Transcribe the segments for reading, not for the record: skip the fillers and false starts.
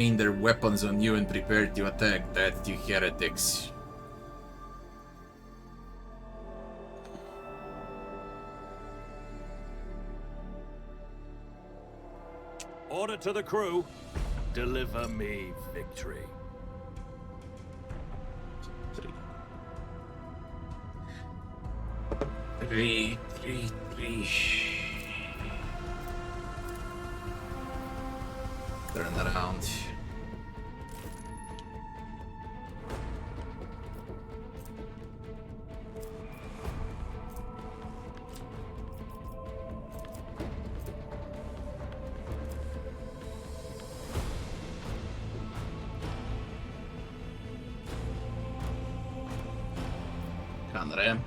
aim their weapons on you and prepare to attack that, you heretics. Order to the crew. Deliver me victory. 3. Turn around. Andrea.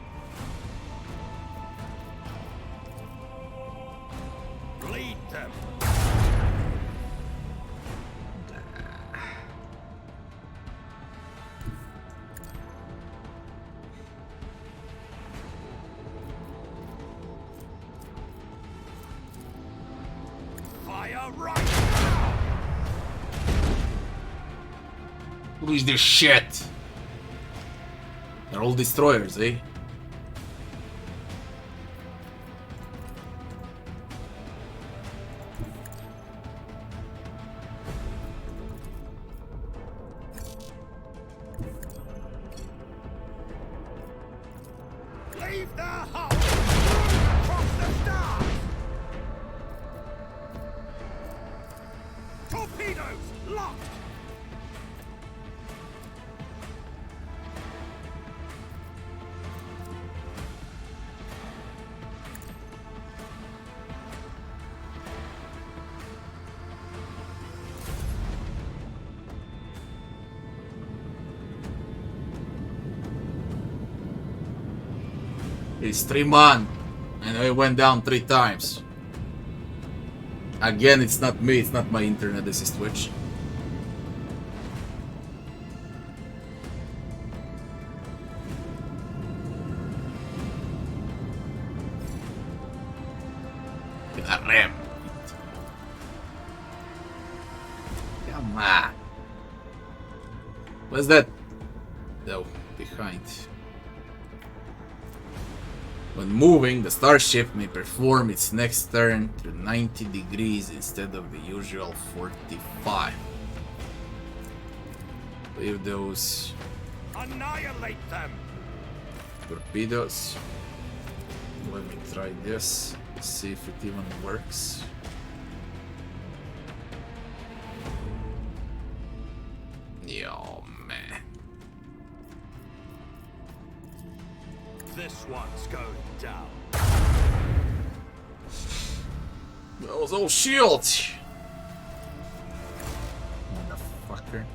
Lead them. Fire right now. Who is this shit? They're all destroyers, eh? Leave their hull. Across the stars. Torpedoes locked. It's 3 man, and I went down 3 times. Again, it's not me, it's not my internet, this is Twitch. Gonna ram. Come on. What's that? Oh, behind. When moving, the starship may perform its next turn to 90 degrees instead of the usual 45. Leave those Annihilate them. torpedoes. Let me try this, see if it even works. Yo, man. This one's going down. That was all shields! Motherfucker.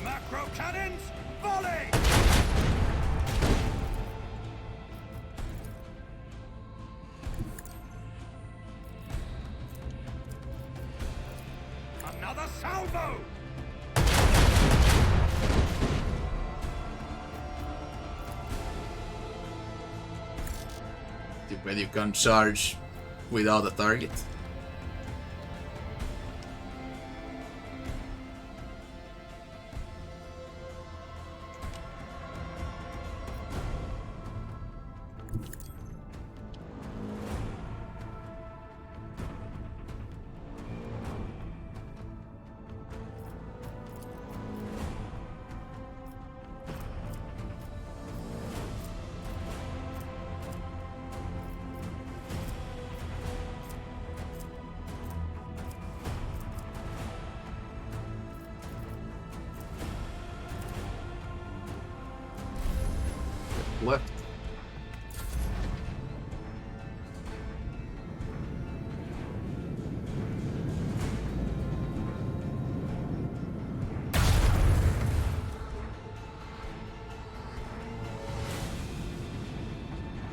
Macro cannons, volley! Another salvo! Too bad you can't charge without a target. Left.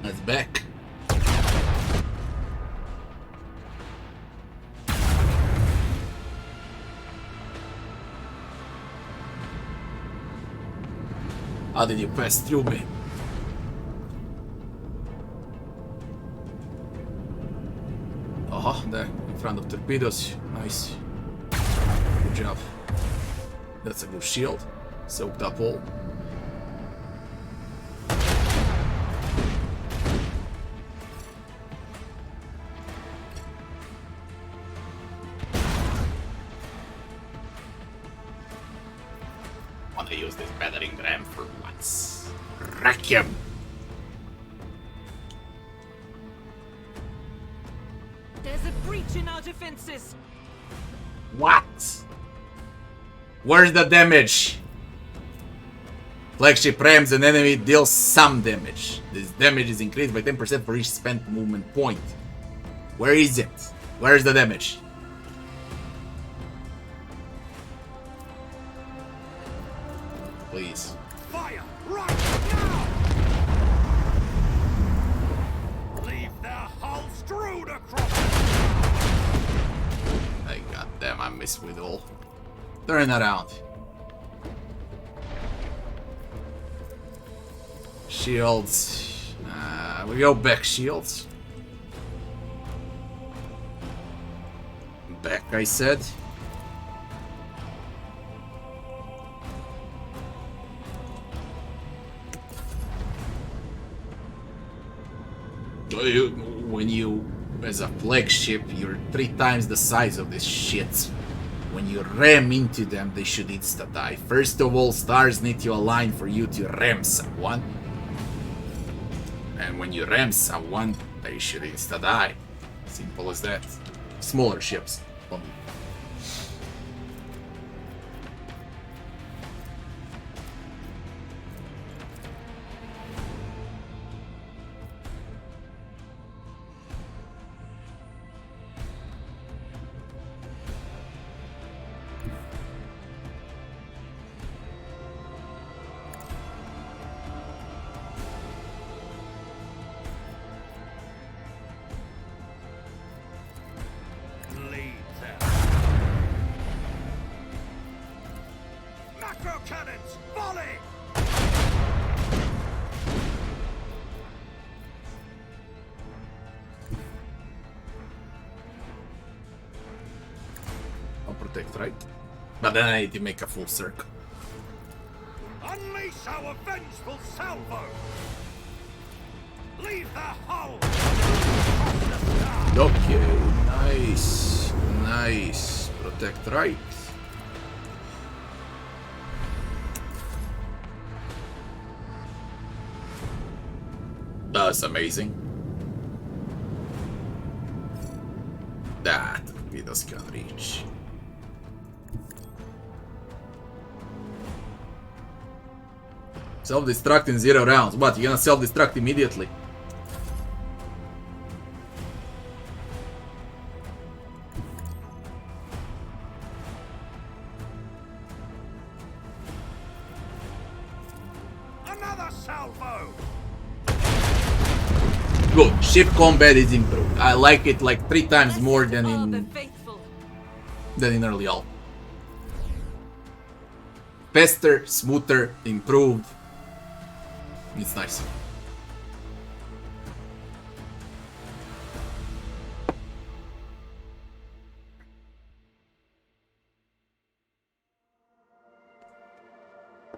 That's back. How did you pass through me? There, in front of torpedoes. Nice. Good job. That's a good shield. Soaked up all. Want to use this battering ram for once. Wreck him! There's a breach in our defenses. What? Where's the damage? Flagship rams an enemy deals some damage. This damage is increased by 10% for each spent movement point. Where is it? Where's the damage? Please. Fire right now! Leave their hull strewed across. Hey, goddamn, I miss with all. Turn around. Shields. We go back shields. Back, I said. When you, as a flagship, you're 3 times the size of this shit. When you ram into them, they should insta-die. First of all, stars need to align for you to ram someone. And when you ram someone, they should insta-die. Simple as that. Smaller ships only. Cannons, volley! I'll protect, right? But then I need to make a full circle. Unleash our vengeful salvo! Leave the hull! Okay, nice. Nice. Protect right. That's amazing. That torpedoes can reach. Self-destruct in 0 rounds. What, you're gonna self-destruct immediately? Another salvo! Good. Ship combat is improved. I like it like 3 times more than in early all. Faster, smoother, improved. It's nice.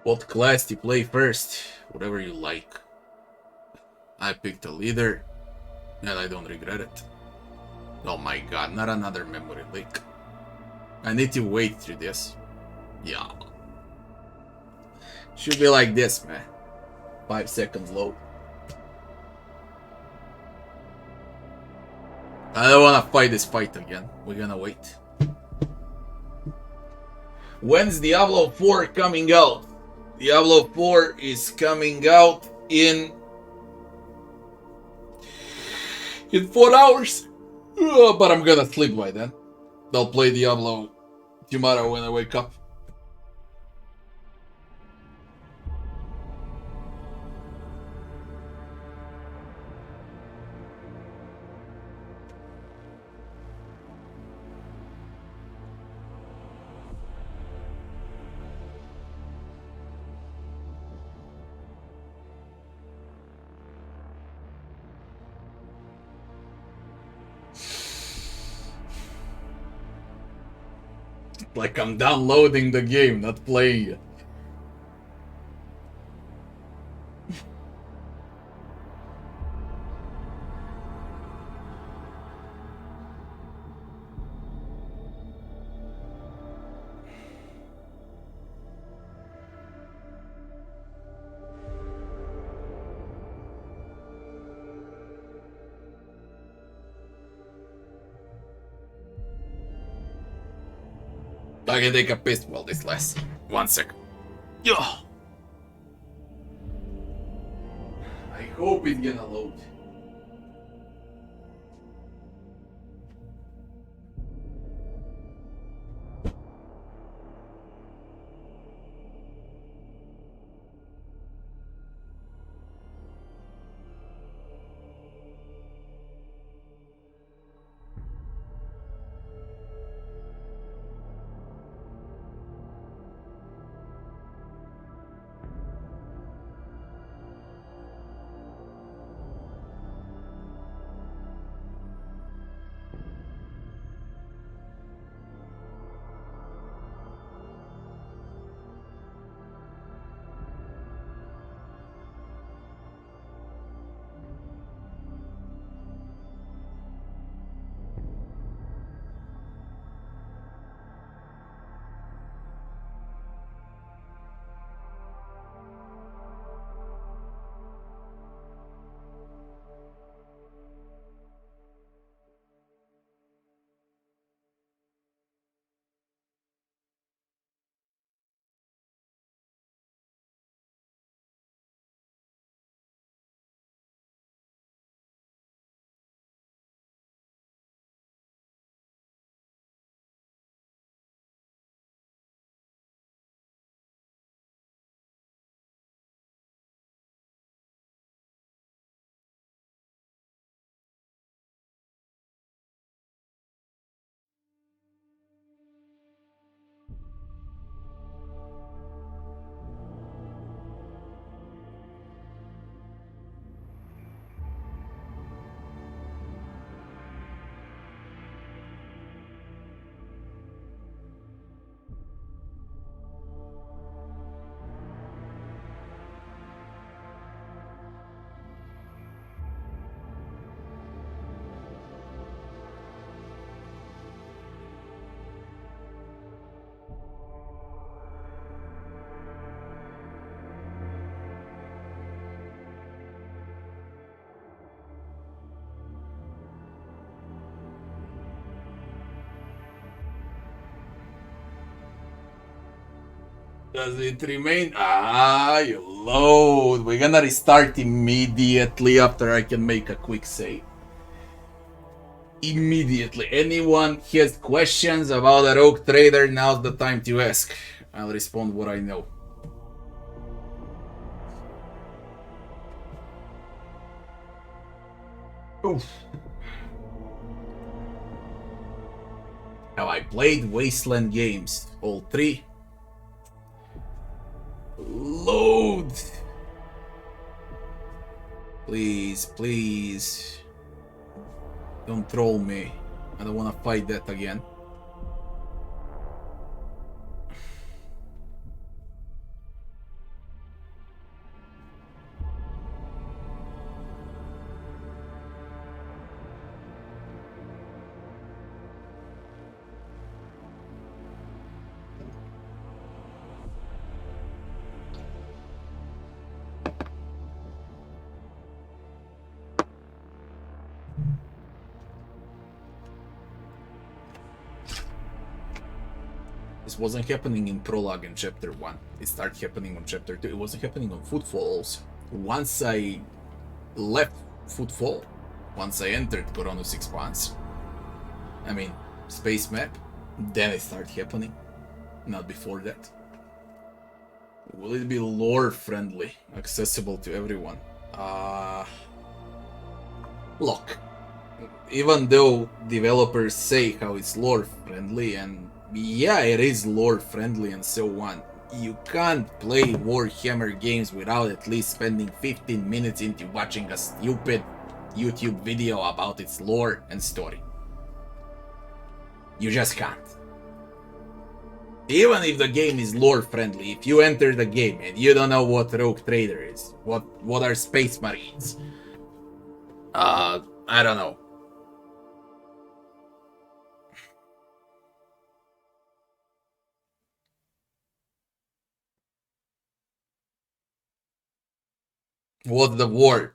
What class to play first? Whatever you like. I picked a leader, and I don't regret it. Oh my god, not another memory leak. I need to wait through this. Yeah. Should be like this, man. 5 seconds load. I don't wanna fight this fight again. We're gonna wait. When's Diablo 4 coming out? Diablo 4 is coming out in 4 hours. But I'm gonna sleep by then. I'll play Diablo tomorrow when I wake up. Like I'm downloading the game, not playing it. I can take a piss while this lasts. 1 second. Yeah. I hope it's gonna load. Does it remain? You load. We're gonna restart immediately after I can make a quick save. Immediately. Anyone has questions about a rogue trader, now's the time to ask. I'll respond what I know. Oof. Have I played Wasteland games? All 3? Load! Please, please. Don't troll me. I don't wanna fight that again. This wasn't happening in prologue in chapter 1. It started happening on chapter 2. It wasn't happening on Footfalls. Once I left Footfall, once I entered Coronos Expanse, I mean, space map, then it started happening. Not before that. Will it be lore friendly, accessible to everyone? Look, even though developers say how it's lore friendly, and yeah, it is lore friendly and so on, you can't play Warhammer games without at least spending 15 minutes into watching a stupid YouTube video about its lore and story. You just can't. Even if the game is lore friendly, if you enter the game and you don't know what Rogue Trader is, what are Space Marines, I don't know. What's the war?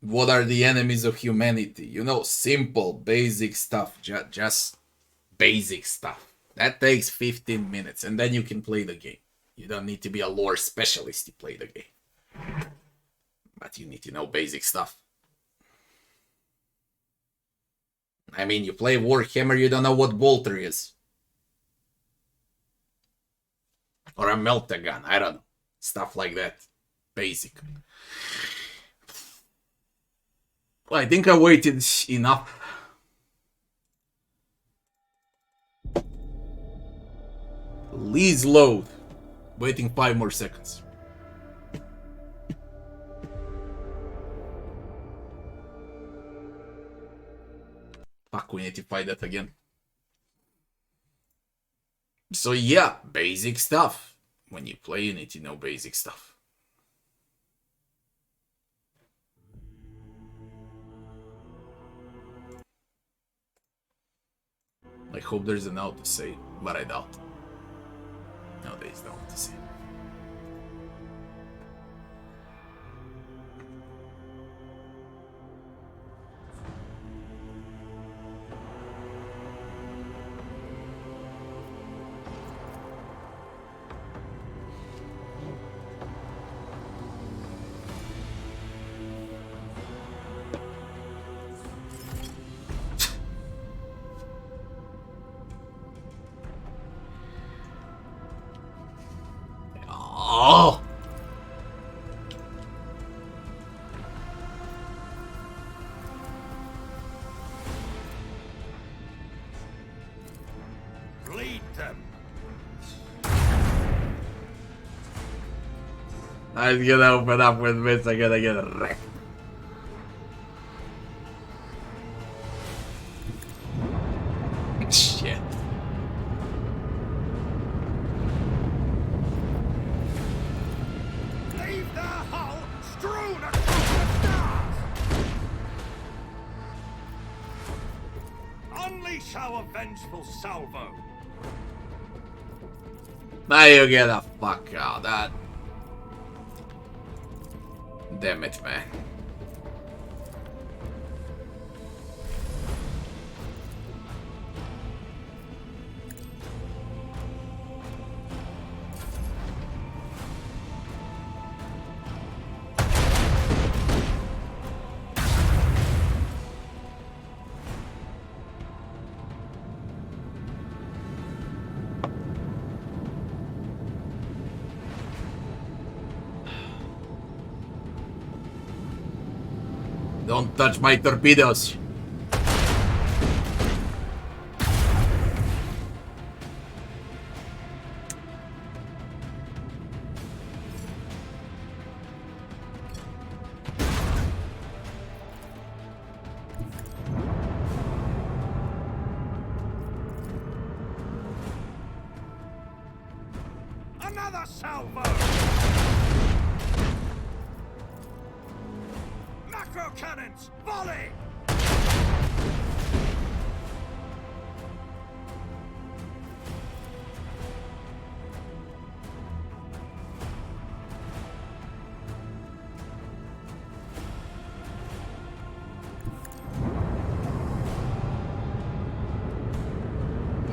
What are the enemies of humanity? You know, simple, basic stuff. Just basic stuff. That takes 15 minutes, and then you can play the game. You don't need to be a lore specialist to play the game. But you need to know basic stuff. I mean, you play Warhammer, you don't know what bolter is. Or a meltagun, I don't know. Stuff like that. Basic. Well, I think I waited enough. Please load. Waiting 5 more seconds. Fuck, we need to fight that again. So yeah, basic stuff. When you play, you need to know basic stuff. I hope there's an out to say, but I doubt. No, there's no out to say. Oh! Lead them. I'm gonna open up with this, I'm gonna get wrecked. Shit. Leave their hull strewn across the stars. Unleash our vengeful salvo. Now you get the fuck out. That. Damn it, man. Don't touch my torpedoes. Another salvo. Macro cannons, volley!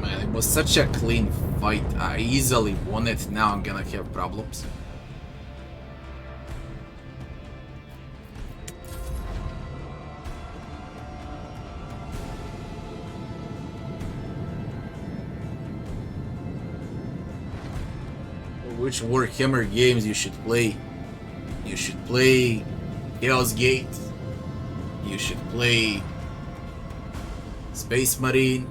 Man, it was such a clean fight. I easily won it. Now I'm gonna have problems. Which Warhammer games you should play? You should play Chaos Gate. You should play Space Marine.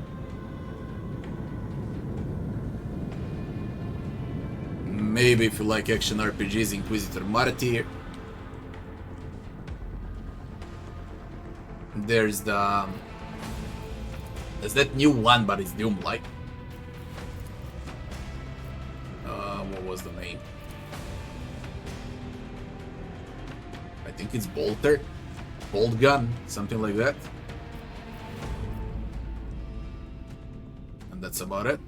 Maybe if you like action RPGs, Inquisitor Martyr. There's that new one, but it's Doom-like. was the name. I think it's Bolter. Bolt gun, something like that. And that's about it.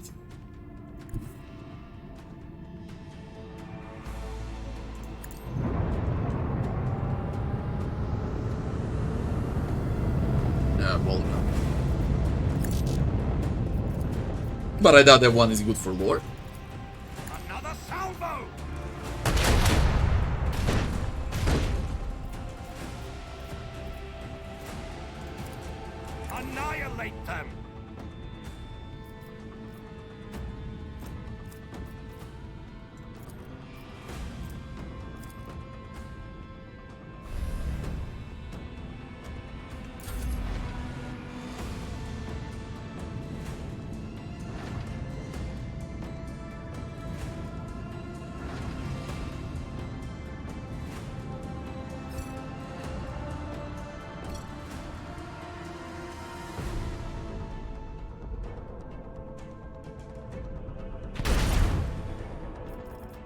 Bolt gun. But I doubt that one is good for lore. Another salvo! Annihilate them!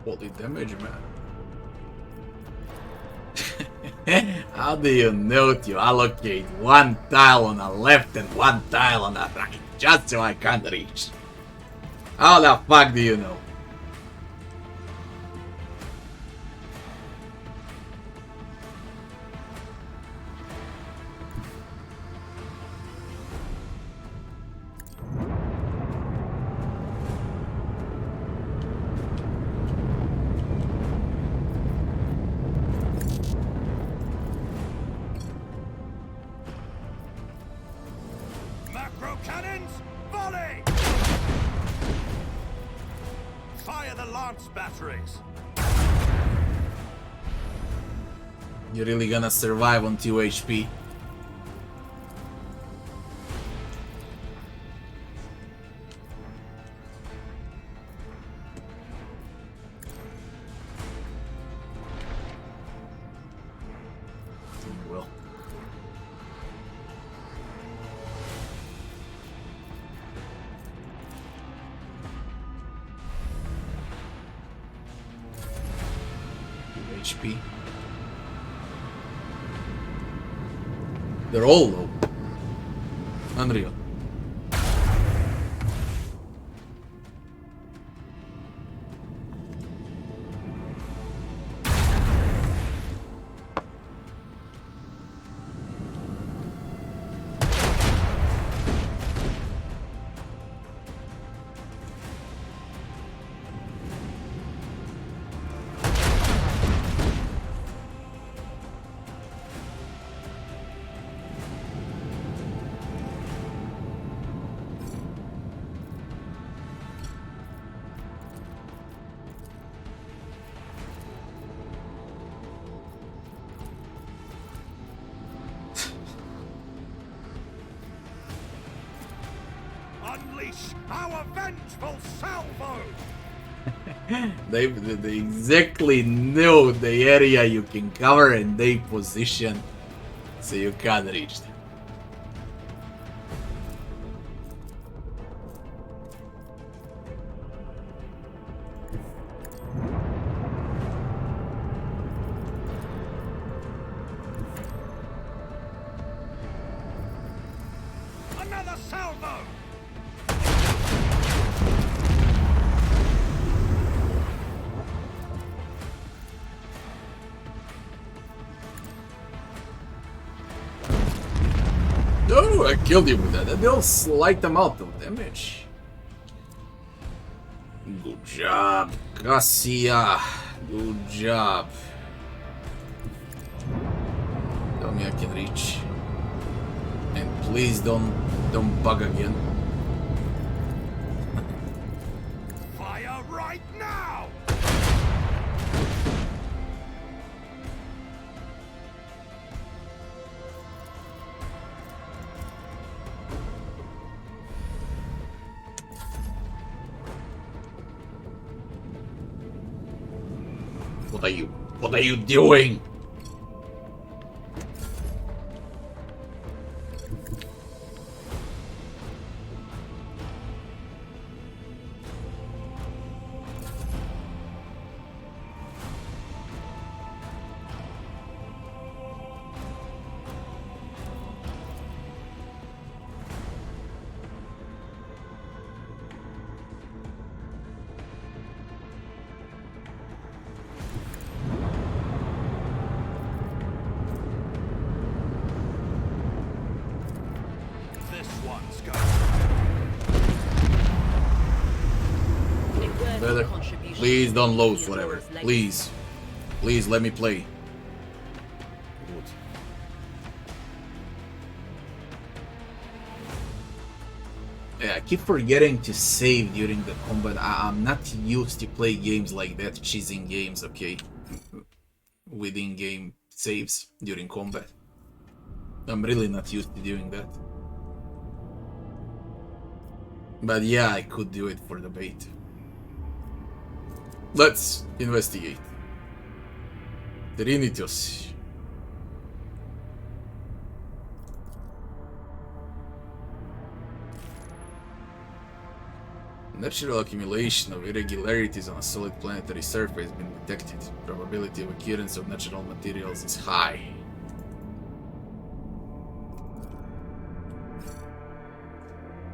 Holy damage, man. How do you know to allocate one tile on the left and one tile on the right just so I can't reach? How the fuck do you know? Macro cannons, volley! Fire the lance batteries! You're really gonna survive on 2 HP? Well. HP. They're all low. Unreal. Unleash our vengeful salvo! They exactly know the area you can cover and they position so you can't reach them. Another salvo! Oh, I killed you with that. That will slight them out of damage. Good job, Cassia. Good job. Tell me I can reach. And please don't bug again. Fire right now! What are you doing? Please don't load forever. Please. Please let me play. Good. Yeah, I keep forgetting to save during the combat. I'm not used to play games like that, cheesing games, okay? With in-game saves during combat. I'm really not used to doing that. But yeah, I could do it for the bait. Let's investigate. Trinnitos. Natural accumulation of irregularities on a solid planetary surface has been detected. Probability of occurrence of natural materials is high.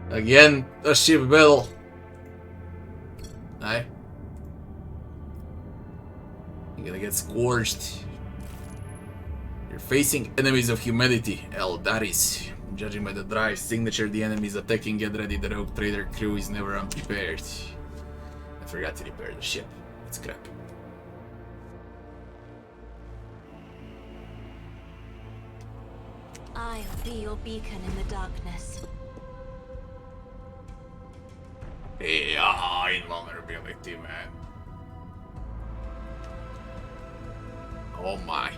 Again, a ship battle. Aye. You're gonna get scorched. You're facing enemies of humanity, Eldaris. Judging by the drive signature, the enemy is attacking. Get ready, the rogue trader crew is never unprepared. I forgot to repair the ship. It's crap. I'll be your beacon in the darkness. Yeah, invulnerability, man. Oh my.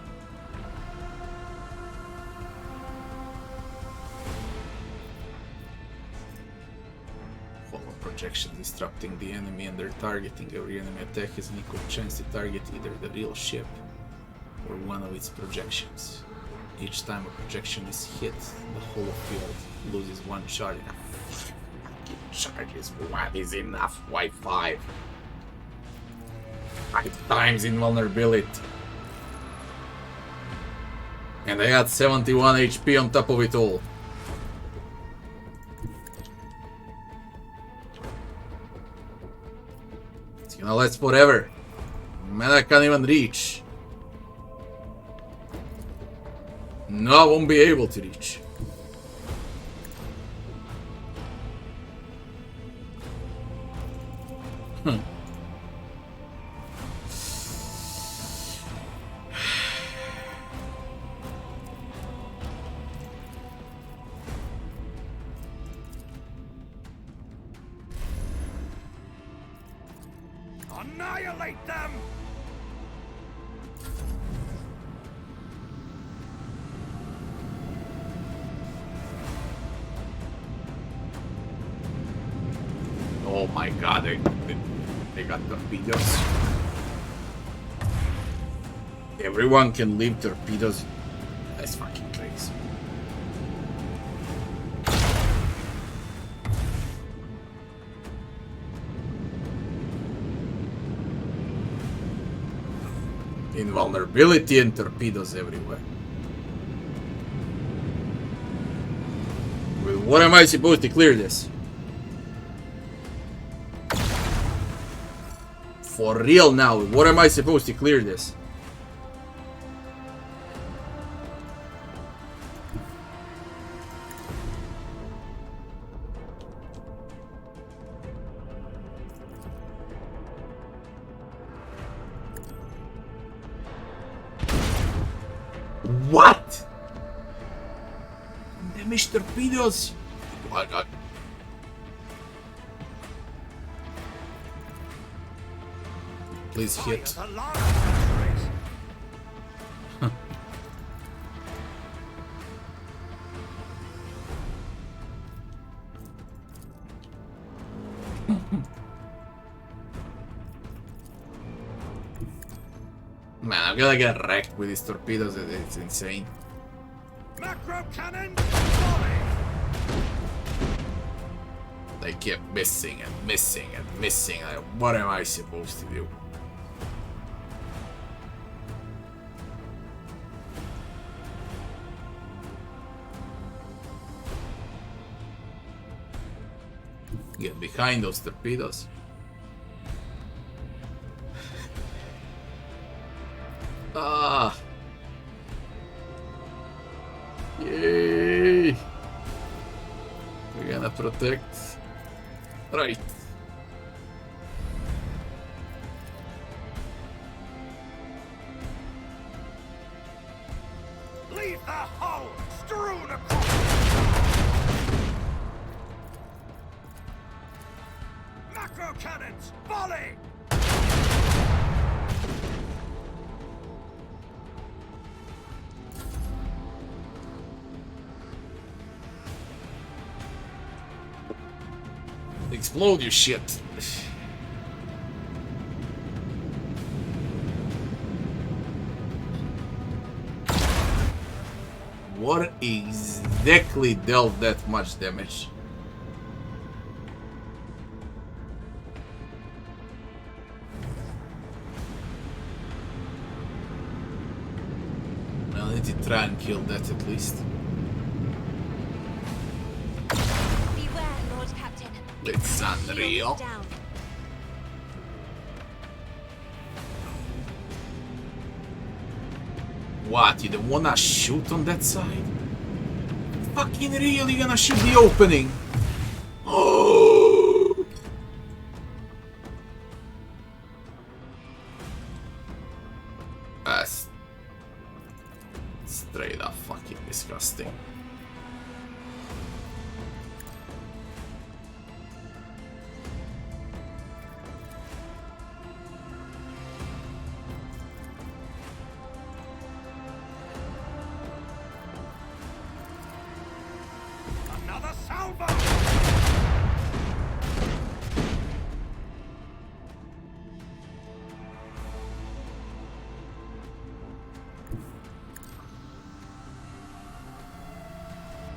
Follow projection disrupting the enemy and they're targeting. Every enemy attack has an equal chance to target either the real ship or one of its projections. Each time a projection is hit, the whole field loses one charge. Charges, what is enough? Why 5? 5 times invulnerability. And I got 71 HP on top of it all. It's gonna last forever. Man, I can't even reach. No, I won't be able to reach. Annihilate them! Oh my god, they got torpedoes. Everyone can leave torpedoes. That's fucking crazy. Invulnerability and torpedoes everywhere. With what am I supposed to clear this? For real now, what am I supposed to clear this? What? Damaged torpedoes? What? Please hit. Man, I'm gonna get wrecked with these torpedoes. It's insane. Macro cannon! They kept missing and missing and missing. Like, what am I supposed to do? Get behind those torpedoes. Ah! Yay! We're gonna protect. Right. Volley! Explode, you shit. What exactly dealt that much damage? I need to try and kill that at least. Beware, Lord Captain. It's unreal. Down. What, you don't wanna shoot on that side? Fucking real, you're gonna shoot the opening. Oh! That's straight up fucking disgusting. Another salvo!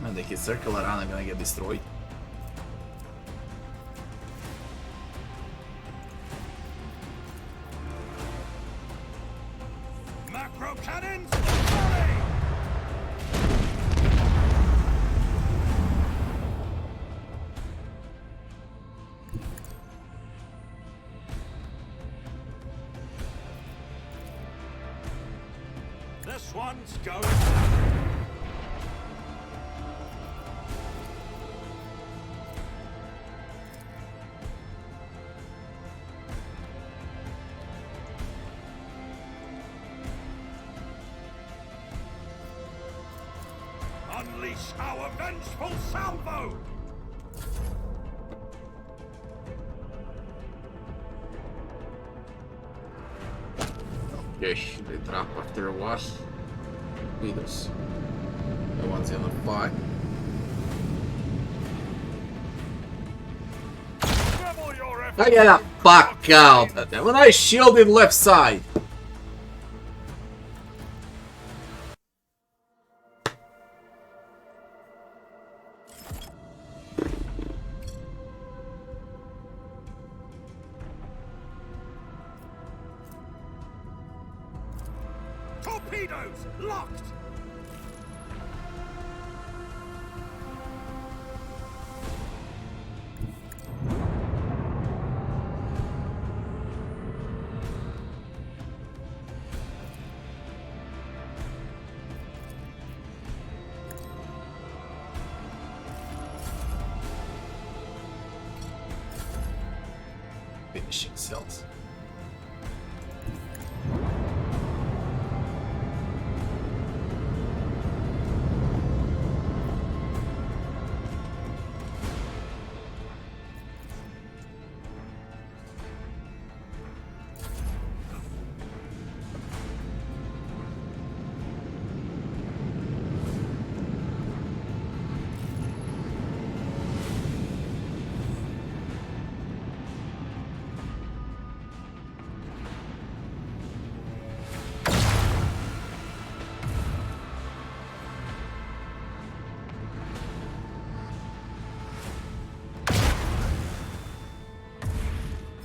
Man, they can circle around and gonna get destroyed. Macro cannons! Volley! This one's going down. Unleash our vengeful salvo! Okay, they drop after a while. Trinnitos. The one's in the fight. Double your I effort! get the fuck out! When I shielded left side! Torpedoes locked! Finishing cells.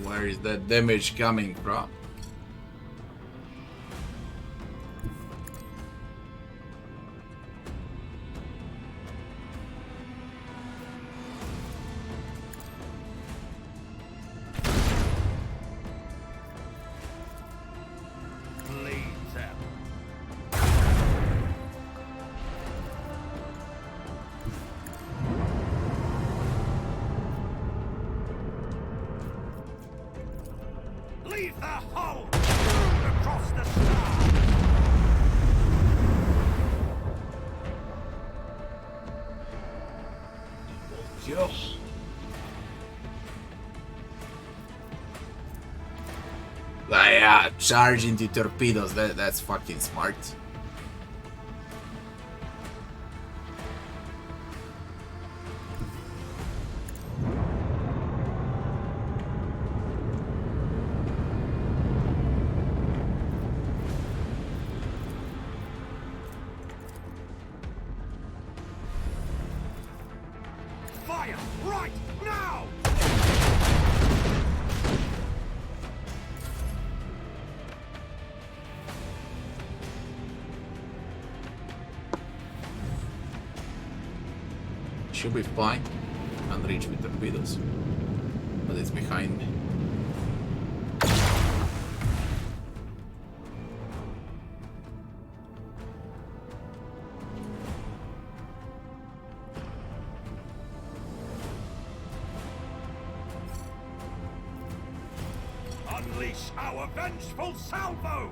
Where is that damage coming from? Bleed them. Leave the hull! Across the sky! Yes. Yeah, charge into torpedoes. That's fucking smart. Fire! Right now! Should be fine. Can't reach with torpedoes. But it's behind me. Unleash our vengeful salvo!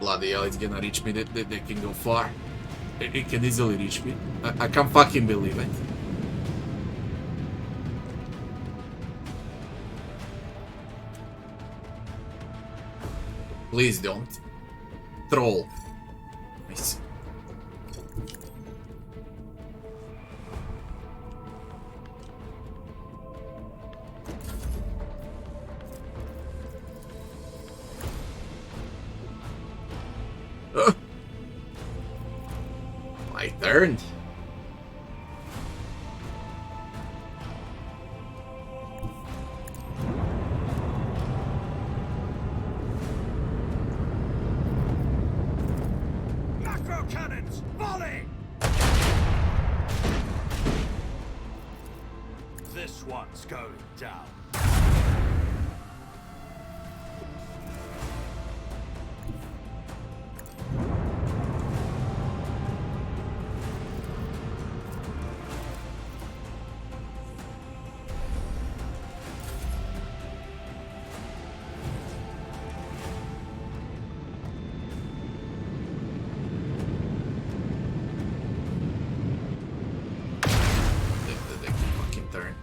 Bloody hell, it's gonna reach me. They can go far. It can easily reach me. I can't fucking believe it. Please don't. Troll. Nice. My turn. Macro cannons, volley! This one's going down. They can fucking turn.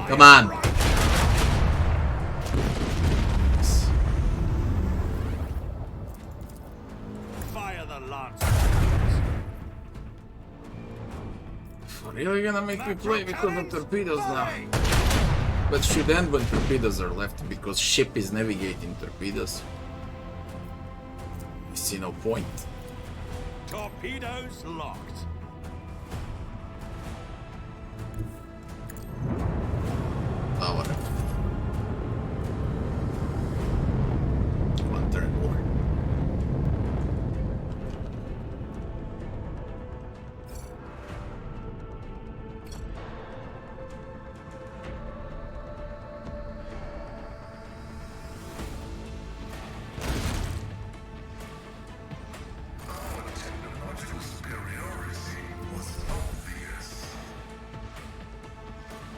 Come on. Fire the lance. Really gonna make me play because of torpedoes now? But should end when torpedoes are left because ship is navigating torpedoes. I see no point. Torpedoes locked. Oh, whatever. One turn more.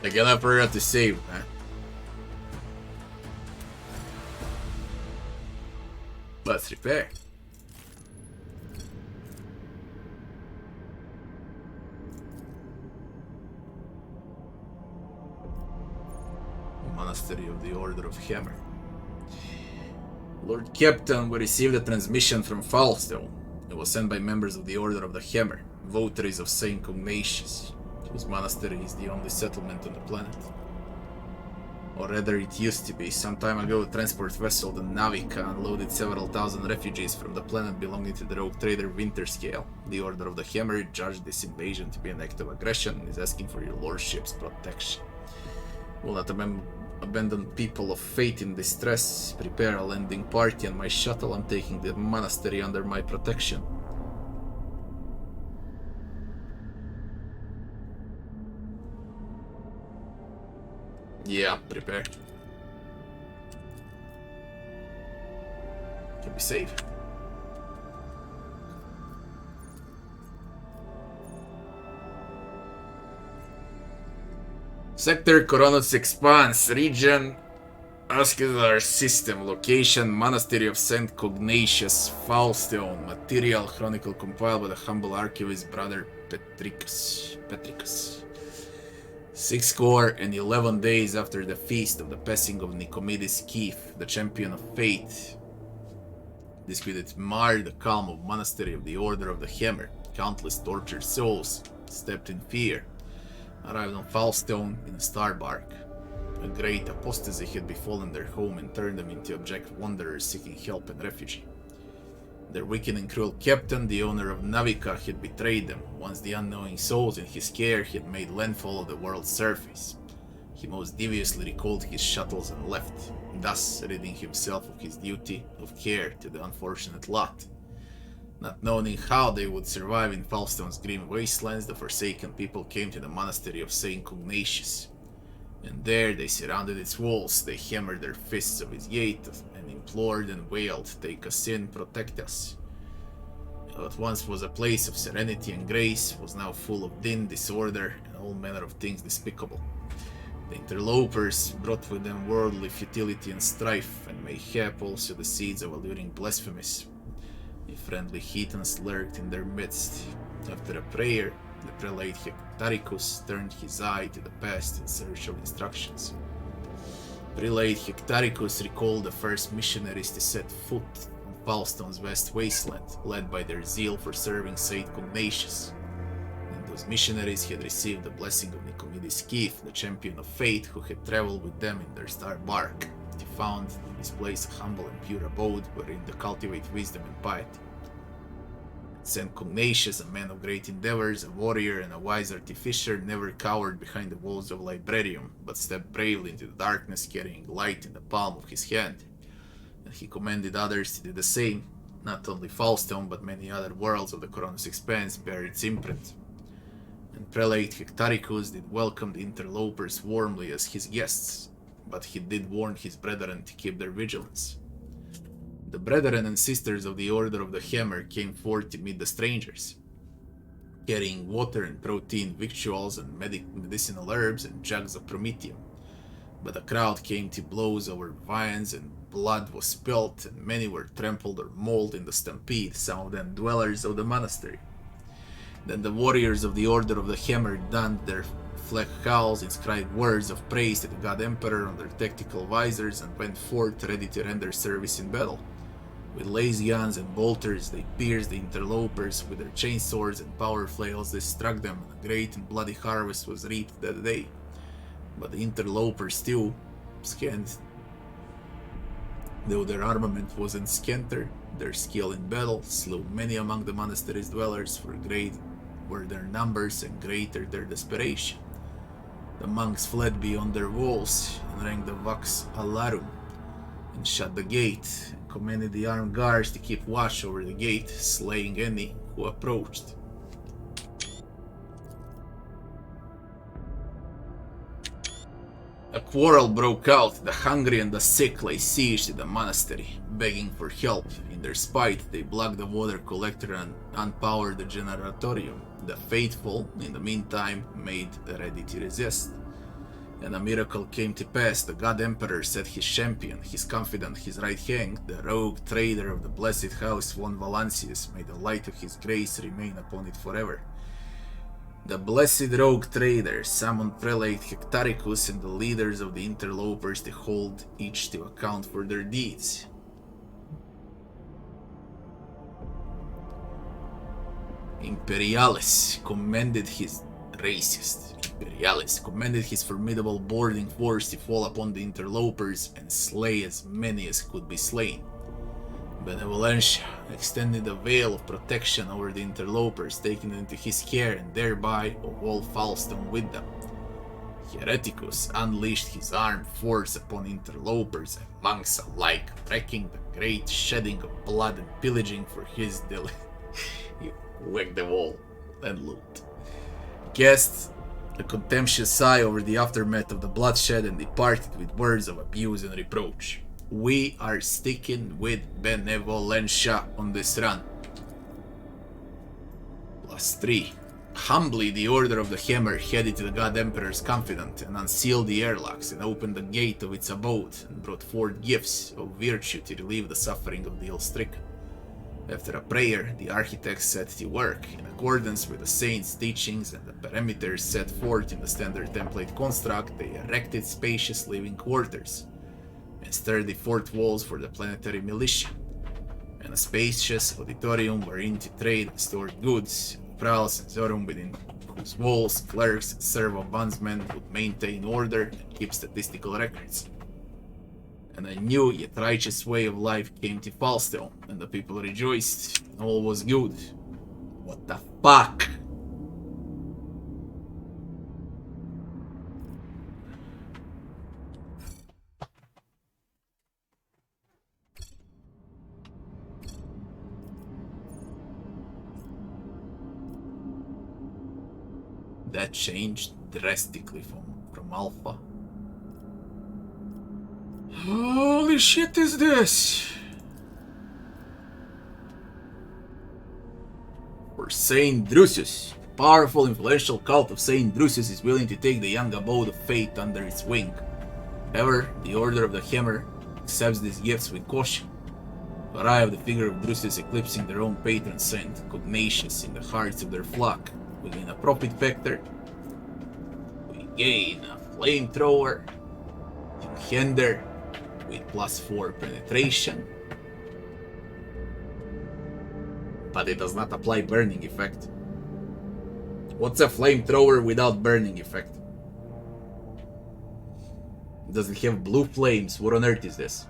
Again, I forgot to save, man. Let's repair. Monastery of the Order of Hammer. Lord Captain, we received a transmission from Foulstone. It was sent by members of the Order of the Hammer, votaries of Saint Ignatius, whose monastery is the only settlement on the planet. Or rather, it used to be. Some time ago, a transport vessel, the Navica, unloaded several thousand refugees from the planet belonging to the rogue trader Winterscale. The Order of the Hammer judged this invasion to be an act of aggression and is asking for your lordship's protection. Will not abandon people of faith in distress. Prepare a landing party and my shuttle. I'm taking the monastery under my protection. Yeah, prepare. Can be safe. Sector Coronos expands. Region Askelar system. Location Monastery of Saint Cognatius. Foulstone. Material chronicle compiled by the humble archivist brother Petricus. 611 days after the feast of the passing of Nicomedes Keith, the champion of fate. This could mar the calm of monastery of the Order of the Hammer. Countless tortured souls, steeped in fear, arrived on Foulstone in a Starbark. A great apostasy had befallen their home and turned them into abject wanderers seeking help and refuge. Their wicked and cruel captain, the owner of Navica, had betrayed them, once the unknowing souls in his care had made landfall of the world's surface. He most deviously recalled his shuttles and left, thus ridding himself of his duty of care to the unfortunate lot. Not knowing how they would survive in Foulstone's grim wastelands, the forsaken people came to the monastery of Saint Cognatius. And there they surrounded its walls, they hammered their fists of its gate, and implored and wailed, "Take us in, protect us." What once was a place of serenity and grace was now full of din, disorder, and all manner of things despicable. The interlopers brought with them worldly futility and strife, and mayhap also the seeds of alluring blasphemies. The friendly heathens lurked in their midst. After a prayer, the prelate Hectaricus turned his eye to the past in search of instructions. Prelate Hectaricus recalled the first missionaries to set foot on Foulstone's vast wasteland, led by their zeal for serving Saint Cognatius. And those missionaries had received the blessing of Nicomedes Keith, the champion of fate, who had traveled with them in their star bark. He found in this place a humble and pure abode wherein to cultivate wisdom and piety. Saint Cognatius, a man of great endeavors, a warrior and a wise artificer, never cowered behind the walls of Librarium, but stepped bravely into the darkness, carrying light in the palm of his hand. And he commanded others to do the same. Not only Foulstone, but many other worlds of the Coronos Expanse bear its imprint. And Prelate Hectaricus did welcome the interlopers warmly as his guests, but he did warn his brethren to keep their vigilance. The brethren and sisters of the Order of the Hammer came forth to meet the strangers, carrying water and protein, victuals and medicinal herbs and jugs of promethium. But the crowd came to blows over viands, and blood was spilt, and many were trampled or mauled in the stampede, some of them dwellers of the monastery. Then the warriors of the Order of the Hammer donned their fleck cowls, inscribed words of praise to the God Emperor on their tactical visors, and went forth ready to render service in battle. With lace guns and bolters, they pierced the interlopers. With their chainswords and power flails, they struck them, and a great and bloody harvest was reaped that day. But the interlopers still, scant, though their armament wasn't scanter, their skill in battle slew many among the monastery's dwellers, for great were their numbers and greater their desperation. The monks fled beyond their walls, and rang the vox alarum, and shut the gate, and commanded the armed guards to keep watch over the gate, slaying any who approached. A quarrel broke out. The hungry and the sick lay siege to the monastery, begging for help. In their spite, they blocked the water collector and unpowered the generatorium. The faithful, in the meantime, made ready to resist. And a miracle came to pass. The God Emperor set his champion, his confidant, his right hand, the rogue trader of the blessed house von Valancius. May the light of his grace remain upon it forever. The blessed rogue trader summoned Prelate Hectaricus and the leaders of the interlopers to hold each to account for their deeds. Imperialis commended his formidable boarding force to fall upon the interlopers and slay as many as could be slain. Benevolentia extended a veil of protection over the interlopers, taking them into his care, and thereby of all Foulstone with them. Hereticus unleashed his armed force upon interlopers and monks alike, wrecking the great shedding of blood and pillaging for his He whacked them all and loot. Guests a contemptuous sigh over the aftermath of the bloodshed and departed with words of abuse and reproach. We are sticking with benevolentia on this run. +3. Humbly, the Order of the Hammer headed to the God Emperor's confidant and unsealed the airlocks and opened the gate of its abode and brought forth gifts of virtue to relieve the suffering of the ill-stricken. After a prayer, the architects set to work in accordance with the saint's teachings and the parameters set forth in the standard template construct. They erected spacious living quarters and sturdy fort walls for the planetary militia, and a spacious auditorium wherein to trade and store goods, prowls and Zorum within whose walls clerks and servo-bondsmen would maintain order and keep statistical records. And a new yet righteous way of life came to Foulstone, and the people rejoiced, and all was good. What the fuck? That changed drastically from Alpha. Holy shit is this? For Saint Drusus, the powerful influential cult of Saint Drusus is willing to take the young abode of fate under its wing. However, the Order of the Hammer accepts these gifts with caution. For I have the figure of Drusus eclipsing their own patron saint, Cognacious, in the hearts of their flock. We gain a profit factor. We gain a flamethrower. Hinder with +4 penetration. But it does not apply burning effect. What's a flamethrower without burning effect? It doesn't have blue flames. What on earth is this?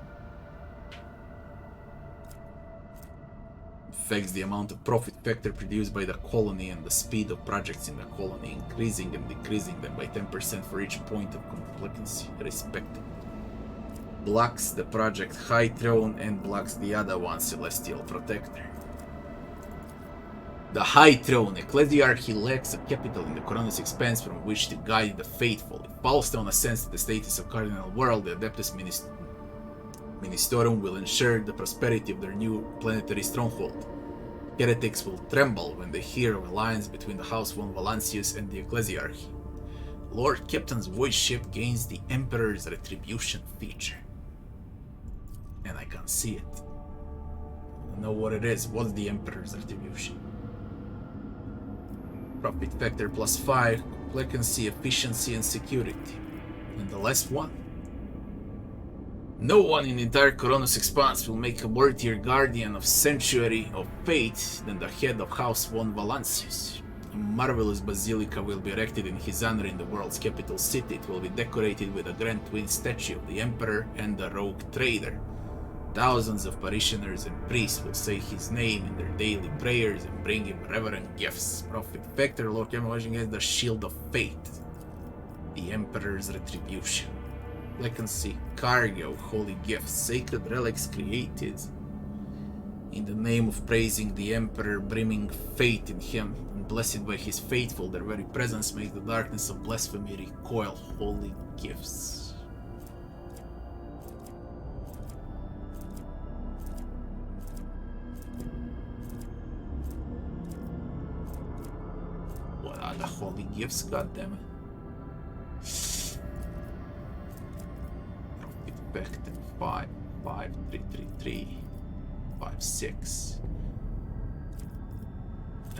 Affects the amount of profit factor produced by the colony and the speed of projects in the colony, increasing and decreasing them by 10% for each point of complacency, respectively. Blocks the project High Throne and blocks the other one, Celestial Protector. The High Throne, Ecclesiarchy lacks a capital in the Coronis Expanse from which to guide the faithful. If Foulstone ascends to the status of Cardinal World, the Adeptus Ministorum will ensure the prosperity of their new planetary stronghold. Heretics will tremble when they hear of alliance between the House von Valancius and the Ecclesiarchy. Lord Captain's voice ship gains the Emperor's Retribution feature. And I can't see it. I don't know what it is. What's the Emperor's Retribution? Profit factor +5, complacency, efficiency, and security. And the last one. No one in the entire Coronis Expanse will make a worthier guardian of Sanctuary of Fate than the head of House von Valancius. A marvelous basilica will be erected in his honor in the world's capital city. It will be decorated with a grand twin statue of the Emperor and the rogue trader. Thousands of parishioners and priests will say his name in their daily prayers and bring him reverent gifts. Profit factor, Lord Cameron against the Shield of Fate. The Emperor's Retribution. Legacy, cargo, holy gifts, sacred relics created in the name of praising the Emperor, brimming faith in him, and blessed by his faithful, their very presence makes the darkness of blasphemy recoil. Holy gifts. What are the holy gifts, goddammit? Effect 5, 5, 3, 3, 3, 5, 6.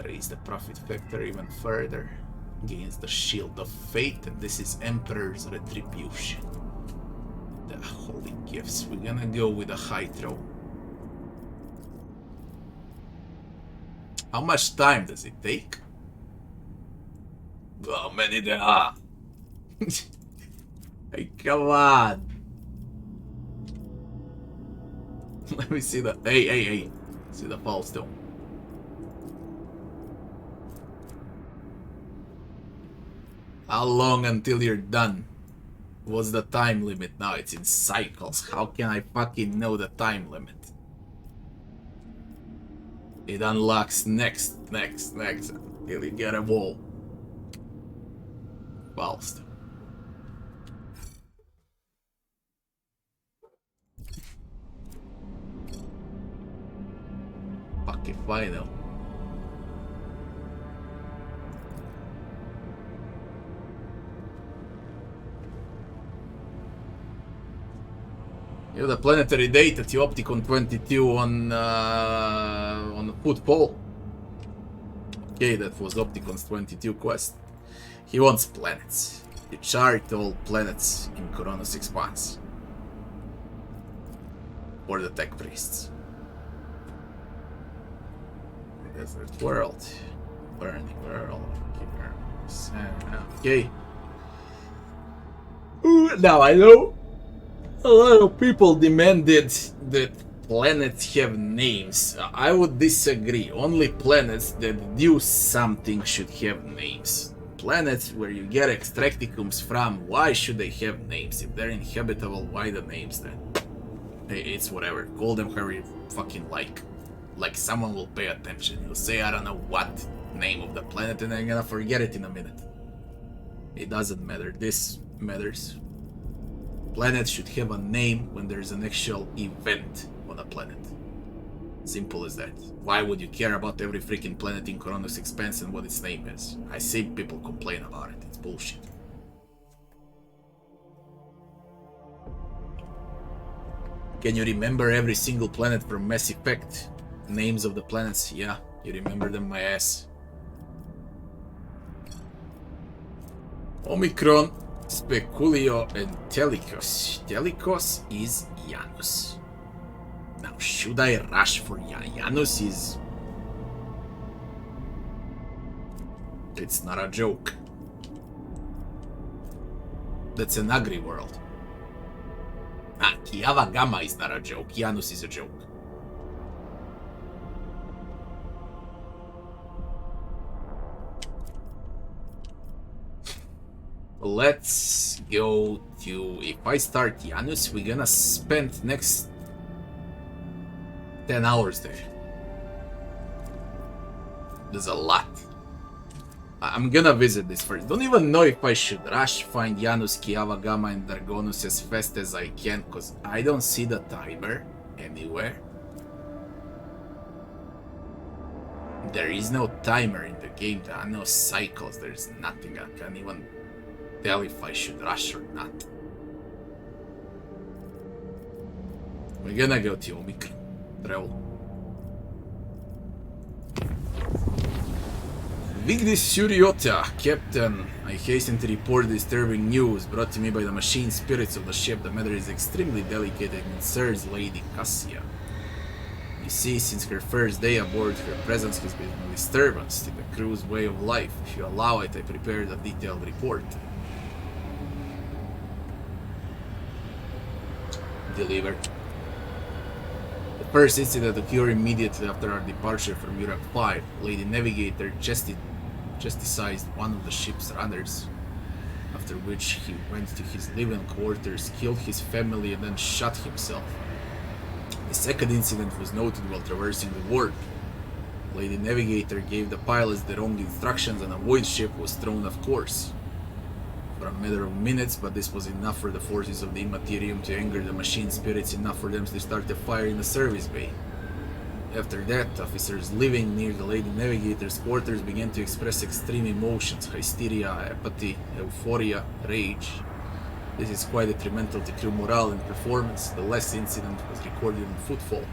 Raise the profit factor even further. Gains the Shield of Fate, and this is Emperor's Retribution. The holy gifts. We're gonna go with a High Throne. How much time does it take? How many there are? Hey, come on. Let me see the... Hey. See the Foulstone. How long until you're done? What's the time limit now? It's in cycles. How can I fucking know the time limit? It unlocks next until you get a wall. Foulstone. Fuck if I know. You have the planetary date at the Opticon 22 on football. Okay, that was Opticon's 22 quest. He wants planets. You chart all planets in Coronos Expanse. For the tech priests. Desert world. Burning world. Okay. Now I know a lot of people demanded that planets have names. I would disagree. Only planets that do something should have names. Planets where you get extracticums from, why should they have names? If they're inhabitable, why the names then? It's whatever. Call them however you fucking like. Like someone will pay attention. You'll say I don't know what name of the planet and I'm gonna forget it in a minute. It doesn't matter. This matters. Planets should have a name when there's an actual event on a planet. Simple as that. Why would you care about every freaking planet in Coronos Expanse and what its name is? I see people complain about it. It's bullshit. Can you remember every single planet from Mass Effect? Names of the planets? Yeah, you remember them, my ass. Omicron, Speculo, and Trinnitos. Trinnitos is Janus. Now, should I rush for Janus? Is... It's not a joke. That's an ugly world. Kiava Gamma is not a joke. Janus is a joke. Let's go to... If I start Janus, we're gonna spend next 10 hours there. There's a lot. I'm gonna visit this first. Don't even know if I should rush, find Janus, Kiava Gamma, and Dargonus as fast as I can, because I don't see the timer anywhere. There is no timer in the game, there are no cycles, there's nothing. I can't even tell if I should rush or not. We're gonna go to Omicron. Travel. Vigdis Suriota, Captain. I hasten to report disturbing news brought to me by the machine spirits of the ship. The matter is extremely delicate and concerns Lady Cassia. You see, since her first day aboard, her presence has been a disturbance to the crew's way of life. If you allow it, I prepared a detailed report. Delivered. The first incident occurred immediately after our departure from Europe 5. Lady Navigator justicized one of the ship's runners, after which he went to his living quarters, killed his family, and then shot himself. The second incident was noted while traversing the warp. Lady Navigator gave the pilots the wrong instructions and a void ship was thrown off course. For a matter of minutes, but this was enough for the forces of the Immaterium to anger the machine spirits enough for them to start a fire in the service bay. After that, officers living near the Lady Navigator's quarters began to express extreme emotions: hysteria, apathy, euphoria, rage. This is quite detrimental to crew morale and performance. The last incident was recorded on Footfall.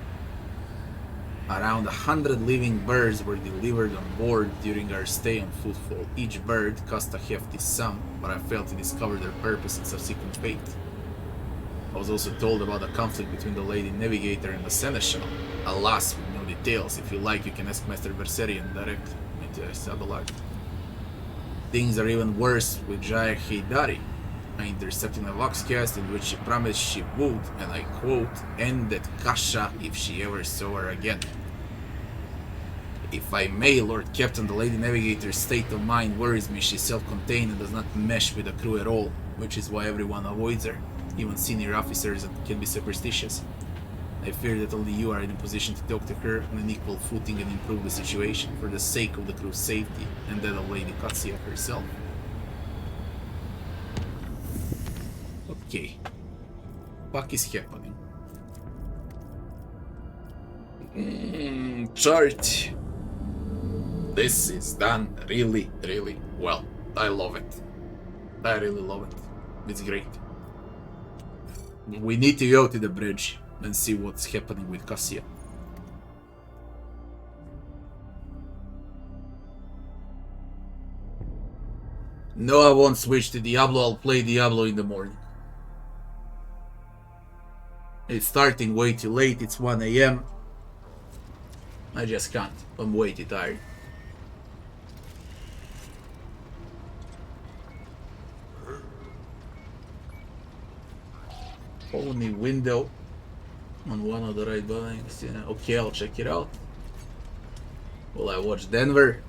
Around 100 living birds were delivered on board during our stay on Footfall. Each bird cost a hefty sum, but I failed to discover their purpose and subsequent fate. I was also told about the conflict between the Lady Navigator and the Seneschal. Alas, with no details. If you like, you can ask Master Verserian direct into Sabalag. Things are even worse with Jaya Heydari. I intercepted a voxcast in which she promised she would, and I quote, end that Cassia if she ever saw her again. If I may, Lord Captain, the Lady Navigator's state of mind worries me. She's self-contained and does not mesh with the crew at all, which is why everyone avoids her. Even senior officers can be superstitious. I fear that only you are in a position to talk to her on an equal footing and improve the situation for the sake of the crew's safety and that of Lady Cassia herself. Okay. Fuck is happening? Chart. This is done really, really well. I love it. I really love it. It's great. We need to go to the bridge and see what's happening with Cassia. No, I won't switch to Diablo. I'll play Diablo in the morning. It's starting way too late. It's 1 AM. I just can't. I'm way too tired. Only window on one of the right buildings. Yeah. Okay, I'll check it out. Will I watch Denver?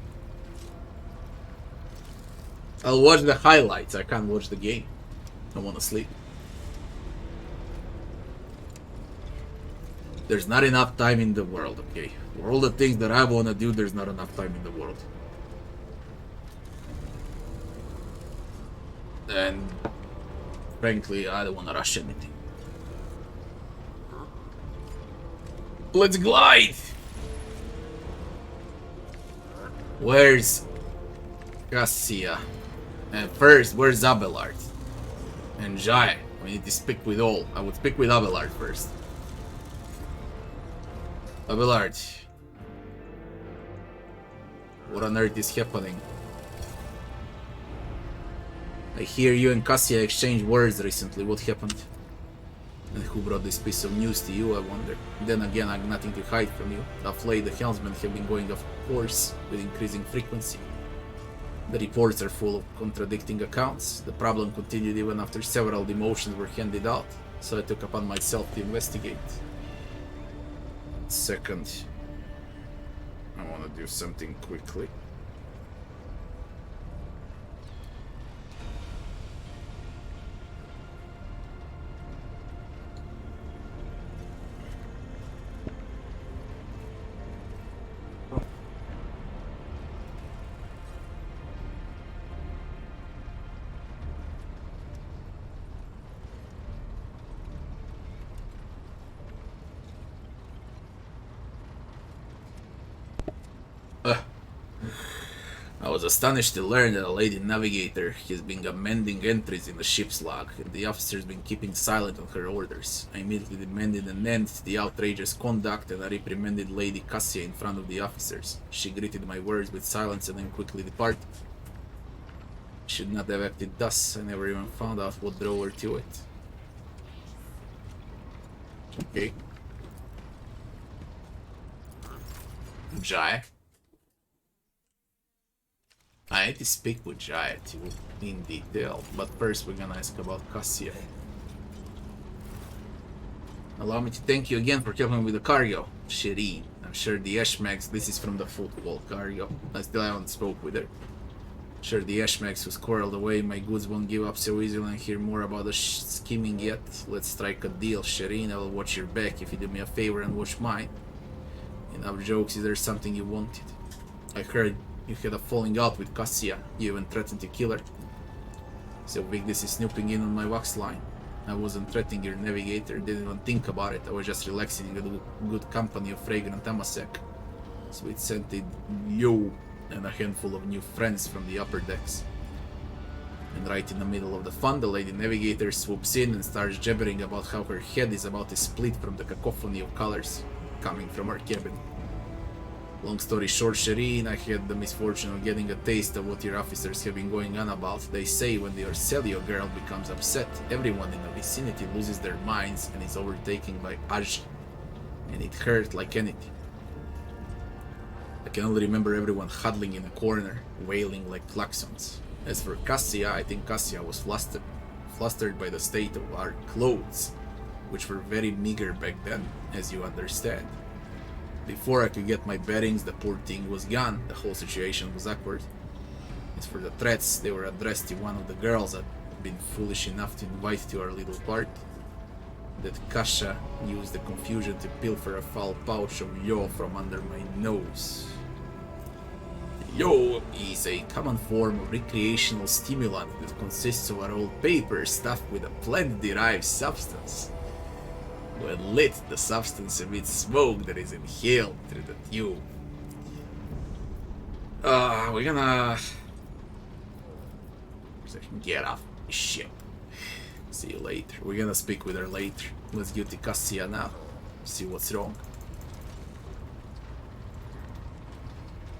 I'll watch the highlights. I can't watch the game. I want to sleep. There's not enough time in the world, okay? For all the things that I want to do, there's not enough time in the world. And frankly, I don't want to rush anything. Let's glide! Where's Cassia? And first, where's Abelard? And Jai? We need to speak with all. I would speak with Abelard first. Abelard. What on earth is happening? I hear you and Cassia exchanged words recently. What happened? And who brought this piece of news to you, I wonder? Then again, I've nothing to hide from you. Of late, the helmsmen have been going off course with increasing frequency. The reports are full of contradicting accounts. The problem continued even after several demotions were handed out, so I took upon myself to investigate. Second, I want to do something quickly. I was astonished to learn that a lady navigator has been amending entries in the ship's log, and the officer's been keeping silent on her orders. I immediately demanded an end to the outrageous conduct, and I reprimanded Lady Cassia in front of the officers. She greeted my words with silence and then quickly departed. I should not have acted thus. I never even found out what drove her to it. Okay. Jai. I need to speak with Jai in detail, but first we're gonna ask about Cassia. Allow me to thank you again for helping with the cargo, Shireen. I'm sure the Ashmax, this is from the football cargo. I still haven't spoke with her. Sure, the Ashmax who squirreled away my goods won't give up so easily and hear more about the scheming yet. Let's strike a deal, Shireen. I will watch your back if you do me a favor and watch mine. Enough jokes, is there something you wanted? I heard you had a falling out with Cassia. You even threatened to kill her. So Vigdis is snooping in on my wax line. I wasn't threatening your navigator, didn't even think about it. I was just relaxing in the good company of fragrant Amasek. Sweet scented you and a handful of new friends from the upper decks. And right in the middle of the fun, the lady navigator swoops in and starts jabbering about how her head is about to split from the cacophony of colors coming from her cabin. Long story short, Shireen, I had the misfortune of getting a taste of what your officers have been going on about. They say when the Orcelio girl becomes upset, everyone in the vicinity loses their minds and is overtaken by Aj. And it hurt like anything. I can only remember everyone huddling in a corner, wailing like klaxons. As for Cassia, I think Cassia was flustered by the state of our clothes, which were very meager back then, as you understand. Before I could get my bearings, the poor thing was gone. The whole situation was awkward. As for the threats, they were addressed to one of the girls I'd been foolish enough to invite to our little party. That Cassia used the confusion to pilfer a foul pouch of yo from under my nose. Yo is a common form of recreational stimulant that consists of a rolled paper stuffed with a plant-derived substance. When lit, the substance emits smoke that is inhaled through the tube. We're gonna get off the ship. See you later. We're gonna speak with her later. Let's get to Cassia now. See what's wrong.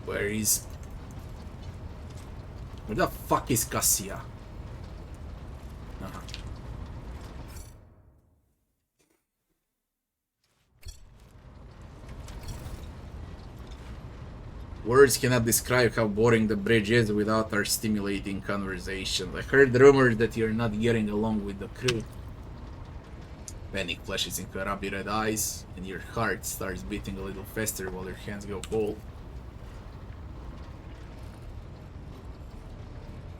Where the fuck is Cassia? Words cannot describe how boring the bridge is without our stimulating conversation. I heard rumors that you're not getting along with the crew. Panic flashes into her ruby red eyes, and your heart starts beating a little faster while your hands go cold.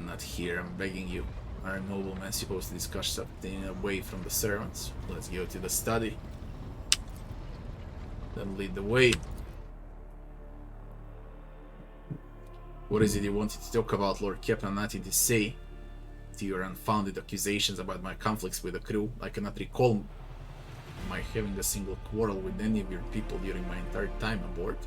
Not here, I'm begging you. Are a nobleman supposed to discuss something away from the servants? Let's go to the study. Then lead the way. What is it you wanted to talk about, Lord Captain? Nothing to say to your unfounded accusations about my conflicts with the crew. I cannot recall my having a single quarrel with any of your people during my entire time aboard.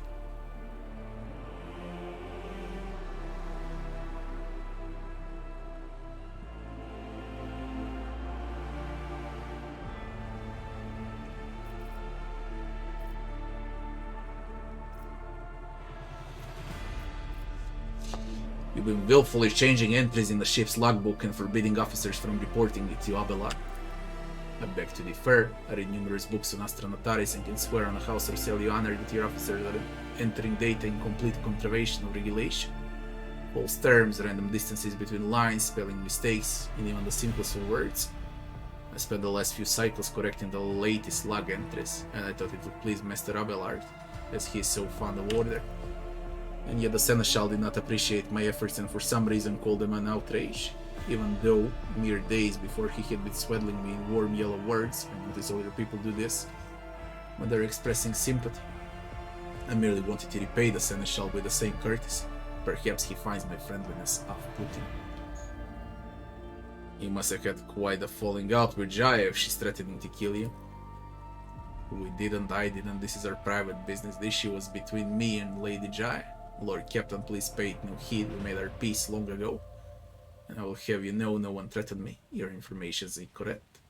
You've been willfully changing entries in the ship's logbook and forbidding officers from reporting it to Abelard. I beg to differ. I read numerous books on Astra Notaris and can swear on a house or sell you honor that your officers are entering data in complete contravention of regulation. False terms, random distances between lines, spelling mistakes, and even the simplest of words. I spent the last few cycles correcting the latest log entries, and I thought it would please Master Abelard, as he is so fond of order. And yet the Seneschal did not appreciate my efforts and for some reason called them an outrage, even though mere days before he had been swaddling me in warm yellow words. I notice other people do this when they're expressing sympathy. I merely wanted to repay the Seneschal with the same courtesy. Perhaps he finds my friendliness off-putting. He must have had quite a falling out with Jaya if she's threatening to kill you. We didn't, I didn't, this is our private business. The issue was between me and Lady Jaya. Lord Captain, please pay it no heed. We made our peace long ago. And I will have you know no one threatened me. Your information is incorrect.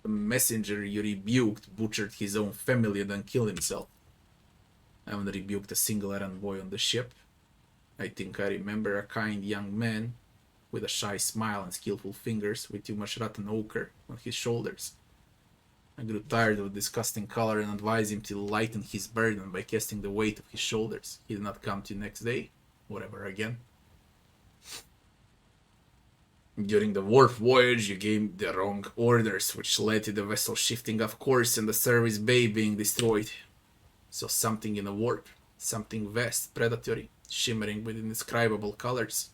The messenger you rebuked butchered his own family and then killed himself. I haven't rebuked a single errand boy on the ship. I think I remember a kind young man with a shy smile and skillful fingers with too much rotten ochre on his shoulders. I grew tired of disgusting color and advised him to lighten his burden by casting the weight of his shoulders. He did not come to next day, whatever again. During the warp voyage, you gave the wrong orders, which led to the vessel shifting off course and the service bay being destroyed. So something in the warp, something vast, predatory, shimmering with indescribable colors.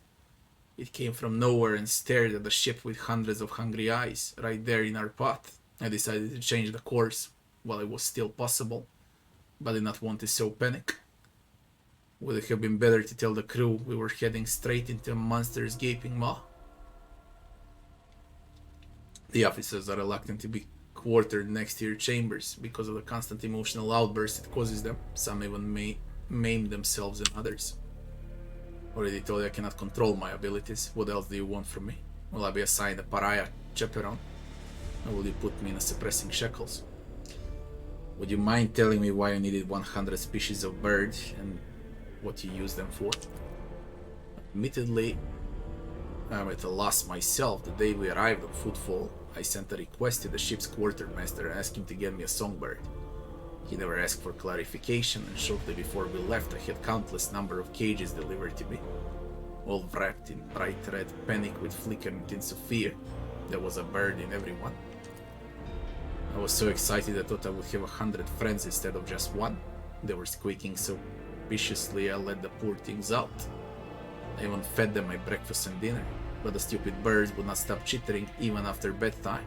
It came from nowhere and stared at the ship with hundreds of hungry eyes, right there in our path. I decided to change the course while it was still possible, but did not want to so panic. Would it have been better to tell the crew we were heading straight into a monster's gaping maw? The officers are reluctant to be quartered next to your chambers because of the constant emotional outbursts it causes them. Some even may maim themselves and others. Already told you I cannot control my abilities. What else do you want from me? Will I be assigned a pariah chaperone? Or will you put me in a suppressing shackles? Would you mind telling me why you needed 100 species of bird and what you used them for? Admittedly, I'm at a loss myself. The day we arrived on Footfall, I sent a request to the ship's quartermaster and asked him to get me a songbird. He never asked for clarification, and shortly before we left I had countless number of cages delivered to me, all wrapped in bright red panic with flickering tints of fear. There was a bird in every one. I was so excited I thought I would have 100 friends instead of just one. They were squeaking so viciously I let the poor things out. I even fed them my breakfast and dinner, but the stupid birds would not stop chittering even after bedtime.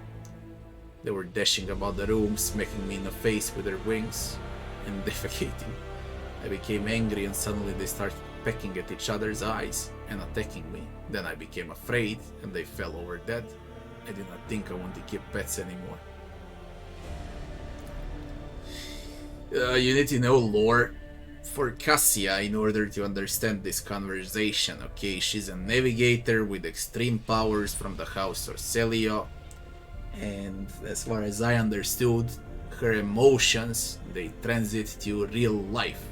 They were dashing about the room, smacking me in the face with their wings, and defecating. I became angry and suddenly they started pecking at each other's eyes and attacking me. Then I became afraid and they fell over dead. I did not think I want to keep pets anymore. You need to know lore for Cassia in order to understand this conversation. Okay, she's a navigator with extreme powers from the house Orcelio, and as far as I understood, her emotions, they transit to real life.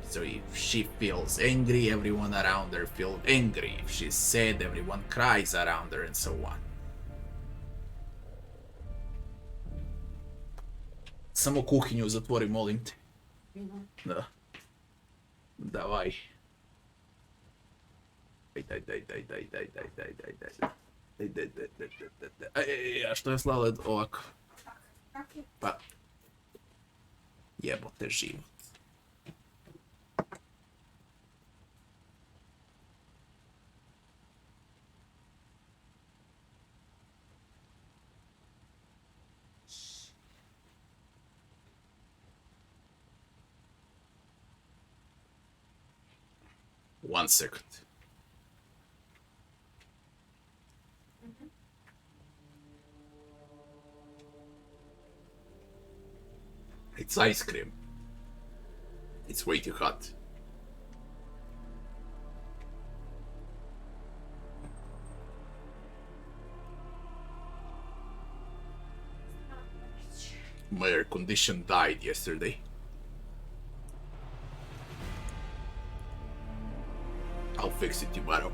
So if she feels angry, everyone around her feels angry. If she's sad, everyone cries around her, and so on. Samo kuhinju zatvori, molim te. Da. Davaj. A što je sladoled ovako? Pa. Jebote život. One second. It's ice cream. It's way too hot. My air condition died yesterday. I'll fix it tomorrow.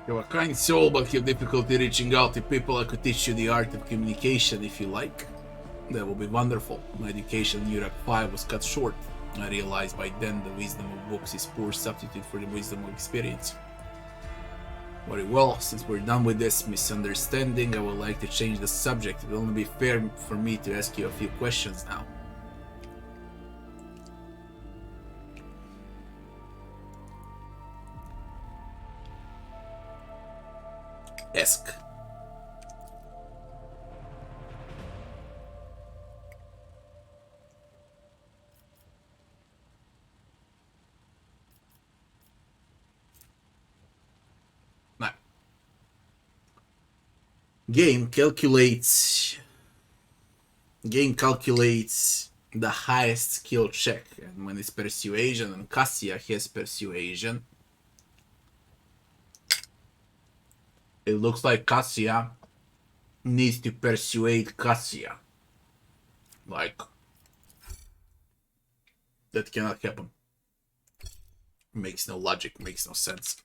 You're a kind soul, but have difficulty reaching out to people. I could teach you the art of communication if you like. That would be wonderful. My education in Europe 5 was cut short. I realized by then the wisdom of books is poor substitute for the wisdom of experience. Very well, since we're done with this misunderstanding, I would like to change the subject. It will only be fair for me to ask you a few questions now. Ask. Now, game calculates the highest skill check, and when it's persuasion, and Cassia has persuasion, it looks like Cassia needs to persuade Cassia. Like, that cannot happen. Makes no logic, makes no sense.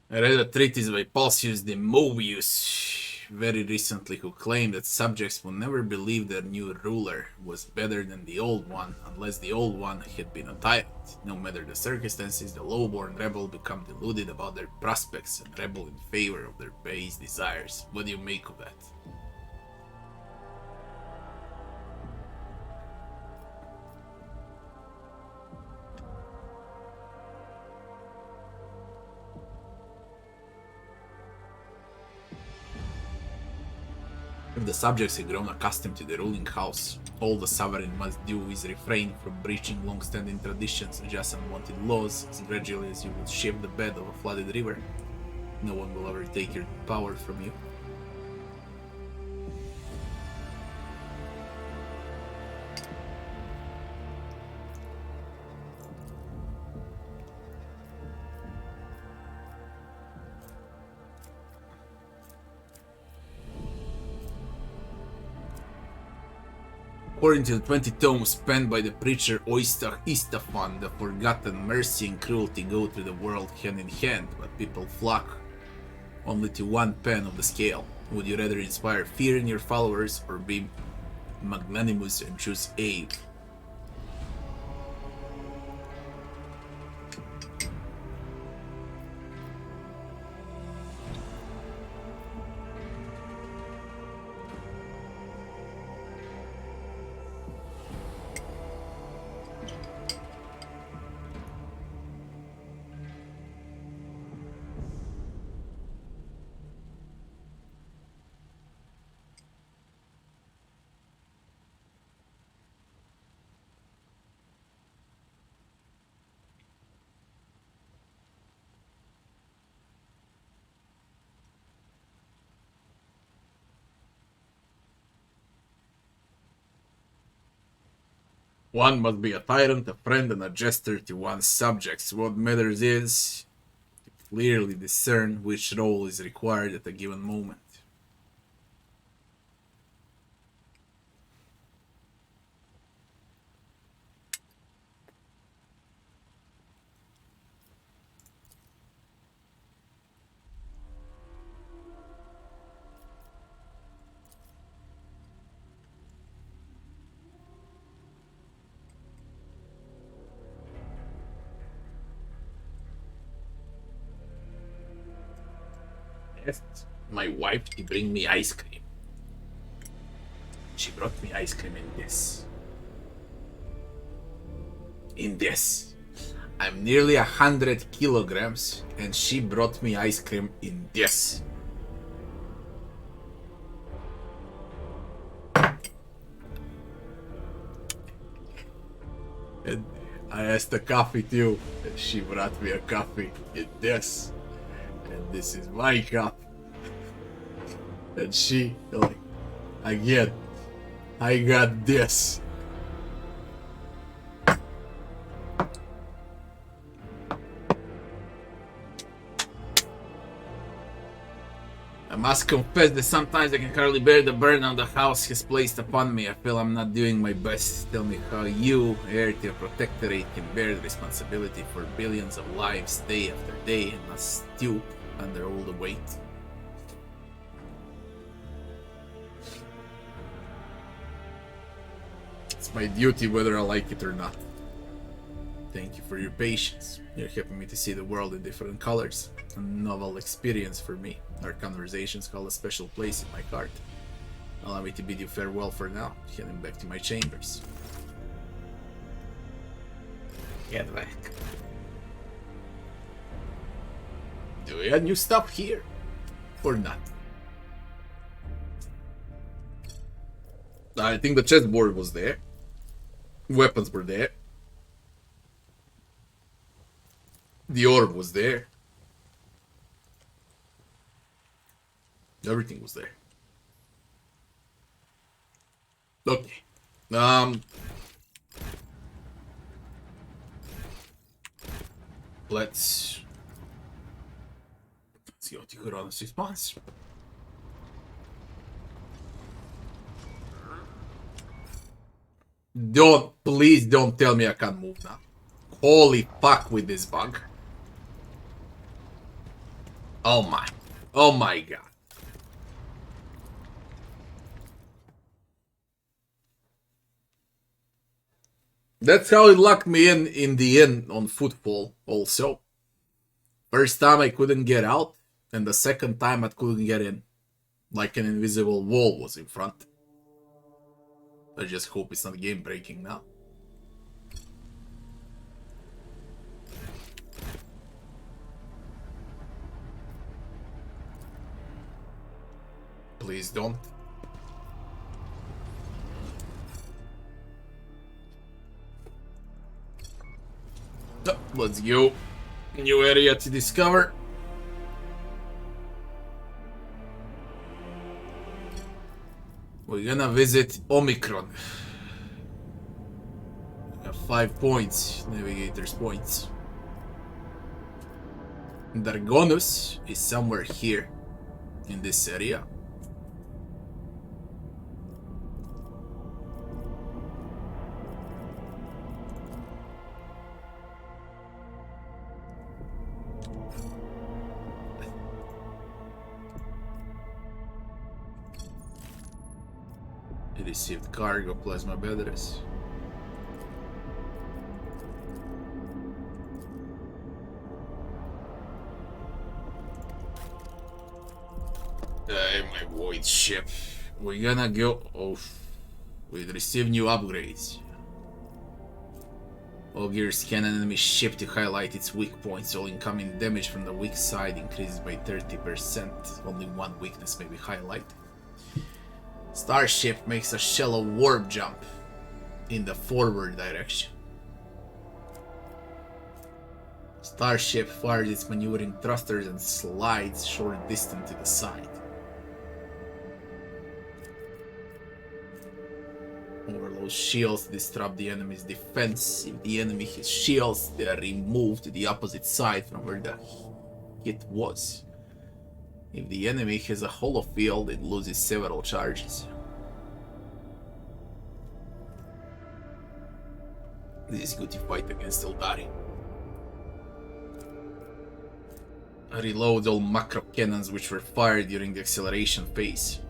I read a treatise by Pulsius de Movius very recently who claimed that subjects will never believe their new ruler was better than the old one unless the old one had been a tyrant. No matter the circumstances, the low-born rebel become deluded about their prospects and rebel in favor of their base desires. What do you make of that? If the subjects have grown accustomed to the ruling house, all the sovereign must do is refrain from breaching long-standing traditions and just unwanted laws as gradually as you would shape the bed of a flooded river. No one will ever take your power from you. according to the 20 tomes penned by the preacher Istafan, the forgotten mercy and cruelty go through the world hand in hand, but people flock only to one pen of the scale. Would you rather inspire fear in your followers or be magnanimous and choose aid? One must be a tyrant, a friend, and a jester to one's subjects. What matters is to clearly discern which role is required at a given moment. My wife, she bring me ice cream. She brought me ice cream in this. I'm nearly 100 kilograms and she brought me ice cream in this. And I asked the coffee too, and she brought me a coffee in this. And this is my cup. And she, like, again, I got this. I must confess that sometimes I can hardly bear the burden of the house has placed upon me. I feel I'm not doing my best. Tell me how you, heir to a protectorate, can bear the responsibility for billions of lives day after day and not stoop under all the weight. It's my duty whether I like it or not. Thank you for your patience. You're helping me to see the world in different colors. A novel experience for me. Our conversations hold a special place in my heart. Allow me to bid you farewell for now, heading back to my chambers. Get back. Do we have new stuff here? Or not? I think the chessboard was there. Weapons were there. The orb was there. Everything was there. Okay. Let's see what you could honestly response. Please don't tell me I can't move now. Holy fuck with this bug. Oh my god. That's how it locked me in the end on footfall also. First time I couldn't get out, and the second time I couldn't get in. Like an invisible wall was in front. I just hope it's not game breaking now. Please don't. Let's go. New area to discover. We're gonna visit Omicron. We have 5 points, navigator's points. Dargonus is somewhere here in this area. received cargo plasma batteries. My void ship. We're gonna go. Oh, we received new upgrades. All gears scan an enemy ship to highlight its weak points. All incoming damage from the weak side increases by 30%. Only one weakness may be highlighted. Starship makes a shallow warp jump in the forward direction. Starship fires its maneuvering thrusters and slides short distance to the side. Overload shields disrupt the enemy's defense. If the enemy has shields, they are removed to the opposite side from where the hit was. If the enemy has a hollow field, it loses several charges. This is good to fight against Eldari. Reload all macro cannons which were fired during the acceleration phase.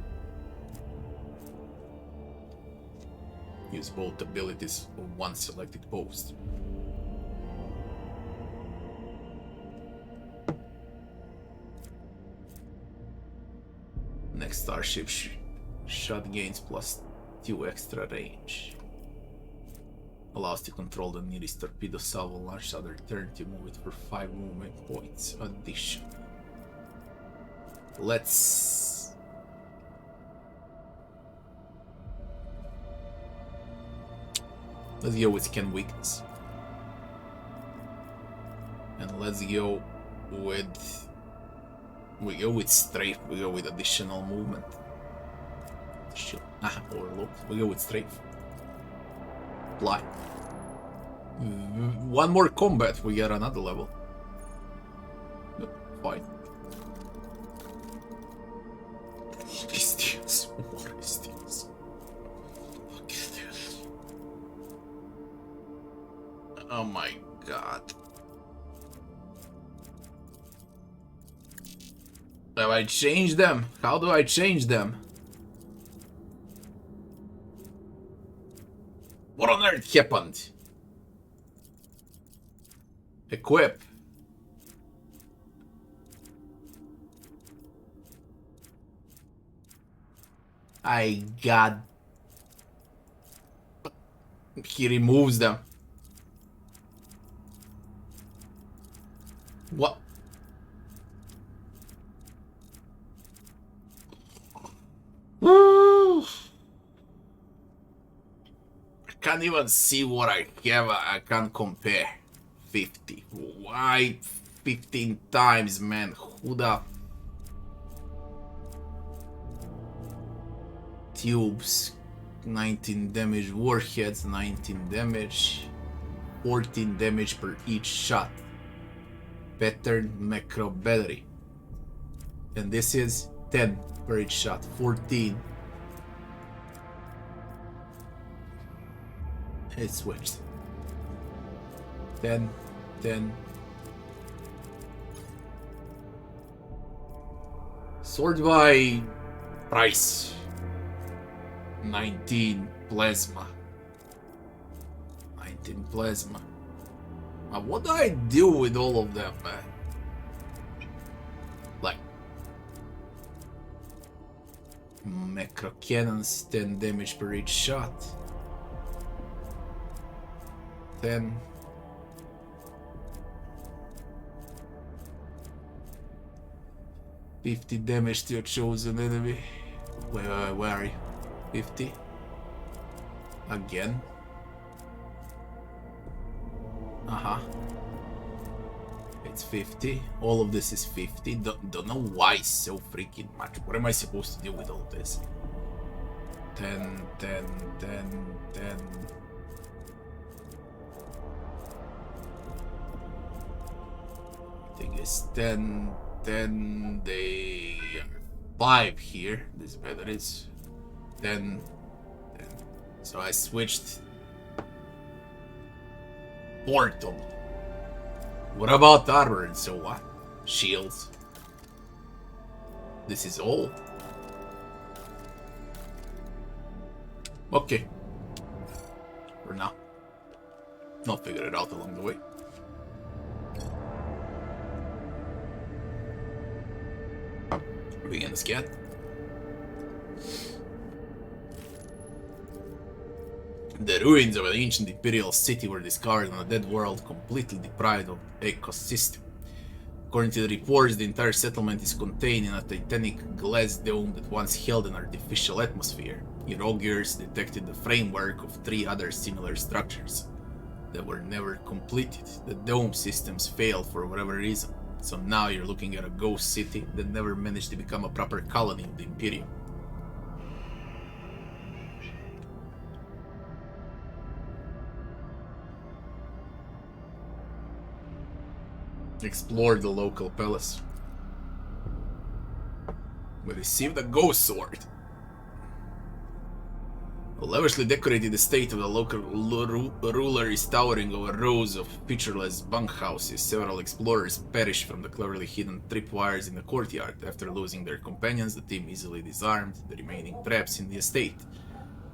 Use both abilities of one selected post. Next starship shot gains +2 extra range. Allows to control the nearest torpedo salvo launch other turn to move it for 5 movement points addition. Let's go with scan weakness. And let's go with strafe. We go with additional movement. Overload. We go with strafe. Fly. One more combat, we get another level. Fine. What is this? What is this? What is this? Oh my god. Have I changed them? How do I change them? What on earth happened? Equip. I got. He removes them. What? I can't even see what I have. I can't compare. 50. Why 15 times, man? Who the... Tubes. 19 damage. Warheads. 19 damage. 14 damage per each shot. Pattern macro battery. And this is 10 per each shot. 14. It switched. 10. Sort by price. 19 plasma. 19 plasma. What do I do with all of them, man? Like macro cannons, 10 damage per each shot. 10. $50 damage to a chosen enemy. Where are you? 50. Again. It's 50. All of this is 50. Don't know why it's so freaking much. What am I supposed to do with all this? 10. I think it's 10. They are 5 here. This batteries. 10. So I switched. Portal. What about armor and so what? Shields. This is all. Okay. For now. I'll figure it out along the way. Begin the scan. The ruins of an ancient imperial city were discovered on a dead world completely deprived of ecosystem. According to the reports, the entire settlement is contained in a titanic glass dome that once held an artificial atmosphere. Your augurs detected the framework of 3 other similar structures that were never completed. The dome systems failed for whatever reason, so now you're looking at a ghost city that never managed to become a proper colony of the Imperium. Explore the local palace. We received a ghost sword. A lavishly decorated estate of the local ruler is towering over rows of featureless bunkhouses. Several explorers perished from the cleverly hidden tripwires in the courtyard. After losing their companions, the team easily disarmed the remaining traps in the estate.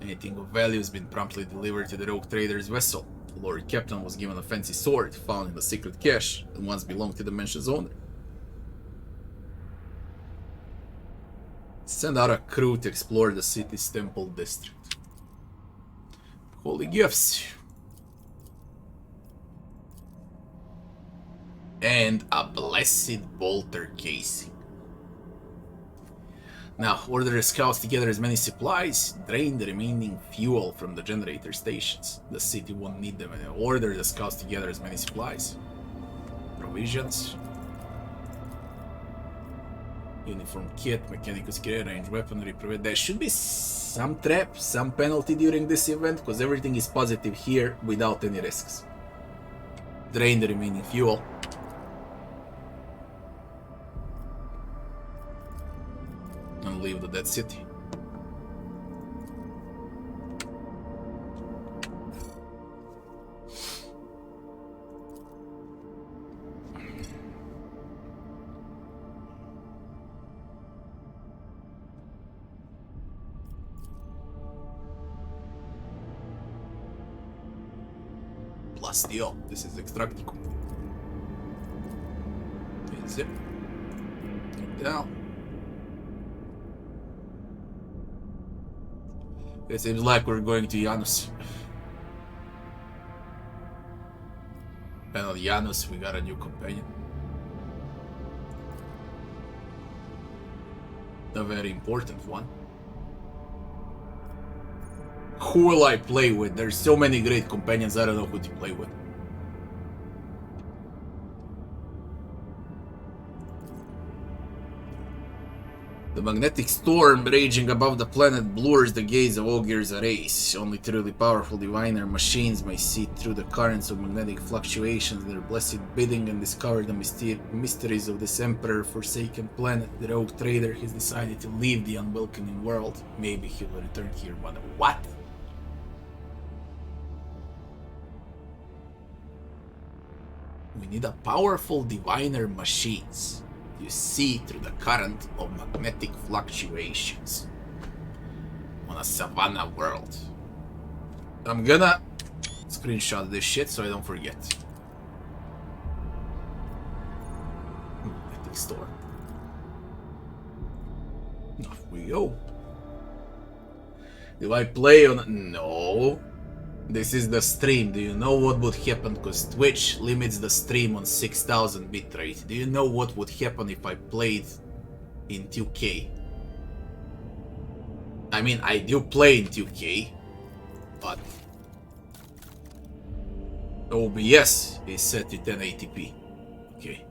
Anything of value has been promptly delivered to the rogue trader's vessel. The Lord Captain was given a fancy sword found in the secret cache that once belonged to the mansion's owner. Send out a crew to explore the city's temple district. Holy gifts. And a blessed bolter casing. Now, order the scouts to gather as many supplies, drain the remaining fuel from the generator stations. The city won't need them anymore. Order the scouts to gather as many supplies. Provisions. Uniform kit, mechanicus gear, range weaponry. There should be some trap, some penalty during this event, because everything is positive here without any risks. Drain the remaining fuel. And leave the dead city. Plastio. This is extractico. Zip. Get down. It seems like we're going to Janus. And on Janus we got a new companion. A very important one. Who will I play with? There's so many great companions, I don't know who to play with. The magnetic storm raging above the planet blurs the gaze of Augur's arrays. Only truly powerful diviner machines may see through the currents of magnetic fluctuations, their blessed bidding, and discover the mysteries of this emperor-forsaken planet. The rogue trader has decided to leave the unwelcoming world. Maybe he will return here one of what? We need a powerful diviner machines. You see through the current of magnetic fluctuations on a savannah world. I'm gonna screenshot this shit so I don't forget. Magnetic store. Off we go. Do I play on? No. This is the stream. Do you know what would happen? Because Twitch limits the stream on 6000 bitrate. Do you know what would happen if I played in 2K? I mean, I do play in 2K, but OBS is set to 1080p. Okay.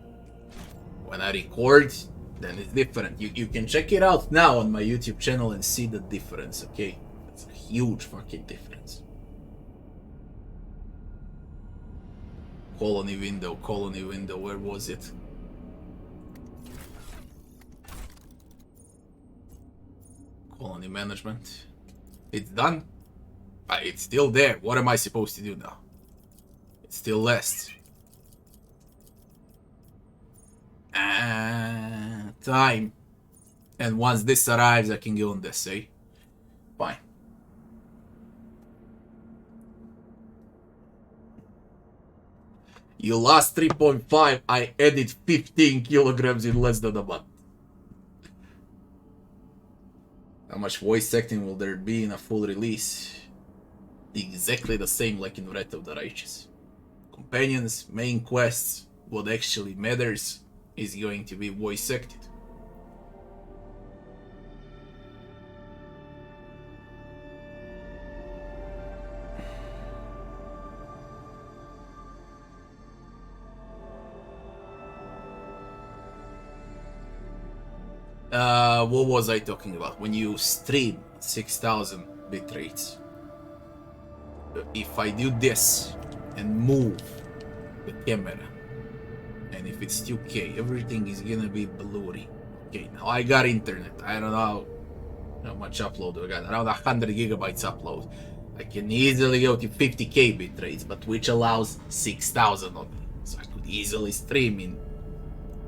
When I record, then it's different. You can check it out now on my YouTube channel and see the difference, okay? It's a huge fucking difference. Colony window, where was it? Colony management. It's done. It's still there. What am I supposed to do now? It still lasts. Time. And once this arrives, I can go on this, eh? Fine. You lost 3.5. I added 15 kilograms in less than a month. How much voice acting will there be in a full release? Exactly the same like in Wrath of the Righteous. Companions, main quests, what actually matters is going to be voice acted. What was I talking about? When you stream 6000 bit rates, if I do this and move the camera, and if it's 2K, everything is gonna be blurry. Okay, now I got internet. I don't know how much upload I got. Around 100 gigabytes upload. I can easily go to 50K bit rates, but which allows 6000 of it. So I could easily stream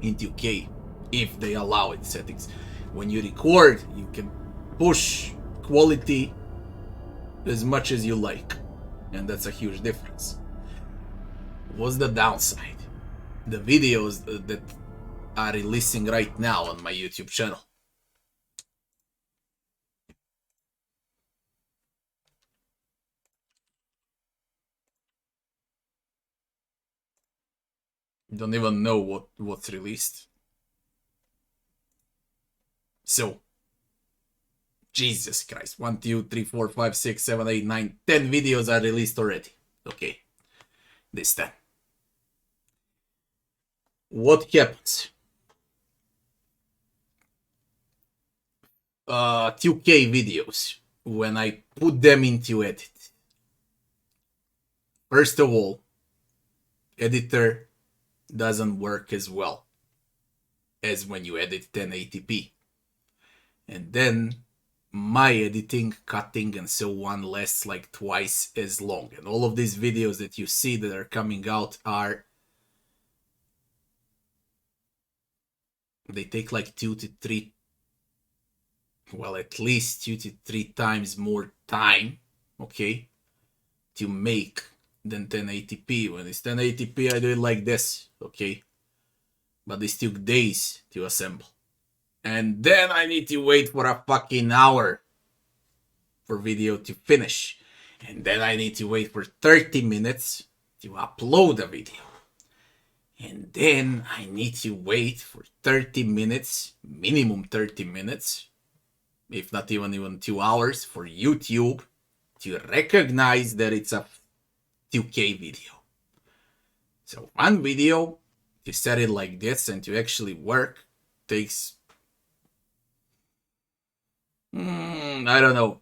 in 2K if they allow it settings. When you record, you can push quality as much as you like, and that's a huge difference. What's the downside? The videos that are releasing right now on my YouTube channel. You don't even know what's released. So, Jesus Christ, 1, 2, 3, 4, 5, 6, 7, 8, 9, 10 videos are released already. Okay, this 10. What happens? 2K videos, when I put them into edit. First of all, editor doesn't work as well as when you edit 1080p. And then my editing, cutting, and so on lasts like twice as long. And all of these videos that you see that are coming out they take like 2 to 3, well, at least 2 to 3 times more time, okay, to make than 1080p. When it's 1080p, I do it like this, okay, but this took days to assemble. And then I need to wait for a fucking hour for video to finish. And then I need to wait for 30 minutes to upload a video. And then I need to wait for 30 minutes, minimum 30 minutes, if not even 2 hours, for YouTube to recognize that it's a 2K video. So one video, to set it like this and to actually work, takes I don't know.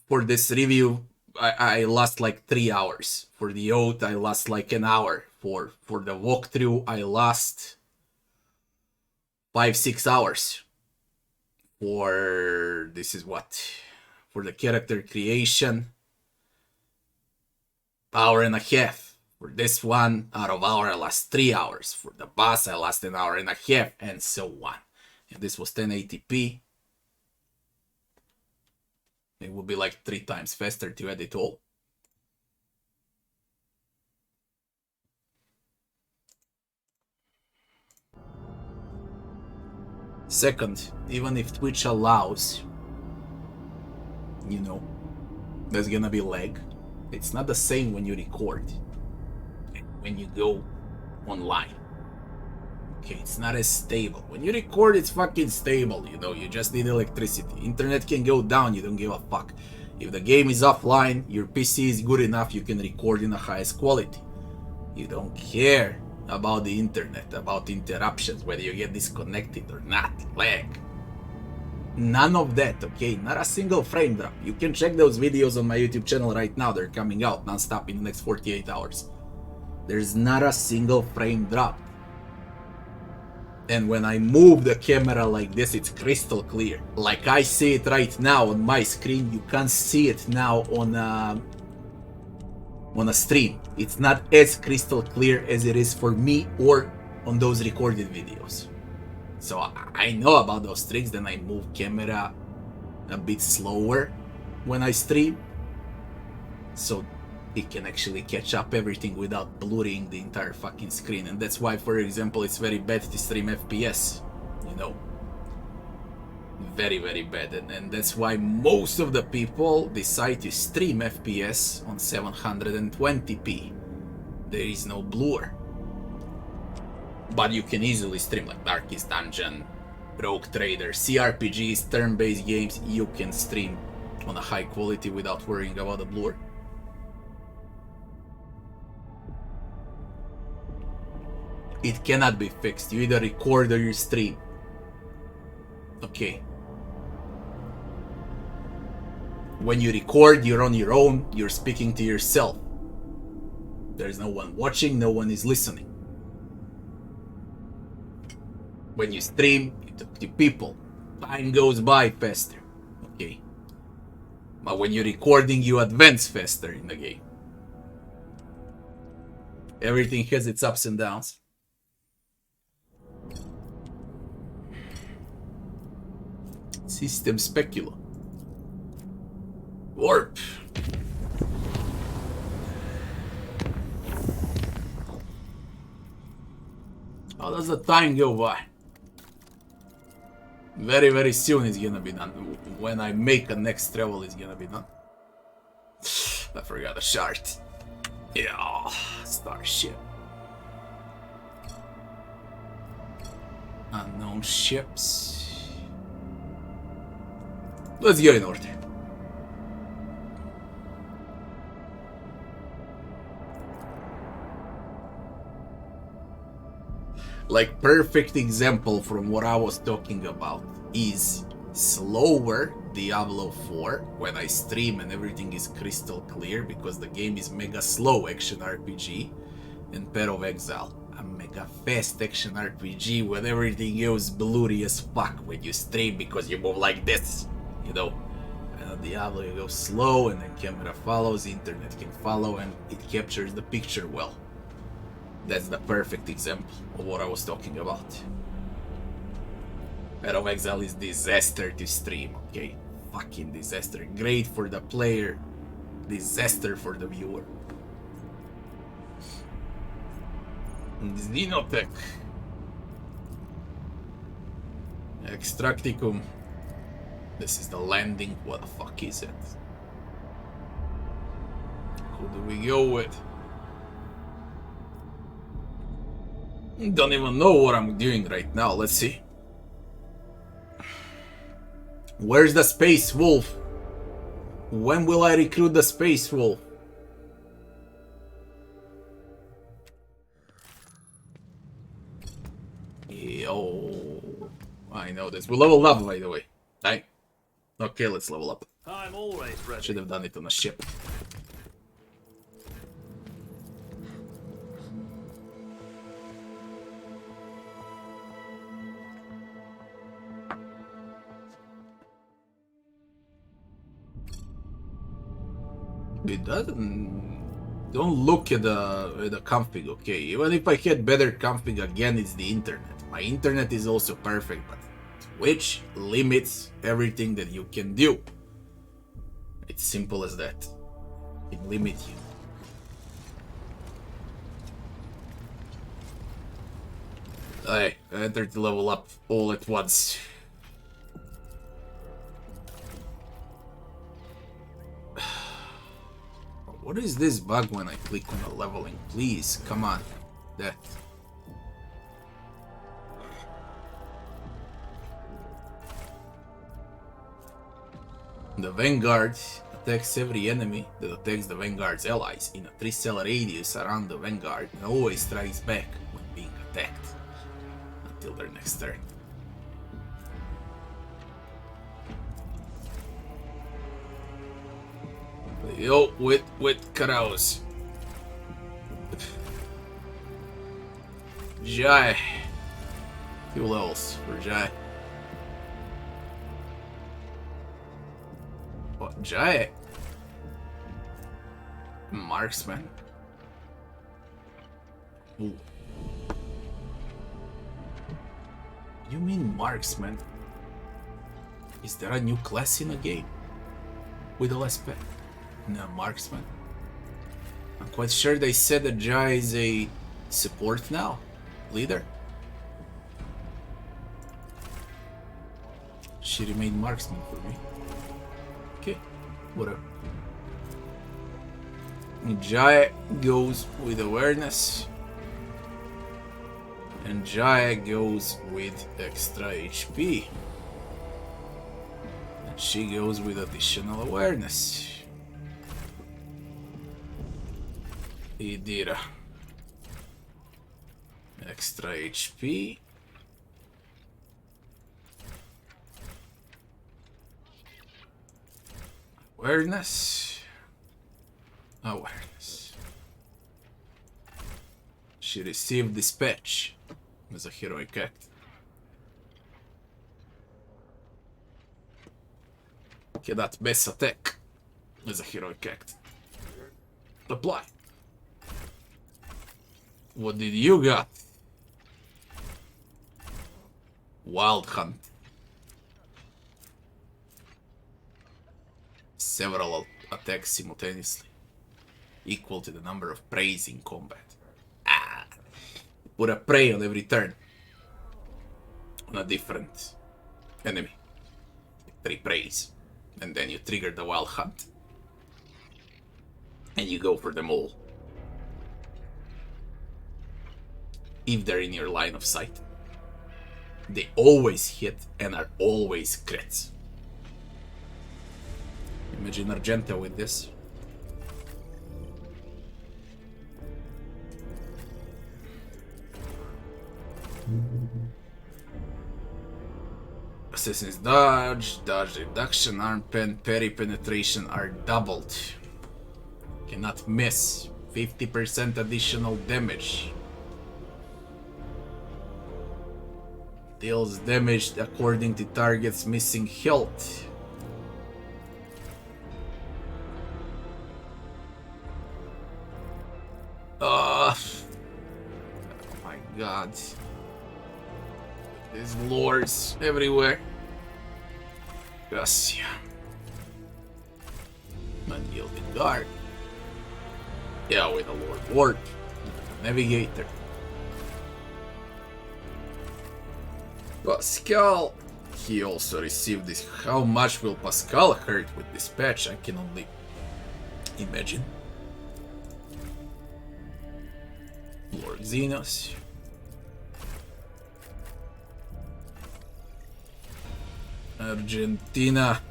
For this review, I lost like 3 hours. For the oath, I lost like an hour. For the walkthrough, I lost 5-6 hours. For this is what? For the character creation, hour and a half. For this one, out of hour, I lost 3 hours. For the boss, I lost an hour and a half, and so on. And this was 1080p. It would be like 3 times faster to edit all. Second, even if Twitch allows, you know, there's gonna be lag. It's not the same when you record and when you go online. Okay, it's not as stable. When you record, it's fucking stable, you know, you just need electricity. Internet can go down, you don't give a fuck. If the game is offline, your PC is good enough, you can record in the highest quality. You don't care about the internet, about interruptions, whether you get disconnected or not, lag. None of that, okay? Not a single frame drop. You can check those videos on my YouTube channel right now, they're coming out non-stop in the next 48 hours. There's not a single frame drop. And when I move the camera like this, it's crystal clear. Like I see it right now on my screen, you can't see it now on a stream. It's not as crystal clear as it is for me or on those recorded videos. So I know about those tricks, then I move camera a bit slower when I stream. So it can actually catch up everything without blurring the entire fucking screen. And that's why, for example, it's very bad to stream FPS, you know. Very, very bad. And that's why most of the people decide to stream FPS on 720p. There is no blur. But you can easily stream like Darkest Dungeon, Rogue Trader, CRPGs, turn-based games. You can stream on a high quality without worrying about the blur. It cannot be fixed. You either record or you stream. Okay. When you record, you're on your own. You're speaking to yourself. There's no one watching, no one is listening. When you stream, you talk to people. Time goes by faster. Okay. But when you're recording, you advance faster in the game. Everything has its ups and downs. System Speculo. Warp. How does the time go by? Very, very soon it's gonna be done. When I make a next travel, it's gonna be done. I forgot a shard. Yeah, starship. Unknown ships. Let's get in order. Like, perfect example from what I was talking about is slower Diablo 4 when I stream and everything is crystal clear because the game is mega slow action RPG, and Path of Exile, a mega fast action RPG when everything goes blurry as fuck when you stream because you move like this, you know. And Diablo, you go slow and then camera follows, internet can follow, and it captures the picture well. That's the perfect example of what I was talking about. Path of Exile is disaster to stream, okay? Fucking disaster. Great for the player, disaster for the viewer. Xenotech. Extracticum. This is the landing. What the fuck is it? Who do we go with? Don't even know what I'm doing right now. Let's see. Where's the Space Wolf? When will I recruit the Space Wolf? Yo, I know this. We leveled up, by the way. Right? Okay, let's level up. I'm always ready. Should have done it on a ship. It doesn't. Don't look at the config, okay? Even if I had better config, again, it's the internet. My internet is also perfect, but Twitch limits everything that you can do. It's simple as that. It limits you. I entered to level up all at once. What is this bug when I click on the leveling? Please, come on. That. The Vanguard attacks every enemy that attacks the Vanguard's allies in a 3-cell radius around the Vanguard and always strikes back when being attacked until their next turn. Yo, with Karaos. Jai. 2 levels for Jai. What, Jai? Marksman. Ooh. You mean Marksman? Is there a new class in the game? With a less pet? No, Marksman. quite sure they said that Jai is a support now. Leader. She remained marksman for me. Okay, whatever. Jai goes with awareness. And Jai goes with extra HP. And she goes with additional awareness. Idira. Extra HP. Awareness. Awareness. She received dispatch as a heroic act. Cannot best attack as a heroic act. Apply. What did you got? Wild Hunt. Several attacks simultaneously. Equal to the number of preys in combat. Ah! Put a prey on every turn. On a different enemy. 3 preys. And then you trigger the Wild Hunt. And you go for them all. If they're in your line of sight. They always hit and are always crits. Imagine Argenta with this. Assassin's dodge, dodge reduction, arm pen, parry penetration are doubled. Cannot miss. 50% additional damage. Deals damage according to target's missing health. Oh my god. There's lords everywhere. Cassia. Unyielding guard. Yeah, with a Lord Ward. Navigator. Pascal. He also received this. How much will Pascal hurt with this patch? I can only imagine. Lord Xenos. Argentina.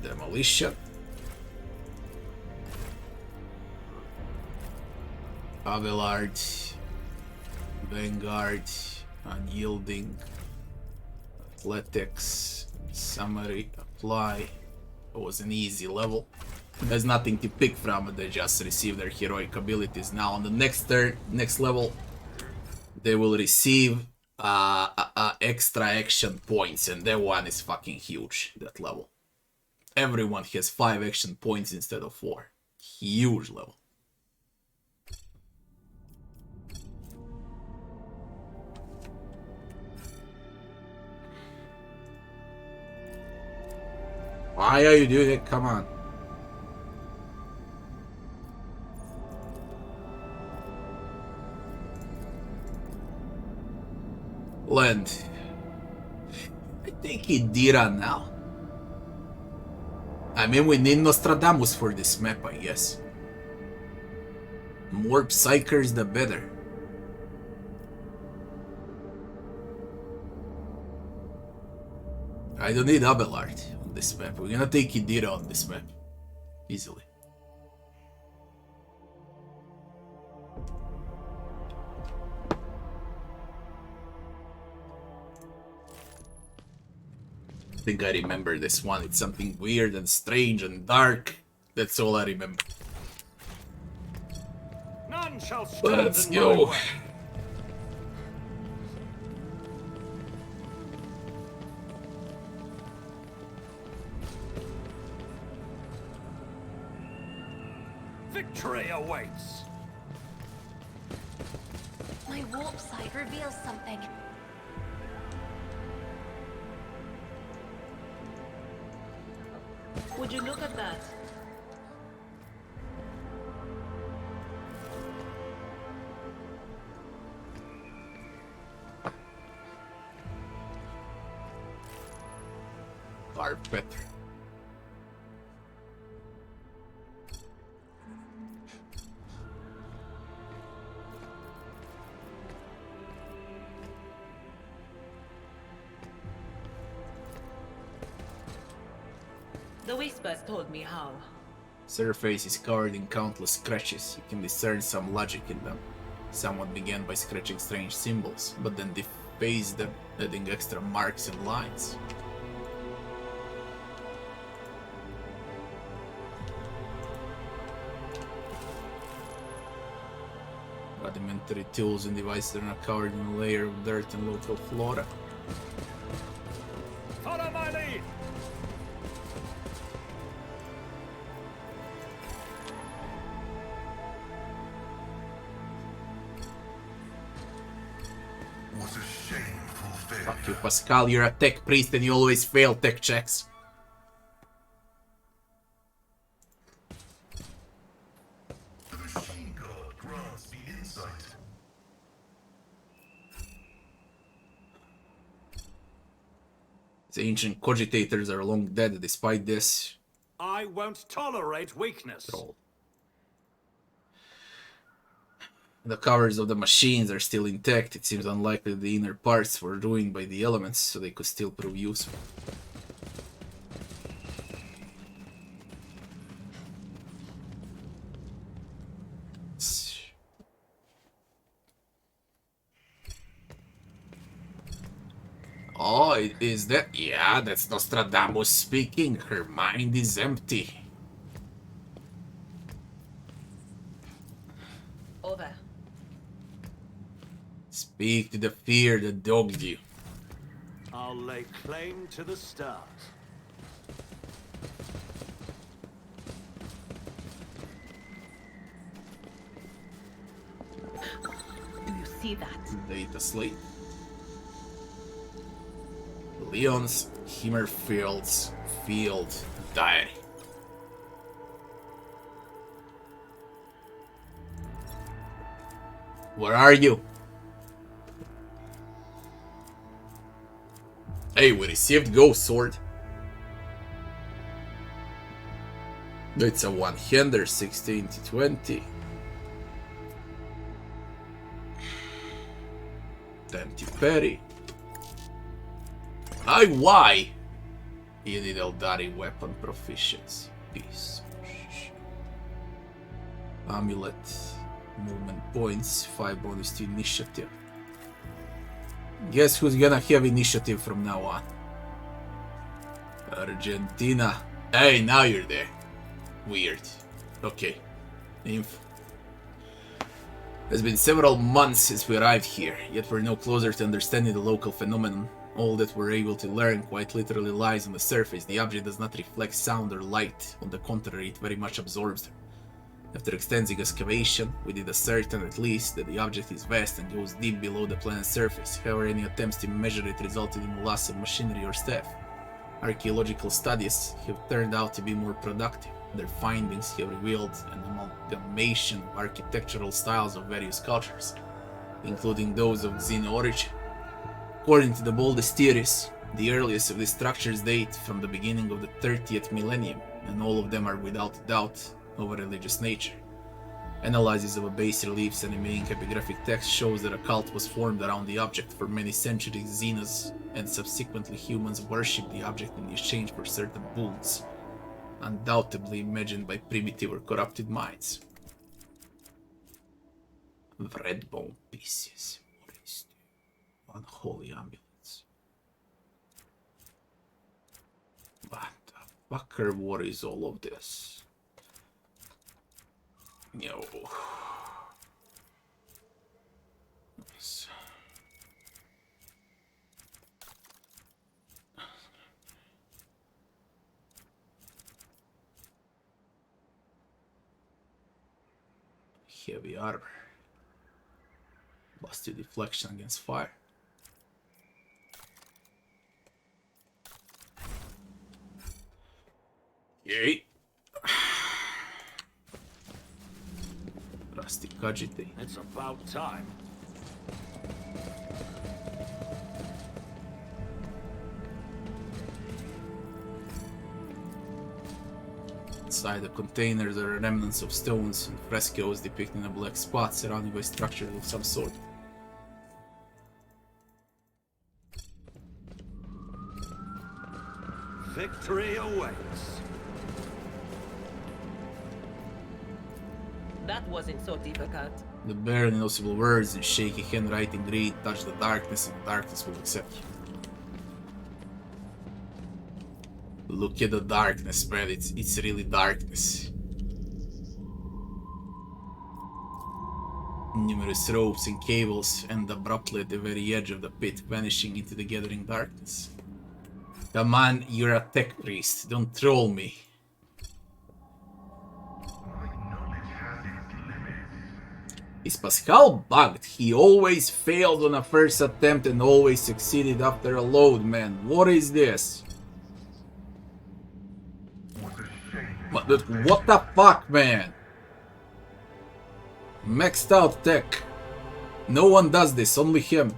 Demolition. Abelard. Vanguard. Unyielding. Athletics. Summary. Apply. It was an easy level. There's nothing to pick from. They just receive their heroic abilities. Now on the next turn, next level, they will receive extra action points, and that one is fucking huge, that level. Everyone has 5 action points instead of 4. Huge level. Why are you doing it? Come on. Land. I think Idira now. I mean, we need Nostradamus for this map, I guess. More Psychers, the better. I don't need Abelard on this map. We're gonna take Idira on this map. Easily. I think I remember this one. It's something weird and strange and dark. That's all I remember. None shall stand Let's in go. my way. Victory awaits. My warp sight reveals something. Would Would you look at that? Carpet. The Whispers told me how. Surface is covered in countless scratches. You can discern some logic in them. Someone began by scratching strange symbols, but then defaced them, adding extra marks and lines. Rudimentary tools and devices are not covered in a layer of dirt and local flora. Follow my lead! What a shameful failure. Fuck you, Pascal, you're a tech priest and you always fail tech checks. The machine god grants the insight. The ancient cogitators are long dead. Despite this, I won't tolerate weakness. troll. The covers of the machines are still intact. It seems unlikely the inner parts were ruined by the elements, so they could still prove useful. Oh, is that? Yeah, that's Nostradamus speaking. Her mind is empty. Over. Speak to the fear that dogged you. I'll lay claim to the stars. Do you see that? Data slate. Leon's Himmerfield's Field Diary. Where are you? Hey, we received Ghost Sword. It's a one-hander, 16 to 20. 20 Perry. Why? You need Eldari weapon proficiency. Peace. Amulet. Movement points. 5 bonus to initiative. Guess who's gonna have initiative from now on? Argentina. Hey, now you're there. Weird. Okay. Info. It's been several months since we arrived here, yet we're no closer to understanding the local phenomenon. All that we're able to learn quite literally lies on the surface. The object does not reflect sound or light. On the contrary, it very much absorbs them. After extensive excavation, we did ascertain at least that the object is vast and goes deep below the planet's surface. However, any attempts to measure it resulted in the loss of machinery or staff. Archaeological studies have turned out to be more productive. Their findings have revealed an amalgamation of architectural styles of various cultures, including those of Xeno origin. According to the boldest theories, the earliest of these structures date from the beginning of the 30th millennium, and all of them are without doubt of a religious nature. Analysis of a bas reliefs and remaining epigraphic text shows that a cult was formed around the object. For many centuries, Xenos and subsequently humans worshipped the object in exchange for certain boons, undoubtedly imagined by primitive or corrupted minds. Red bone pieces. What is this? Unholy amulets. What the fucker? What is all of this? Yo. Yes. Heavy armor. Busted deflection against fire. Okay. Rusty cogite. It's about time. Inside the containers are remnants of stones and frescoes depicting a black spot surrounded by structures of some sort. Victory awaits. That wasn't so difficult. The barely noticeable words in shaky handwriting read, "Touch the darkness and the darkness will accept you." Look at the darkness, man. It's really darkness. Numerous ropes and cables end abruptly at the very edge of the pit, vanishing into the gathering darkness. Come on, you're a tech priest. Don't troll me. Is Pascal bugged? He always failed on a first attempt and always succeeded after a load, man. What is this? What the fuck, man? Maxed out tech. No one does this, only him.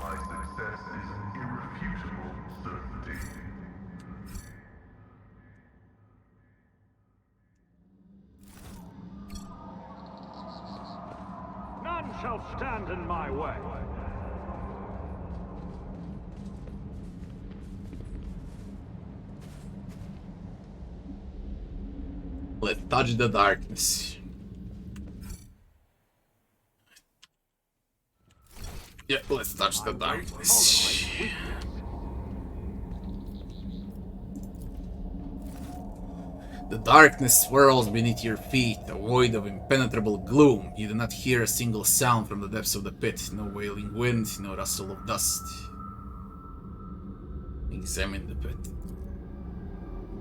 My success is an irrefutable certainty. None shall stand in my way. Let's touch the darkness. Yeah, let's touch the darkness. The darkness swirls beneath your feet, a void of impenetrable gloom. You do not hear a single sound from the depths of the pit. No wailing wind, no rustle of dust. Examine the pit.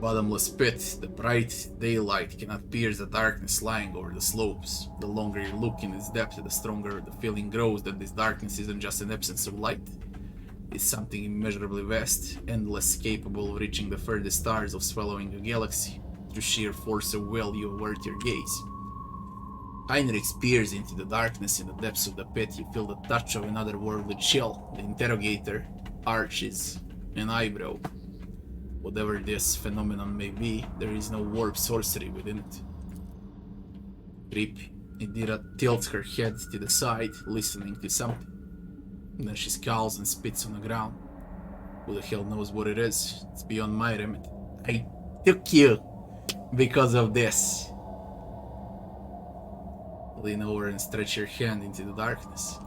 Bottomless pit, the bright daylight cannot pierce the darkness lying over the slopes. The longer you look in its depth, the stronger the feeling grows that this darkness isn't just an absence of light. It's something immeasurably vast, endless, capable of reaching the furthest stars, of swallowing a galaxy. Through sheer force of will, you avert your gaze. Heinrich peers into the darkness. In the depths of the pit, you feel the touch of another worldly chill. The interrogator arches an eyebrow. Whatever this phenomenon may be, there is no warp sorcery within it. Creepy. Indira tilts her head to the side, listening to something. And then she scowls and spits on the ground. Who the hell knows what it is? It's beyond my remit. I took you because of this. Lean over and stretch your hand into the darkness.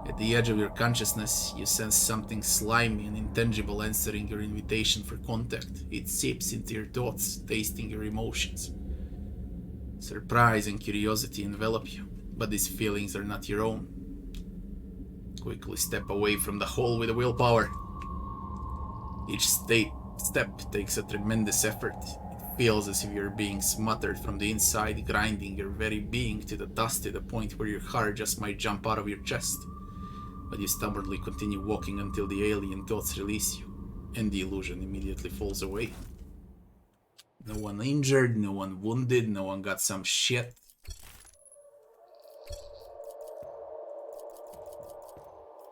At the edge of your consciousness, you sense something slimy and intangible answering your invitation for contact. It seeps into your thoughts, tasting your emotions. Surprise and curiosity envelop you, but these feelings are not your own. Quickly step away from the hole with the willpower. Each step takes a tremendous effort. It feels as if you're being smothered from the inside, grinding your very being to the dust to the point where your heart just might jump out of your chest. But you stubbornly continue walking until the alien thoughts release you, and the illusion immediately falls away. No one injured, no one wounded, no one got some shit.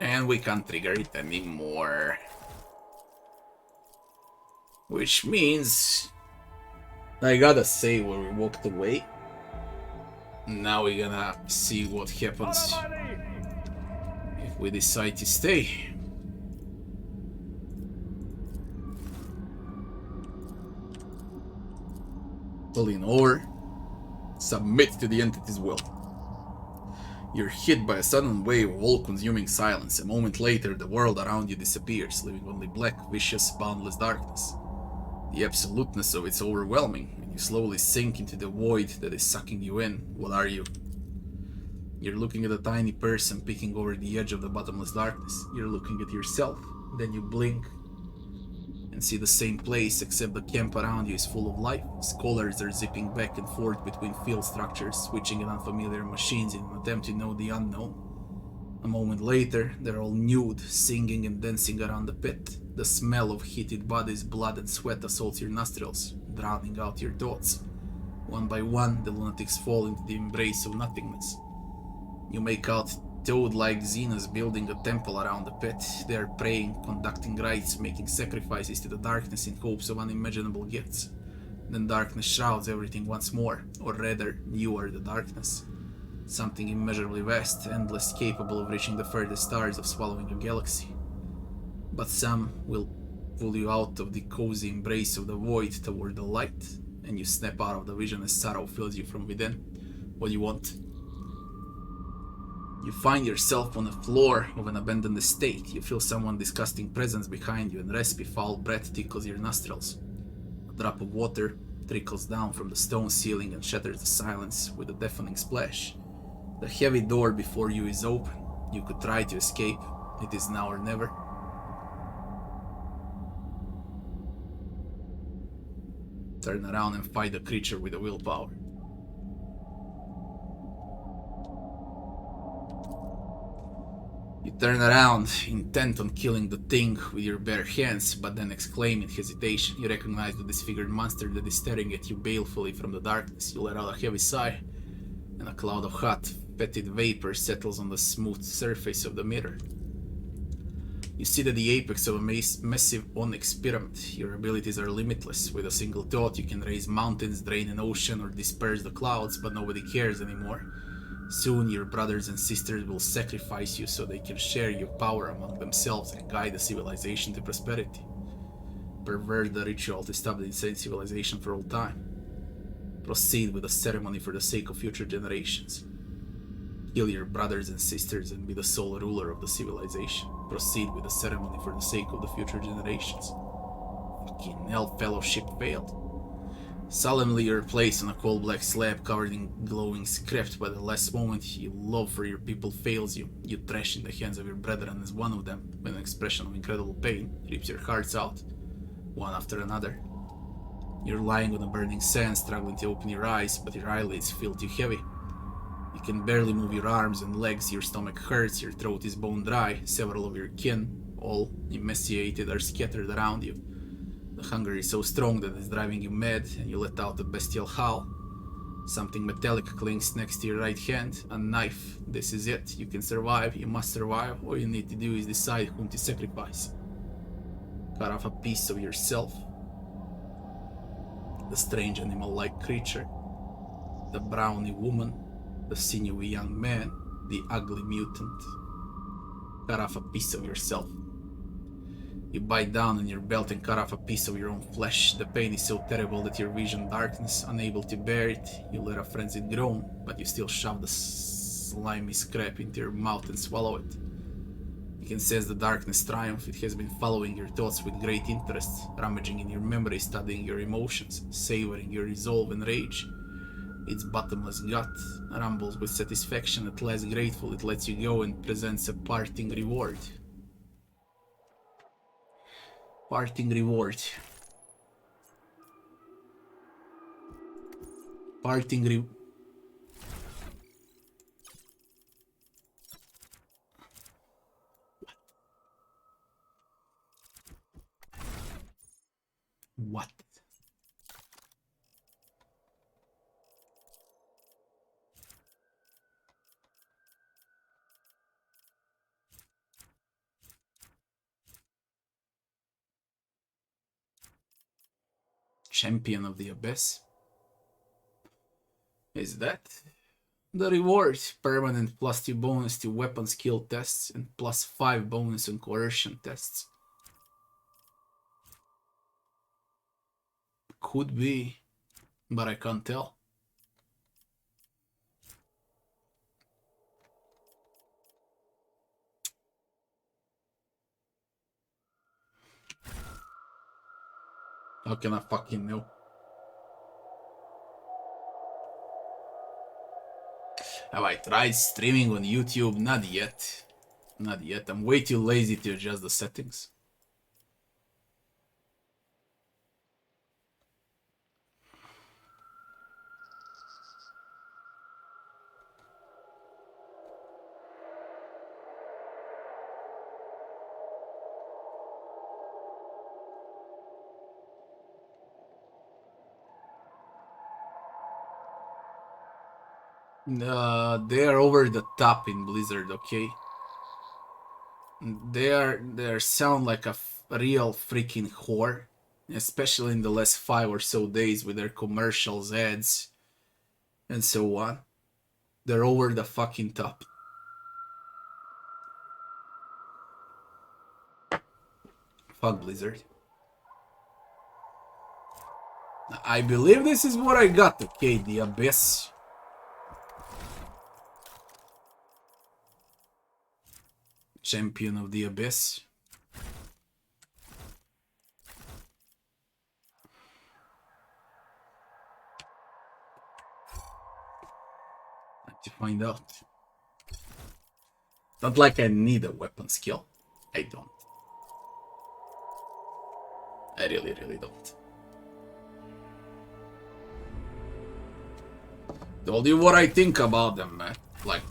And we can't trigger it anymore. Which means I gotta say where we walked away. Now we're gonna see what happens if we decide to stay. Lean over. Submit to the entity's will. You're hit by a sudden wave of all-consuming silence. A moment later, the world around you disappears, leaving only black, vicious, boundless darkness. The absoluteness of it's overwhelming, and you slowly sink into the void that is sucking you in. What are you? You're looking at a tiny person peeking over the edge of the bottomless darkness. You're looking at yourself. Then you blink, and see the same place, except the camp around you is full of life. Scholars are zipping back and forth between field structures, switching in unfamiliar machines in an attempt to know the unknown. A moment later, they're all nude, singing and dancing around the pit. The smell of heated bodies, blood and sweat assaults your nostrils, drowning out your thoughts. One by one, the lunatics fall into the embrace of nothingness. You make out toad-like Xenas building a temple around the pit. They are praying, conducting rites, making sacrifices to the darkness in hopes of unimaginable gifts. Then darkness shrouds everything once more, or rather, you are the darkness. Something immeasurably vast, endless, capable of reaching the furthest stars, of swallowing a galaxy. But some will pull you out of the cozy embrace of the void toward the light, and you snap out of the vision as sorrow fills you from within. What do you want? You find yourself on the floor of an abandoned estate. You feel someone's disgusting presence behind you, and raspy foul breath tickles your nostrils. A drop of water trickles down from the stone ceiling and shatters the silence with a deafening splash. The heavy door before you is open. You could try to escape. It is now or never. Turn around and fight the creature with a willpower. You turn around, intent on killing the thing with your bare hands, but then exclaim in hesitation. You recognize the disfigured monster that is staring at you balefully from the darkness. You let out a heavy sigh, and a cloud of hot, fetid vapor settles on the smooth surface of the mirror. You sit at the apex of a massive onyx pyramid. Your abilities are limitless. With a single thought, you can raise mountains, drain an ocean, or disperse the clouds, but nobody cares anymore. Soon your brothers and sisters will sacrifice you so they can share your power among themselves and guide the civilization to prosperity. Pervert the ritual to stop the insane civilization for all time. Proceed with the ceremony for the sake of future generations. Kill your brothers and sisters and be the sole ruler of the civilization. Proceed with the ceremony for the sake of the future generations. Fucking hell, fellowship failed. Solemnly you're placed on a cold black slab covered in glowing script, but at the last moment your love for your people fails you. You thrash in the hands of your brethren as one of them, with an expression of incredible pain rips your hearts out, one after another. You're lying on the burning sand, struggling to open your eyes, but your eyelids feel too heavy. You can barely move your arms and legs, your stomach hurts, your throat is bone dry. Several of your kin, all emaciated, are scattered around you. The hunger is so strong that it's driving you mad, and you let out a bestial howl. Something metallic clings next to your right hand, a knife. This is it. You can survive, you must survive. All you need to do is decide whom to sacrifice. Cut off a piece of yourself. The strange animal-like creature. The browny woman. The sinewy young man. The ugly mutant. Cut off a piece of yourself. You bite down on your belt and cut off a piece of your own flesh. The pain is so terrible that your vision darkens, unable to bear it. You let a frenzied groan, but you still shove the slimy scrap into your mouth and swallow it. You can sense the darkness triumph. It has been following your thoughts with great interest, rummaging in your memory, studying your emotions, savoring your resolve and rage. Its bottomless gut rumbles with satisfaction. At last grateful, it lets you go and presents a parting reward. Parting reward. Parting reward. What? Champion of the Abyss? Is that the reward? Permanent +2 bonus to weapon skill tests and +5 bonus on coercion tests. Could be, but I can't tell. How can I fucking know? Have I tried streaming on YouTube? Not yet. Not yet. I'm way too lazy to adjust the settings. They are over the top in Blizzard, okay? They sound like a real freaking whore, especially in the last 5 or so days with their commercials, ads, and so on. They're over the fucking top. Fuck Blizzard. I believe this is what I got, okay? The Abyss. Champion of the Abyss. To find out. Not like I need a weapon skill. I don't. I really don't. Told you what I think about them, man. Like,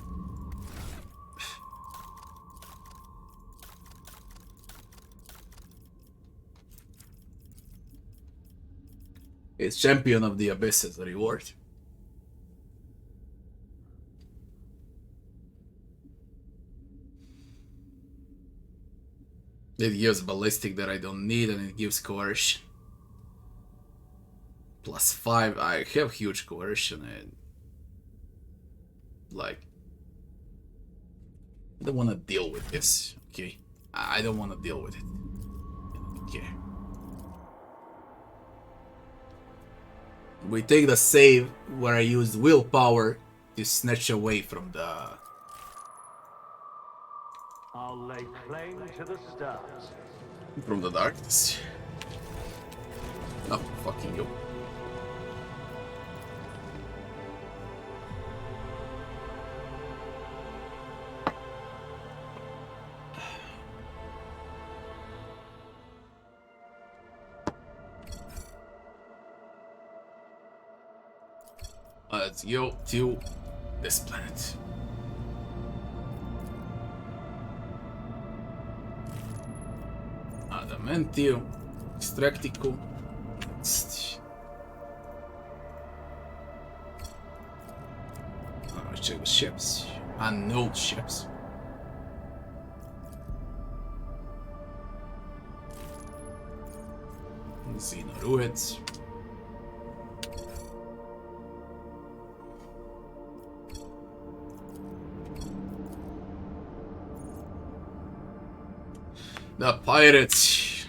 it's Champion of the Abyss as a reward. It gives ballistic that I don't need, and it gives coercion. +5. I have huge coercion, and like, I don't want to deal with this. Okay, I don't want to deal with it. Okay. We take the save where I used willpower to snatch away from the. I'll lay claim to the stars. From the darkness. Oh, fucking you. Let's go to this planet. Adamantium, Extractico. Let's check the ships. Unknown ships. Xeno ruins. The pirates!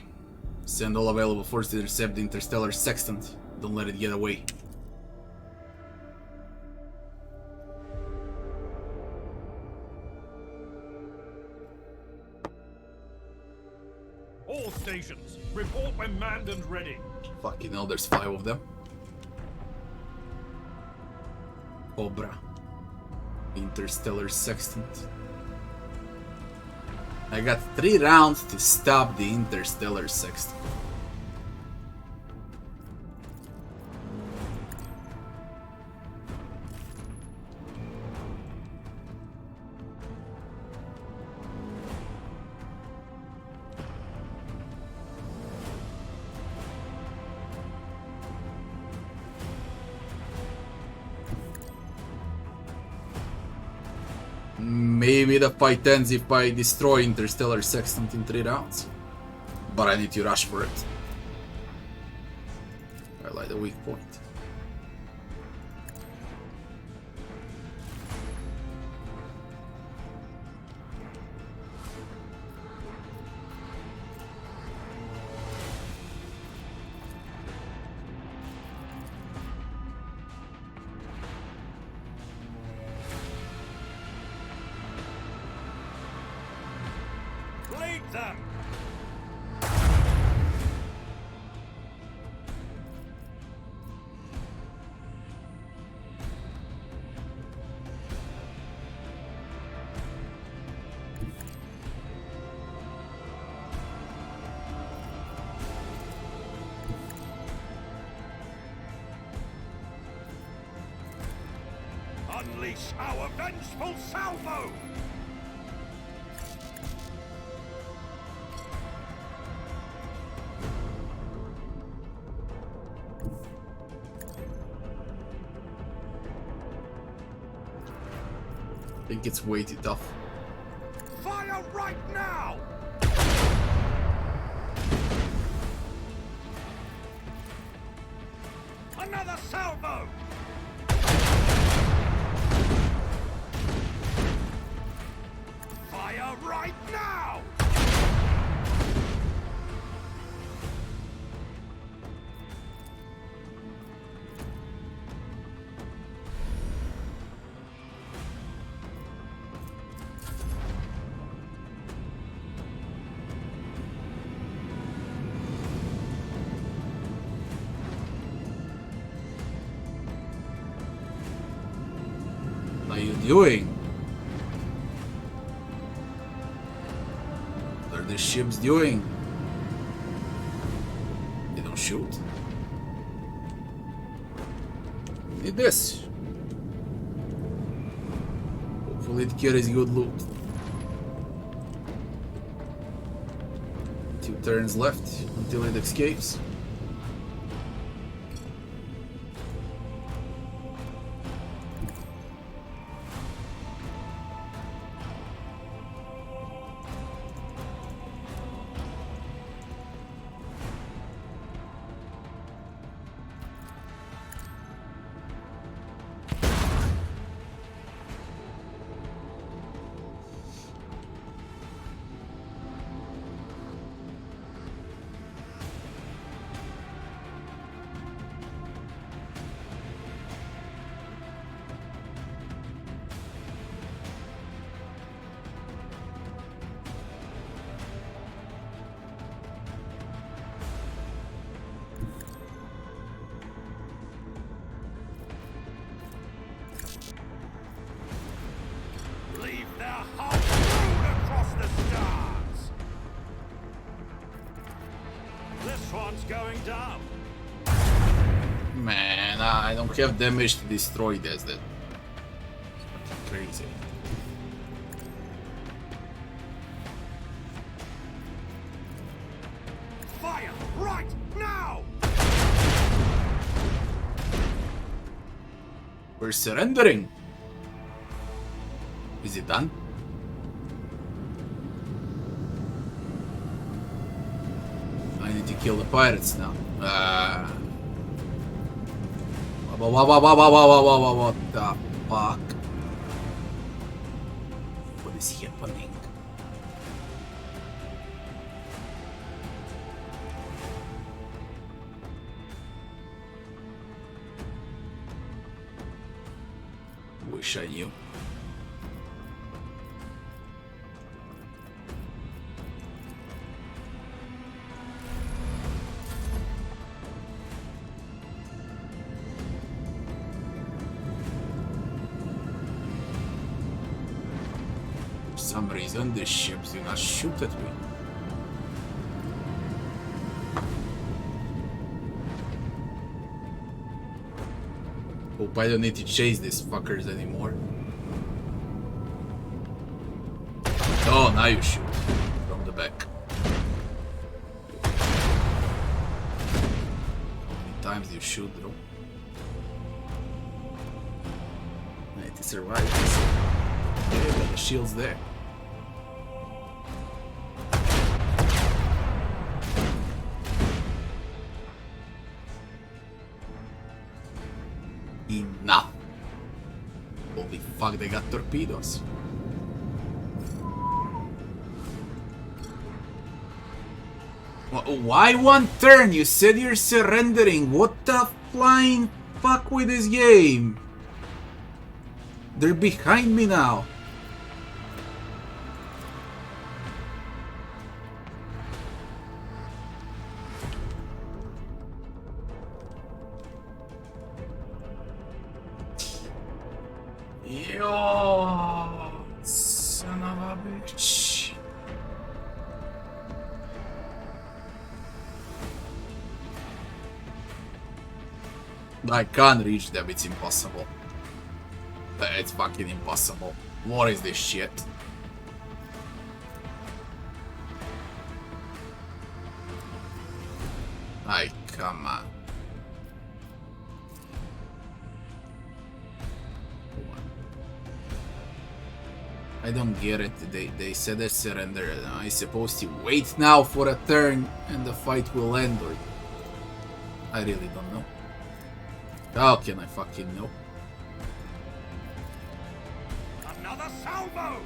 Send all available forces to intercept the Interstellar Sextant. Don't let it get away. All stations, report when manned and ready. Fucking hell, there's 5 of them. Cobra. Interstellar Sextant. I got 3 rounds to stop the Interstellar Sextant. Maybe the fight ends if I destroy Interstellar Sextant in 3 rounds. But I need to rush for it. Highlight the weak point. Them. Unleash our vengeful salvo! I think it's way too tough. Fire right now! Another salvo! Fire right now! What are you doing? What are the ships doing? They don't shoot. Need this. Hopefully it carries good loot. 2 turns left until it escapes. Leave their whole road across the stars! This one's going down. Man, I don't have damage to destroy this. That's crazy. Fire right now! We're surrendering. Is it done? I need to kill the pirates now. What the fuck? What is happening? Wish I knew. For some reason, the ships do not shoot at me. Hope I don't need to chase these fuckers anymore. Oh, now you shoot from the back. How many times do you shoot, though? I need to survive this. Yeah, but the shield's there. Enough. Holy fuck, they got torpedoes. Why one turn? You said you're surrendering. What the flying fuck with this game? They're behind me now. Yo, son of a bitch. I can't reach them, it's impossible. It's fucking impossible. What is this shit? Ay, come on. I don't get it. They said they surrender. Am I supposed to wait now for a turn and the fight will end, or I really don't know. How can I fucking know? Another salvo!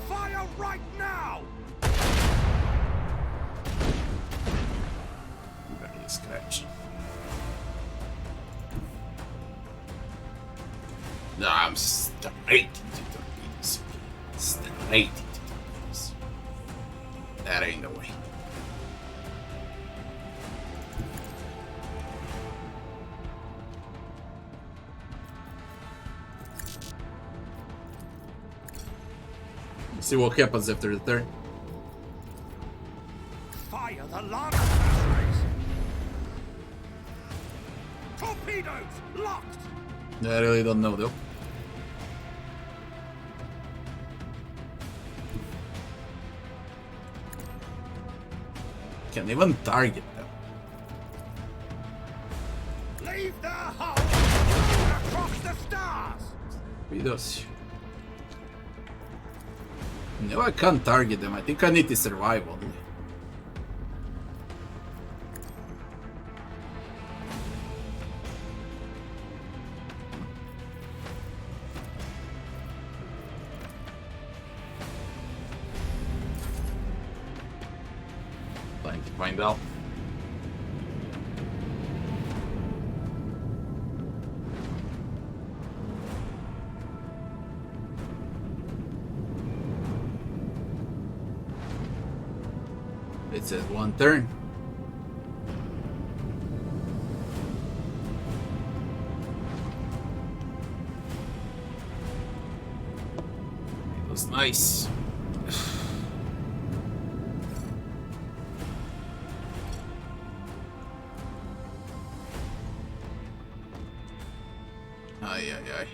Fire right now! Barely scratch. No, I'm straight into torpedoes. Straight into torpedoes. That ain't the way. See what happens after the turn. Fire the lance batteries! Torpedoes locked! I really don't know though. Can't even target them. Leave their hull across the stars! Torpedoes. No, I can't target them. I think I need to survive only. Trying to find out. It says one turn. It was nice. Ay, ay, ay.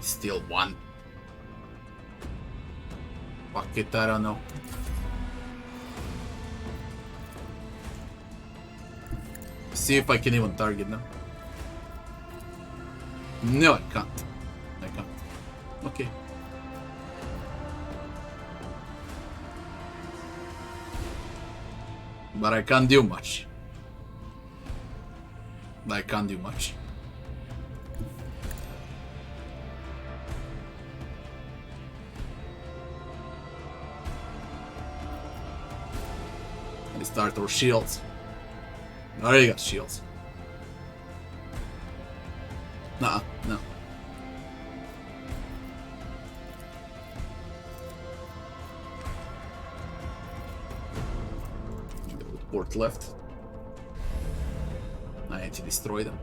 Still one. Fuck it, I don't know. See if I can even target them. No, I can't. I can't. Okay. But I can't do much. I can't do much. And start our shields. I already got shields. Nah, no. Port left. I need to destroy them.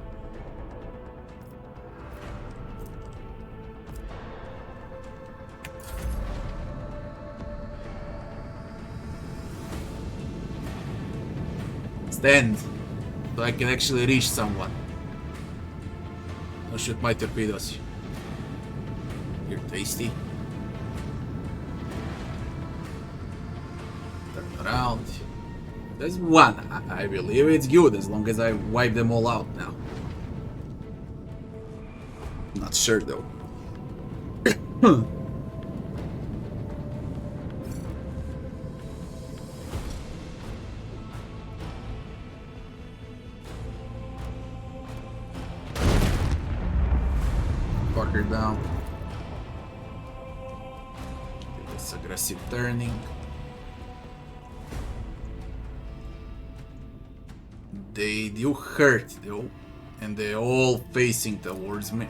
Stand, so I can actually reach someone. Don't shoot my torpedoes. You're tasty. Turn around. There's one. I believe it's good as long as I wipe them all out now. Not sure though. Parker down. This aggressive turning. They do hurt though, and they're all facing towards me.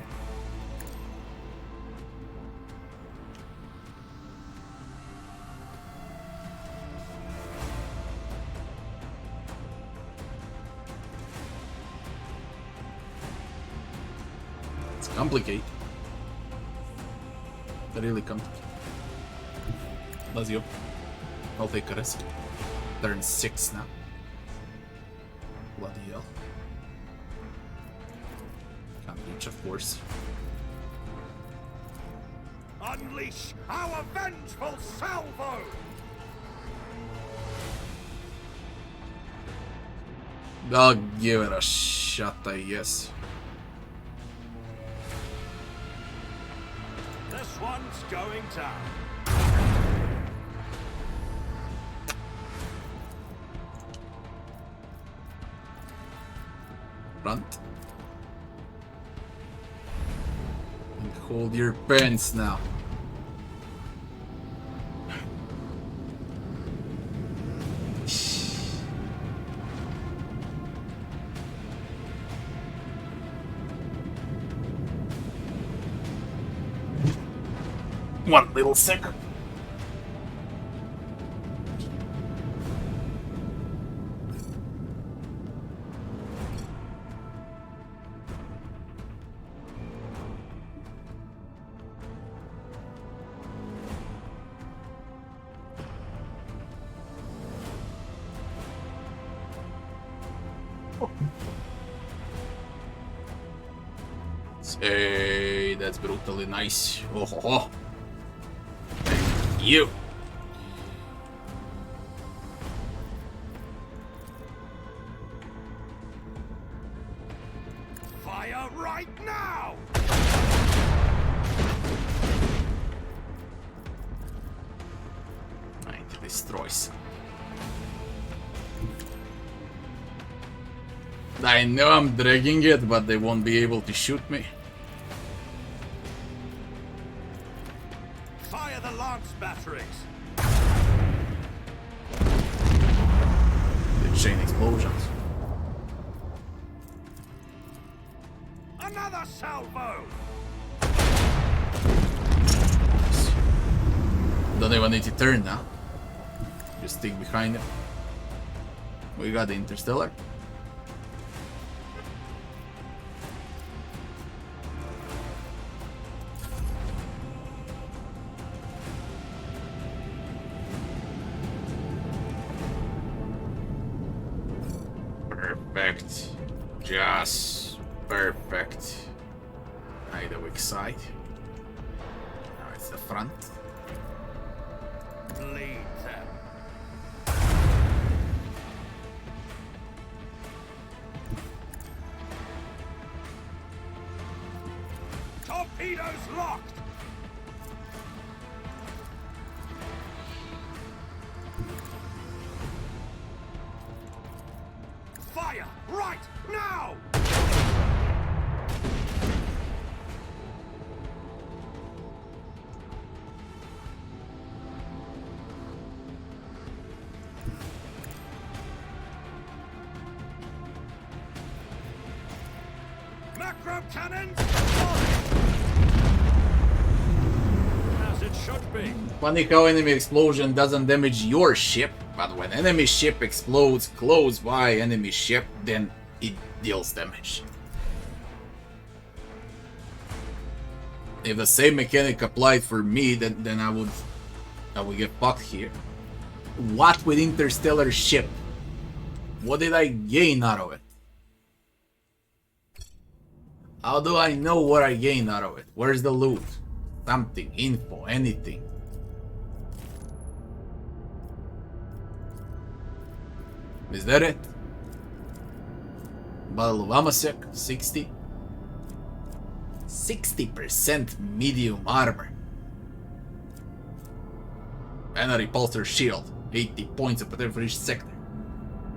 It's complicated. Really complicated. Let's go. I'll take a risk. Turn 6 now. Bloody hell. Can't reach, of course. Unleash our vengeful salvo! I'll give it a shot, I guess. This one's going down. Front. And hold your pants now. One little second. Hey, that's brutally nice. Oh, ho, ho. Thank you. Fire right now! I need to destroy some. I know I'm dragging it, but they won't be able to shoot me. Fire the lance batteries! The chain explosions. Another salvo! Don't even need to turn now. Just stick behind it. We got the Interstellar. Perfect. Just perfect. Hide the weak side. Now it's the front. Bleed them. Torpedoes locked! Fire right now! Macro cannons! As it should be. Funny how enemy explosion doesn't damage your ship, but when enemy ship explodes close by enemy ship, then it deals damage. If the same mechanic applied for me, then I would get fucked here. What with Interstellar ship? What did I gain out of it? How do I know what I gained out of it? Where's the loot? Something, info, anything. Is that it? Battle of Amasek, 60. 60% medium armor. And a repulsor shield, 80 points of protection for each sector.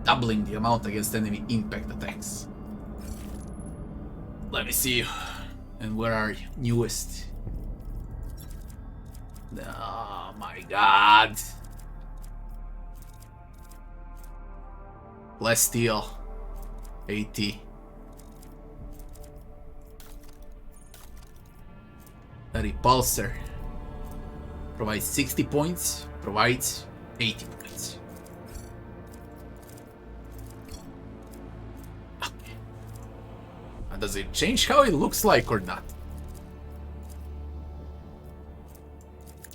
Doubling the amount against enemy impact attacks. Let me see. And where are you? Newest? Oh my god. Less steel. 80. A repulsor. Provides 60 points. Provides 80 points. Okay. And does it change how it looks like or not?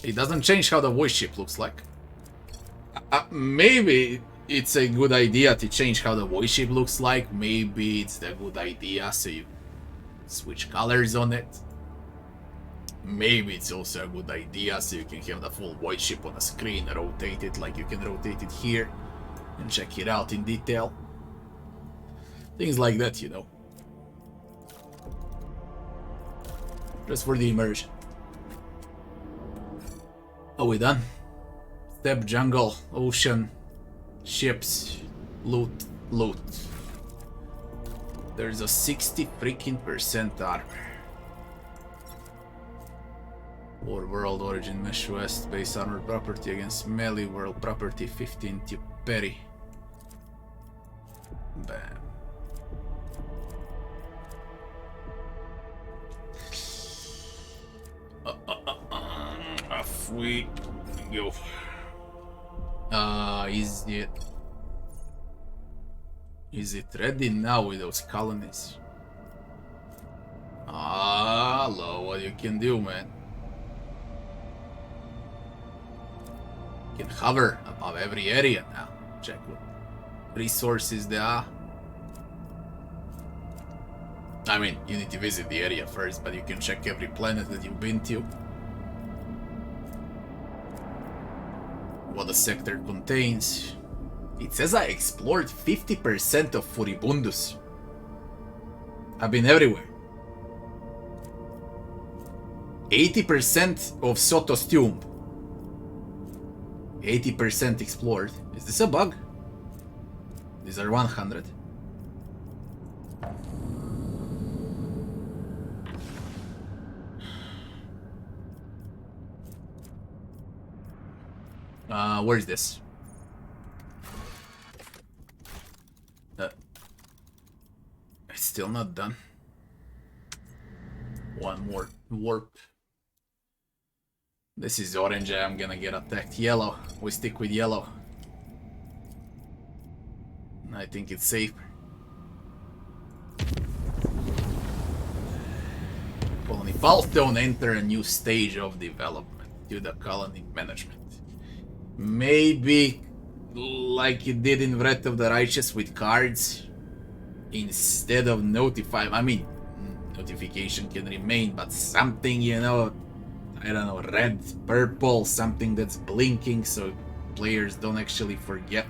It doesn't change how the voice ship looks like. Maybe it's a good idea to change how the voice ship looks like. Maybe it's a good idea so you switch colors on it. maybe it's also a good idea so you can have the full void ship on the screen, rotate it like you can rotate it here, and check it out in detail. Things like that, you know. Just for the immersion. Are we done? Steppe, jungle, ocean, ships, loot, loot. There's a 60 freaking percent armor. War world origin mesh west base armor property against melee world property 15 to parry. Bam. Off we go. Is it ready now with those colonies? Hello, what you can do, man? You can hover above every area now. Check what resources there are. I mean, you need to visit the area first, but you can check every planet that you've been to. What the sector contains. It says I explored 50% of Furibundus. I've been everywhere. 80% of Soto's tomb. 80% explored. Is this a bug? These are 100. Where's this? It's still not done. One more warp. This is orange. I'm gonna get attacked. Yellow. We stick with yellow. I think it's safe. Colony Foulstone enter a new stage of development to the colony management. Maybe like you did in Wrath of the Righteous with cards, instead of notify. I mean, notification can remain, but something, you know, I don't know, red, purple, something that's blinking so players don't actually forget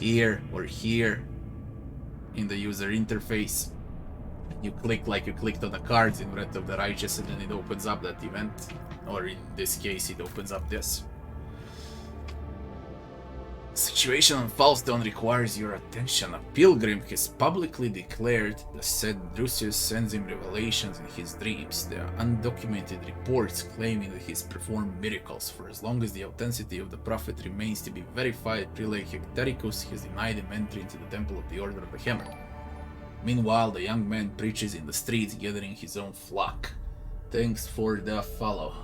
here or here in the user interface. You click like you clicked on the cards in Wrath of the Righteous and then it opens up that event, or in this case it opens up this. Situation on Foulstone requires your attention. A pilgrim has publicly declared that said Drusius sends him revelations in his dreams. There are undocumented reports claiming that he's performed miracles. For as long as the authenticity of the prophet remains to be verified, Prelate Hectaricus has denied him entry into the Temple of the Order of the Hammer. Meanwhile, the young man preaches in the streets, gathering his own flock. Thanks for the follow.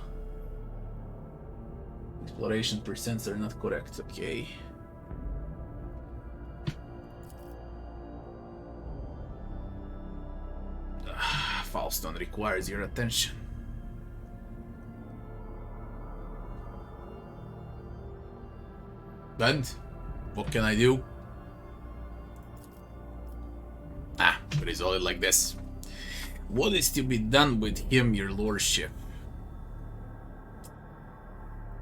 Exploration percents are not correct. Okay. Foulstone requires your attention. And what can I do? Resolve it like this. What is to be done with him, your lordship?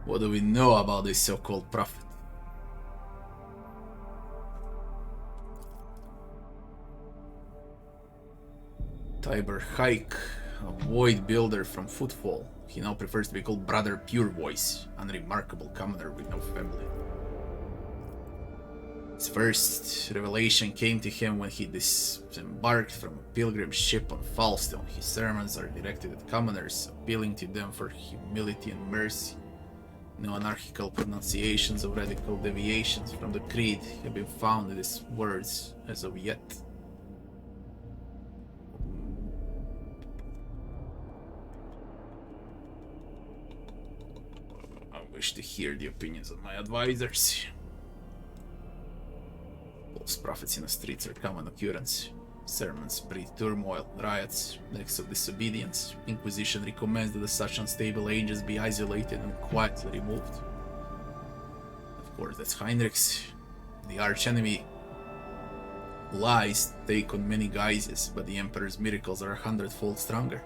What do we know about this so-called prophet? Tiber Hike, a void builder from Footfall. He now prefers to be called Brother Pure Voice, unremarkable commoner with no family. His first revelation came to him when he disembarked from a pilgrim ship on Foulstone. His sermons are directed at commoners, appealing to them for humility and mercy. No anarchical pronunciations of radical deviations from the creed have been found in his words as of yet. I wish to hear the opinions of my advisors. False prophets in the streets are common occurrence. Sermons breed turmoil, riots, acts of disobedience. Inquisition recommends that such unstable angels be isolated and quietly removed. Of course, that's Heinrich's. The archenemy lies take on many guises, but the Emperor's miracles are 100-fold stronger.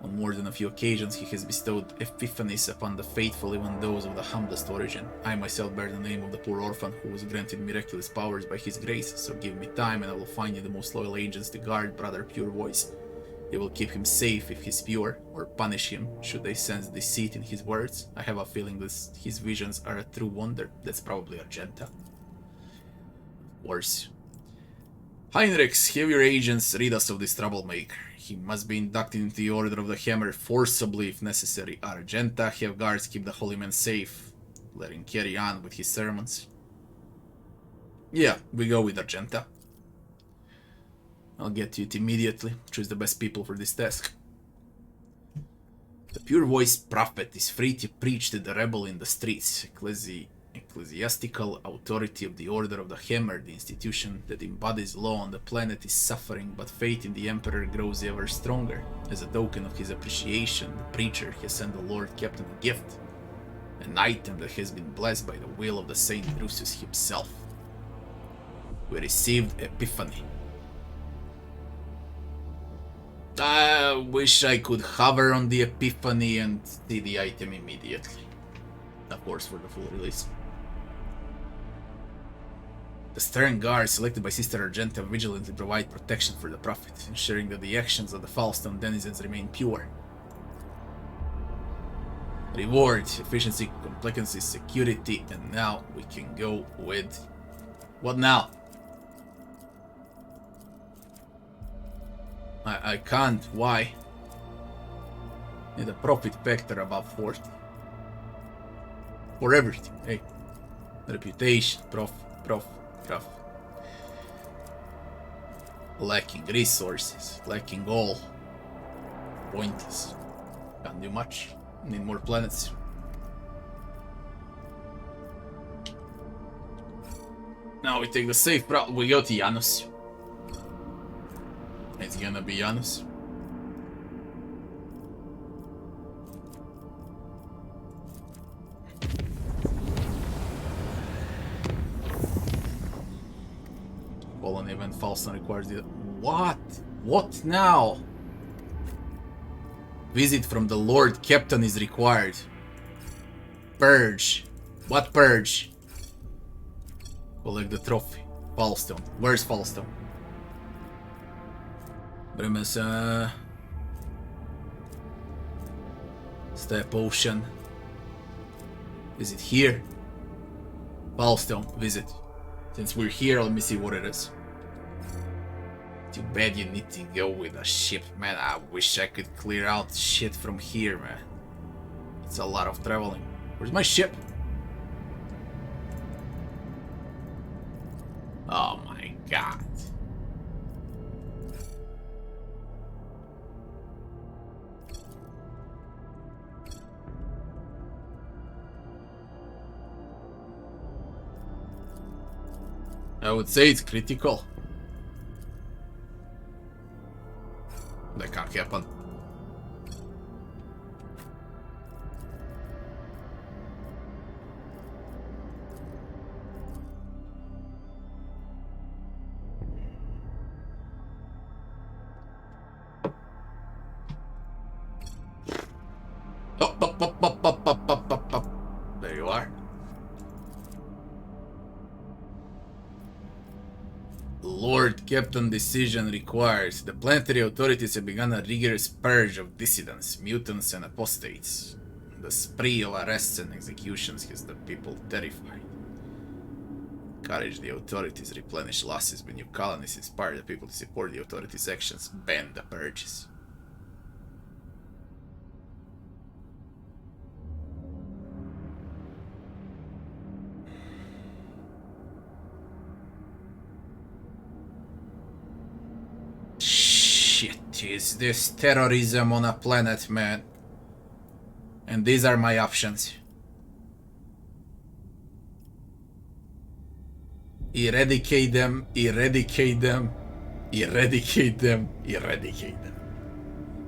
On more than a few occasions he has bestowed epiphanies upon the faithful, even those of the humblest origin. I myself bear the name of the poor orphan who was granted miraculous powers by his grace, so give me time and I will find you the most loyal agents to guard Brother Pure Voice. They will keep him safe if he's pure, or punish him should they sense deceit in his words. I have a feeling that his visions are a true wonder. That's probably Argenta. Of course. Heinrichs, have your agents rid us of this troublemaker. He must be inducted into the Order of the Hammer forcibly if necessary. Argenta, have guards keep the holy man safe. Let him carry on with his sermons. Yeah, we go with Argenta. I'll get to it immediately. Choose the best people for this task. The pure voice prophet is free to preach to the rebel in the streets. Ecclesiastical authority of the Order of the Hammer, the institution that embodies law on the planet, is suffering, but faith in the Emperor grows ever stronger. As a token of his appreciation, the preacher has sent the Lord Captain a gift, an item that has been blessed by the will of the Saint Drusus himself. We received Epiphany. I wish I could hover on the Epiphany and see the item immediately. Of course, for the full release. The stern guards selected by Sister Argenta vigilantly provide protection for the Prophet, ensuring that the actions of the Foulstone denizens remain pure. Reward, efficiency, complacency, security, and now we can go with... What now? I can't. Why? Need a profit factor above 40. For everything, hey. Reputation, prof. Lacking resources, lacking all. Pointless. Can't do much. Need more planets. Now we take the safe route. We go to Janus. It's gonna be Janus. Fallen event Foulstone requires the... What? What now? Visit from the Lord Captain is required. Purge. What purge? Collect the trophy. Foulstone. Where's Foulstone? Bremes, Step Ocean. Is it here? Foulstone, visit. Since we're here, let me see what it is. Too bad you need to go with a ship, man. I wish I could clear out shit from here, man. It's a lot of traveling. Where's my ship? Oh my god. I would say it's critical. That can't happen. There you are. Lord Captain decision requires. The planetary authorities have begun a rigorous purge of dissidents, mutants, and apostates. The spree of arrests and executions has the people terrified. Encourage the authorities, replenish losses with new colonies, inspire the people to support the authorities' actions, ban the purges. Shit, is this terrorism on a planet, man? And these are my options. Eradicate them, eradicate them, eradicate them, eradicate them.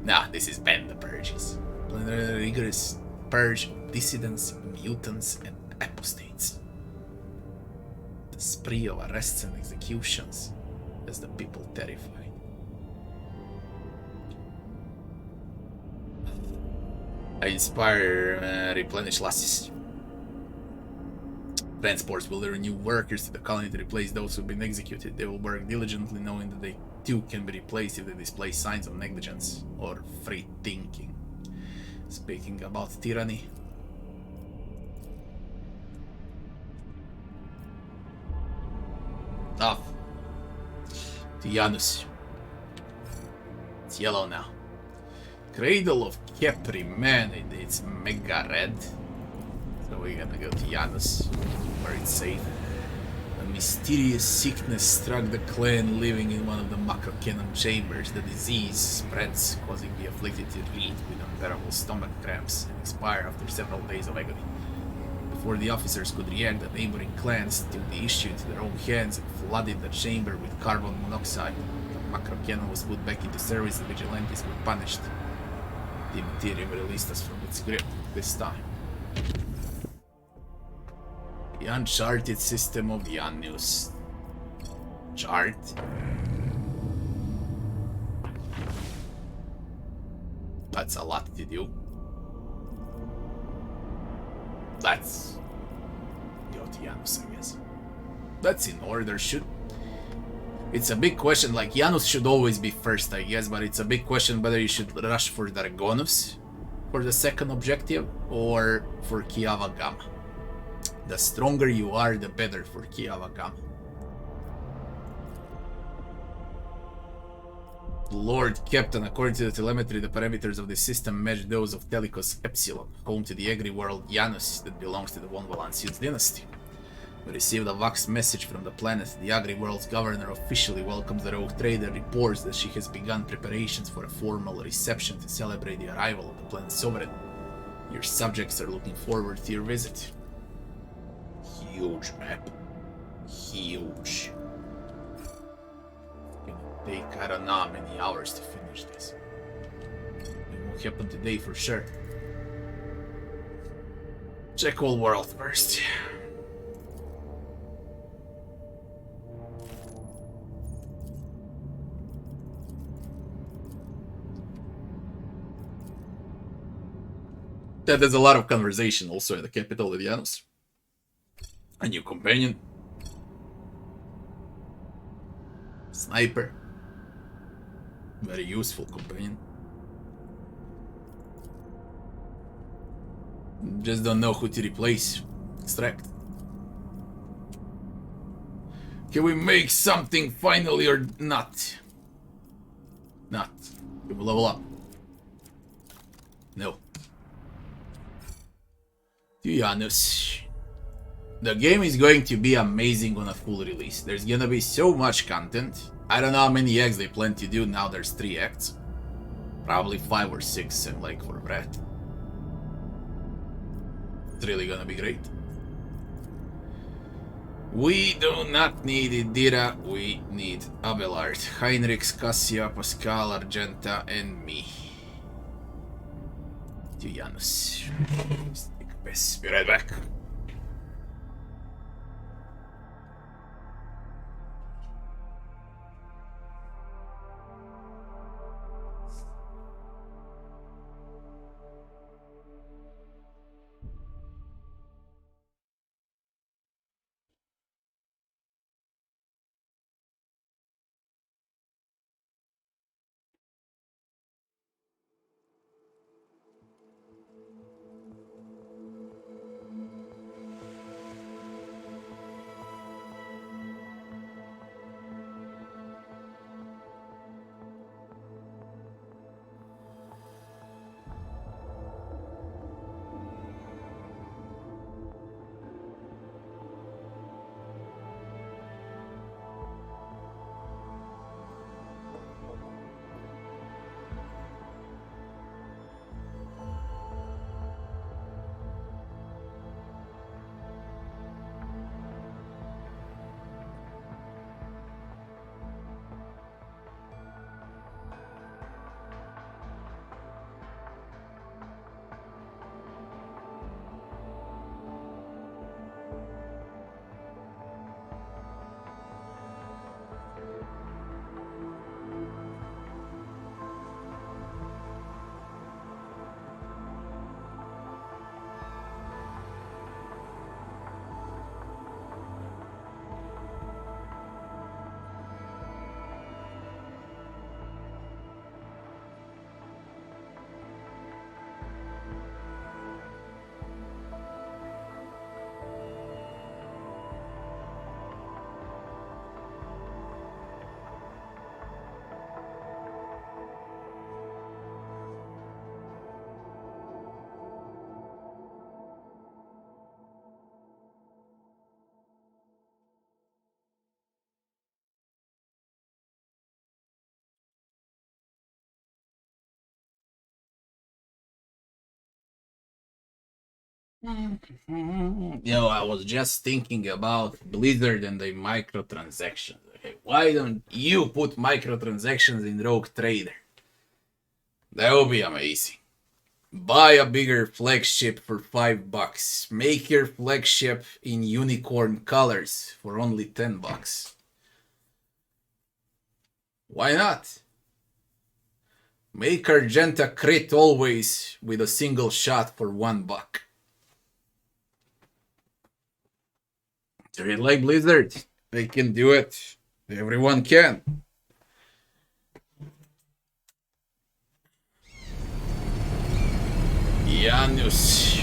Nah, this is ban the purges. Rigorous purge of dissidents, mutants, and apostates. The spree of arrests and executions has the people terrified. I inspire replenish lasses. Transports will renew workers to the colony to replace those who've been executed. They will work diligently, knowing that they too can be replaced if they display signs of negligence or free thinking. Speaking about tyranny. Off. To Janus. It's yellow now. Cradle of Kepri, man, it's mega red. So we're gonna go to Janus, where it's safe. A mysterious sickness struck the clan living in one of the macrocannon chambers. The disease spreads, causing the afflicted to bleed with unbearable stomach cramps and expire after several days of agony. Before the officers could react, the neighboring clans took the issue into their own hands and flooded the chamber with carbon monoxide. The macrocannon was put back into service and vigilantes were punished. The Imperium released us from its grip this time. The uncharted system of Janus. Chart. That's a lot to do. Let's go to Janus, I guess. That's in order, should... It's a big question, like, Janus should always be first, I guess, but it's a big question whether you should rush for Dragonus for the second objective, or for Kiava Gamma. The stronger you are, the better for Kiava Gamma. Lord Captain, according to the telemetry, the parameters of the system match those of Telikos Epsilon, home to the agri-world Janus that belongs to the Von Valancius dynasty. We received a Vox message from the planet. The agri-world's governor officially welcomes the rogue trader, reports that she has begun preparations for a formal reception to celebrate the arrival of the planet's sovereign. Your subjects are looking forward to your visit. Huge map. Huge. It's gonna take, I don't know how many hours to finish this. It won't happen today for sure. Check all world first. Yeah, there's a lot of conversation also at the capital of Janus. A new companion. Sniper. Very useful companion. Just don't know who to replace. Extract. Can we make something finally or not? Not. Can we level up? No. To Janus. The game is going to be amazing on a full release. There's gonna be so much content. I don't know how many acts they plan to do. Now there's 3 acts. Probably 5 or 6, and like for Brett. It's really gonna be great. We do not need Idira, we need Abelard, Heinrich, Cassia, Pascal, Argenta, and me. To Janus. Take a piss. Be right back. I was just thinking about Blizzard and the microtransactions. Okay, why don't you put microtransactions in Rogue Trader? That would be amazing. Buy a bigger flagship for $5. Make your flagship in unicorn colors for only $10. Why not? Make Argenta crit always with a single shot for $1. Treat like Blizzard. They can do it. Everyone can. Janus.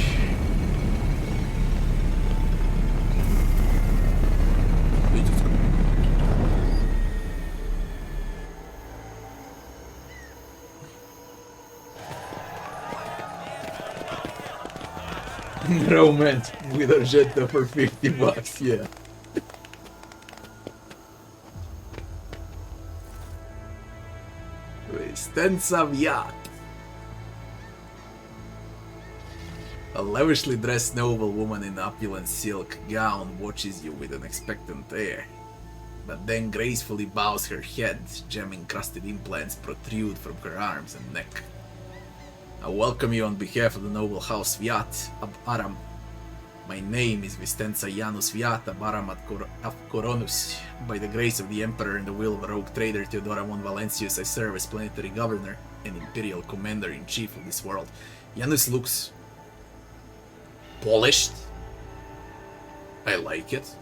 Romance with Argenta for $50, yeah. Stensa Viat. A lavishly dressed noble woman in opulent silk gown watches you with an expectant air, but then gracefully bows her head. Gem-encrusted implants protrude from her arms and neck. I welcome you on behalf of the noble house Viat ab Aram. My name is Vistenza Janus Viat ab Aram af Coronus. By the grace of the Emperor and the will of a rogue trader Theodora von Valentius, I serve as planetary governor and imperial commander-in-chief of this world. Janus looks polished. I like it.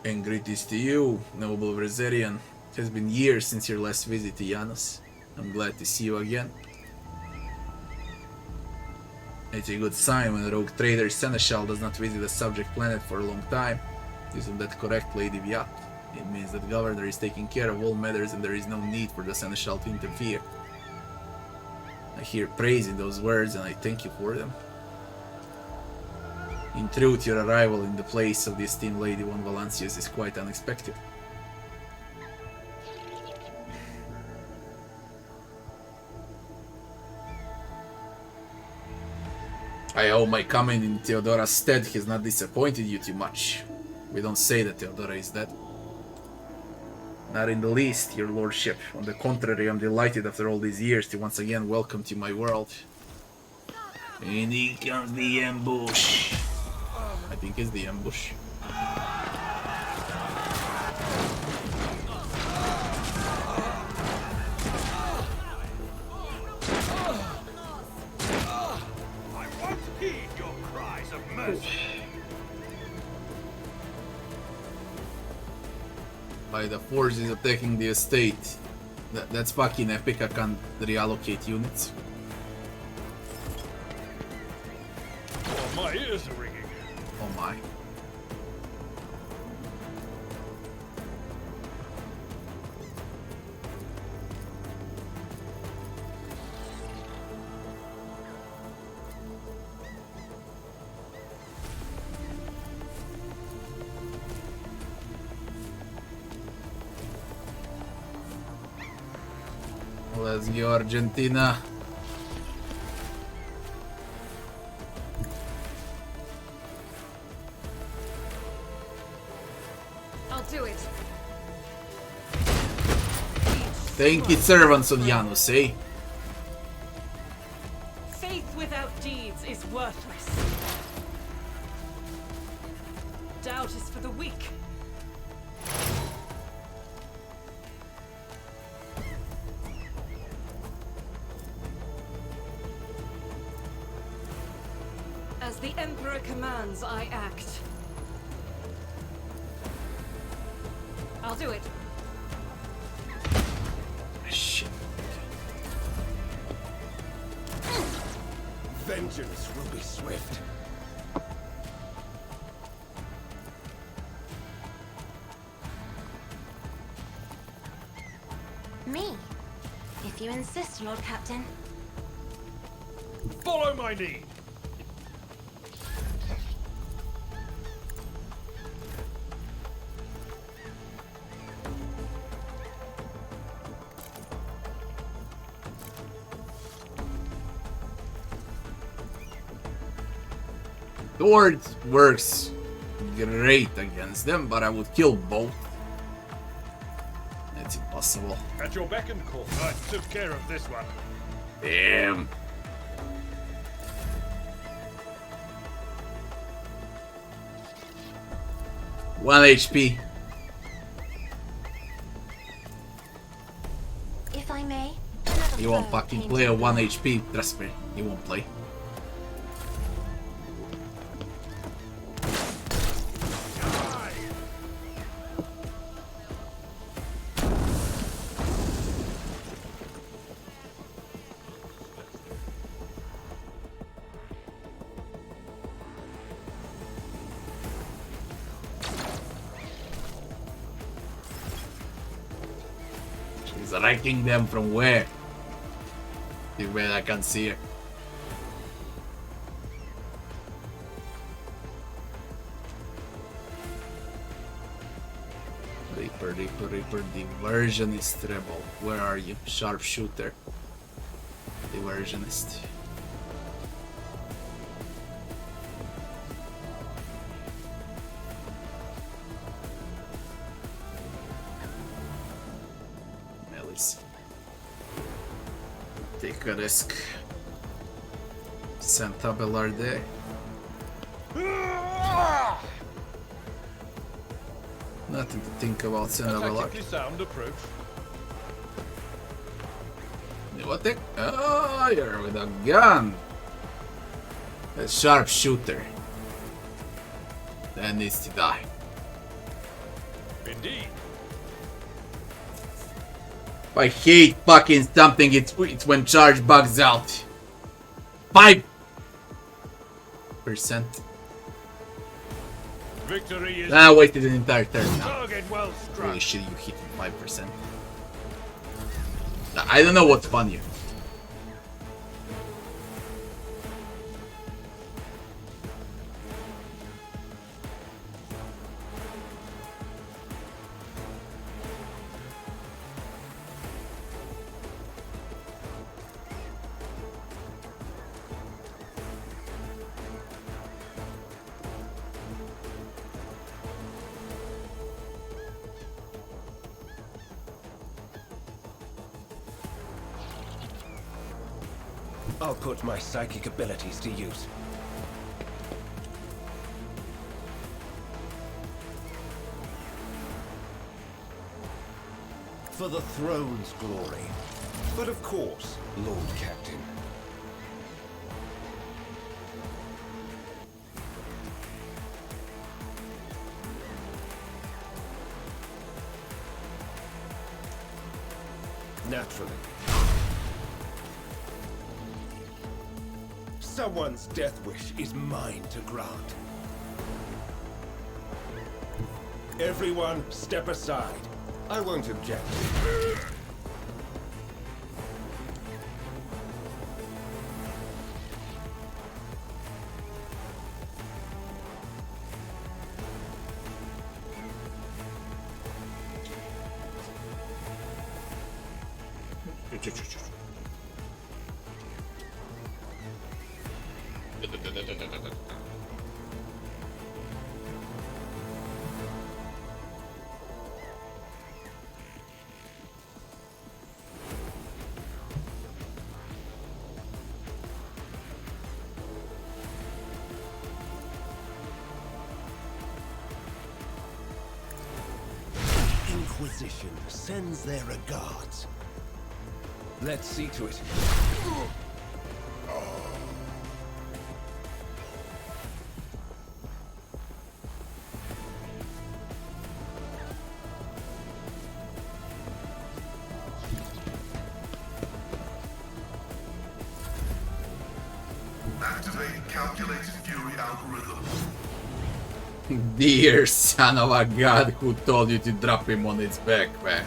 And greetings to you, noble Verzerian. It has been years since your last visit to Janus. I'm glad to see you again. It's a good sign when a rogue trader seneschal does not visit a subject planet for a long time. Isn't that correct, Lady Viat? It means that the governor is taking care of all matters and there is no need for the seneschal to interfere. I hear praise in those words and I thank you for them. In truth, your arrival in the place of the esteemed Lady von Valancius is quite unexpected. I hope my coming in Theodora's stead has not disappointed you too much. We don't say that Theodora is dead. Not in the least, your lordship. On the contrary, I'm delighted after all these years to once again welcome to my world. And here comes the ambush. I think it's the ambush. By the forces attacking the estate. That's fucking epic. I can't reallocate units. Oh, my ears are ringing. Oh my. Let's go, Argentina. I'll do it. Thank you, servants of Janus, eh? Faith without deeds is worthless. Doubt is for the weak. As the Emperor commands, I act. I'll do it. Shit. Vengeance will be swift. Me. If you insist, Lord Captain. Follow my lead. Sword works great against them, but I would kill both. It's impossible. At your beck and call. I took care of this one. Damn. One HP. If I may. He won't fucking play a 1 HP. Trust me, he won't play. He's wrecking them from where? The way I can see it. Reaper, diversionist rebel. Where are you? Sharpshooter. Diversionist. Melis. Take a risk. Santa Belarde. Nothing to think about, Santa Belarde. Tactically sound approach. What the? Oh, you're with a gun. A sharpshooter. That needs to die. Indeed. I hate fucking something. It's when charge bugs out. 5%. Victory is I wasted an entire turn now. target well struck. Holy shit, you hit 5%. I don't know what's funnier. I'll put my psychic abilities to use. For the throne's glory. But of course, Lord Captain. Naturally. Someone's death wish is mine to grant. Everyone, step aside. I won't object. Inquisition sends their regards. Let's see to it. Activating calculated fury algorithm. Dear son of a god, who told you to drop him on its back, man?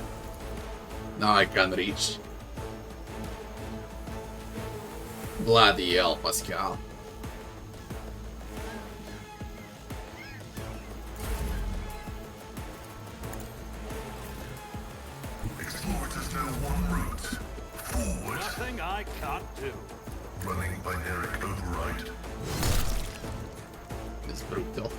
Now I can't reach. Bloody hell, Pascal. Explorators know one route. Forward. Nothing I can't do. Running binary override. is brutal.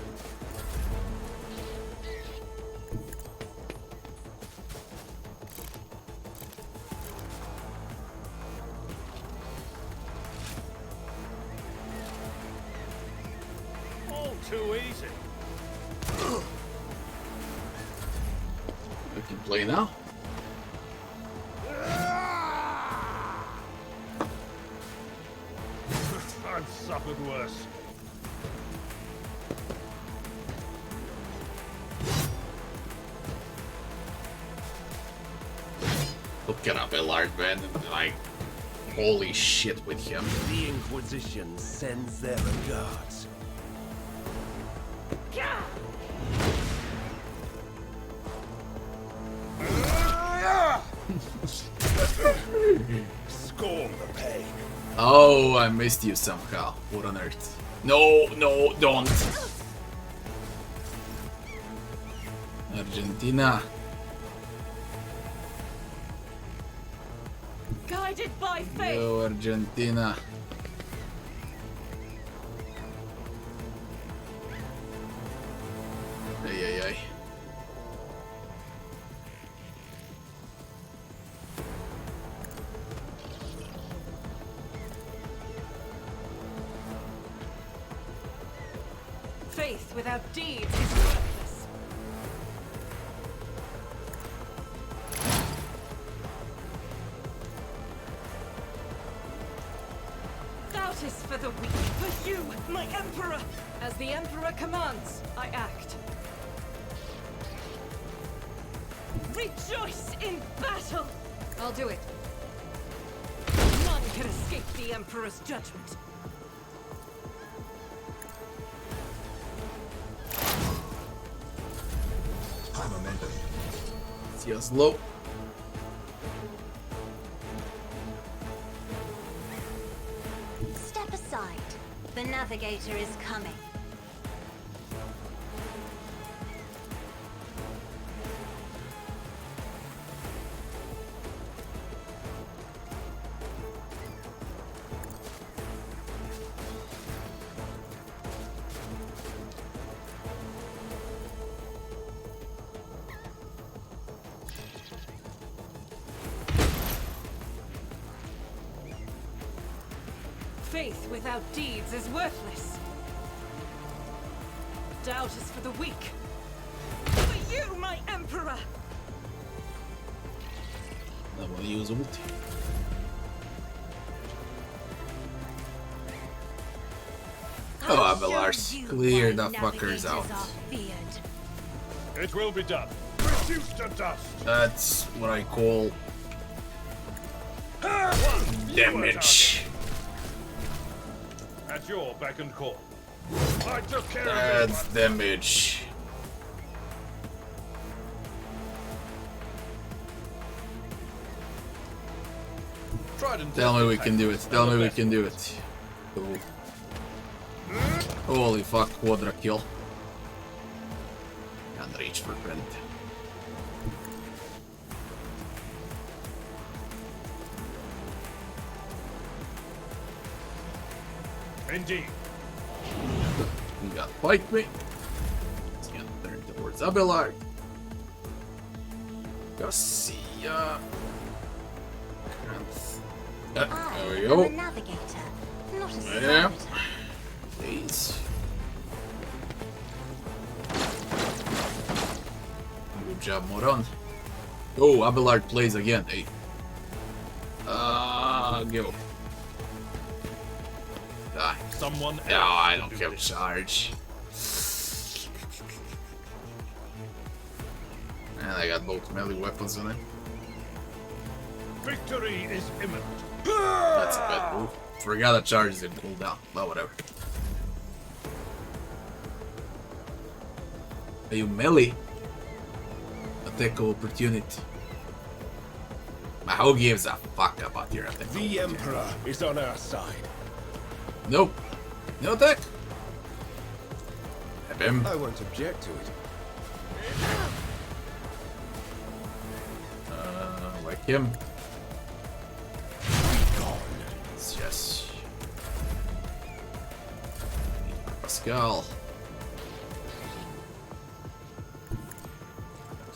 All too easy. We can play now. I've suffered worse. Look at Abelard, man. Like, holy shit with him. The Inquisition sends their regards. Scorn the pain. Oh, I missed you somehow. What on earth? No, no, don't. Argentina. Guided by faith. Yo, Argentina. Ay, ay, ay. Faith without deeds is worthless. Doubt is for the weak. For you, my Emperor! As the Emperor commands, I act. Rejoice in battle! I'll do it. None can escape the Emperor's judgment. High momentum. See us low. Step aside. The navigator is coming. Faith without deeds is worthless. Doubt is for the weak. For you, my Emperor! I will use ult. Oh, Abelars, clear the fuckers out. It will be done. Reduced to dust. That's what I call damage. At your beck and call. I took care of That's it. damage. Tell me we can do it. Tell me we can do it. Oh. Holy fuck, quadra kill. Can't reach for print. Indeed. You got fight me. He's gonna turn towards Abelard. Cassia. There we I am go. a navigator, not a Yeah. servitor. Please. Good job, Moron. Oh, Abelard plays again. Hey. Go. Die. Someone else. No, I will don't do have this. charge. And I got both melee weapons on it. Victory is imminent. That's a bad move. Forgot that charge didn't cool down. But whatever. Are you melee? Attack of opportunity. But who gives a fuck about your attack? The Emperor is on our side. Nope. No attack. Have him. I won't object to it. Like him. Yes. Pascal.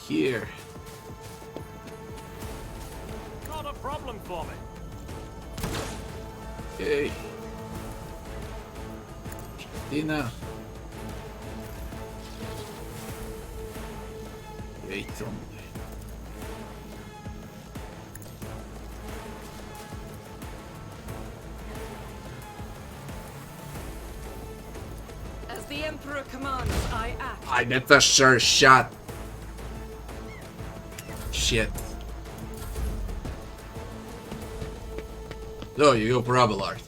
here. Not a problem for me. Okay. Tina. Wait on. As the Emperor commands, I act. I get a sure shot. Shit. So you go for Abelard.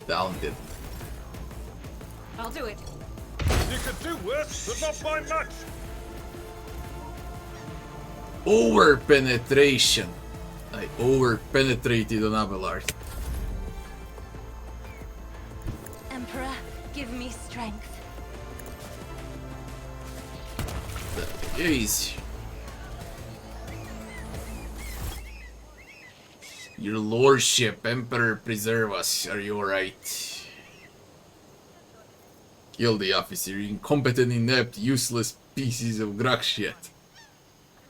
Talented. I'll do it. You could do worse, but not by much. Over penetration. I over penetrated on Abelard. Emperor, give me strength. Jeez. Your lordship, Emperor, preserve us. Are you alright? Kill the officer, incompetent, inept, useless pieces of grog shit.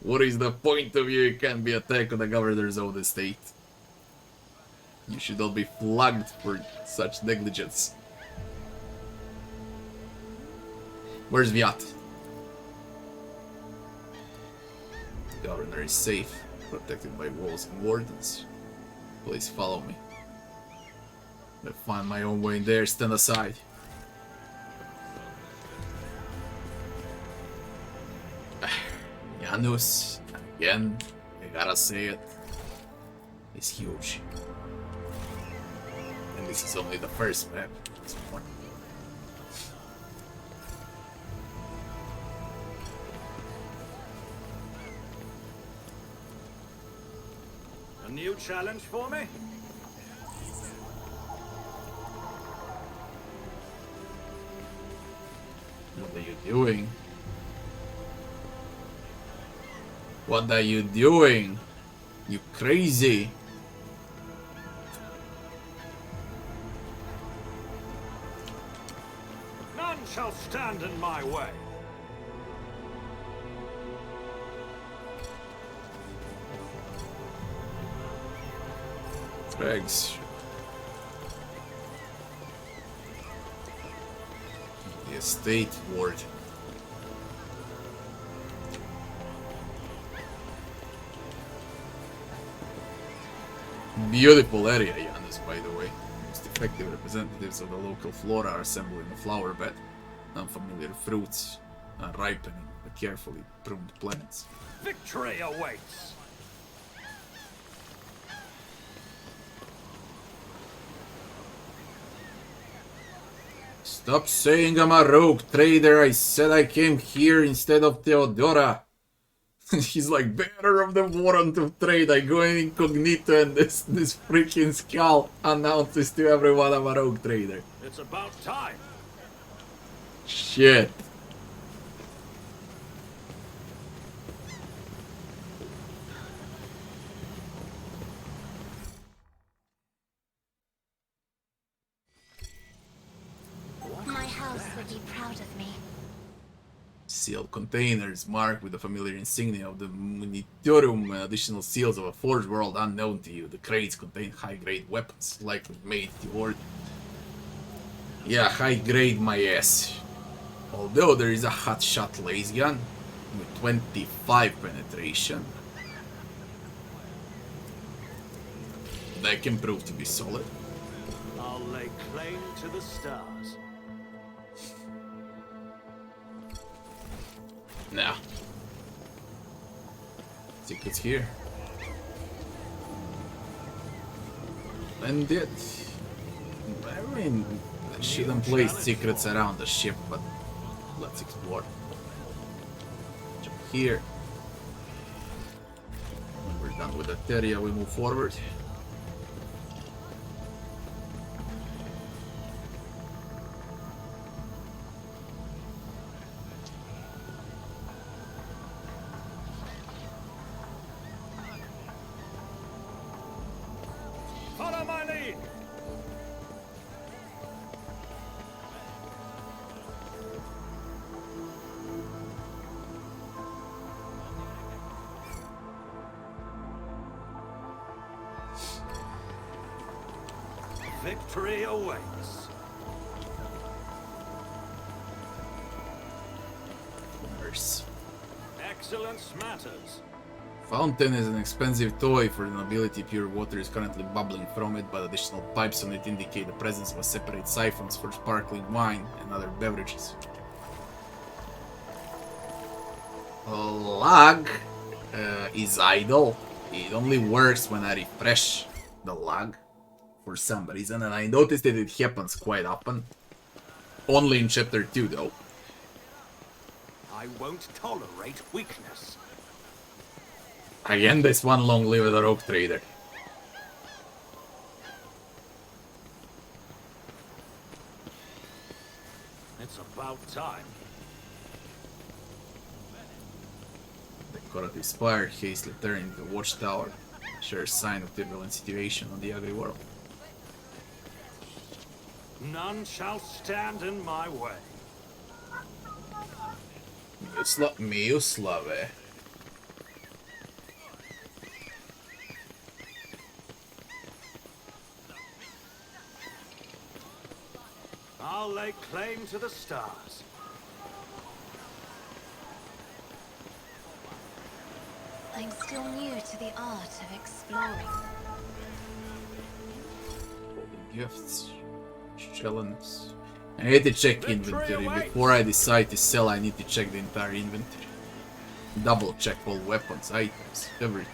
What is the point of you? You can't be attacked on the governor's own estate. You should all be flogged for such negligence. Where's Viat? The governor is safe, protected by walls and wardens. Please follow me. I'll find my own way in there, stand aside. Janus, again, I gotta say it, is huge. And this is only the first map at this point. A new challenge for me? What are you doing? What are you doing? You crazy? None shall stand in my way. Dregs. The estate ward. Beautiful area, Janus, by the way. Most effective representatives of the local flora are assembled in the flower bed. Unfamiliar fruits are ripening the carefully pruned plants. Victory awaits. Stop saying I'm a rogue trader. I said I came here instead of Theodora. He's like, bearer of the warrant of trade. I go in incognito and this freaking skull announces to everyone I'm a rogue trader. It's about time. Shit. My house would be proud of me. Sealed containers marked with the familiar insignia of the Munitorum and additional seals of a forged world unknown to you. The crates contain high-grade weapons, likely made to order. Yeah, high-grade my ass. Although there is a hot-shot laser gun with 25 penetration. That can prove to be solid. I'll lay claim to the stars. Now. Secrets here. And it. I mean, I shouldn't place secrets around the ship, but let's explore. Jump here. When we're done with that area, we move forward. Follow my lead. Victory awaits. Commerce. Excellence matters. Fountain is an expensive toy for the nobility. Pure water is currently bubbling from it, but additional pipes on it indicate the presence of separate siphons for sparkling wine and other beverages. Log is idle. It only works when I refresh the log for some reason, and I noticed that it happens quite often. Only in chapter 2 though. I won't tolerate weakness. Again, this one long-lived rogue trader. It's about time. Decorative spire hastily turning the watchtower. Sure sign of turbulent situation on the ugly world. None shall stand in my way. Miuslave. I'll lay claim to the stars. I'm still new to the art of exploring. Gifts. Challenges. I need to check inventory. Before I decide to sell, I need to check the entire inventory. Double check all weapons, items, everything.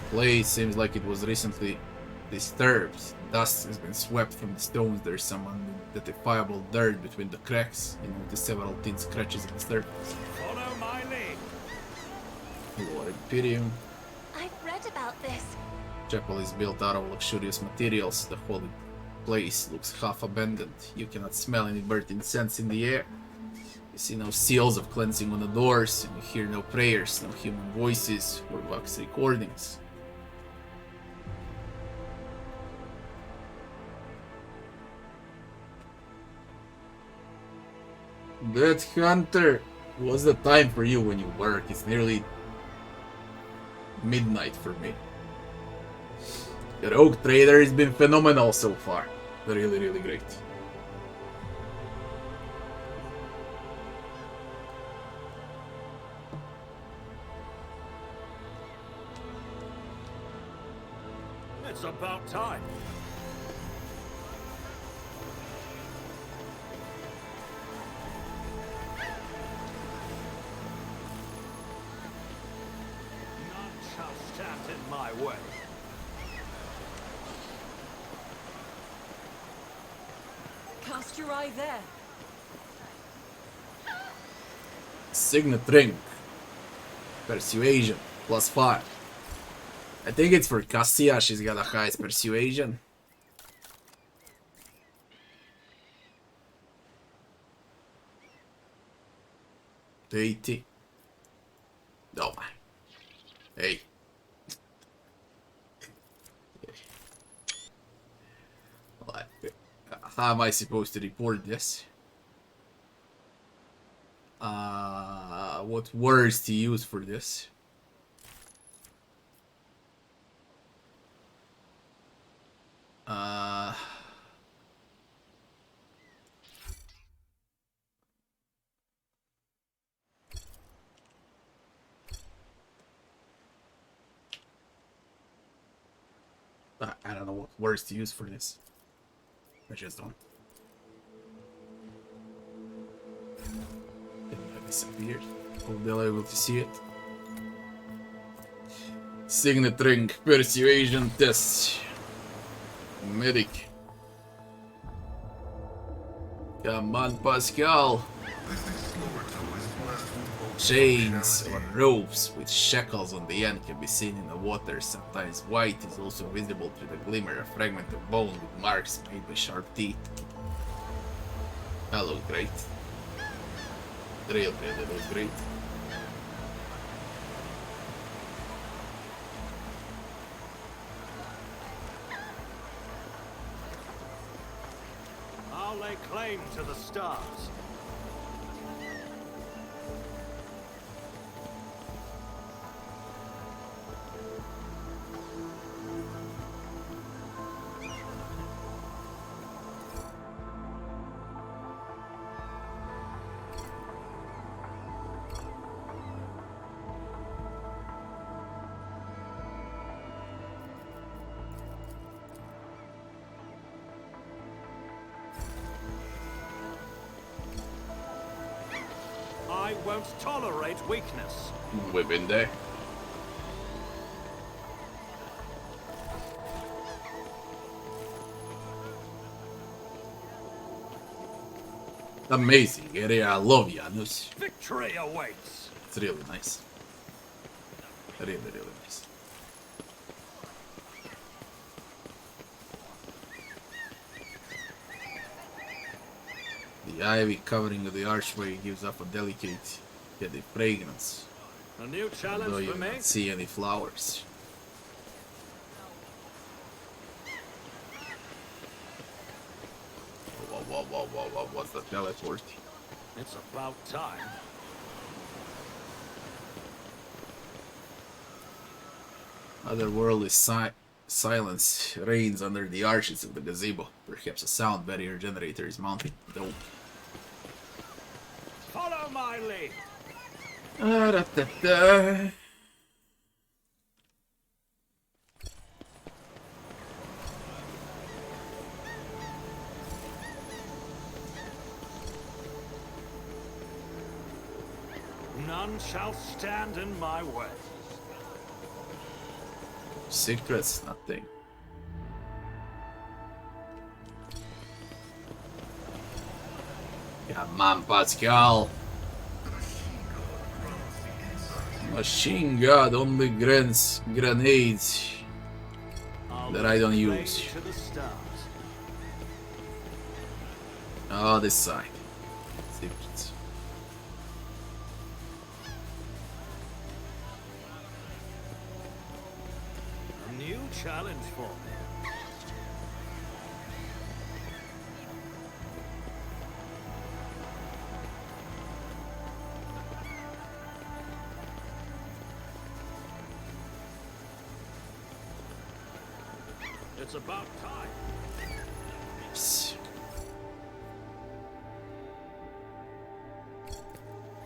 Place seems like it was recently disturbed. Dust has been swept from the stones. There's some unidentifiable dirt between the cracks. You notice several thin scratches on the surface. Follow my lead. Lord Imperium. I've read about this. Chapel is built out of luxurious materials. The holy place looks half abandoned. You cannot smell any burnt scents in the air. You see no seals of cleansing on the doors, and you hear no prayers, no human voices or wax recordings. That hunter, what's the time for you when you work? It's nearly midnight for me. The rogue trader has been phenomenal so far. Really, really great. It's about time. None shall stand in my way. Cast your eye there. Signet ring. Persuasion. +5. I think it's for Cassia. She's got the highest persuasion. $80. Oh my. Hey. How am I supposed to report this? What words to use for this? I don't know what words to use for this. I just don't. It disappeared. Hope they'll able to see it. Signet ring, persuasion test. Medic. Come on, Pascal. Chains or ropes with shackles on the end can be seen in the water. Sometimes white is also visible through the glimmer. A fragment of bone with marks made by sharp teeth. That looks great. Really, that looks great. I'll lay claim to the stars. I won't tolerate weakness. We've been there. Amazing area. I love Janus. Victory awaits. It's really nice. Really, really nice. The ivy covering of the archway gives off a delicate yet a fragrance, A new though challenge you for me. don't see any flowers. Whoa, what's the teleport? It's about time. Otherworldly silence reigns under the arches of the gazebo. Perhaps a sound barrier generator is mounted. Dope. Follow my lead. Da-da-da. None shall stand in my way. Secrets, nothing. Come on, Pascal. Machine God only grants grenades that I don't Longplay use. to the stars. Oh, this side. Secrets. A new challenge for me. It's about time.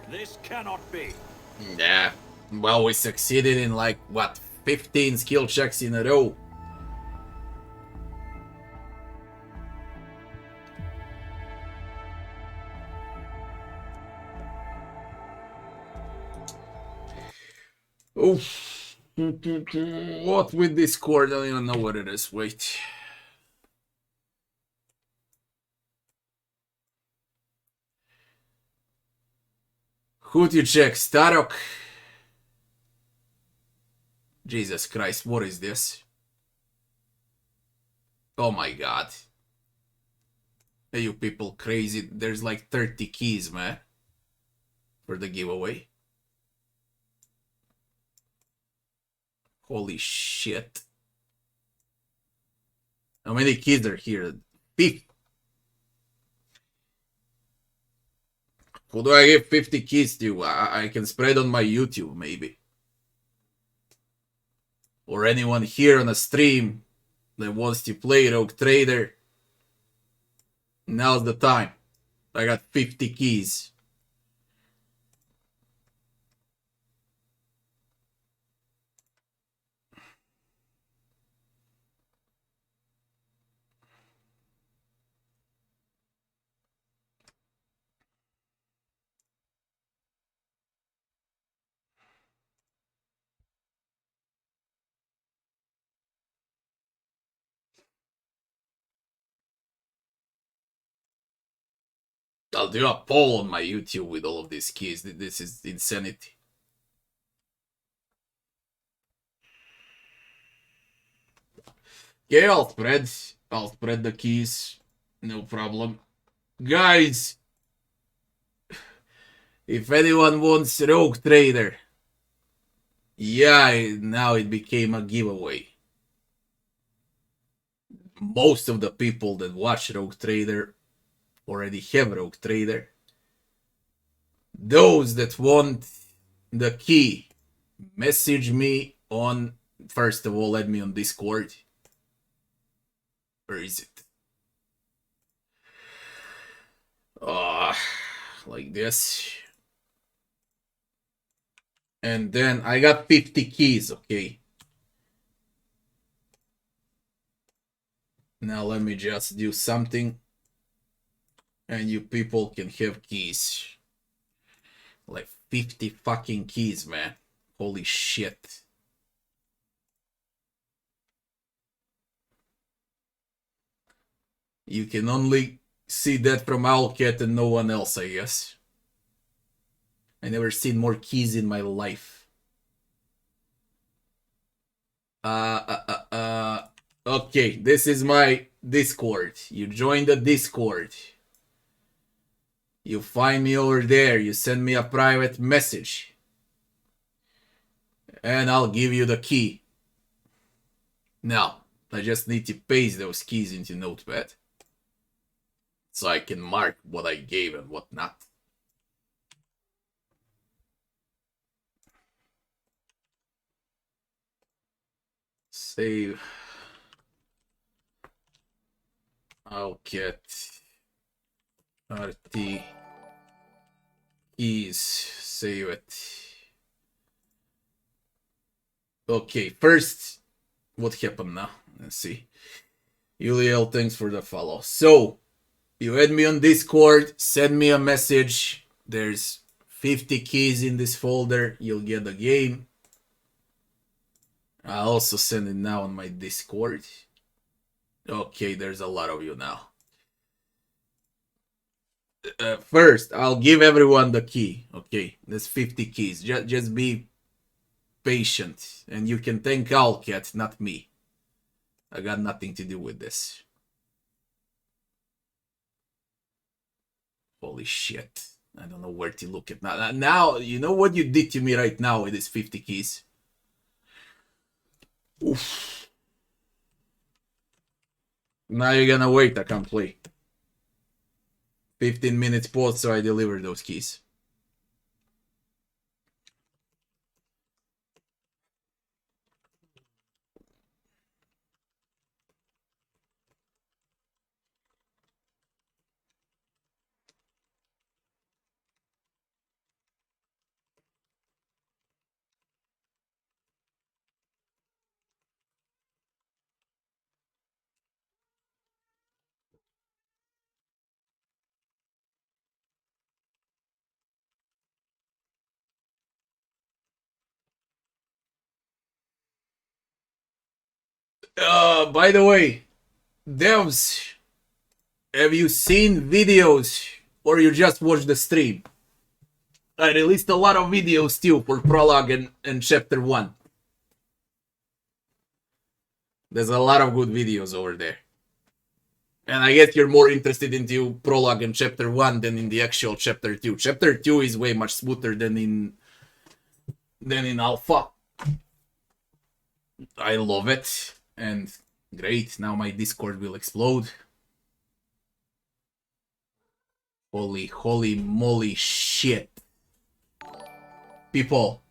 This cannot be. Yeah. Well, we succeeded in like, what, 15 skill checks in a row. Oof. What with this cord? I don't even know what it is. Wait. Who do you check? Starok? Jesus Christ, what is this? Oh my god. Are you people crazy? There's like 30 keys, man. For the giveaway. Holy shit. How many keys are here? 50. Who do I give 50 keys to? I can spread on my YouTube, maybe. Or anyone here on a stream that wants to play Rogue Trader. Now's the time. I got 50 keys. I'll do a poll on my YouTube with all of these keys. This is insanity. Okay, I'll spread the keys. No problem. Guys, if anyone wants Rogue Trader, yeah, now it became a giveaway. Most of the people that watch Rogue Trader already have Rogue Trader. Those that want the key, message me on, first of all, add me on Discord. Where is it? Like this. And then I got 50 keys, okay? Now let me just do something. And you people can have keys. Like 50 fucking keys, man. Holy shit. You can only see that from Owlcat and no one else, I guess. I never seen more keys in my life. Okay, this is my Discord. You join the Discord. You find me over there. You send me a private message. And I'll give you the key. Now, I just need to paste those keys into Notepad. So I can mark what I gave and what not. Save. I'll get RT keys. Save it. Okay, first, what happened now? Let's see. Uliel, thanks for the follow. So, you add me on Discord, send me a message. There's 50 keys in this folder. You'll get the game. I'll also send it now on my Discord. Okay, there's a lot of you now. First, I'll give everyone the key. Okay, there's 50 keys. Just be patient. And you can thank Owlcat, not me. I got nothing to do with this. Holy shit. I don't know where to look at now. Now, you know what you did to me right now with these 50 keys? Oof. Now you're gonna wait, I can't play. 15 minutes pause so I deliver those keys. By the way, devs, have you seen videos or you just watched the stream? I released a lot of videos too for Prologue and Chapter 1. There's a lot of good videos over there. And I guess you're more interested into Prologue and Chapter 1 than in the actual Chapter 2. Chapter 2 is way much smoother than in Alpha. I love it. And great, now my Discord will explode. Holy moly shit. People,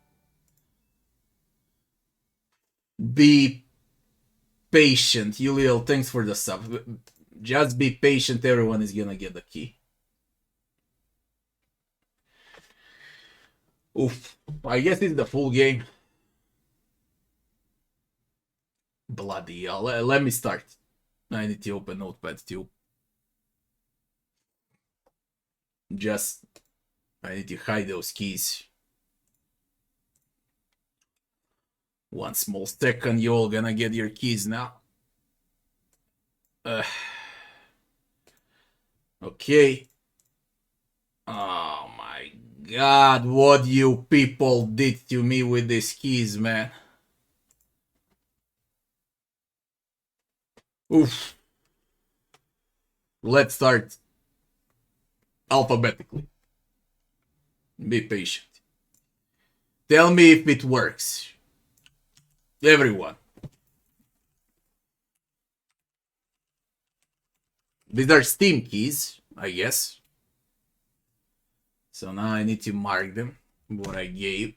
be patient. Yuliel, thanks for the sub. Just be patient, everyone is gonna get the key. Oof, I guess it's the full game. Bloody hell. Let me start. I need to open Notepad too. I need to hide those keys. One small second, you all gonna get your keys now. Okay. Oh my god, what you people did to me with these keys, man. Oof. Let's start alphabetically. Be patient. Tell me if it works. Everyone. These are Steam keys, I guess. So now I need to mark them. What I gave.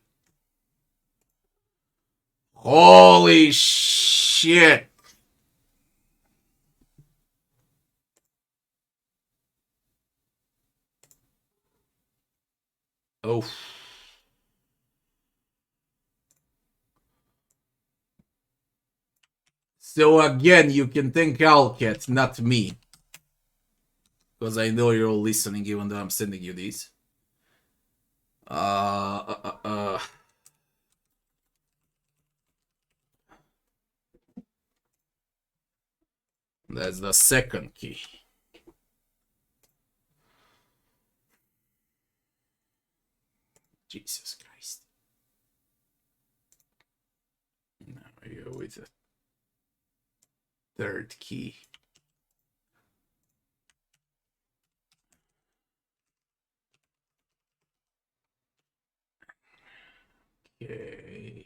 Holy shit. Oh. So again, you can thank Owlcat, not me. Because I know you're all listening even though I'm sending you these. Uh, uh, uh. That's the second key. Jesus Christ. Now we go with the third key. Okay.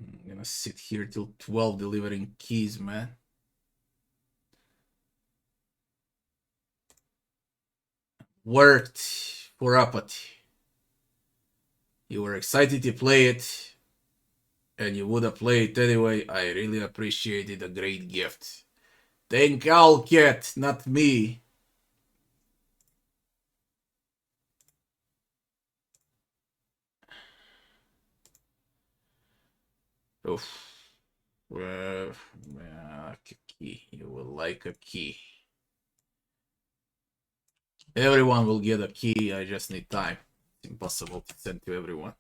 I'm gonna sit here till 12 delivering keys, man. Worked for apathy. You were excited to play it, and you would have played it anyway. I really appreciated a great gift. Thank Owlcat, not me. Oof. A key. You will like a key. Everyone will get a key. I just need time. It's impossible to send to everyone.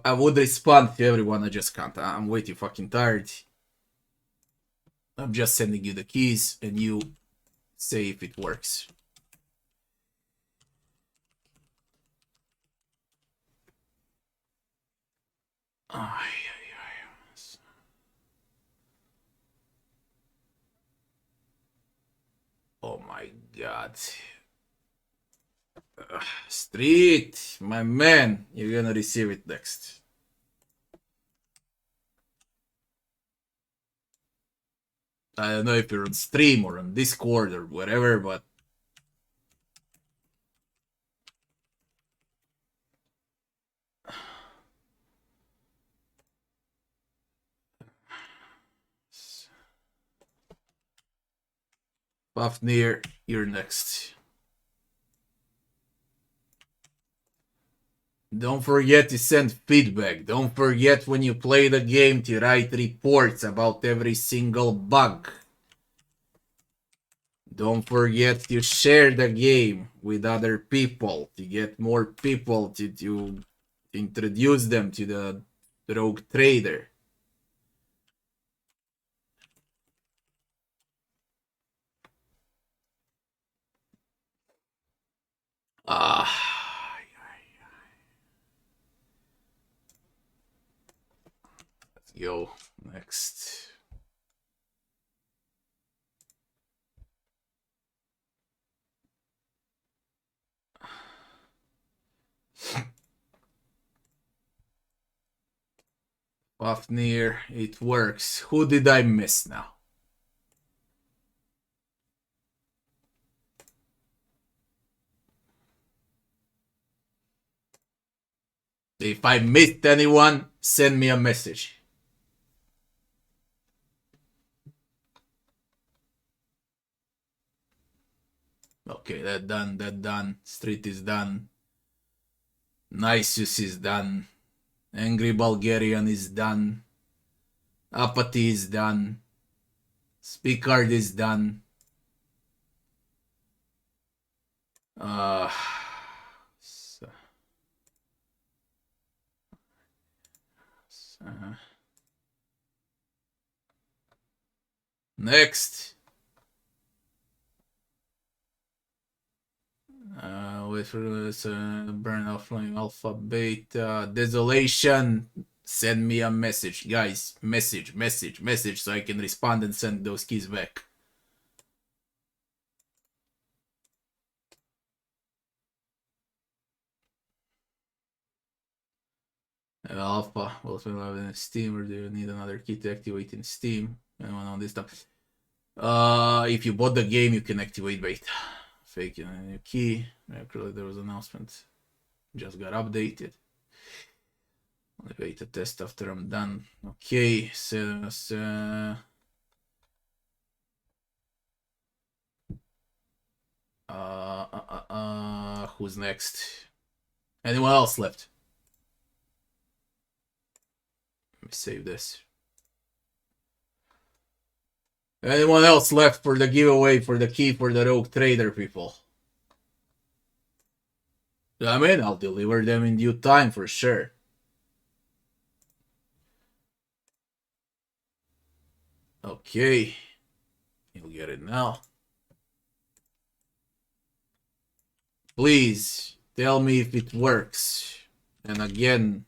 I would respond to everyone. I just can't. I'm way too fucking tired. I'm just sending you the keys and you say if it works. Oh my god. Street, my man, you're gonna receive it next. I don't know if you're on stream or on Discord or whatever, but Fafnir, you're next. Don't forget to send feedback. Don't forget when you play the game to write reports about every single bug. Don't forget to share the game with other people to get more people to introduce them to the rogue trader. Let's go next. Fafnir, it works. Who did I miss now? If I missed anyone, send me a message. Okay, that done. Street is done. Nisus is done. Angry Bulgarian is done. Apathy is done. Speakard is done. Next. Wait for this burn offline alpha beta desolation. Send me a message, guys. Message, so I can respond and send those keys back. Alpha, also have in Steam, or do you need another key to activate in Steam? Anyone on this stuff? If you bought the game, you can activate beta. Fake new key. Actually, there was an announcement. Just got updated. Only beta test after I'm done. Okay, so Who's next? Anyone else left? Let me save this. Anyone else left for the giveaway for the key for the Rogue Trader, people? I mean, I'll deliver them in due time for sure. Okay. You'll get it now. Please tell me if it works. And again,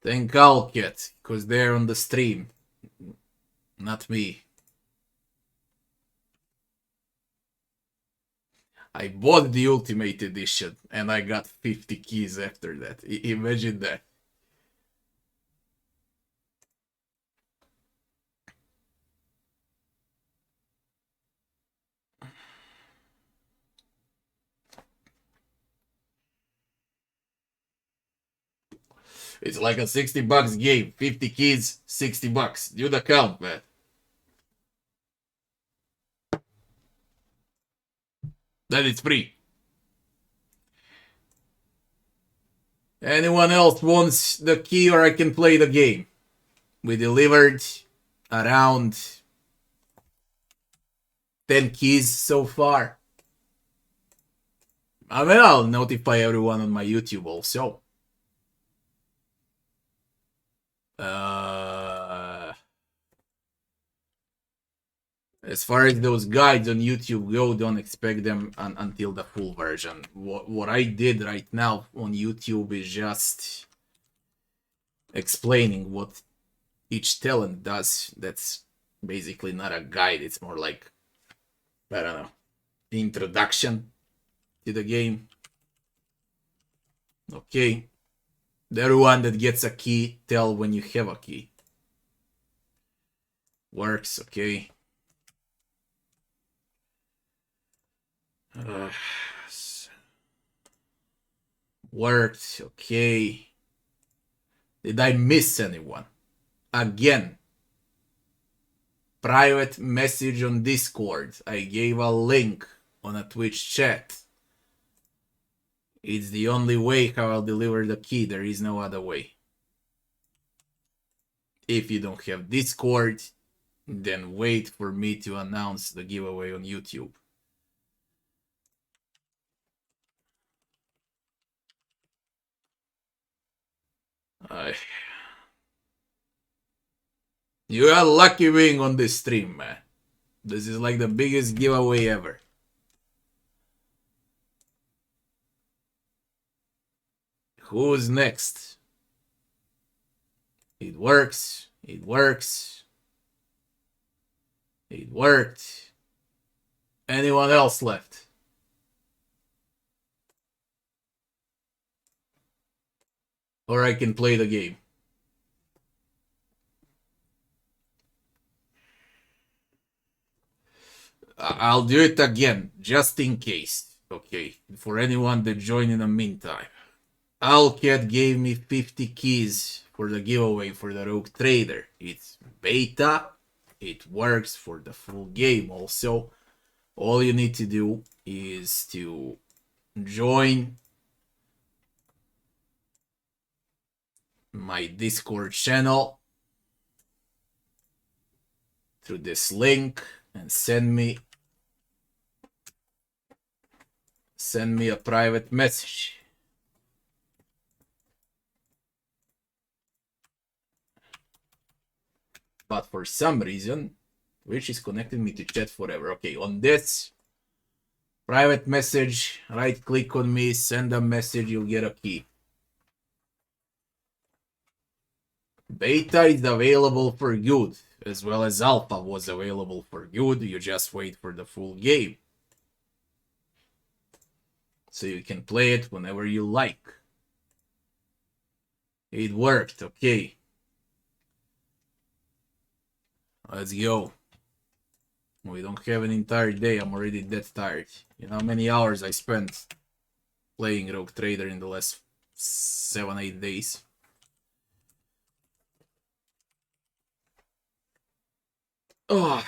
thank Alket, because they're on the stream. Not me. I bought the Ultimate Edition and I got 50 keys after that. Imagine that. It's like a $60 game. 50 keys, $60. Do the count, man. Then it's free. Anyone else wants the key or I can play the game? We delivered around 10 keys so far. I mean, I'll notify everyone on my YouTube also. As far as those guides on YouTube go, don't expect them until the full version. What I did right now on YouTube is just explaining what each talent does. That's basically not a guide. It's more like, I don't know, introduction to the game. Okay. Everyone that gets a key, tell when you have a key. Works, okay. Worked, okay. Did I miss anyone? Again. Private message on Discord. I gave a link on a Twitch chat. It's the only way how I'll deliver the key. There is no other way. If you don't have Discord, then wait for me to announce the giveaway on YouTube. You are lucky being on this stream, man. This is like the biggest giveaway ever. Who's next? It works. It works. It worked. Anyone else left? Or I can play the game. I'll do it again, just in case. Okay, for anyone that joined in the meantime. Alcat gave me 50 keys for the giveaway for the Rogue Trader. It's beta. It works for the full game also. All you need to do is to join my Discord channel through this link and send me a private message. But for some reason, Twitch is connecting me to chat forever. Okay, on this private message, right click on me, send a message, you'll get a key. Beta is available for good, as well as alpha was available for good. You just wait for the full game. So you can play it whenever you like. It worked, okay. Let's go. We don't have an entire day. I'm already that tired. You know how many hours I spent playing Rogue Trader in the last 7-8 days? Oh.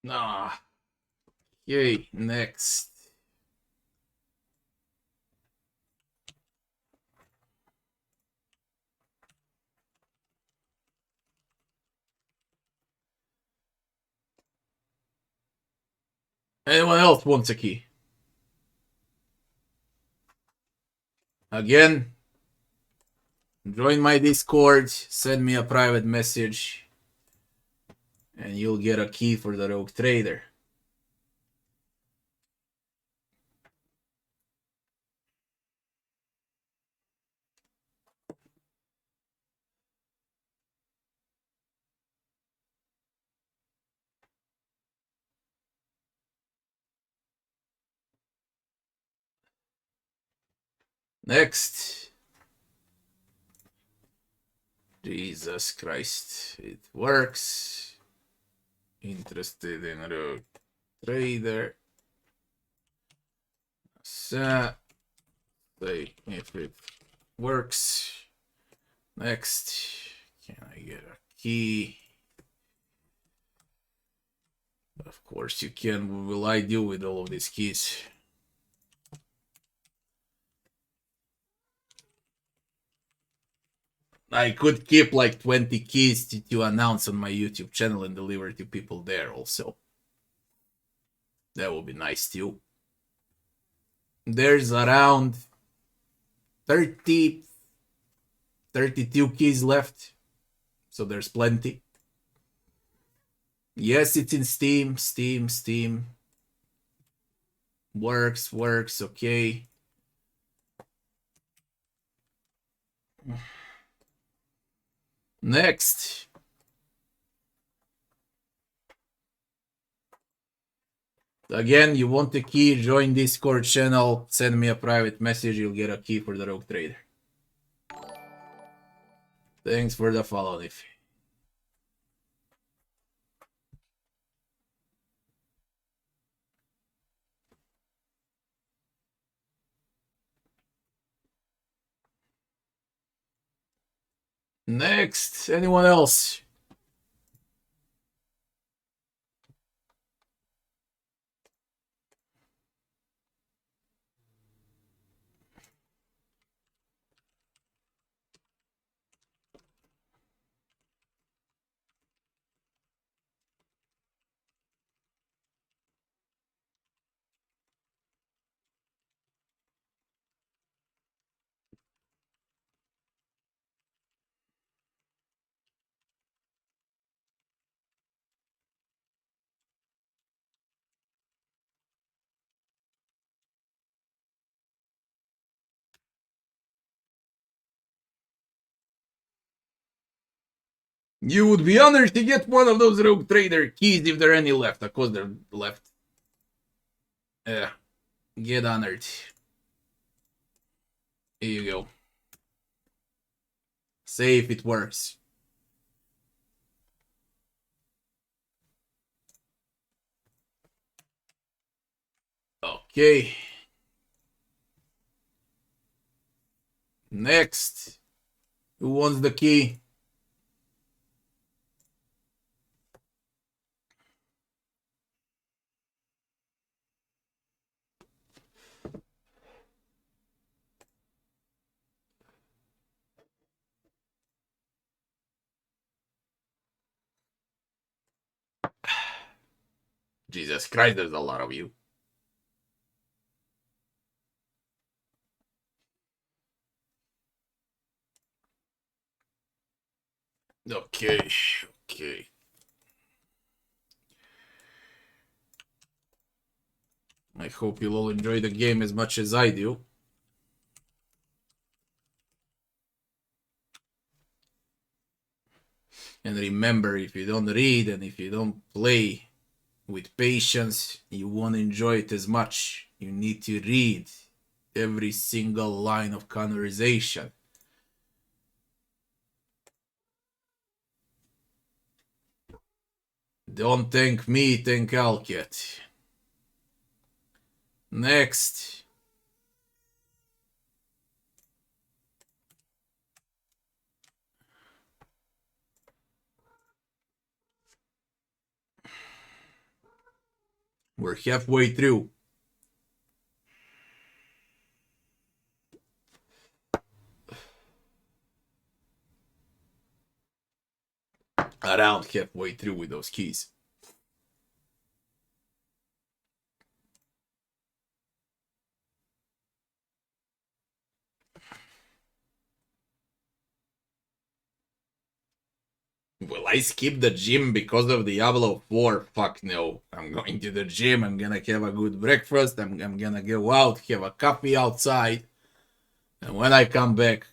Nah. Okay, next. Anyone else wants a key? Again, join my Discord, send me a private message, and you'll get a key for the Rogue Trader. Next. Jesus Christ, it works. Interested in Rogue Trader. So, say if it works. Next. Can I get a key? Of course you can. What will I do with all of these keys? I could keep like 20 keys to announce on my YouTube channel and deliver to people there also. That would be nice too. There's around 32 keys left. So there's plenty. Yes, it's in Steam. Steam. Works, okay. Next. Again, you want a key, join Discord channel, send me a private message, you'll get a key for the Rogue Trader. Thanks for the follow, Niffy. Next, anyone else? You would be honored to get one of those Rogue Trader keys if there are any left. Of course, they're left. Yeah, get honored. Here you go. Say if it works. Okay. Next. Who wants the key? Jesus Christ, there's a lot of you. Okay. I hope you'll all enjoy the game as much as I do. And remember, if you don't read and if you don't play with patience, you won't enjoy it as much. You need to read every single line of conversation. Don't thank me, thank Alket. Next. We're halfway through. Around halfway through with those keys. Will I skip the gym because of Diablo 4? Fuck no. I'm going to the gym, I'm gonna have a good breakfast, I'm gonna go out, have a coffee outside, and when I come back,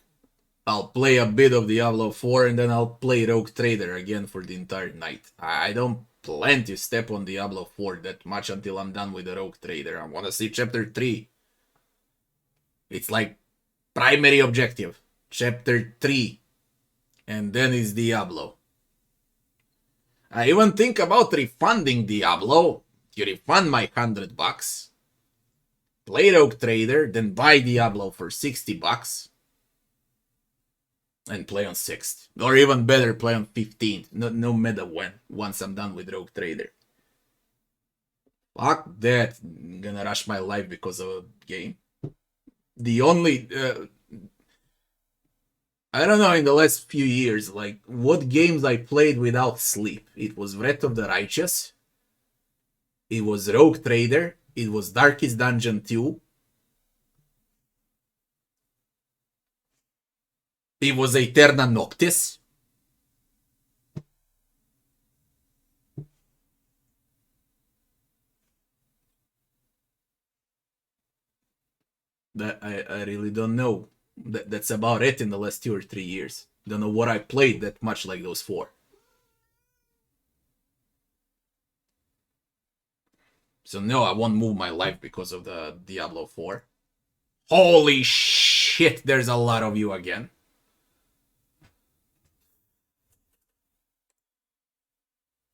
I'll play a bit of Diablo 4 and then I'll play Rogue Trader again for the entire night. I don't plan to step on Diablo 4 that much until I'm done with the Rogue Trader. I wanna see Chapter 3. It's like primary objective. Chapter 3. And then it's Diablo. I even think about refunding Diablo. You refund my $100. Play Rogue Trader, then buy Diablo for $60. And play on 6th. Or even better, play on 15th. No matter when. Once I'm done with Rogue Trader. Fuck that. I'm gonna rush my life because of a game. The only... I don't know, in the last few years, like, what games I played without sleep. It was Wrath of the Righteous. It was Rogue Trader. It was Darkest Dungeon 2. It was Aeterna Noctis. That I really don't know. That's about it in the last 2 or 3 years. Don't know what I played that much like those 4. So no, I won't move my life because of the Diablo 4. Holy shit, there's a lot of you again.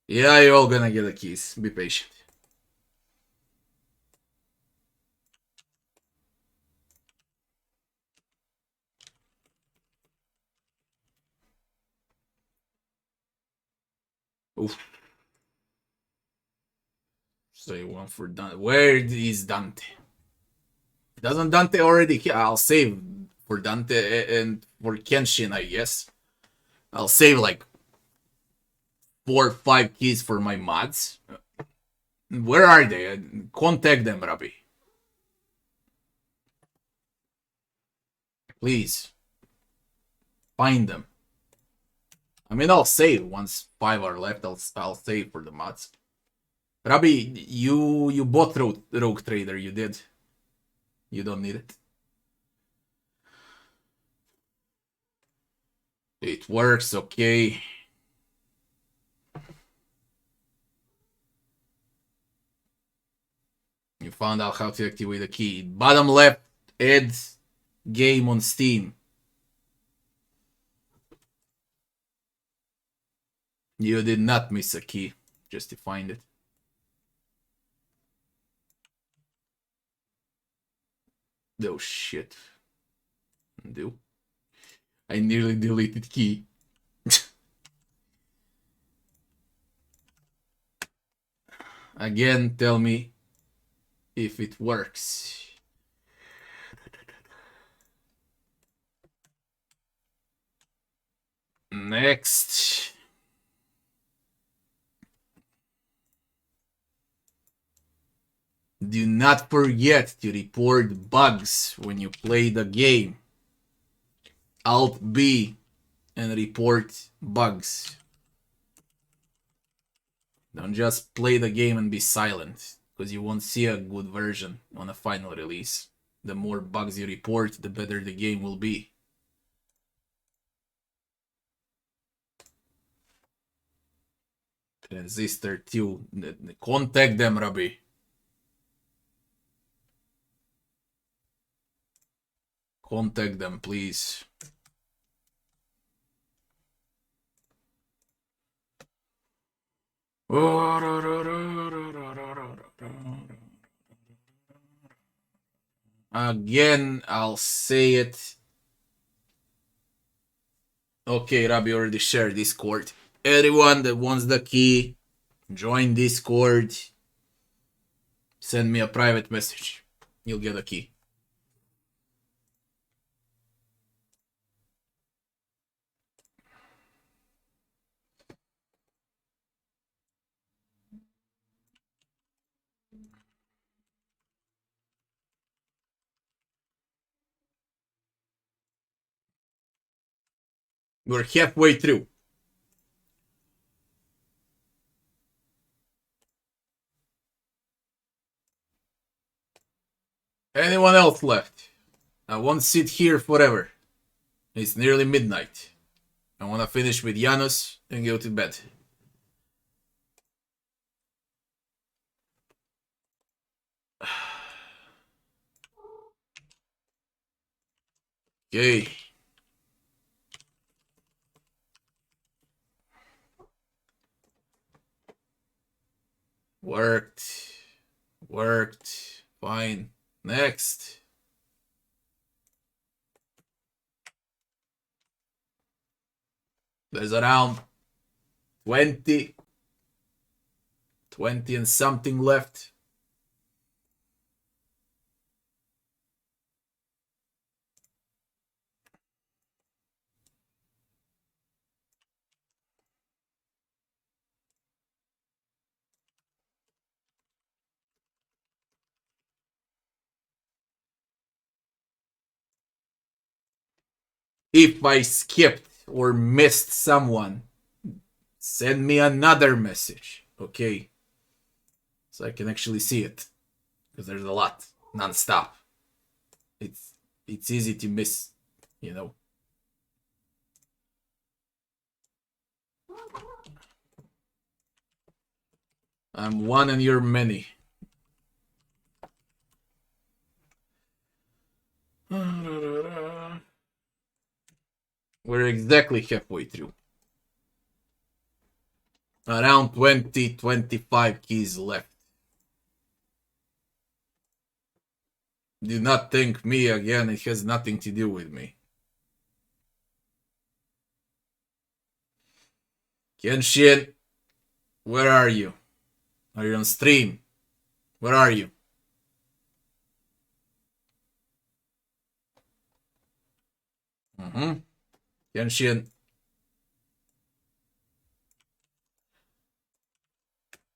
Yeah, you're all gonna get the keys. Be patient. Oof. So you want for Dante. Where is Dante? Doesn't Dante already... I'll save for Dante and for Kenshin, I guess. I'll save like 4 or 5 keys for my mods. Where are they? Contact them, Rabbi. Please. Find them. I mean, I'll save once 5 are left. I'll save for the mods. Rabbi, you bought Rogue Trader. You did. You don't need it. It works, okay. You found out how to activate the key. Bottom left, add game on Steam. You did not miss a key, just to find it. Oh shit. Undo. I nearly deleted key. Again, tell me if it works. Next. Do not forget to report bugs when you play the game. Alt B and report bugs. Don't just play the game and be silent, because you won't see a good version on a final release. The more bugs you report, the better the game will be. Transistor 2. Contact them, Rabbi. Contact them, please. Again, I'll say it. Okay, Rabbi already shared Discord. Everyone that wants the key, join Discord. Send me a private message. You'll get a key. We're halfway through. Anyone else left? I won't sit here forever. It's nearly midnight. I want to finish with Janus and go to bed. Okay. Worked. Worked. Fine. Next. There's around 20 and something left. If I skipped or missed someone, send me another message, okay? So I can actually see it. Because there's a lot, non-stop. It's easy to miss, you know. I'm one and you're many. We're exactly halfway through. Around 25 keys left. Do not thank me again, it has nothing to do with me. Kenshin, where are you? Are you on stream? Where are you? Kenshin.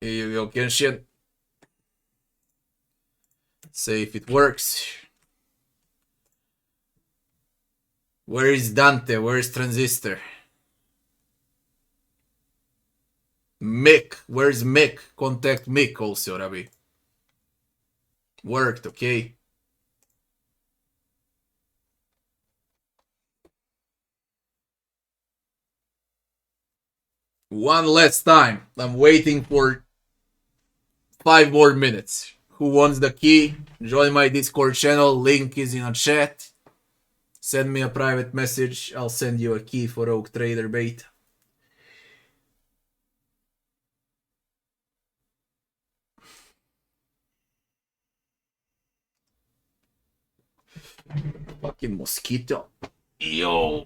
Here you go, Kenshin. Say if it works. Where is Dante? Where is Transistor? Mick. Where's Mick? Contact Mick also, Rabbi. Worked, okay. One last time. I'm waiting for 5 more minutes. Who wants the key? Join my Discord channel. Link is in a chat. Send me a private message. I'll send you a key for Oak Trader Bait. Fucking mosquito. Yo.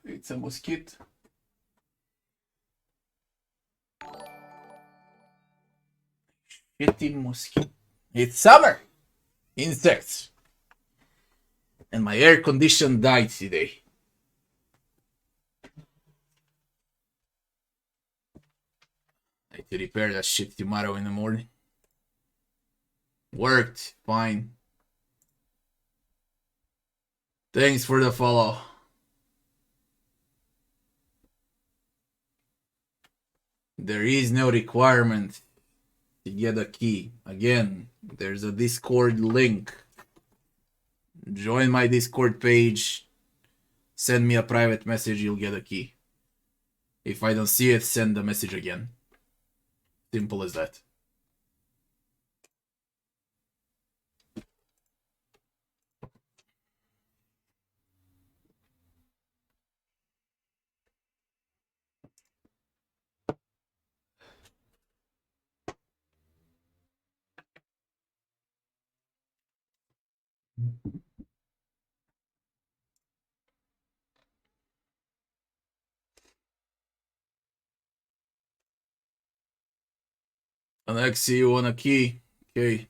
It's a mosquito. Shitty mosquito. It's summer. Insects. And my air condition died today. I need to repair that shit tomorrow in the morning. Worked. Fine. Thanks for the follow. There is no requirement to get a key. Again, there's a Discord link. Join my Discord page. Send me a private message, you'll get a key. If I don't see it, send the message again. Simple as that. Alexi, you want a key? Okay.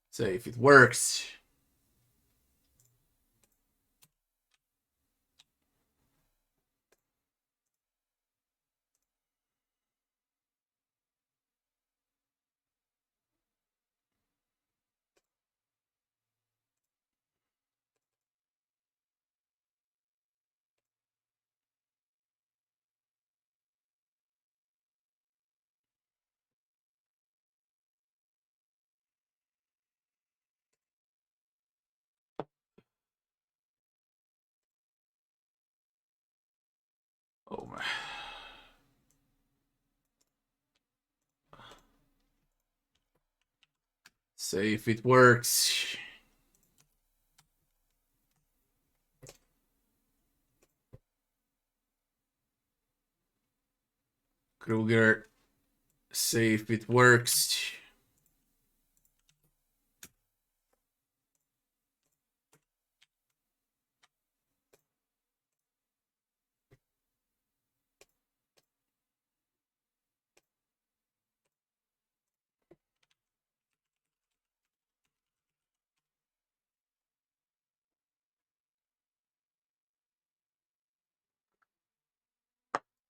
Say if it works. Oh my. Say if it works. Kruger, say if it works.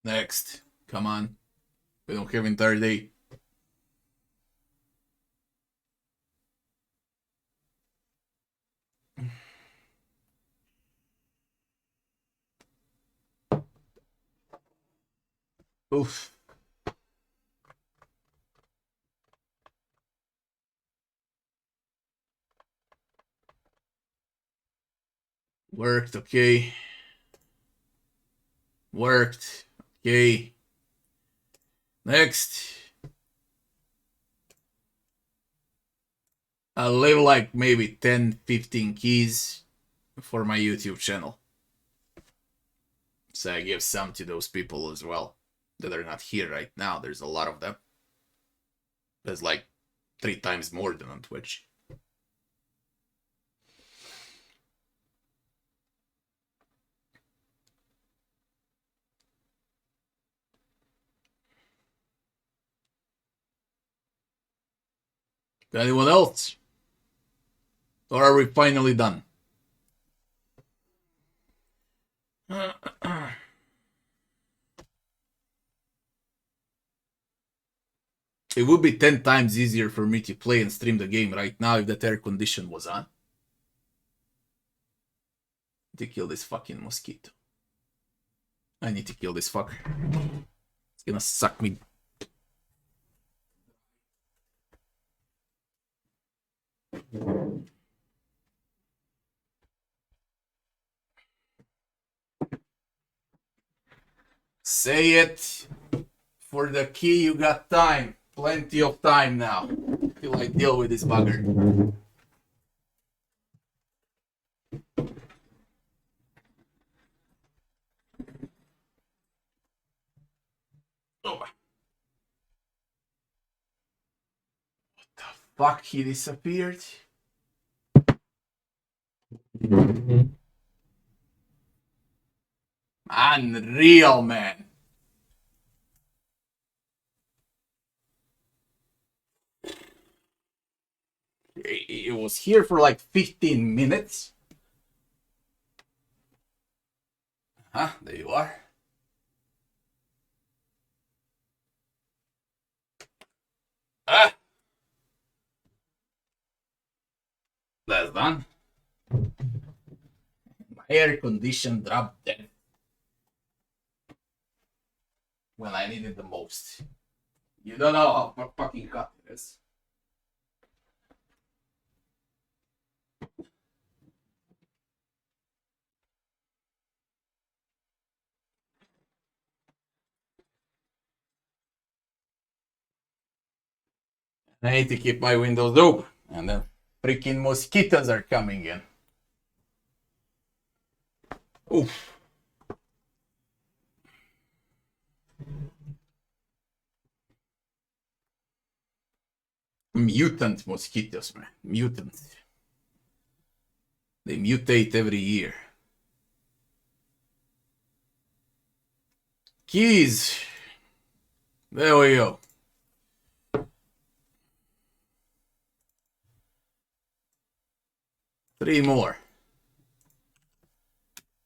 Next. Come on. We don't have entire day. Oof. Worked, okay. Worked. Okay. Next. I'll leave like maybe 10-15 keys for my YouTube channel. So I give some to those people as well that are not here right now. There's a lot of them. There's like 3 times more than on Twitch. Anyone else? Or are we finally done? It would be 10 times easier for me to play and stream the game right now if that air condition was on. To kill this fucking mosquito. I need to kill this fucker. It's gonna suck me. Say it. For the key, you got time. Plenty of time now. Till I deal with this bugger. Oh. What the fuck? He disappeared? Unreal, man. It was here for like 15 minutes. Huh? There you are. Ah! That's done. My air condition dropped dead when I needed the most. You don't know how fucking hot it is. I need to keep my windows open, and then freaking mosquitoes are coming in. Oof. Mutant mosquitoes, man. Mutants. They mutate every year. Keys. There we go. Three more.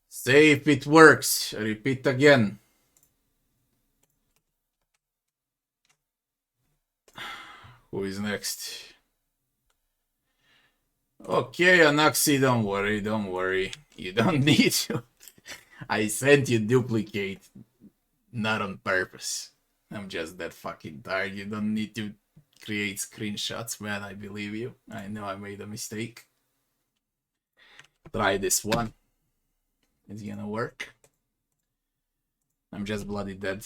Say if it works. Repeat again. Who is next? Okay, Anaxi, don't worry, don't worry. You don't need to. I sent you duplicate. Not on purpose. I'm just that fucking tired. You don't need to create screenshots, man. I believe you. I know I made a mistake. Try this one. It's gonna work. I'm just bloody dead.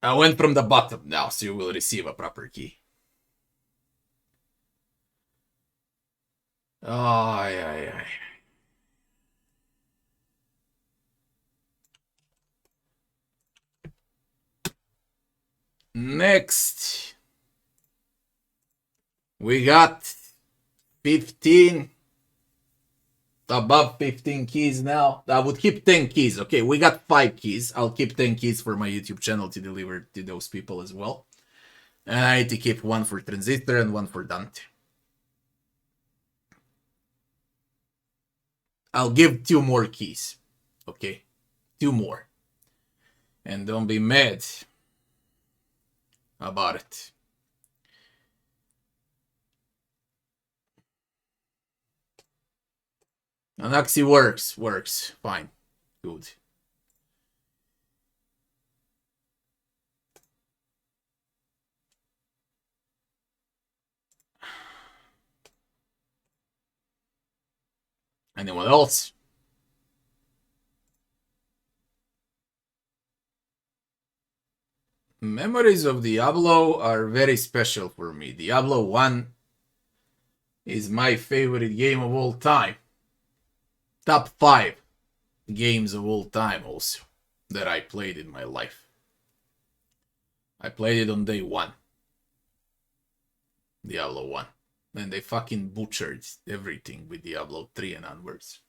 I went from the bottom now, so you will receive a proper key. Ay, ay, ay. Next, we got 15, above 15 keys now. I would keep 10 keys. Okay, we got 5 keys. I'll keep 10 keys for my YouTube channel to deliver to those people as well. And I need to keep 1 for Transistor and 1 for Dante. I'll give 2 more keys. Okay, 2 more. And don't be mad about it. Anaxi works, fine, good. Anyone else? Memories of Diablo are very special for me. Diablo 1 is my favorite game of all time. Top 5 games of all time also that I played in my life. I played it on day 1. Diablo 1. And they fucking butchered everything with Diablo 3 and onwards.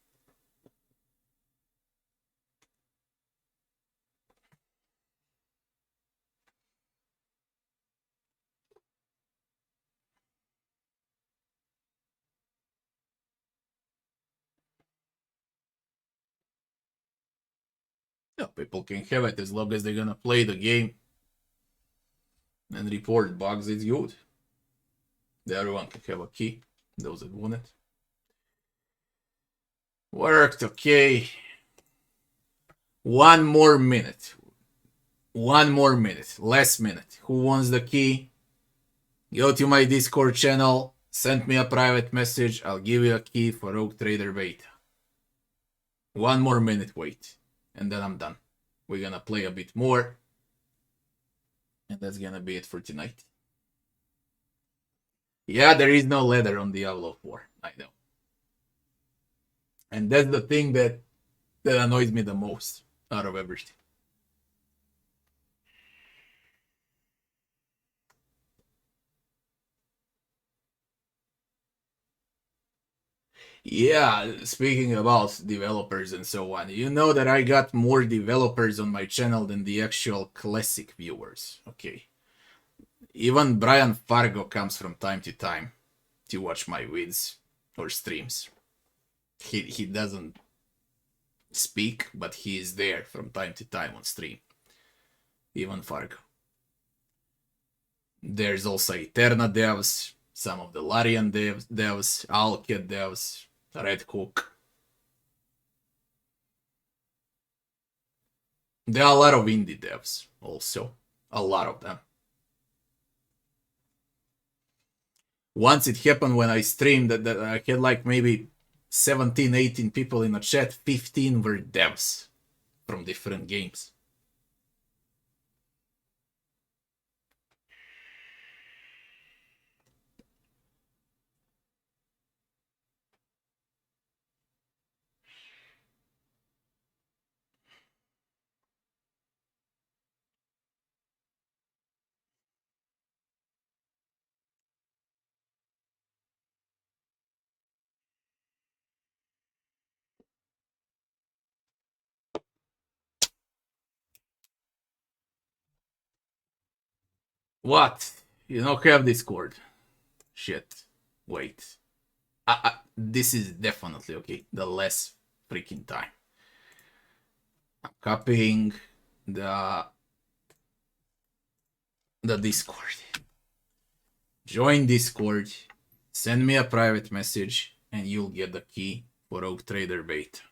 Yeah, people can have it as long as they're gonna play the game and report bugs. It's good. Everyone can have a key. Those that want it. Worked, okay. 1 more minute. 1 more minute. Last minute. Who wants the key? Go to my Discord channel. Send me a private message. I'll give you a key for Rogue Trader Beta. 1 more minute wait. And then I'm done. We're gonna play a bit more. And that's gonna be it for tonight. Yeah, there is no leather on Diablo 4. I know. And that's the thing that annoys me the most out of everything. Yeah, speaking about developers and so on, you know that I got more developers on my channel than the actual classic viewers. Okay. Even Brian Fargo comes from time to time to watch my vids or streams. He doesn't speak, but he is there from time to time on stream. Even Fargo. There's also Eterna devs, some of the Larian devs, Owlcat devs, Red Hook. There are a lot of indie devs also. A lot of them. Once it happened when I streamed that I had like maybe 17, 18 people in the chat. 15 were devs from different games. What? You don't have Discord. Shit. Wait. This is definitely okay. The less freaking time. I'm copying the Discord. Join Discord. Send me a private message and you'll get the key for Rogue Trader Bait.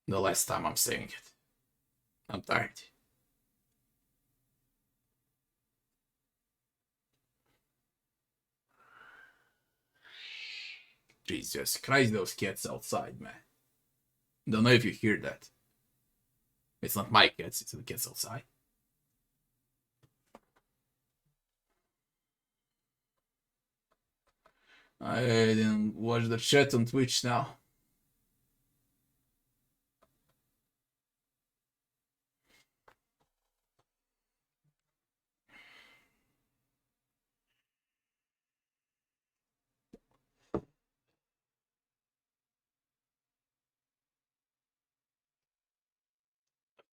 The last time I'm saying it. I'm tired. Jesus Christ, those cats outside, man. Don't know if you hear that. It's not my cats, it's the cats outside. I didn't watch the chat on Twitch now.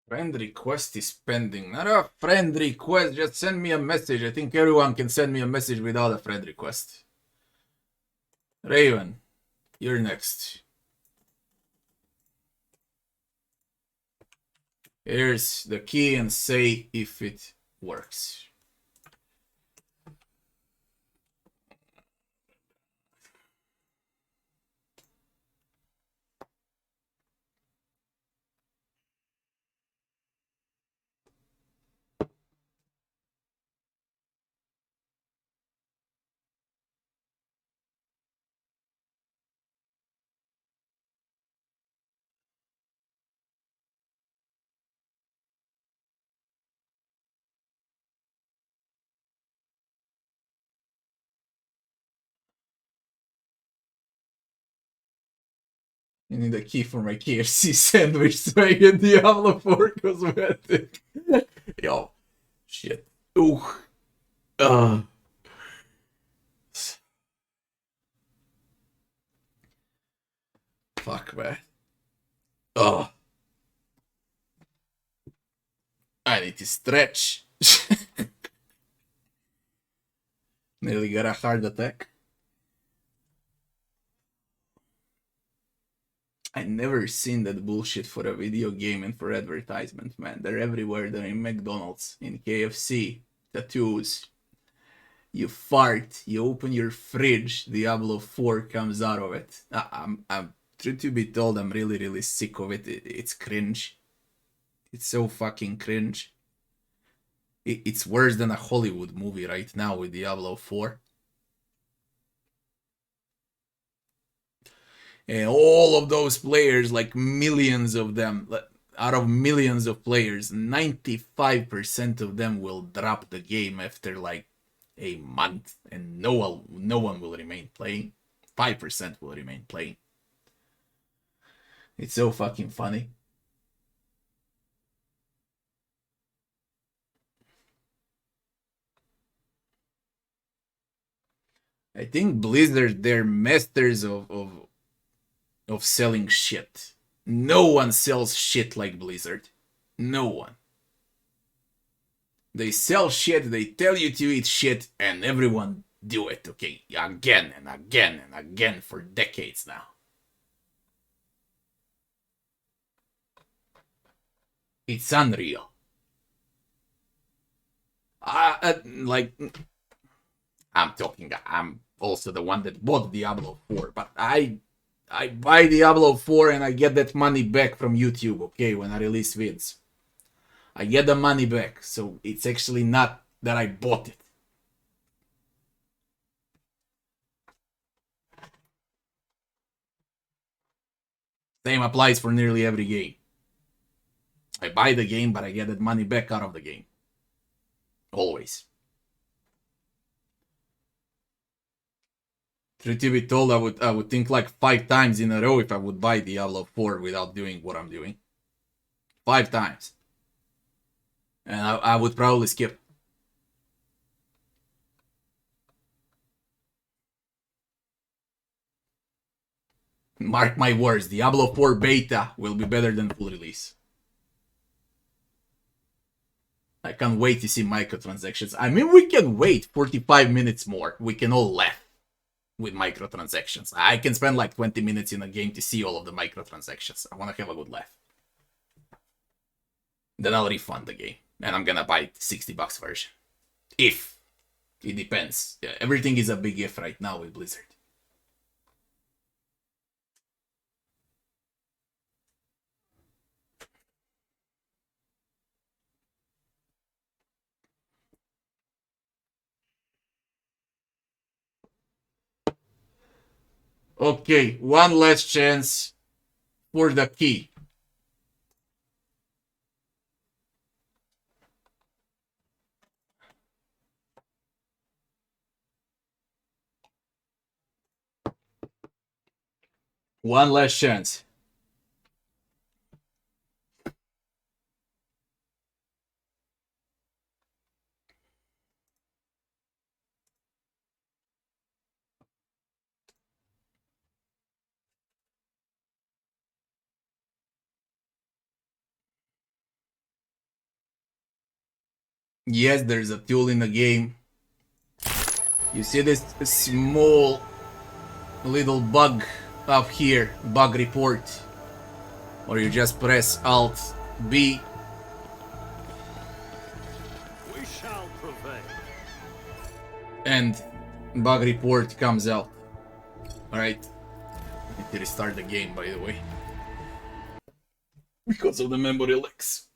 Friend request is pending. Not a friend request, just send me a message. I think everyone can send me a message without a friend request. Raven, you're next. Here's the key and say if it works. I need a key for my KFC sandwich so I get Diablo 4 cosmetic. Yo, shit. Ooh. Fuck, man. I need to stretch. Nearly got a heart attack. I never seen that bullshit for a video game and for advertisement, man. They're everywhere. They're in McDonald's, in KFC, tattoos. You fart, you open your fridge, Diablo 4 comes out of it. I'm truth to be told, I'm really sick of it. It's cringe. It's so fucking cringe. It's worse than a Hollywood movie right now with Diablo 4. And all of those players, like millions of them, out of millions of players, 95% of them will drop the game after like a month, and no one will remain playing. 5% will remain playing. It's so fucking funny. I think Blizzard, they're masters of selling shit. No one sells shit like Blizzard. No one. They sell shit, they tell you to eat shit, and everyone do it, okay? Again and again and again for decades now. It's unreal. I'm also the one that bought Diablo 4, but I buy Diablo 4 and I get that money back from YouTube, okay, when I release vids. I get the money back, so it's actually not that I bought it. Same applies for nearly every game. I buy the game, but I get that money back out of the game. Always. Truth to be told, I would think like 5 times in a row if I would buy Diablo 4 without doing what I'm doing. 5 times. And I would probably skip. Mark my words, Diablo 4 beta will be better than full release. I can't wait to see microtransactions. I mean, we can wait 45 minutes more. We can all laugh with microtransactions. I can spend like 20 minutes in a game to see all of the microtransactions. I want to have a good laugh. Then I'll refund the game. And I'm gonna buy the $60 version. If. It depends. Yeah, everything is a big if right now with Blizzard. Okay, one last chance for the key. One last chance. Yes, there's a tool in the game. You see this small little bug up here, bug report, or you just press Alt B. We shall prevail. And bug report comes out. Alright. Need to restart the game, by the way. Because of the memory leaks.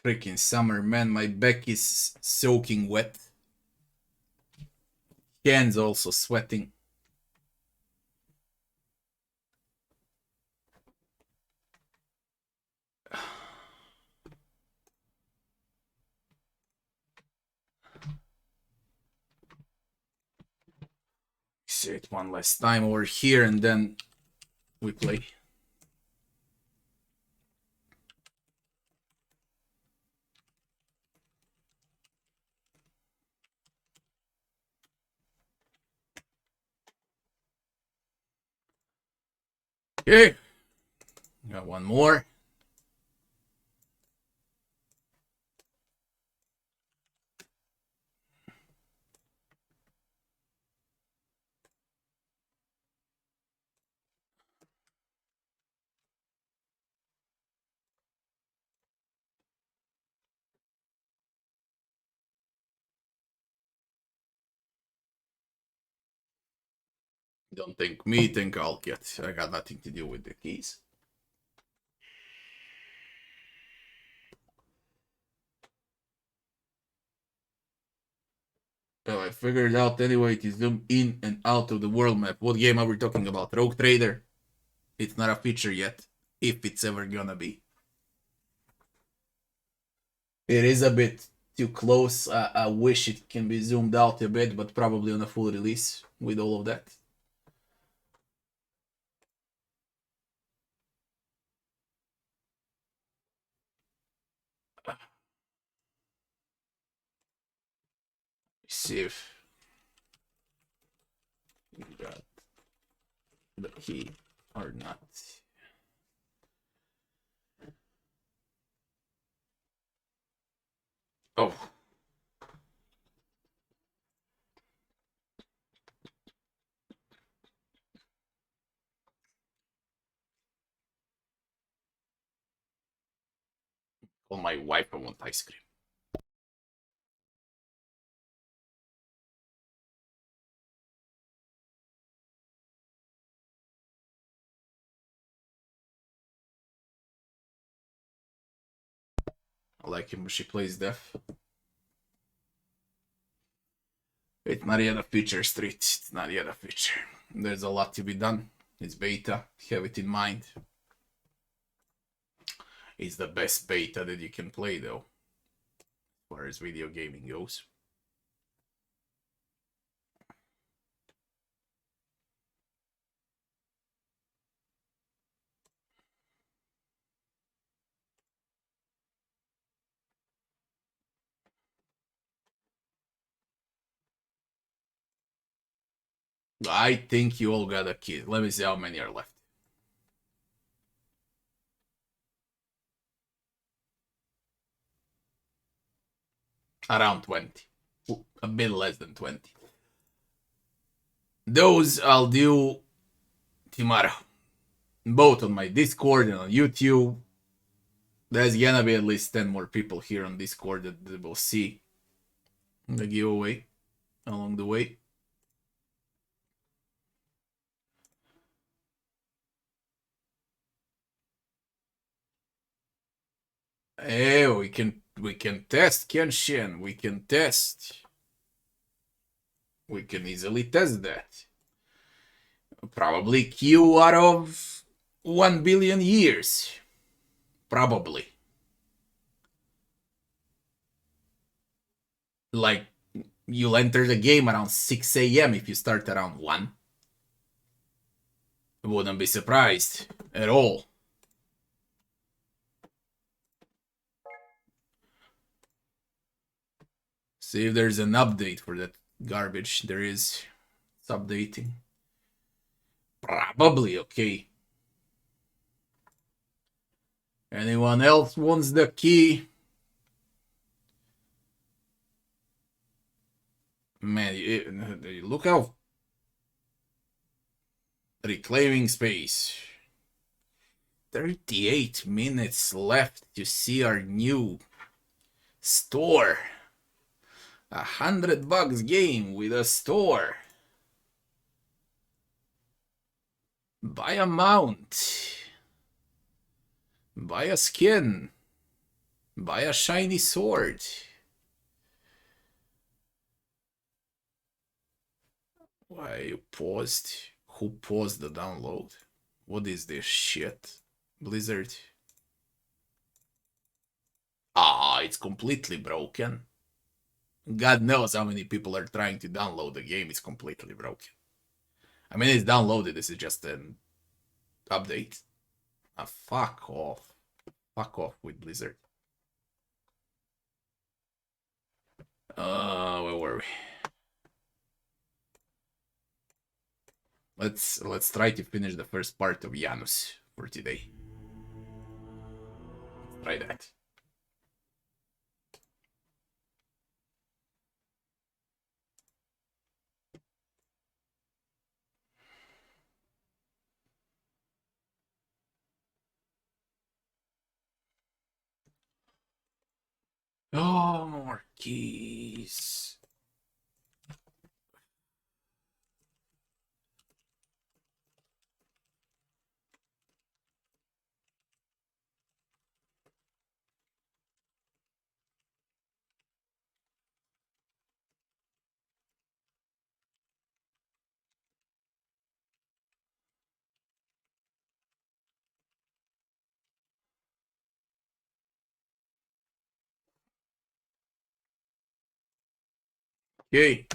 Freaking summer, man, my back is soaking wet. Hands also sweating. Say it one last time over here and then we play. Okay. Got one more. Don't thank me, thank Alkiat. I got nothing to do with the keys. Well, I figured out anyway to zoom in and out of the world map. What game are we talking about? Rogue Trader? It's not a feature yet, if it's ever gonna be. It is a bit too close. I wish it can be zoomed out a bit, but probably on a full release with all of that. See if we got the key or not. Oh. Call my wife, I want ice cream. I like him, but she plays deaf. It's not yet a feature, Street. It's not yet a feature. There's a lot to be done. It's beta. Have it in mind. It's the best beta that you can play, though, as far as video gaming goes. I think you all got a key. Let me see how many are left. Around 20. A bit less than 20. Those I'll do tomorrow. Both on my Discord and on YouTube. There's gonna be at least 10 more people here on Discord that will see the giveaway along the way. Hey, we can test, Kenshin. We can test. We can easily test that. Probably Q out of 1 billion years. Probably. Like, you'll enter the game around 6 a.m. if you start around 1. Wouldn't be surprised at all. See if there's an update for that garbage. There is. It's updating. Probably okay. Anyone else wants the key? Man, look how... Reclaiming space. 38 minutes left to see our new store. $100 game with a store. Buy a mount. Buy a skin. Buy a shiny sword. Why you paused? Who paused the download? What is this shit? Blizzard. Ah, it's completely broken. God knows how many people are trying to download the game. It's completely broken. I mean, it's downloaded. This is just an update. Ah, fuck off. Fuck off with Blizzard. Where were we? Let's try to finish the first part of Janus for today. Let's try that. Oh, more keys. Okay.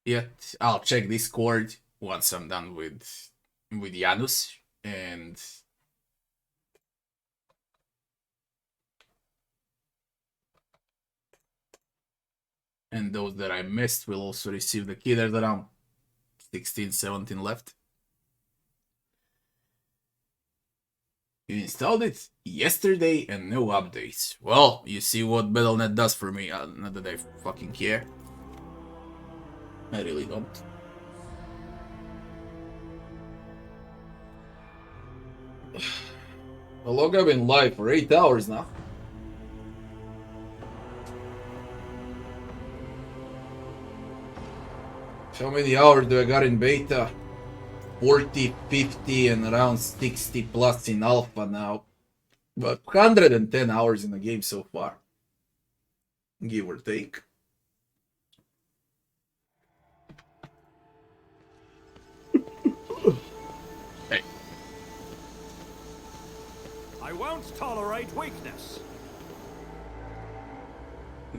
Yet I'll check Discord once I'm done with Janus and those that I missed will also receive the key. There's around 16, 17 left. You installed it yesterday and no updates. Well, you see what Battle.net does for me. Not that I fucking care. I really don't. Well, look, I've been live for 8 hours now. How many hours do I got in beta? 40, 50, and around 60 plus in alpha now. But 110 hours in the game so far. Give or take. Hey. I won't tolerate weakness.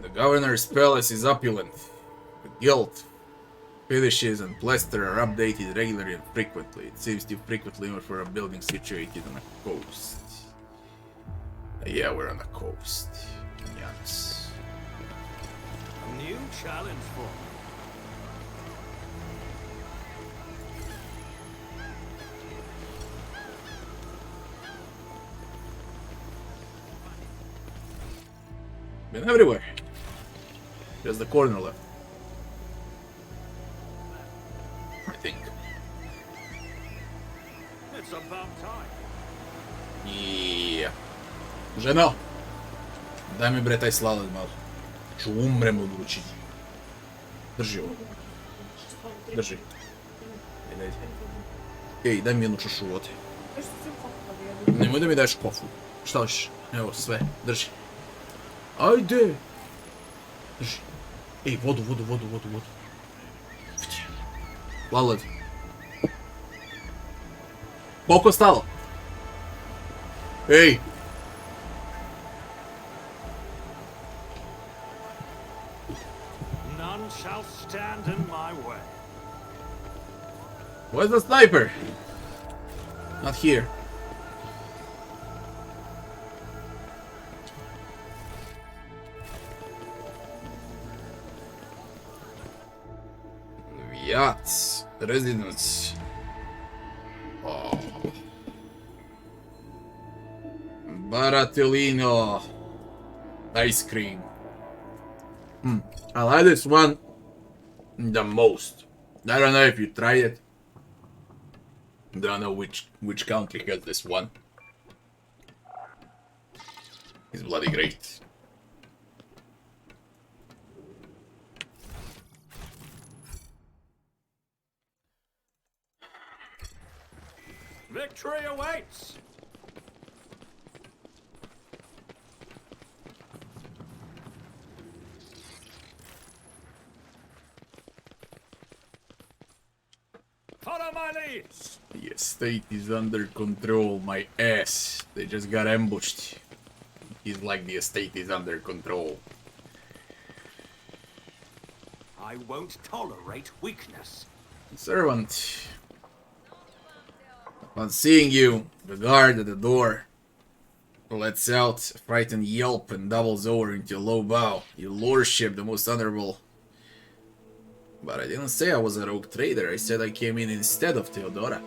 The governor's palace is opulent. With guilt. Finishes and plaster are updated regularly and frequently. It seems to frequently or for a building situated on a coast. Yeah, we're on a coast. Yes. A new challenge for me. Been everywhere. Just the corner left. I think. It's about time. Yeah. Ženo! Daj mi bre taj sladoled malo. Ću umrem od lučenja. Drži ovo. Drži. Ajde. Ej, daj mi jednu čašu vode. Nemoj da mi daješ kofu. Šta hoćeš? Evo, sve. Drži. Ajde! Drži. Ej, vodu. Sladoled. Koliko je stalo? Ej! None shall stand in my way. Where's the sniper? Not here. Yachts. Residence. Oh. Barattolino. Ice cream. I like this one the most. I don't know if you tried it. Don't know which country has this one. It's bloody great. Victory awaits! Follow my lead! The estate is under control, my ass. They just got ambushed. He's like the estate is under control. I won't tolerate weakness. Servant. Upon seeing you, the guard at the door lets out a frightened yelp and doubles over into a low bow. Your lordship, the most honorable. But I didn't say I was a rogue trader. I said I came in instead of Theodora.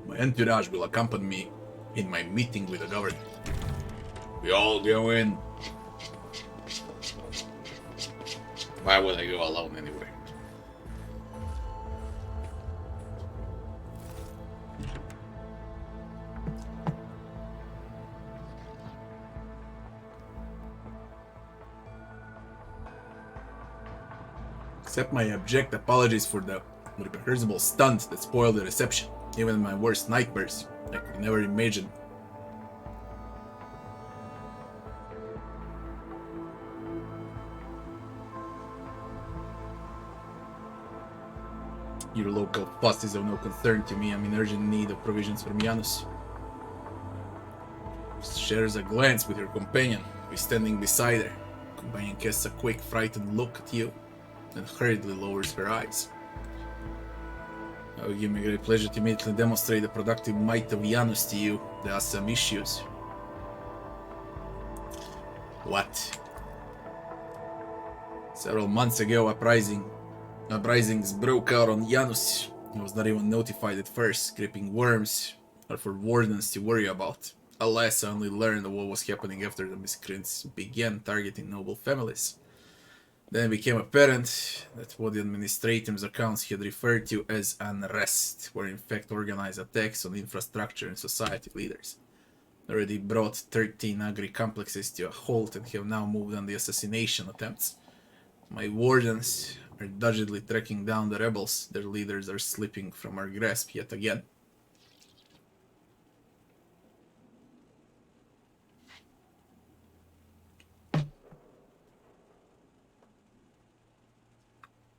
My entourage will accompany me in my meeting with the governor. We all go in. Why would I go alone anyway? Accept my abject apologies for the reprehensible stunt that spoiled the reception. Even in my worst nightmares, I could never imagine. Your local fuss is of no concern to me. I'm in urgent need of provisions from Janus. Shares a glance with your companion, who is standing beside her. Companion casts a quick, frightened look at you, and hurriedly lowers her eyes. It will give me great pleasure to immediately demonstrate the productive might of Janus to you. There are some issues. What? Several months ago, uprisings broke out on Janus. I was not even notified at first. Creeping worms are for wardens to worry about. Alas, I only learned what was happening after the miscreants began targeting noble families. Then it became apparent that what the administrator's accounts had referred to as unrest were in fact organized attacks on infrastructure and society leaders. Already brought 13 agri-complexes to a halt and have now moved on the assassination attempts. My wardens are doggedly tracking down the rebels. Their leaders are slipping from our grasp yet again.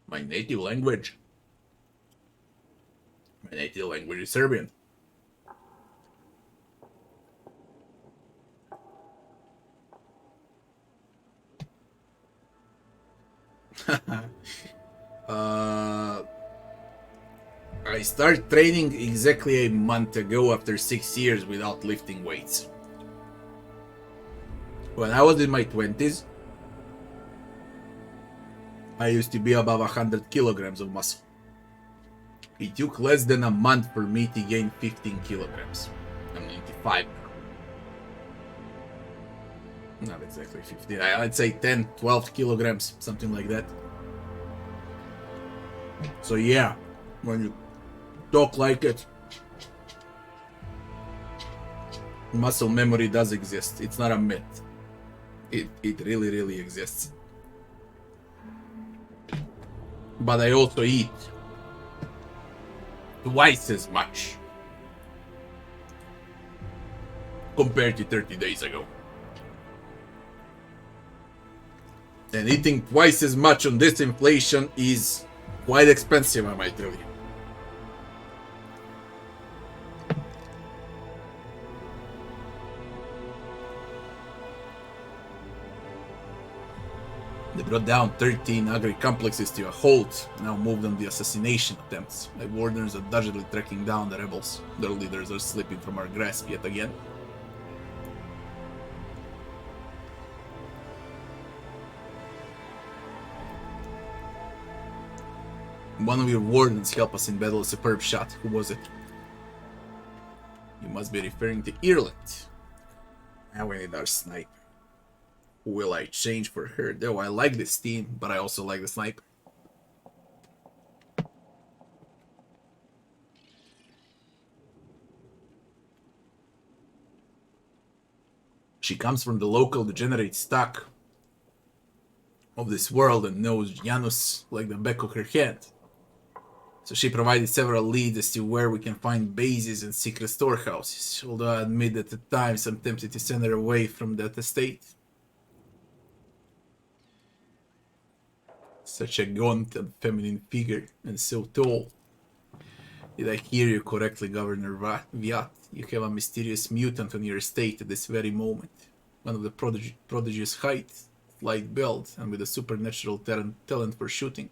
My native language. My language is Serbian. I started training exactly a month ago after 6 years without lifting weights. When I was in my 20s, I used to be above 100 kilograms of muscle. It took less than a month for me to gain 15 kilograms. I'm 95 now. Not exactly 15, I'd say 10, 12 kilograms, something like that. So yeah, when you talk like it, muscle memory does exist. It's not a myth. It really, really exists. But I also eat twice as much compared to 30 days ago. And eating twice as much on this inflation is quite expensive, I might tell you. They brought down 13 agri complexes to a halt, now moved on the assassination attempts. My wardens are doggedly tracking down the rebels. Their leaders are slipping from our grasp yet again. One of your wardens helped us in battle, a superb shot. Who was it? You must be referring to Ireland. Now we need our sniper. Who will I change for her? Though I like this team, but I also like the sniper. She comes from the local degenerate stock of this world and knows Janus like the back of her hand. So she provided several leads as to where we can find bases and secret storehouses, although I admit that at times I'm tempted to send her away from that estate. Such a gaunt and feminine figure, and so tall. Did I hear you correctly, Governor Viat? You have a mysterious mutant on your estate at this very moment. One of the prodigious height, light build, and with a supernatural talent for shooting.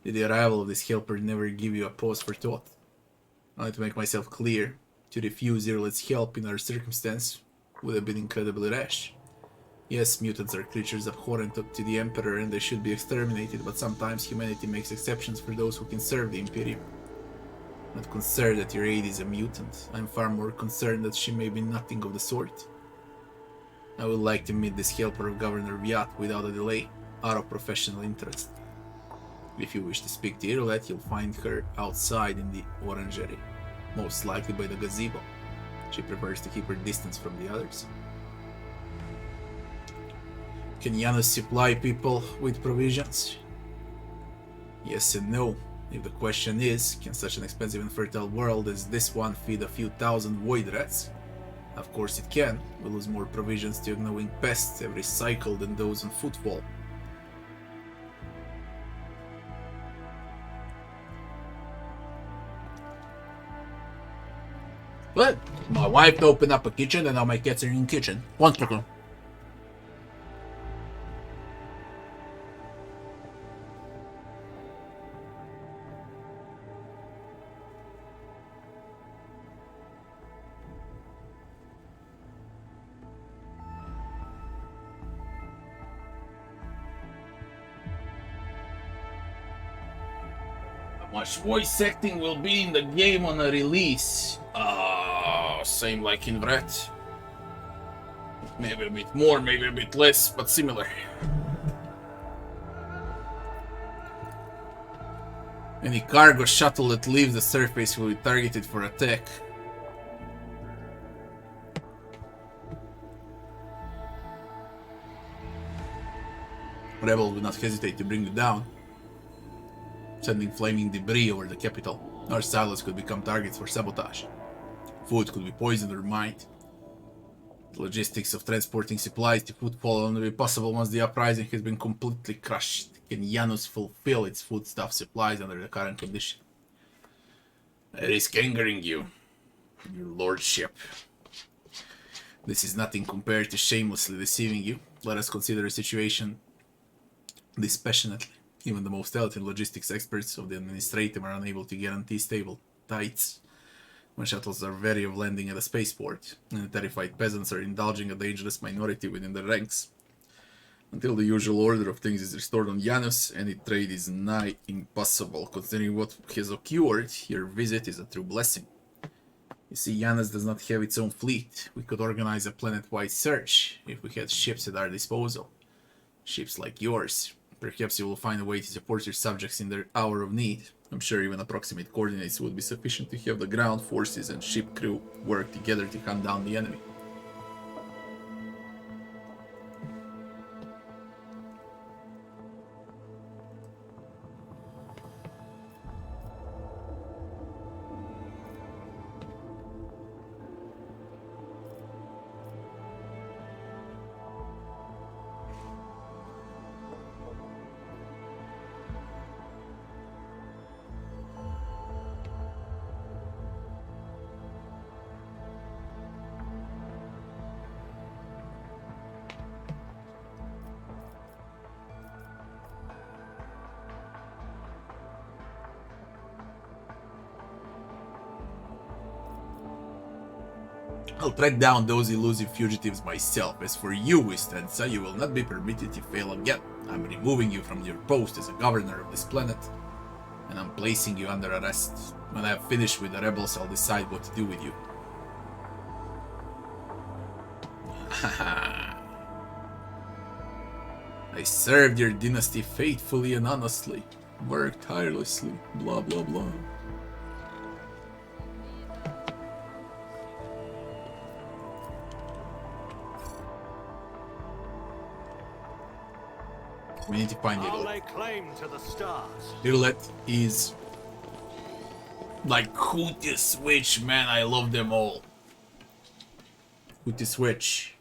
Did the arrival of this helper never give you a pause for thought? I want to make myself clear. To refuse Irlet's help in our circumstance would have been incredibly rash. Yes, mutants are creatures abhorrent to the Emperor and they should be exterminated, but sometimes humanity makes exceptions for those who can serve the Imperium. I'm not concerned that your aide is a mutant. I'm far more concerned that she may be nothing of the sort. I would like to meet this helper of Governor Viat without a delay, out of professional interest. If you wish to speak to Irlet, you'll find her outside in the orangery, most likely by the gazebo. She prefers to keep her distance from the others. Can Janus supply people with provisions? Yes and no. If the question is, can such an expensive and fertile world as this one feed a few thousand void rats? Of course it can. We'll lose more provisions to gnawing pests every cycle than those on footfall. But my wife opened up a kitchen and now my cats are in the kitchen. 1 second. How much voice acting will be in the game on a release? Same like in Red. Maybe a bit more, maybe a bit less, but similar. Any cargo shuttle that leaves the surface will be targeted for attack. Rebels will not hesitate to bring you down, sending flaming debris over the capital. Our silos could become targets for sabotage. Food could be poisoned or mined. The logistics of transporting supplies to footfall will only be possible once the uprising has been completely crushed. Can Janus fulfill its foodstuff supplies under the current condition? I risk angering you, your lordship. This is nothing compared to shamelessly deceiving you. Let us consider a situation dispassionately. Even the most talented logistics experts of the administrative are unable to guarantee stable tides when shuttles are wary of landing at a spaceport, and the terrified peasants are indulging a dangerous minority within their ranks. Until the usual order of things is restored on Janus, any trade is nigh impossible. Considering what has occurred, your visit is a true blessing. You see, Janus does not have its own fleet. We could organize a planet-wide search if we had ships at our disposal. Ships like yours. Perhaps you will find a way to support your subjects in their hour of need. I'm sure even approximate coordinates would be sufficient to have the ground forces and ship crew work together to hunt down the enemy. I'll track down those elusive fugitives myself. As for you, Wistanza, you will not be permitted to fail again. I'm removing you from your post as a governor of this planet, and I'm placing you under arrest. When I have finished with the rebels, I'll decide what to do with you. I served your dynasty faithfully and honestly, worked tirelessly, blah blah blah. We need to find I'll Irlet. lay claim to the stars. Irlet is like who to switch, man. I love them all. Who to switch?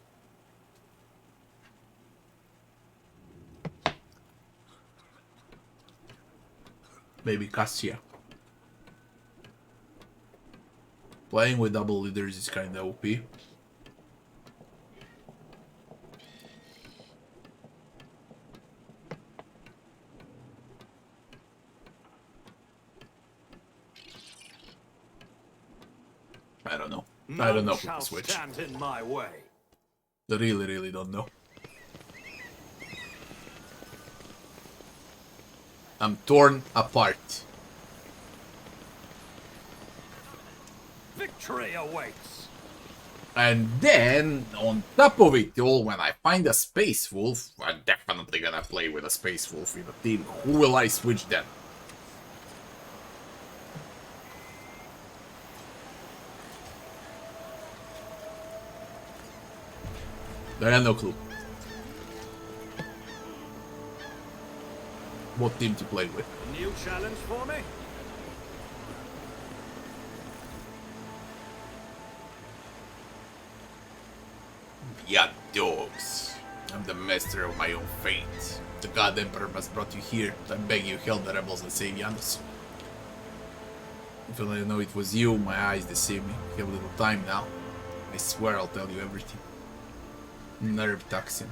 Maybe Cassia. Playing with double leaders is kinda OP. I don't know. I don't know who to switch. Stand in my way. I really don't know. I'm torn apart. Victory awaits. And then, on top of it all, when I find a Space Wolf, I'm definitely gonna play with a Space Wolf in the team. Who will I switch then? I have no clue. What team to play with. A new challenge for me? Ya dogs. I'm the master of my own fate. The God Emperor has brought you here. I beg you, help the rebels and save Janus. If only I know it was you, my eyes deceive me. We have little time now. I swear I'll tell you everything. Nerve toxin.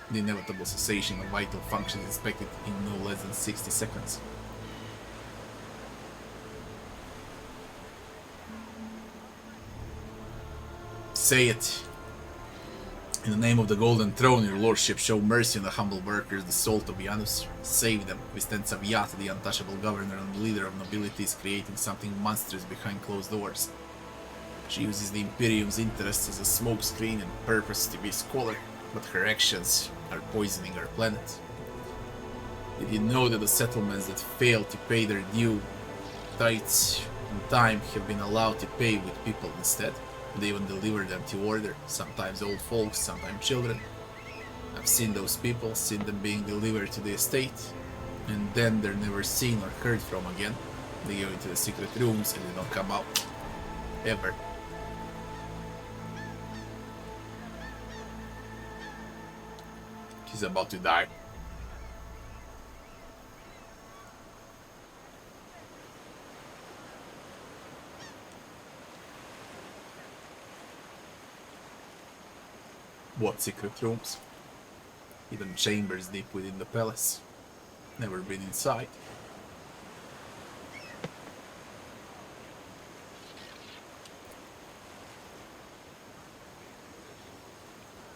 The inevitable cessation of vital functions expected in no less than 60 seconds. Say it. In the name of the Golden Throne, your lordship, show mercy on the humble workers, the salt of Janus. Save them. Vistenza Viat, the untouchable governor and the leader of nobility, is creating something monstrous behind closed doors. She uses the Imperium's interests as a smokescreen and purpose to be a scholar, but her actions are poisoning our planet. Did you know that the settlements that fail to pay their due tithes on time have been allowed to pay with people instead? They even deliver them to order, sometimes old folks, sometimes children. I've seen those people, seen them being delivered to the estate, and then they're never seen or heard from again. They go into the secret rooms and they don't come out. Ever. She's about to die. What secret rooms? Hidden chambers deep within the palace. Never been inside.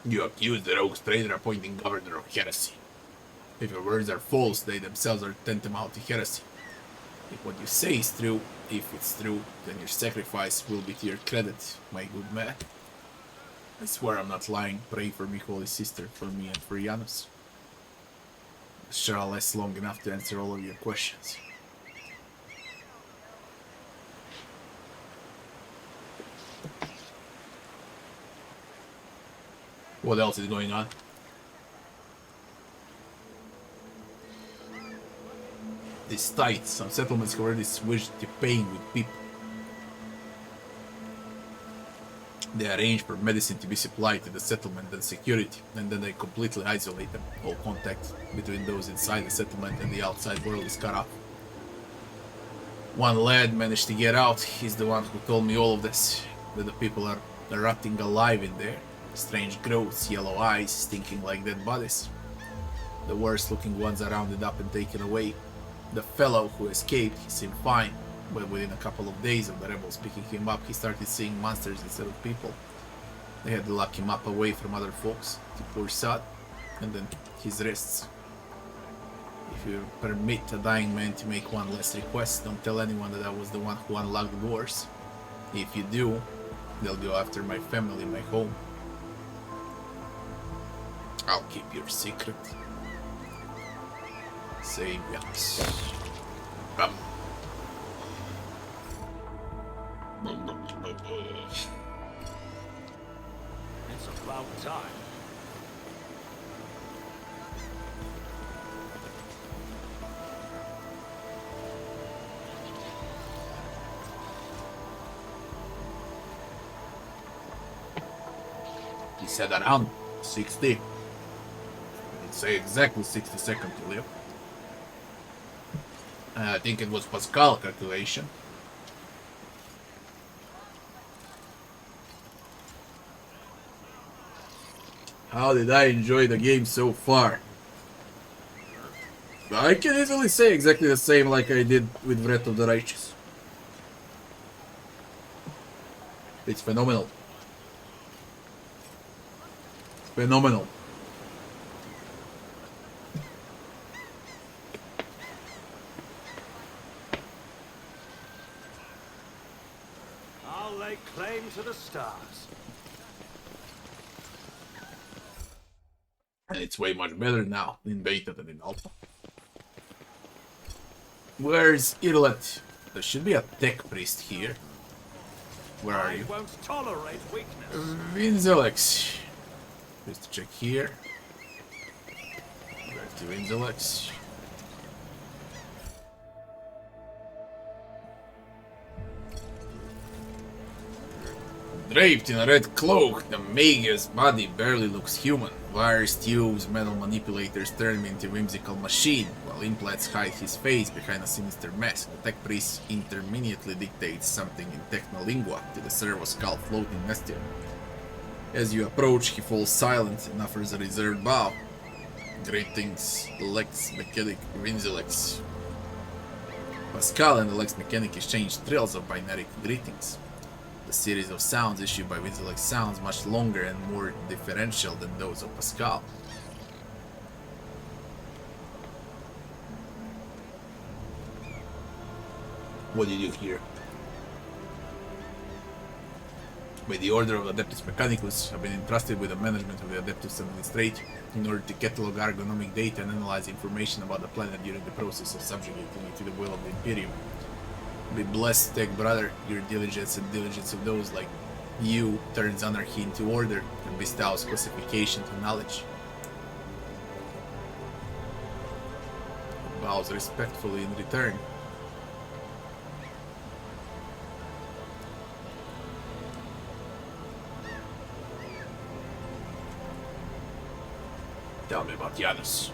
You accuse the rogue trader appointing governor of heresy. If your words are false, they themselves are tantamount to heresy. If what you say is true, if it's true, then your sacrifice will be to your credit, my good man. I swear I'm not lying. Pray for me, holy sister, for me and for Janus. It shall last long enough to answer all of your questions. What else is going on? This tight. Some settlements have already switched to paying with people. They arrange for medicine to be supplied to the settlement and security, and then they completely isolate them. All contact between those inside the settlement and the outside world is cut off. One lad managed to get out. He's the one who told me all of this, that the people are rotting alive in there. Strange growths, yellow eyes, stinking like dead bodies. The worst looking ones are rounded up and taken away. The fellow who escaped, he seemed fine, but within a couple of days of the rebels picking him up, he started seeing monsters instead of people. They had to lock him up away from other folks, the poor sod, and then his wrists. If you permit a dying man to make one last request, don't tell anyone that I was the one who unlocked the doors. If you do, they'll go after my family, my home. I'll keep your secret. Save Janus. It's about time. He said around 60. I'd say exactly 60 seconds to live. I think it was Pascal calculation. How did I enjoy the game so far? I can easily say exactly the same like I did with Wrath of the Righteous. It's phenomenal. Phenomenal. I'll lay claim to the stars. And it's way much better now in beta than in alpha. Where's Irlet? There should be a tech priest here. Where are you? I won't tolerate weakness. Vinzelex. Just check here. Back to Vinzelex. Draped in a red cloak, the Magus body barely looks human. Wires, tubes, metal manipulators turn him into a whimsical machine, while implants hide his face behind a sinister mask. The tech priest interminably dictates something in technolingua to the servo skull floating next to him. As you approach, he falls silent and offers a reserved bow. Greetings, Lex Mechanic Vinzelex. Pascal and the Lex Mechanic exchange thrills of binary greetings. The series of sounds issued by Vinzelex sounds much longer and more differential than those of Pascal. What did you hear? By the order of Adeptus Mechanicus, have been entrusted with the management of the Adeptus Administrator in order to catalog ergonomic data and analyze information about the planet during the process of subjugating it to the will of the Imperium. Be blessed, Tech Brother. Your diligence and diligence of those like you turns anarchy into order and bestows classification to knowledge. Bows respectfully in return. Tell me about Janus.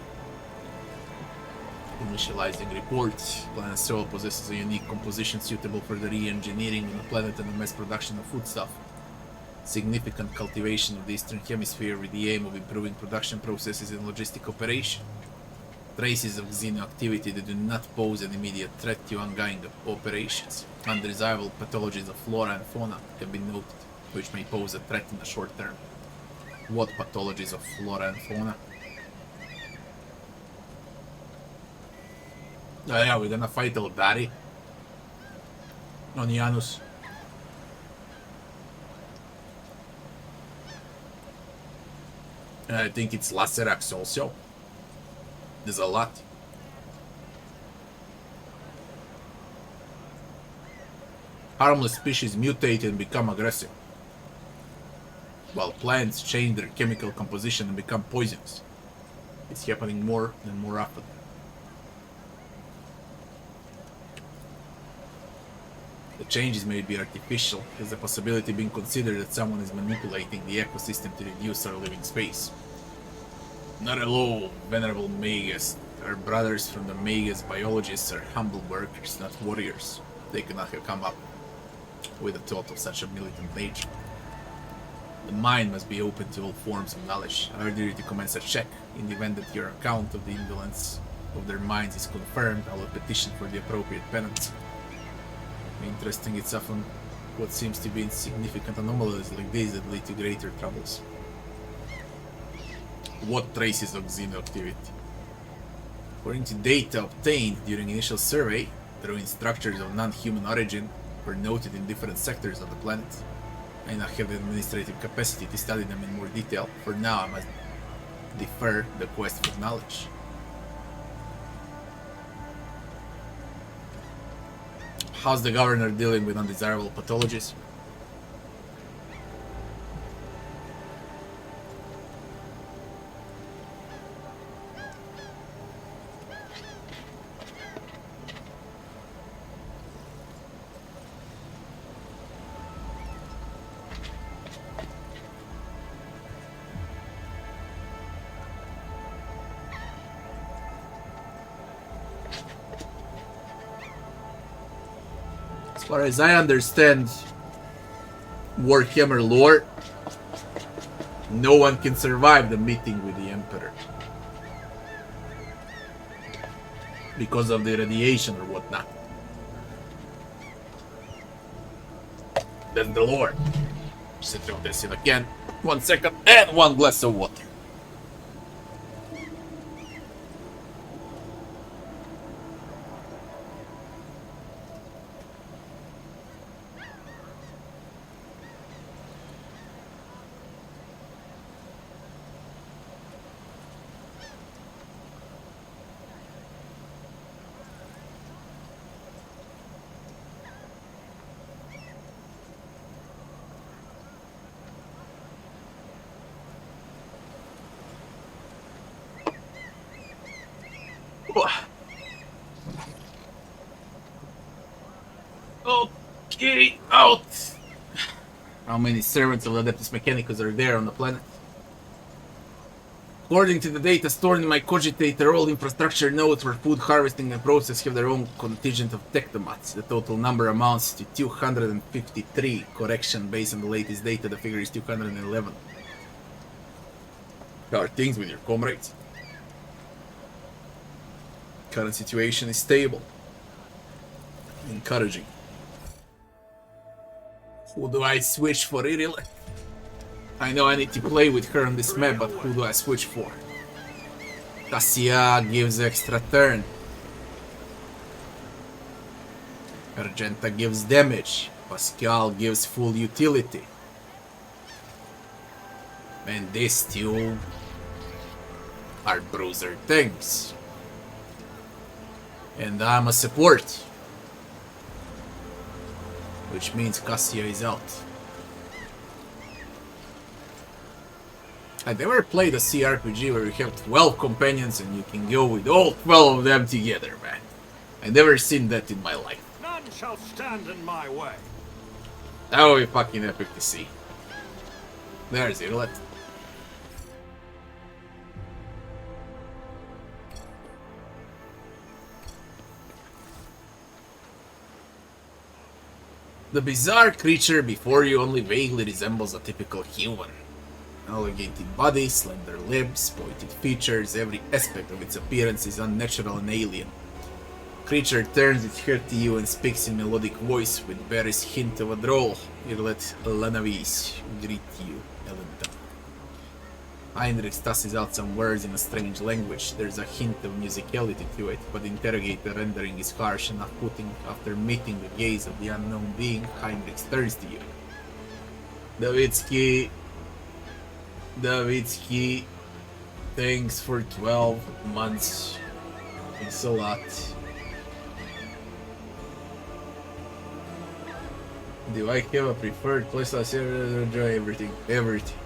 Initializing report. Planet Soul possesses a unique composition suitable for the re-engineering of the planet and the mass production of foodstuff. significant cultivation of the Eastern Hemisphere with the aim of improving production processes and logistic operation. Traces of xenoactivity that do not pose an immediate threat to ongoing operations. Undesirable pathologies of flora and fauna have been noted, which may pose a threat in the short term. What pathologies of flora and fauna? Oh yeah, we're gonna fight Eldari on Janus. I think it's Lacerax also. There's a lot. Harmless species mutate and become aggressive, while plants change their chemical composition and become poisonous. It's happening more and more often. The changes may be artificial, as the possibility being considered that someone is manipulating the ecosystem to reduce our living space. Not hello, venerable magus. Our brothers from the magus biologists are humble workers, not warriors. They could not have come up with a thought of such a militant nature. The mind must be open to all forms of knowledge. I urge you to commence a check. In the event that your account of the indolence of their minds is confirmed, I will petition for the appropriate penance. Interesting, it's often what seems to be insignificant anomalies like these that lead to greater troubles. What traces of xenoactivity? According to data obtained during initial survey, the ruined structures of non-human origin were noted in different sectors of the planet. I now have the administrative capacity to study them in more detail. For now, I must defer the quest for knowledge. How's the governor dealing with undesirable pathologies? As far as I understand Warhammer lore, no one can survive the meeting with the Emperor because of the radiation or whatnot. That's the lore. Sit down this in again. 1 second and 1 glass of water. Okay, out! How many servants of Adeptus Mechanicus are there on the planet? According to the data stored in my cogitator, all infrastructure nodes for food harvesting and process have their own contingent of technomats. The total number amounts to 253. Correction, based on the latest data, the figure is 211. How are things with your comrades? Current situation is stable. Encouraging. Who do I switch for, Iril? I know I need to play with her on this map, but who do I switch for? Cassia gives extra turn. Argenta gives damage. Pascal gives full utility. And these two are bruiser things. And I'm a support. Which means Cassia is out. I never played a CRPG where you have 12 companions and you can go with all 12 of them together, man. I never seen that in my life. None shall stand in my way. That would be fucking epic to see. There's Irlet. The bizarre creature before you only vaguely resembles a typical human. Elongated body, slender limbs, pointed features, every aspect of its appearance is unnatural and alien. Creature turns its head to you and speaks in melodic voice with barest hint of a drawl. Irlet Lanavis greet you, Elenta. Heinrich tosses out some words in a strange language. There's a hint of musicality to it, but the interrogator rendering is harsh and off-putting. After meeting the gaze of the unknown being, Heinrich turns to you. Davidsky, thanks for 12 months. Thanks a lot. Do I have a preferred playstyle? I enjoy everything. Everything.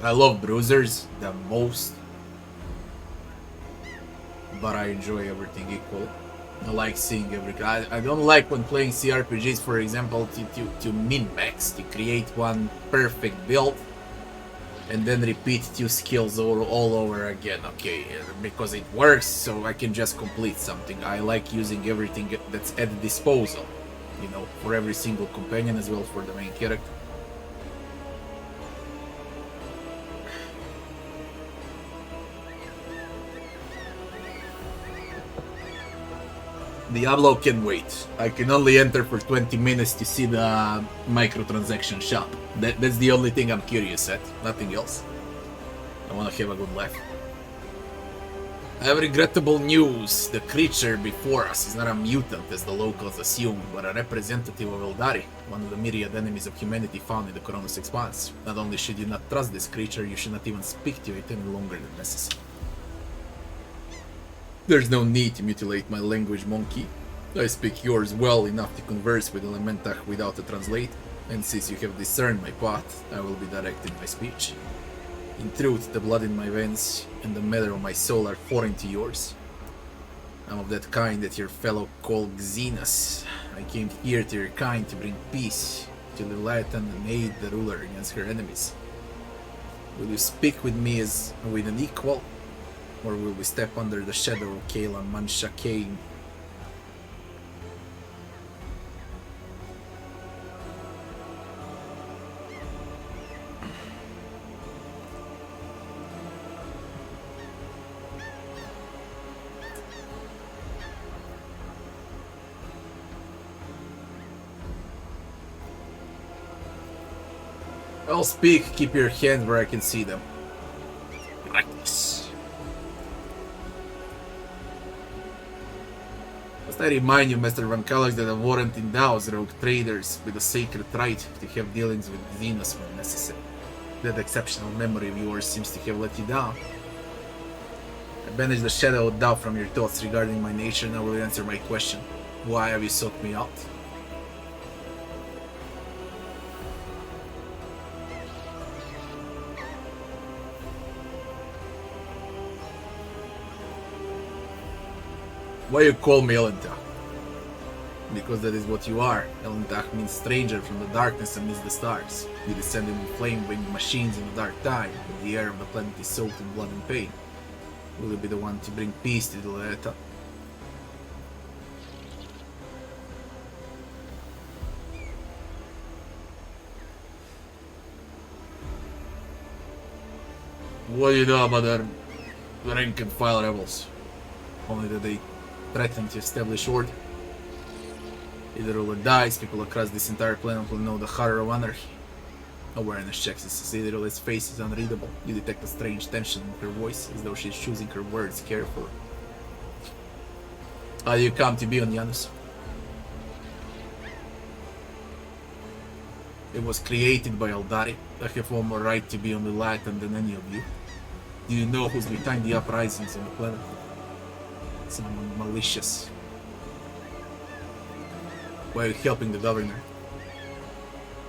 I love bruisers the most, but I enjoy everything equally. I like seeing everything. I don't like when playing CRPGs, for example, to min-max, to create one perfect build and then repeat 2 skills all over again. Okay, because it works, so I can just complete something. I like using everything that's at disposal, you know, for every single companion as well for the main character. Diablo can wait. I can only enter for 20 minutes to see the microtransaction shop. That's the only thing I'm curious at. Nothing else. I want to have a good laugh. I have regrettable news. The creature before us is not a mutant as the locals assume, but a representative of Eldari, one of the myriad enemies of humanity found in the Coronis Expanse. Not only should you not trust this creature, you should not even speak to it any longer than necessary. There's no need to mutilate my language, monkey. I speak yours well enough to converse with Elementach without a translate, and since you have discerned my path, I will be direct in my speech. In truth, the blood in my veins and the matter of my soul are foreign to yours. I'm of that kind that your fellow called Xenos. I came here to your kind to bring peace, to Leviathan and aid the ruler against her enemies. Will you speak with me as with an equal? Or will we step under the shadow of Kayla Mancha Kane? I'll speak, keep your hands where I can see them. Reckless. Must I remind you, Master Van Kallax, that a warrant endows rogue traders with a sacred right to have dealings with Xenos when necessary. That exceptional memory of yours seems to have let you down. I banish the shadow of doubt from your thoughts regarding my nature, and I will answer my question. Why have you sought me out? Why you call me Elentach? Because that is what you are. Elentach means stranger from the darkness amidst the stars. You descended in flame-winged machines in the dark time, but the air of the planet is soaked in blood and pain. Will you be the one to bring peace to the Leviathan? What do you know about the rank and file rebels? Only that they threaten to establish order. Either will dies, people across this entire planet will know the horror of anarchy. Awareness checks his Idrol's face is unreadable. You detect a strange tension in her voice, as though she is choosing her words carefully. How do you come to be on Janus? It was created by Eldari. I have one more right to be on the Leviathan than any of you. Do you know who's behind the uprisings on the planet? Someone malicious. Why are you helping the governor?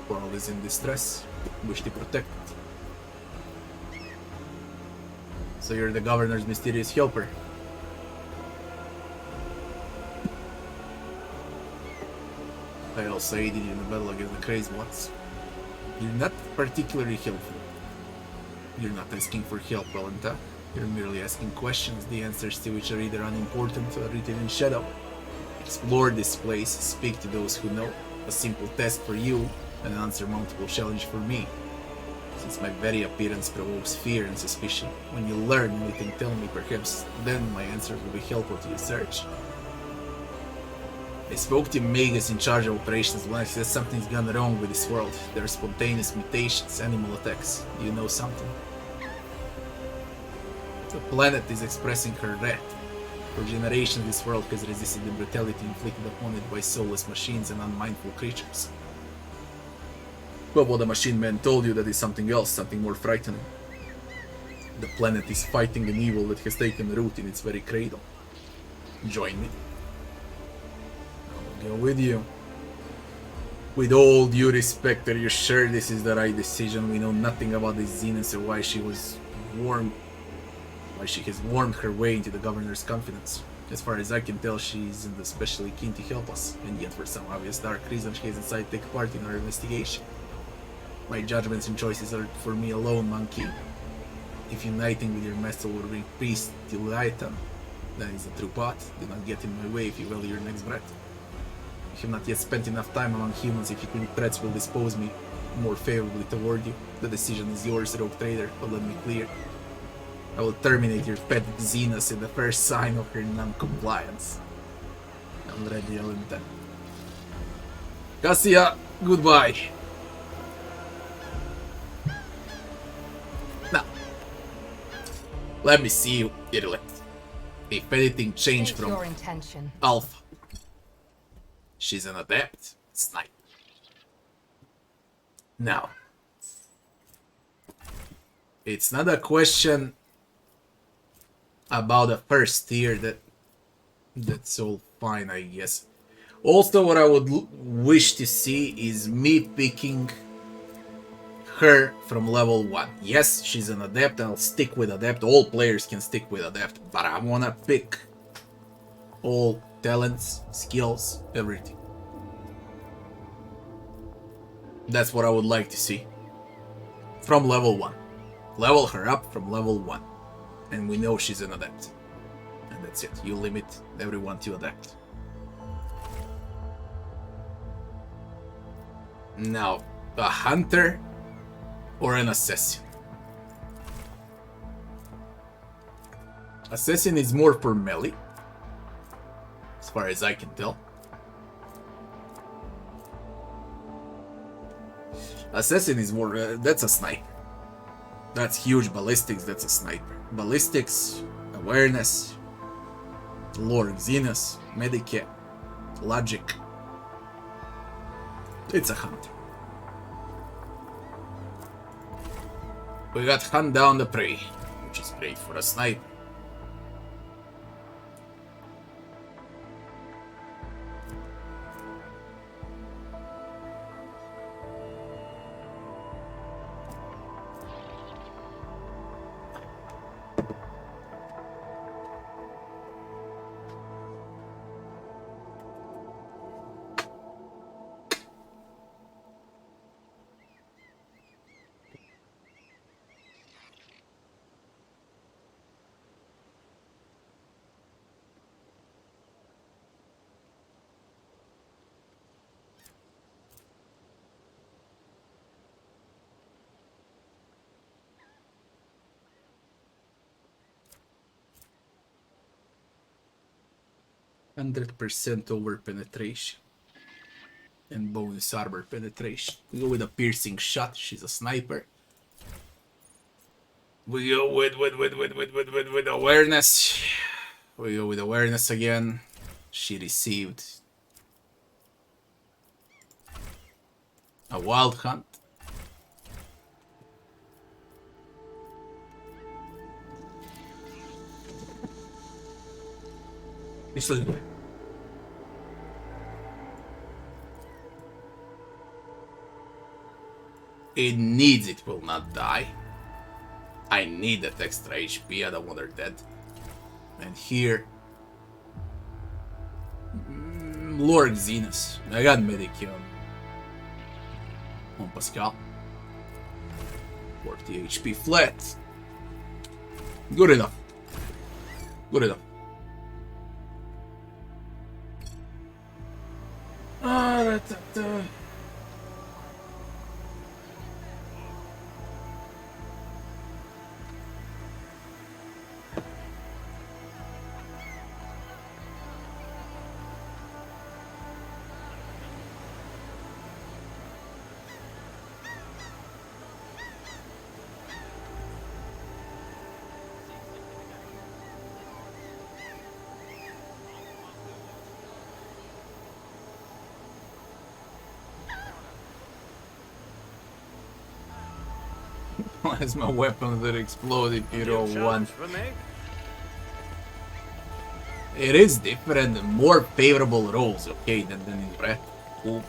World is in distress. Wish to protect it. So you're the governor's mysterious helper. I also aided you in the battle against the crazy ones. You're not particularly helpful. You're not asking for help, Valenta. You're merely asking questions, the answers to which are either unimportant or written in shadow. Explore this place, speak to those who know. a simple test for you and an unsurmountable challenge for me, since my very appearance provokes fear and suspicion. When you learn anything, tell me, perhaps then my answer will be helpful to your search. I spoke to Magus in charge of operations when I said something's gone wrong with this world. There are spontaneous mutations, animal attacks. Do you know something? The planet is expressing her wrath. For generations this world has resisted the brutality inflicted upon it by soulless machines and unmindful creatures. But what the machine man told you, that is something else, something more frightening. The planet is fighting an evil that has taken root in its very cradle. Join me. I'll go with you. With all due respect, are you sure this is the right decision? We know nothing about this Zenith or why she has warmed her way into the governor's confidence. As far as I can tell, she isn't especially keen to help us, and yet for some obvious dark reason she has decided to take part in our investigation. My judgments and choices are for me alone, monkey. If uniting with your master will bring peace to Lighton, then it's the true path. Do not get in my way if you value your next breath. I have not yet spent enough time among humans. If you think threats will dispose me more favorably toward you, the decision is yours, rogue trader, but let me clear. I will terminate your pet Xenos in the first sign of her non-compliance. I'm ready, I'll intend. Cassia, goodbye. Now, let me see you, Irlet. If anything changed from your intention. Alpha. She's an adept sniper. Now, it's not a question about the first tier, that's all fine, I guess. Also, what I would wish to see is me picking her from level 1. Yes, she's an adept and I'll stick with adept. All players can stick with adept, but I wanna pick all talents, skills, everything. That's what I would like to see. From level 1. Level her up from level 1. And we know she's an adept. And that's it. You limit everyone to adept. Now, a hunter or an assassin? Assassin is more for melee, as far as I can tell. Assassin is more, that's a sniper. That's huge. Ballistics, that's a sniper. Ballistics, awareness, lore, Xenos, Medicare, logic. It's a hunter. We got hunt down the prey, which is great for a sniper. %, over penetration and bonus armor penetration. We go with a piercing shot. She's a sniper. We go with awareness. We go with awareness again. She received a wild hunt. It needs it, will not die. I need that extra HP, I don't want her dead. And here, Lord Xenos. I got medic on Pascal. 40 HP flat. Good enough. Good enough. Why is my weapon that exploded? You don't want. For me? It is different, more favorable rolls, okay, than in Red. Cool.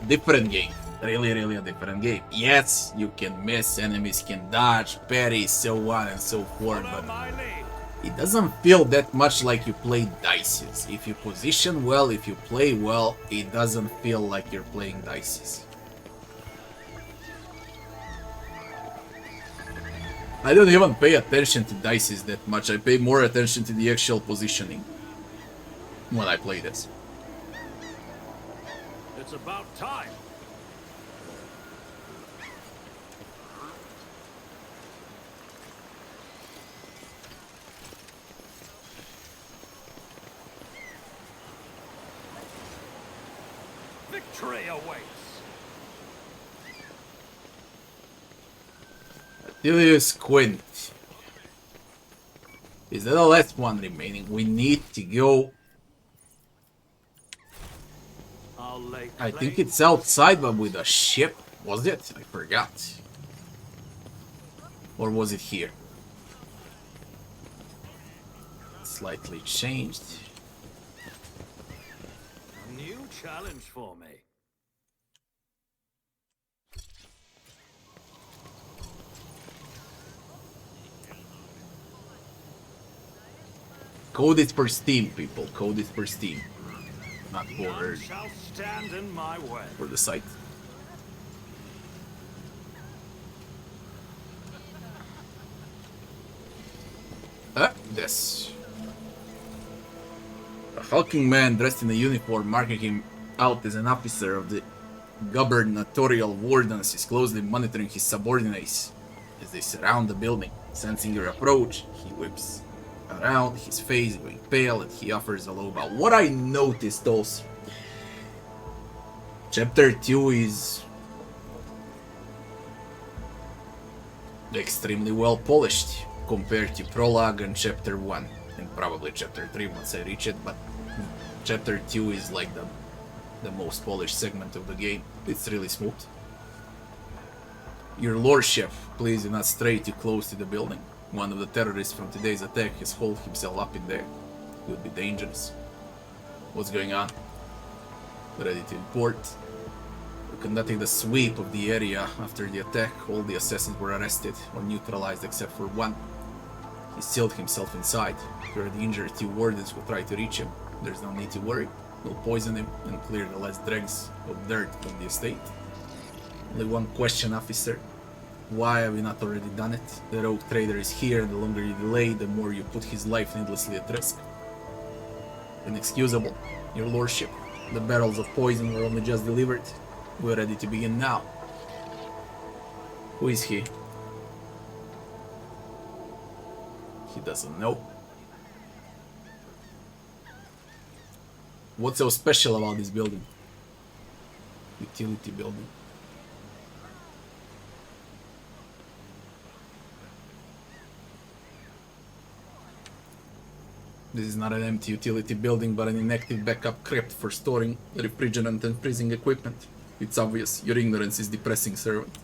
Different game. Really a different game. Yes, you can miss, enemies can dodge, parry, so on and so forth, Follow but my lead. it doesn't feel that much like you play dices. If you position well, if you play well, it doesn't feel like you're playing dices. I don't even pay attention to dices that much. I pay more attention to the actual positioning when I play this. It's about time. Victory awaits. Atilius Quint. Is that the last one remaining? We need to go. I'll lay I think claim. it's outside, but with a ship. Was it? I forgot. Or was it here? Slightly changed. A new challenge for me. Code it for Steam, people. Code it for Steam. Not for, None shall stand in my way. for the site. This. A hulking man dressed in a uniform marking him out as an officer of the gubernatorial wardens is closely monitoring his subordinates as they surround the building. Sensing your approach, he whips around, his face going pale, and he offers a low bow. What I noticed also, Chapter 2 is extremely well polished compared to Prologue and Chapter 1, and probably Chapter 3 once I reach it, but Chapter 2 is like the most polished segment of the game. It's really smooth. Your lordship, please do not stray too close to the building. One of the terrorists from today's attack has holed himself up in there. It would be dangerous. What's going on? Ready to report. We're conducting the sweep of the area after the attack. All the assassins were arrested or neutralized except for one. He sealed himself inside. There are the injured 2 wardens who tried to reach him. There's no need to worry. We'll poison him and clear the last dregs of dirt from the estate. Only one question, officer. Why have we not already done it? The rogue trader is here, and the longer you delay, the more you put his life needlessly at risk. Inexcusable, your lordship. The barrels of poison were only just delivered. We're ready to begin now. Who is he? He doesn't know. What's so special about this building? Utility building. This is not an empty utility building, but an inactive backup crypt for storing refrigerant and freezing equipment. It's obvious. Your ignorance is depressing, servant.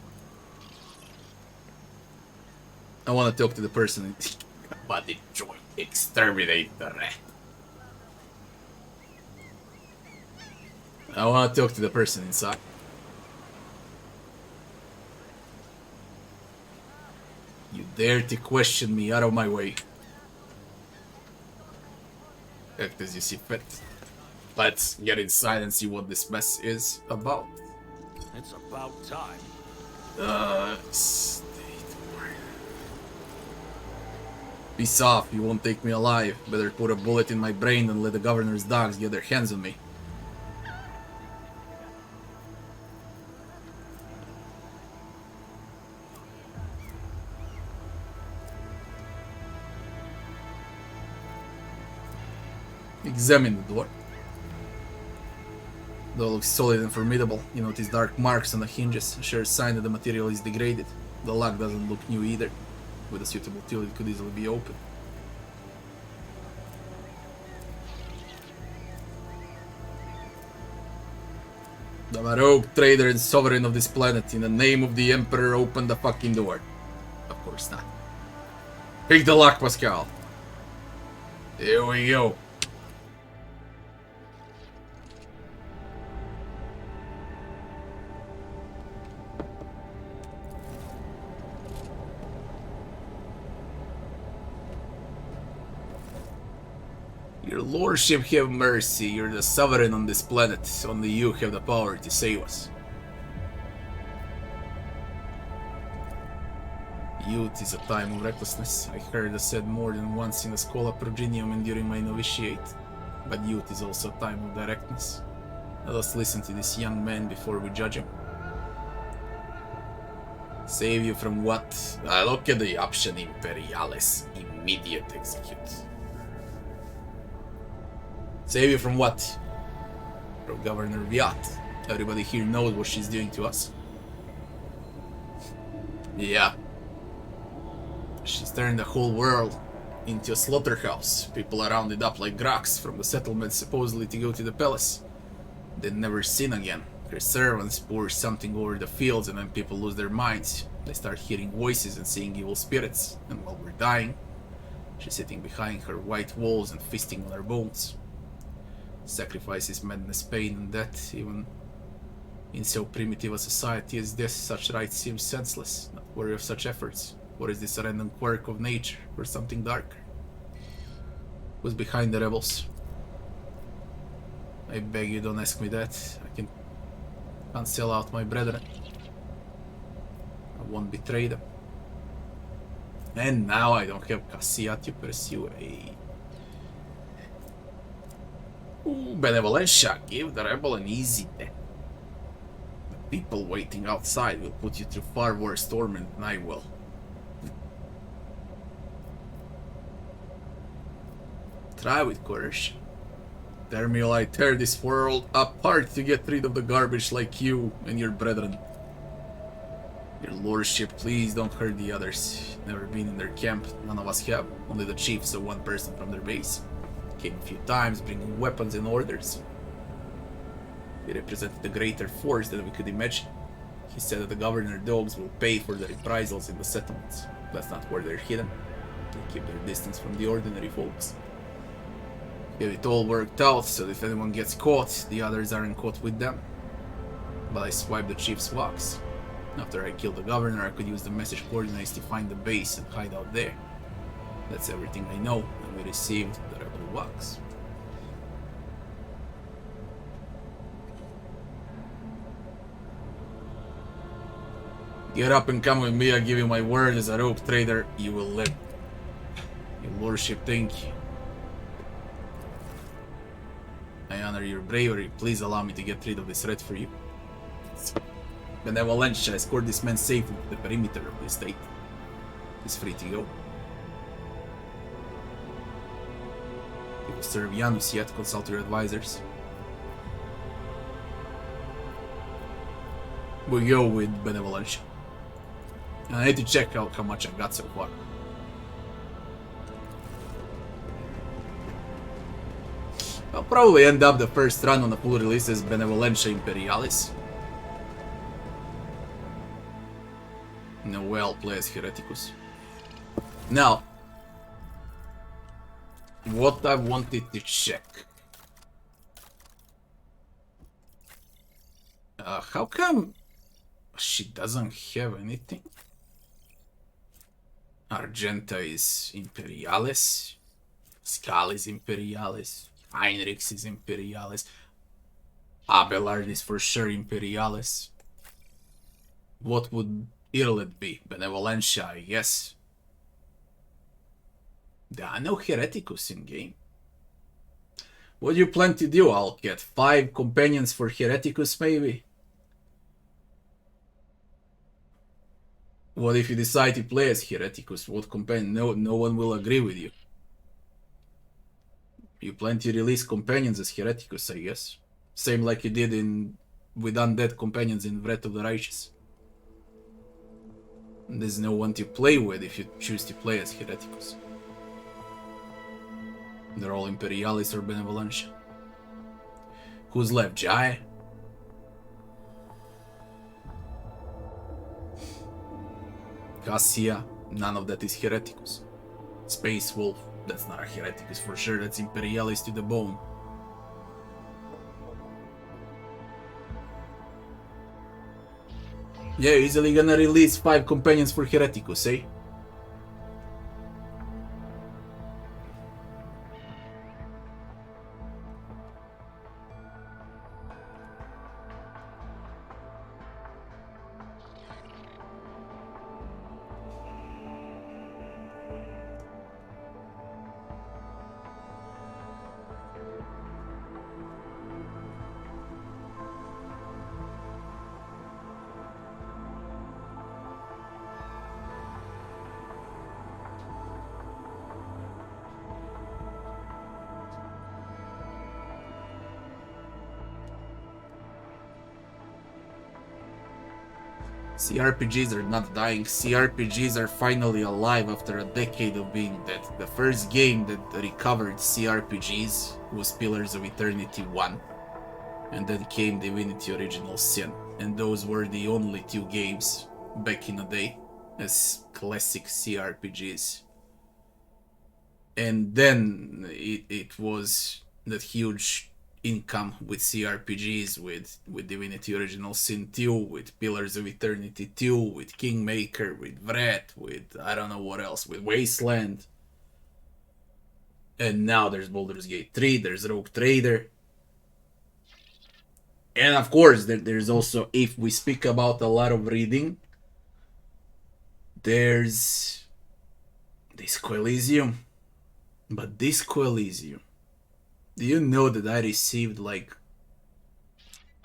I want to talk to the person. Body joint exterminator. I want to talk to the person inside. You dare to question me? Out of my way. Act as you see fit. Let's get inside and see what this mess is about. It's about time. Peace off, you won't take me alive. Better put a bullet in my brain and let the governor's dogs get their hands on me. Examine the door. Door looks solid and formidable. You notice dark marks on the hinges, a sure sign that the material is degraded. The lock doesn't look new either. With a suitable tool, it could easily be opened. I'm a rogue trader and sovereign of this planet. In the name of the Emperor, open the fucking door. Of course not. Pick the lock, Pascal. Here we go. Your lordship have mercy, you're the sovereign on this planet, only you have the power to save us. Youth is a time of recklessness. I heard it said more than once in the Schola Progenium and during my novitiate. But youth is also a time of directness. Let us listen to this young man before we judge him. Save you from what? Look at the option Imperialis. Immediate execute. Save you from what? From Governor Viat. Everybody here knows what she's doing to us. Yeah. She's turned the whole world into a slaughterhouse. People are rounded up like groks from the settlement supposedly to go to the palace. They'd never seen again. Her servants pour something over the fields and then people lose their minds. They start hearing voices and seeing evil spirits. And while we're dying, she's sitting behind her white walls and feasting on our bones. Sacrifice is madness, pain, and death. Even in so primitive a society as this, such rites seem senseless, not worthy of such efforts. Or is this a random quirk of nature, or something darker? Who's behind the rebels? I beg you, don't ask me that. Can't sell out my brethren. I won't betray them. And now I don't have Cassia to pursue. Benevolentia, give the rebel an easy death. The people waiting outside will put you through far worse torment than I will. Try with coercion. Dare me, I tear this world apart to get rid of the garbage like you and your brethren. Your lordship, please don't hurt the others. Never been in their camp, none of us have. Only the chiefs of one person from their base. Came a few times, bringing weapons and orders. He represented a greater force than we could imagine. He said that the governor dogs will pay for the reprisals in the settlements. That's not where they're hidden. They keep their distance from the ordinary folks. Get it all worked out, so if anyone gets caught, the others aren't caught with them. But I swiped the chief's wax. After I killed the governor, I could use the message coordinates to find the base and hide out there. That's everything I know, and we received the rebel wax. Get up and come with me, I give you my word as a rope trader, you will live. Your lordship, thank you. I honor your bravery, please allow me to get rid of this threat for you. Benevolentia, escort this man safely to the perimeter of the estate. He's free to go. If you serve Janus yet, consult your advisors. We go with Benevolentia. And I need to check out how much I got so far. I'll probably end up the first run on the full release as Benevolentia Imperialis. No, well played Hereticus. Now, what I wanted to check. How come she doesn't have anything? Argenta is Imperialis. Skal is Imperialis. Heinrichs is Imperialis. Abelard is for sure Imperialis. What would Irlet be? Benevolentia, I guess. There are no Hereticus in game. What do you plan to do? I'll get 5 companions for Hereticus, maybe? What if you decide to play as Hereticus? What companion? No one will agree with you. You plan to release companions as Hereticus, I guess. Same like you did with undead companions in Wrath of the Righteous. There's no one to play with if you choose to play as Hereticus. They're all Imperialis or Benevolentia. Who's left? Jai? Cassia? None of that is Hereticus. Space Wolf? That's not a Hereticus for sure, that's Imperialis to the bone. Yeah, easily gonna release 5 companions for Hereticus, eh? CRPGs are not dying, CRPGs are finally alive after a decade of being dead. The first game that recovered CRPGs was Pillars of Eternity 1, and then came Divinity Original Sin, and those were the only 2 games back in the day as classic CRPGs. And then it was that huge income with CRPGs, with Divinity Original Sin 2, with Pillars of Eternity 2, with Kingmaker, with Wrath, with I don't know what else, with Wasteland. And now there's Baldur's Gate 3, there's Rogue Trader. And of course, there's also, if we speak about a lot of reading, there's Disco Elysium. But Disco Elysium, do you know that I received, like,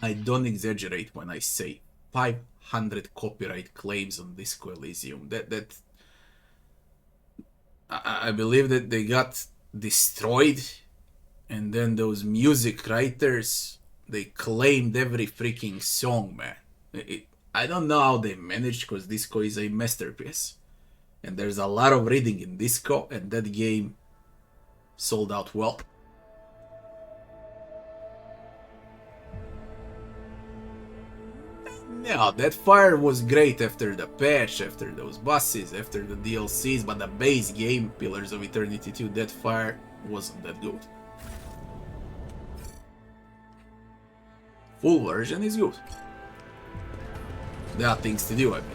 I don't exaggerate when I say 500 copyright claims on Disco Elysium. I believe that they got destroyed, and then those music writers, they claimed every freaking song, man. I don't know how they managed, because Disco is a masterpiece. And there's a lot of reading in Disco, and that game sold out well. Yeah, that fire was great after the patch, after those bosses, after the DLCs, but the base game, Pillars of Eternity 2, that fire wasn't that good. Full version is good. There are things to do, I mean.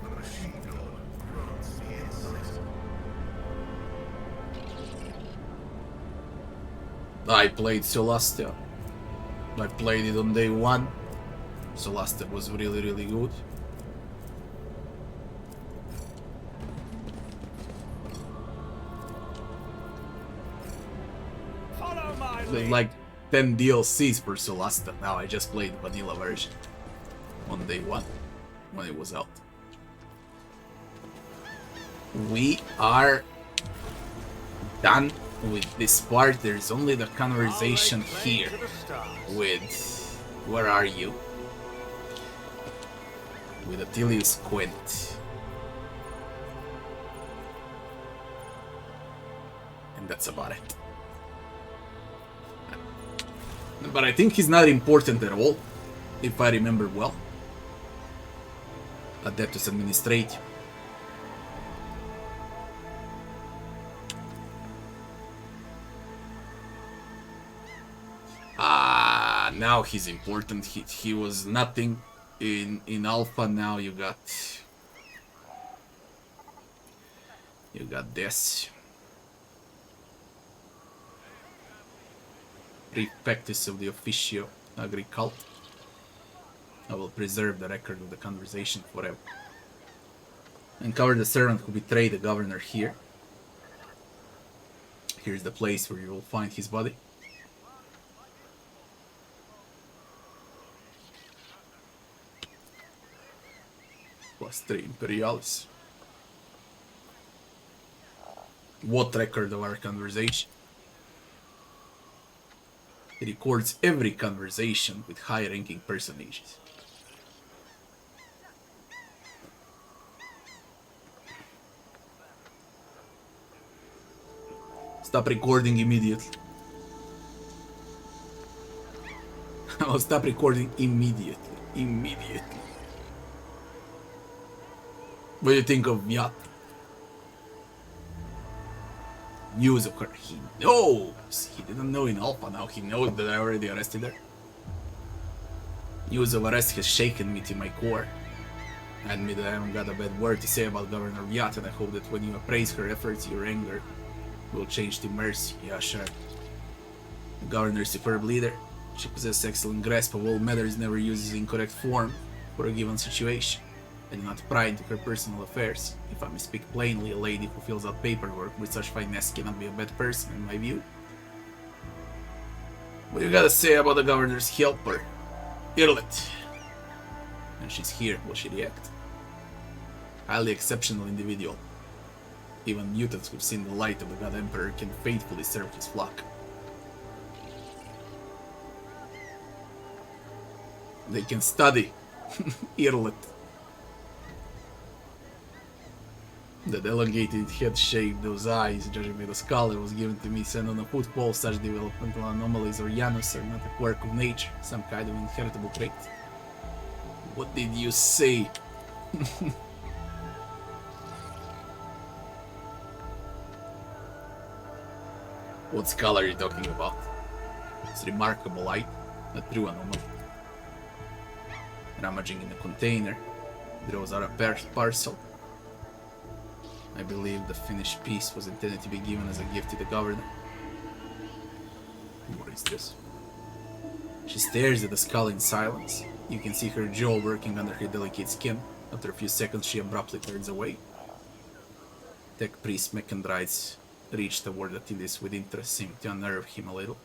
The machine god grants the insight. I played Solastia. I played it on day 1. Solastia was really, really good. Follow my There's lead. like 10 DLCs for Solastia. Now I just played the vanilla version on day 1 when it was out. We are done with this part. There's only the conversation here with, where are you? With Attilius Quint. And that's about it. But I think he's not important at all, if I remember well. Adeptus Administrative. Now he's important. He was nothing in Alpha. Now you got this. Prefectus of the Officio Agricult. I will preserve the record of the conversation forever. Uncover the servant who betrayed the governor here. Here's the place where you will find his body. +3 Imperialis. What record of our conversation? It records every conversation with high-ranking personages. Stop recording immediately. I'll stop recording immediately. Immediately. What do you think of Yacht? News of her. He knows. He didn't know in Alpha. Now he knows that I already arrested her. News of arrest has shaken me to my core. I admit that I haven't got a bad word to say about Governor Yacht, and I hope that when you appraise her efforts, your anger will change to mercy. Yeah, sure. The Governor is a superb leader. She possesses excellent grasp of all matters, never uses incorrect form for a given situation. I do not pry into her personal affairs. If I may speak plainly, a lady who fills out paperwork with such finesse cannot be a bad person, in my view. What do you gotta say about the Governor's helper? Irlet. And she's here, will she react? Highly exceptional individual. Even mutants who've seen the light of the God Emperor can faithfully serve his flock. They can study. Irlet. That elongated head shape, those eyes, judging by the skull it was given to me, sent on a football. Such developmental anomalies or Janus are not a quirk of nature, some kind of inheritable trait. What did you say? What skull are you talking about? It's remarkable light, a true anomaly. Rummaging in a container, draws out a parcel. I believe the finished piece was intended to be given as a gift to the Governor. What is this? She stares at the skull in silence. You can see her jaw working under her delicate skin. After a few seconds, she abruptly turns away. Tech priest Mechandrides reached toward Attilis with interest, seeming to unnerve him a little.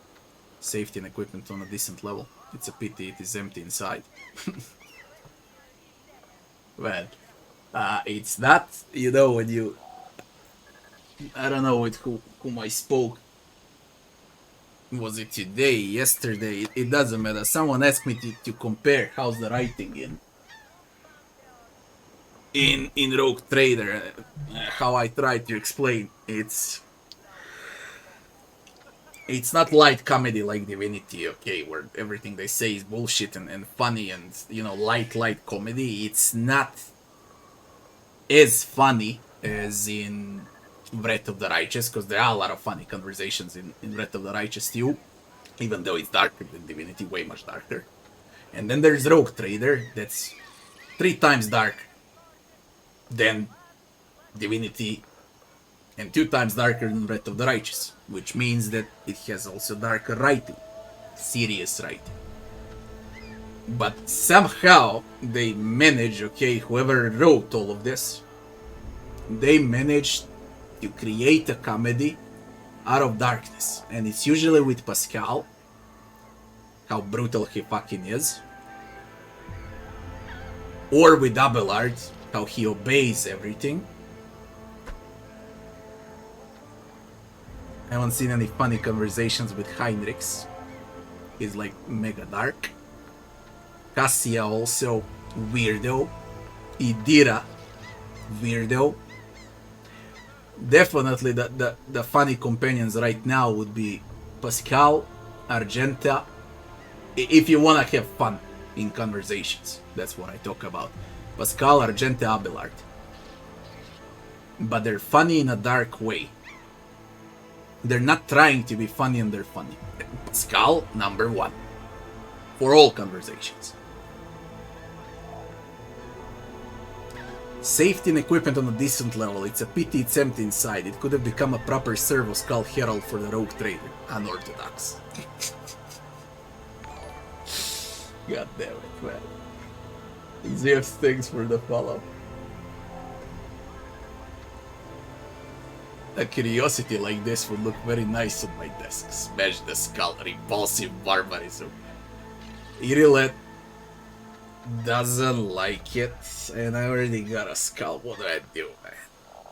Safety and equipment on a decent level. It's a pity it is empty inside. Well, it's not, you know, when you... I don't know with whom I spoke. Was it today, yesterday? It doesn't matter. Someone asked me to compare how's the writing in Rogue Trader. How I try to explain. It's not light comedy like Divinity, okay, where everything they say is bullshit and funny and, you know, light comedy. It's not as funny as in Breath of the Righteous, because there are a lot of funny conversations in Breath of the Righteous too, even though it's darker than Divinity, way much darker. And then there's Rogue Trader, that's 3 times darker than Divinity and 2 times darker than Breath of the Righteous, which means that it has also darker writing, serious writing. But somehow they manage, okay, whoever wrote all of this, they managed to create a comedy out of darkness. And it's usually with Pascal, how brutal he fucking is, or with Abelard, how he obeys everything. I haven't seen any funny conversations with Heinrichs. He's like mega dark. Cassia also weirdo. Idira weirdo. Definitely the funny companions right now would be Pascal, Argenta. If you wanna have fun in conversations, that's what I talk about. Pascal, Argenta, Abelard. But they're funny in a dark way. They're not trying to be funny and they're funny. Pascal, number 1. For all conversations. Safety and equipment on a decent level. It's a pity it's empty inside. It could have become a proper servo skull herald for the Rogue Trader. Unorthodox. God damn it, man. Zeus, thanks for the follow. A curiosity like this would look very nice on my desk. Smash the skull, repulsive barbarism. Irilet doesn't like it, and I already got a skull. What do I do, man?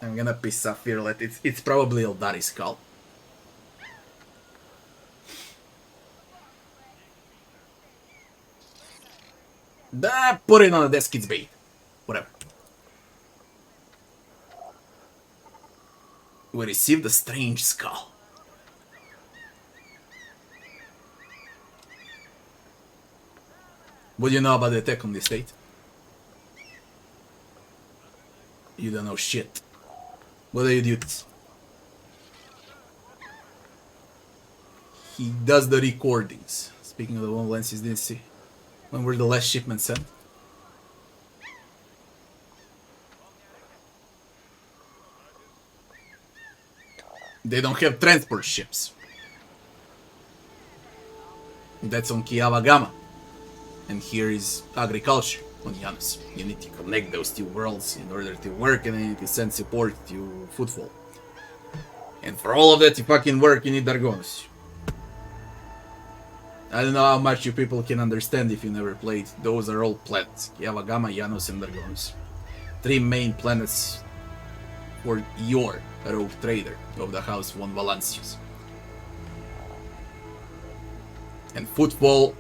I'm gonna piss Sapphire. It's probably Eldari's skull. Put it on the desk, it's bait. Whatever. We received a strange skull. What do you know about the attack on the estate? You don't know shit. What are your duties? He does the recordings. Speaking of the one lenses, didn't see. When were the last shipments sent? They don't have transport ships. That's on Kiavagama. And here is agriculture on Janus. You need to connect those two worlds in order to work, and you need to send support to Footfall. And for all of that to fucking work, you need Dargonos. I don't know how much you people can understand if you never played. Those are all planets. Kiavagama, Janus, and Dargonos. 3 main planets for your rogue trader of the House von Valancius. And Footfall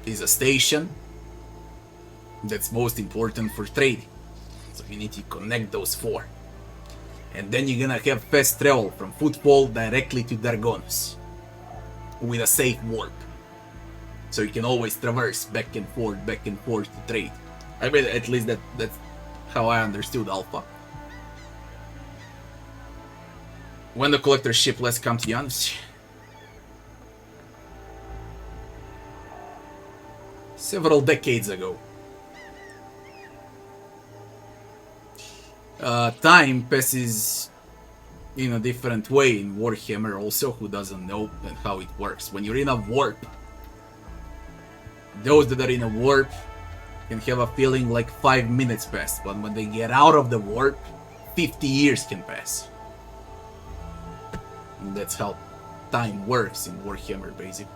is a station that's most important for trading. So you need to connect those 4. And then you're gonna have fast travel from Footfall directly to Dargonos with a safe warp. So you can always traverse back and forth to trade. I mean, at least that's how I understood Alpha. When the collector ship last come to Janus? Several decades ago. Time passes in a different way in Warhammer also, who doesn't know and how it works. When you're in a warp, those that are in a warp can have a feeling like 5 minutes passed, but when they get out of the warp, 50 years can pass. And that's how time works in Warhammer, basically.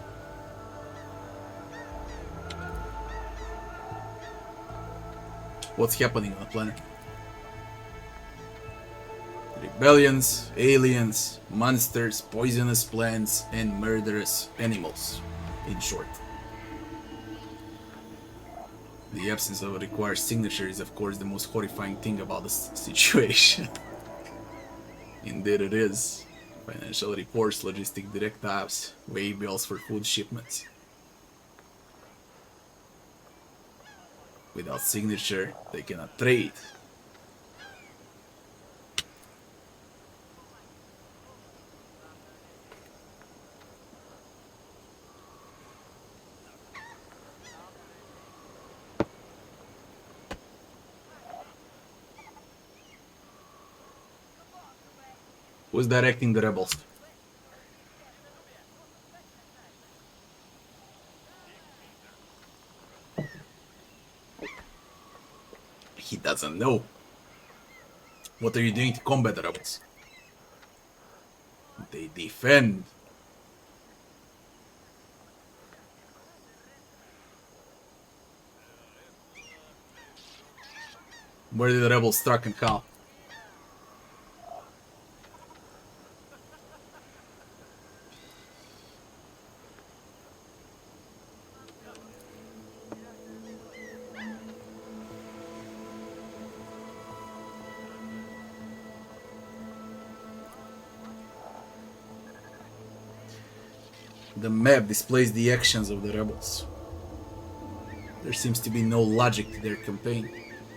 What's happening on the planet? Rebellions, aliens, monsters, poisonous plants, and murderous animals, in short. The absence of a required signature is, of course, the most horrifying thing about this situation. Indeed it is. Financial reports, logistic direct apps, way bills for food shipments. Without signature, they cannot trade. Who's directing the rebels? He doesn't know. What are you doing to combat the rebels? They defend. Where did the rebels struck and how? The map displays the actions of the rebels. There seems to be no logic to their campaign.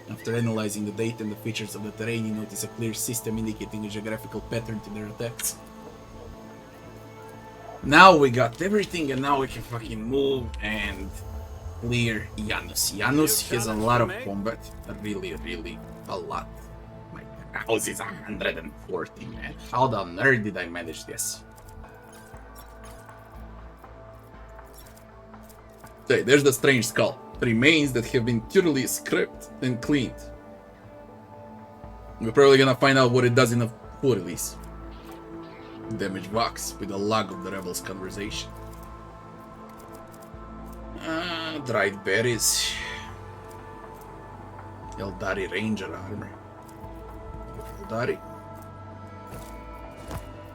After analyzing the data and the features of the terrain, you notice a clear system indicating a geographical pattern to their attacks. Now we got everything, and now we can fucking move and clear Janus. Janus has a lot of combat. Really a lot. My house is 140, man. How the nerd did I manage this? Okay, there's the strange skull. Remains that have been thoroughly scraped and cleaned. We're probably gonna find out what it does in a full release. Damage box with a log of the rebels' conversation. Dried berries. Eldari Ranger armor. Eldari.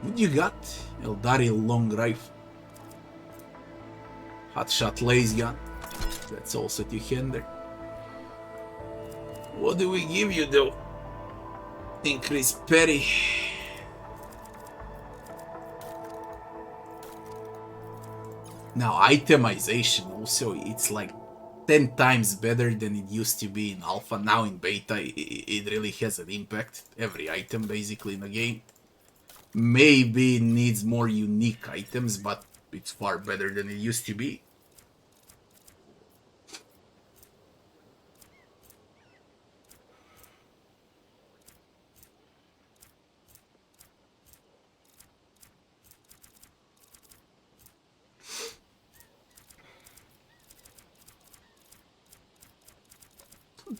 What you got? Eldari long rifle. Hotshot laser gun. That's also to hinder. What do we give you though? Increase parry. Now itemization also, it's like 10 times better than it used to be in alpha. Now in beta it really has an impact. Every item basically in the game. Maybe it needs more unique items, but it's far better than it used to be.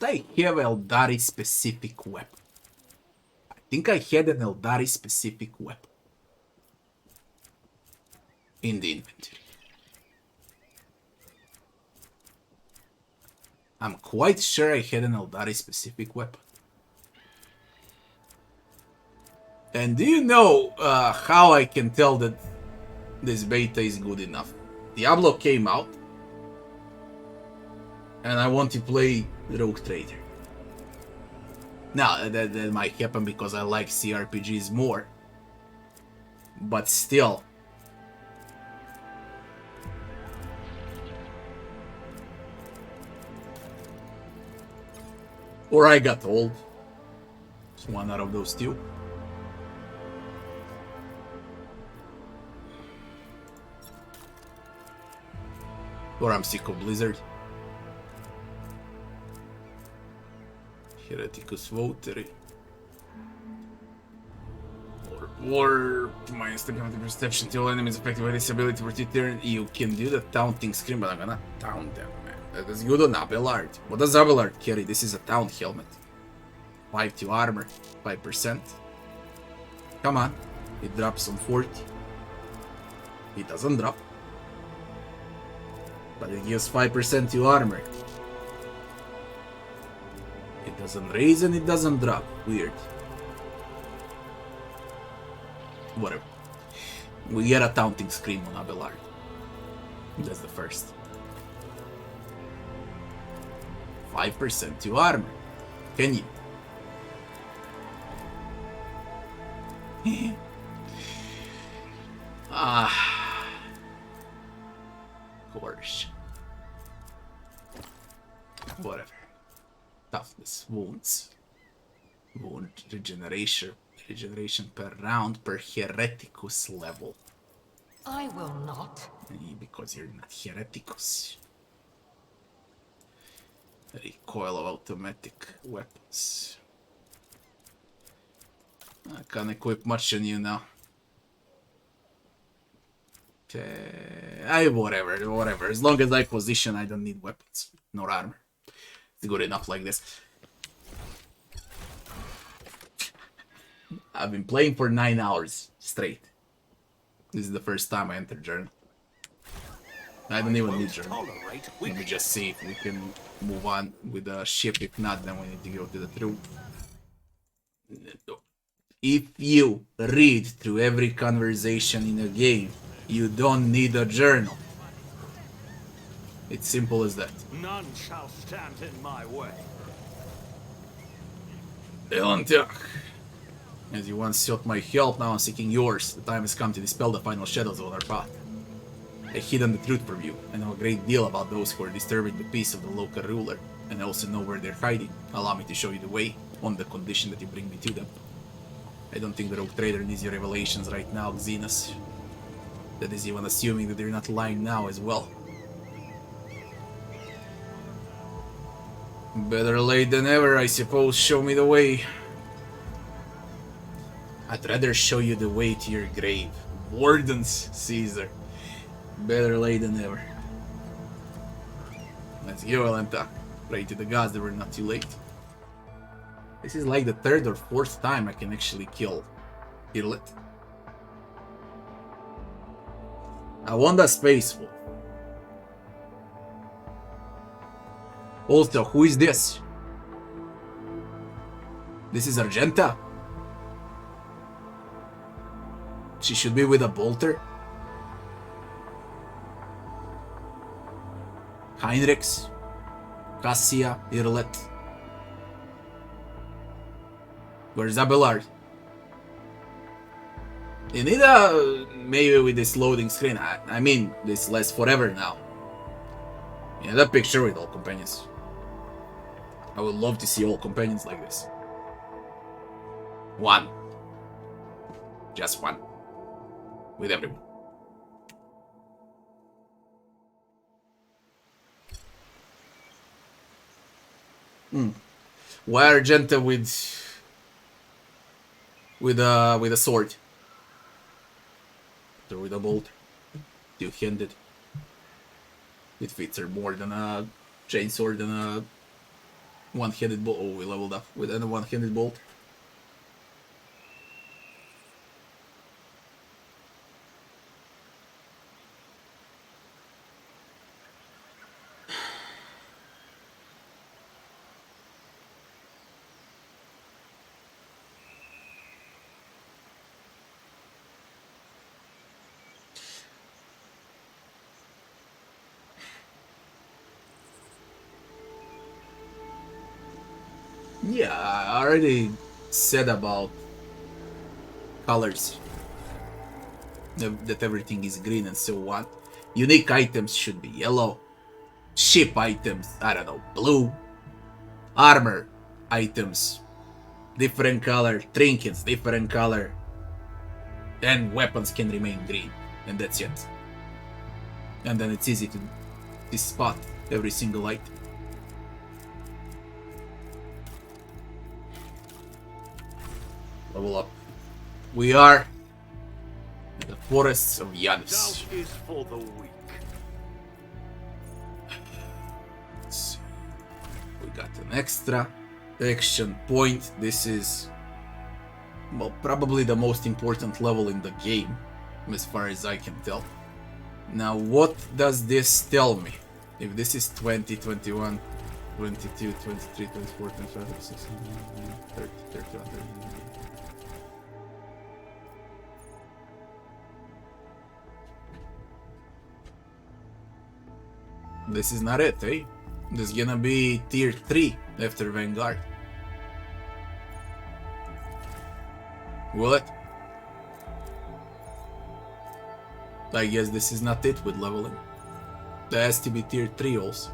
I have Eldari specific weapon. I think I had an Eldari specific weapon in the inventory. I'm quite sure I had an Eldari specific weapon. And do you know how I can tell that this beta is good enough? Diablo came out, and I want to play Rogue Trader. Now, that might happen because I like CRPGs more. But still. Or I got old. It's one out of those two. Or I'm sick of Blizzard. Hereticus Votary. Or minus the counter perception till enemies affected by this ability for turn. You can do the taunting scream, but I'm gonna taunt them, man. That is good on Abelard. What does Abelard carry? This is a taunt helmet. 5 to armor, 5%. Come on. It drops on 40. It doesn't drop. But it gives 5% to armor. It doesn't raise and it doesn't drop. Weird. Whatever. We get a taunting scream on Abelard. That's the first. 5% to armor. Can you? Coercion. Whatever. Toughness, wounds. Wound regeneration per round per Hereticus level. I will not. Because you're not Hereticus. Recoil of automatic weapons. I can't equip much on you now. Whatever. As long as I position, I don't need weapons. Nor armor. It's good enough like this. I've been playing for 9 hours straight. This is the first time I entered journal. I don't even need journal. Let me just see if we can move on with the ship. If not, then we need to go to the truth. If you read through every conversation in a game, you don't need a journal. It's simple as that. None shall stand in my way. Elantek. As you once sought my help, now I'm seeking yours. The time has come to dispel the final shadows on our path. I hidden the truth from you. I know a great deal about those who are disturbing the peace of the local ruler, and I also know where they're hiding. Allow me to show you the way, on the condition that you bring me to them. I don't think the Rogue Trader needs your revelations right now, Xenos. That is even assuming that they're not lying now as well. Better late than ever, I suppose. Show me the way. I'd rather show you the way to your grave. Wardens, Caesar. Better late than ever. Let's go, Elenta. Pray to the gods that we're not too late. This is like the 3rd or 4th time I can actually kill Irlet. I want a space wolf. Also, who is this? This is Argenta? She should be with a bolter. Heinrichs, Cassia, Irlet. Where's Abelard? You need a... maybe with this loading screen. I mean, this lasts forever now. You need a picture with all companions. I would love to see all companions like this. One. Just one. With everyone. Why Argenta with a sword? Or with a bolt? Two-handed. It fits her more than a chainsword than a one-handed bolt. Oh, we leveled up with a one-handed bolt. Yeah, I already said about colors. That everything is green and so on. Unique items should be yellow. Ship items, I don't know, blue. Armor items, different color. Trinkets, different color. And weapons can remain green. And that's it. And then it's easy to spot every single item. Level up. We are in the forests of Janus. Doubt is for the weak. Let's see. We got an extra action point. This is, well, probably the most important level in the game, as far as I can tell. Now, what does this tell me? If this is 20, 21, 22, 23, 24, 25, 26, 30, 31, 32. This is not it, eh? This is gonna be tier 3 after Vanguard. Will it? I guess this is not it with leveling. There has to be tier 3 also.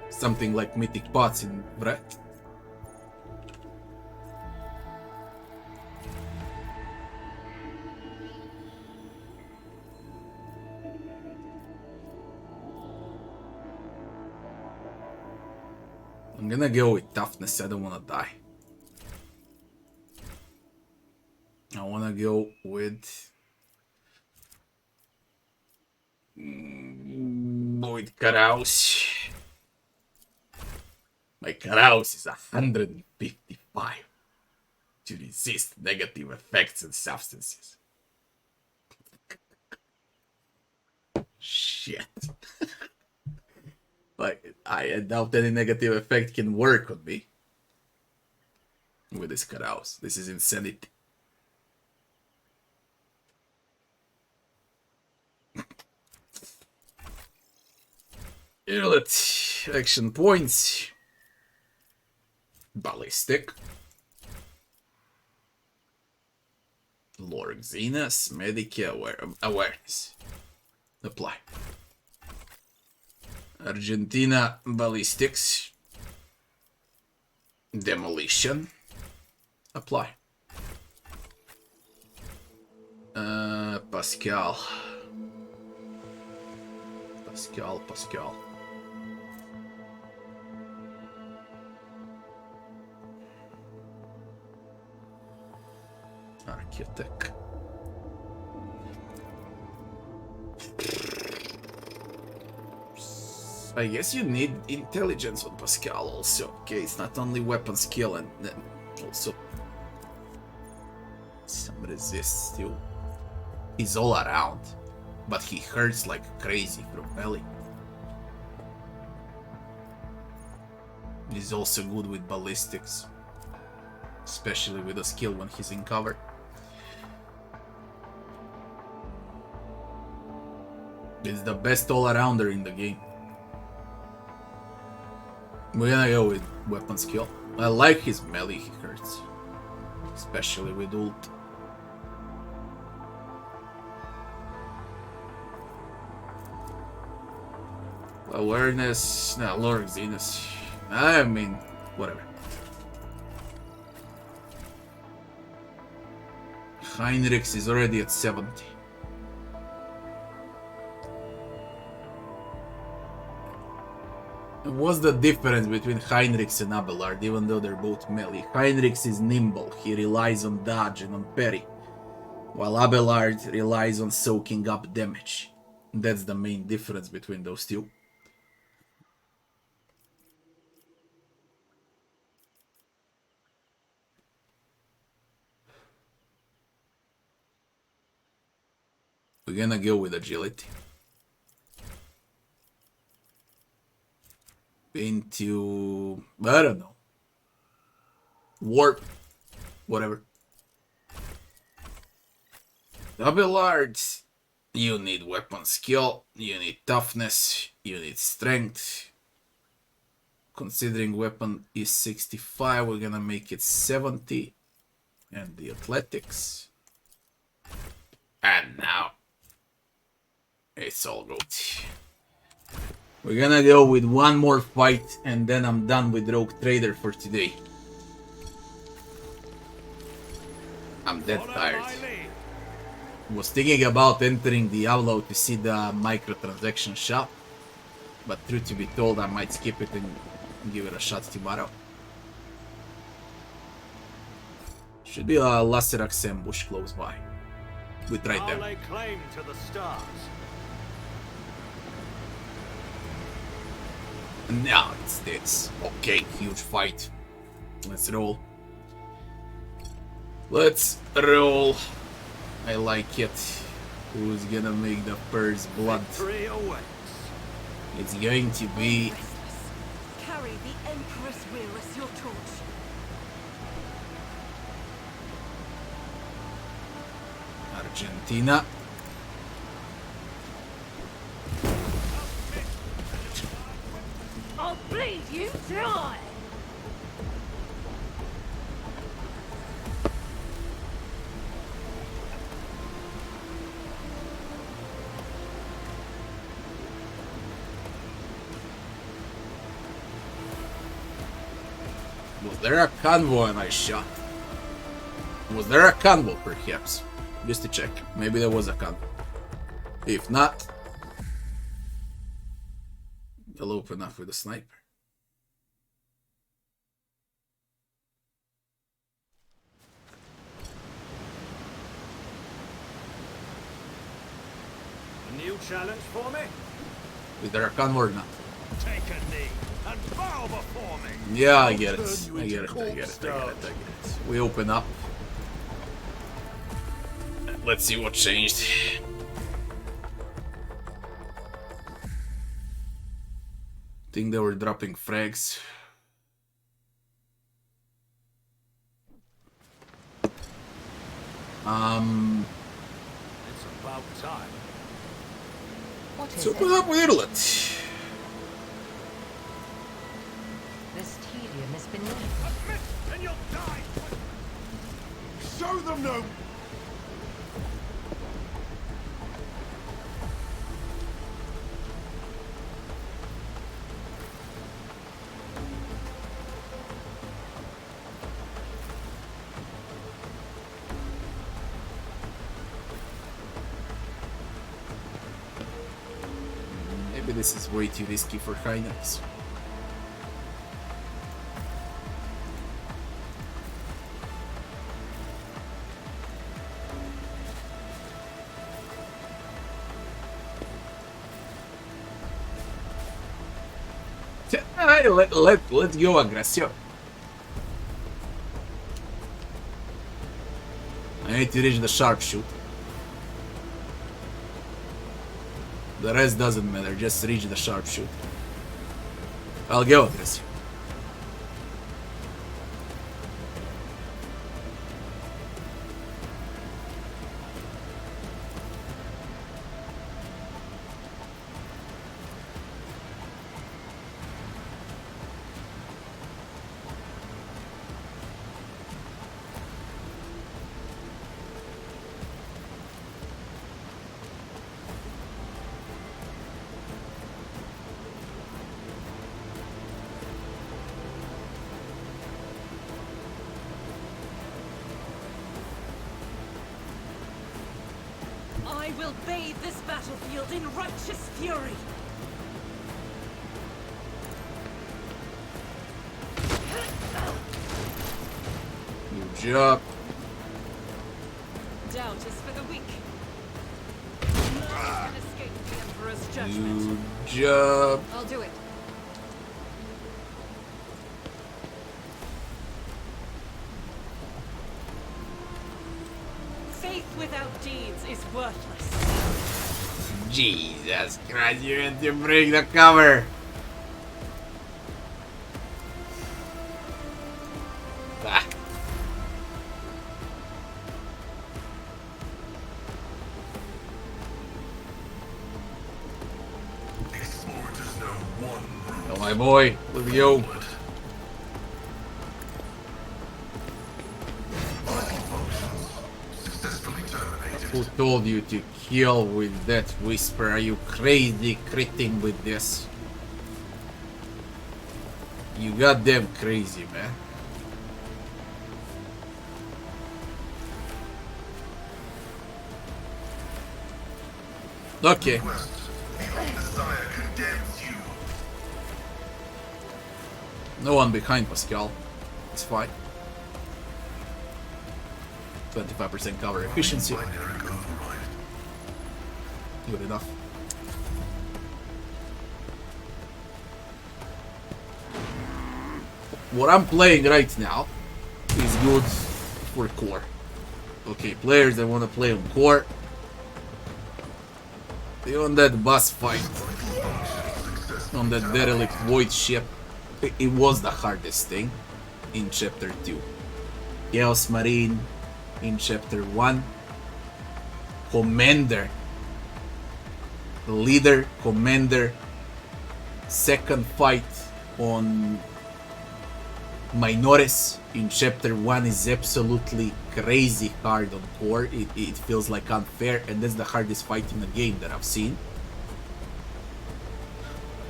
Something like mythic pots in Brett. I'm gonna go with toughness, I don't wanna die. I wanna go with Carouse. My Carouse is 155 to resist negative effects and substances. Shit. Like, I doubt any negative effect can work on me with this Carouse. This is insanity. Here, let's action points. Ballistic. Lord Xenos, Medica awareness. Apply. Argentina ballistics. Demolition. Apply. Pascal. Architect. I guess you need intelligence on Pascal also. Okay, it's not only weapon skill and also some resist too. He's all around, but he hurts like crazy from melee. He's also good with ballistics, especially with a skill when he's in cover. He's the best all-arounder in the game. We're gonna go with weapon skill. I like his melee, he hurts. Especially with ult. Awareness, no, Lord Xenos. I mean, whatever. Heinrichs is already at 70. What's the difference between Heinrichs and Abelard, even though they're both melee? Heinrichs is nimble, he relies on dodge and on parry, while Abelard relies on soaking up damage. That's the main difference between those two. We're gonna go with agility. Into, I don't know, warp, whatever. Abelard, you need weapon skill, you need toughness, you need strength. Considering weapon is 65, we're gonna make it 70. And the athletics. And now it's all good. We're gonna go with one more fight and then I'm done with Rogue Trader for today. I'm dead tired. Was thinking about entering Diablo to see the microtransaction shop, but truth to be told, I might skip it and give it a shot tomorrow. Should be a Lacerax ambush close by. We tried them. Lay claim to the stars. Now it's this. Okay, huge fight. Let's roll. Let's roll. I like it. Who's gonna make the first blood? Victory awaits. It's going to be Restless. Carry the Emperor's will as your torch. Argentina. I'll bleed you dry! Was there a convoy and I shot? Was there a convoy perhaps? Just to check. Maybe there was a convoy. If not, I'll open up with a sniper. A new challenge for me? Is there a convoy or not? Take a knee and bow before me. Yeah, I get it. I get it. We open up. Let's see what changed. Think they were dropping frags. It's about time. What is Let's open it? up with Ireland. This tedium has been needed. Admit and you'll die. Show them no. Maybe this is way too risky for Heinrichs. Let's go aggressive. I need to reach the sharpshoot. The rest doesn't matter, just reach the sharpshoot. I'll go aggressive. I will bathe this battlefield in righteous fury. Good job. Doubt is for the weak. None can escape the Emperor's judgment. Good job. I'll do it. Faith without deeds is worthless. Jesus Christ, you had to break the cover. Ah. Explorers know one rule. Oh my boy, let's go. Successfully terminated. Who told you to kill with that whisper? Are you crazy critting with this? You goddamn crazy, man. Okay. Quest. The old desire condemns you. No one behind Pascal. It's fine. 25% cover efficiency. Binary override. Good enough. What I'm playing right now is good for core. Okay, players that want to play on core, they on that boss fight on that derelict void ship. It was the hardest thing in chapter 2. Chaos Marine in chapter 1. Commander. Leader, commander. Second fight on Minores in chapter 1 is absolutely crazy hard on core. It feels like unfair, and that's the hardest fight in the game that I've seen.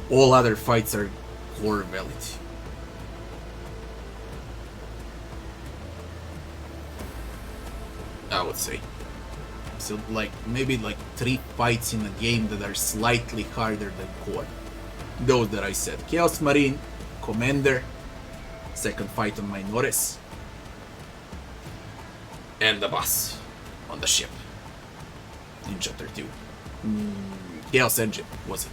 All other fights are core valid. I would say. So like maybe like 3 fights in a game that are slightly harder than core. Those that I said. Chaos Marine, Commander, second fight on Minores, and the boss on the ship in chapter 2. Chaos Engine, was it?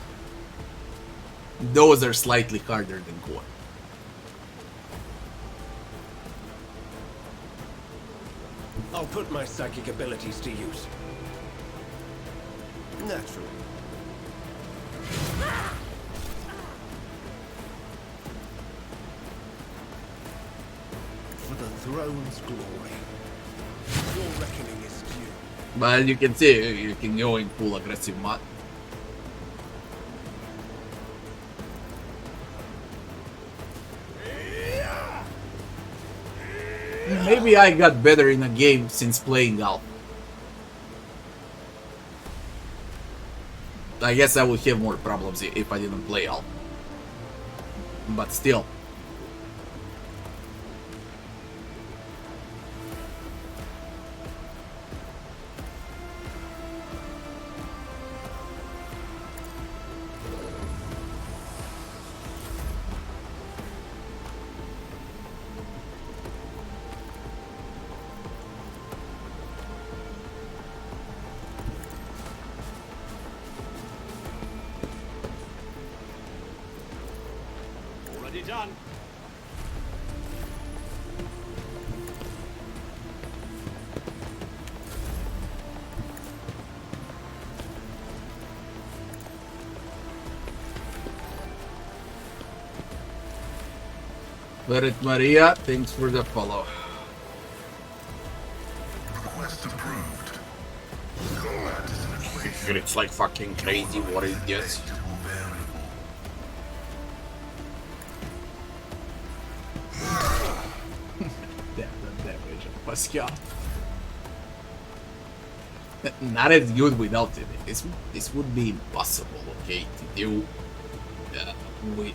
Those are slightly harder than core. I'll put my psychic abilities to use. Naturally. For the throne's glory. Your reckoning is due. But you can see, you can go in full aggressive mode. Maybe I got better in a game since playing Alpha. I guess I would have more problems if I didn't play Alpha. But still. Already done. Verit Maria, thanks for the follow. Request approved. Combat is an equation. It's like fucking crazy what it gets. Predictable variable. Damn, the damage of Pascal. Not as good without it. This would be impossible, okay, to do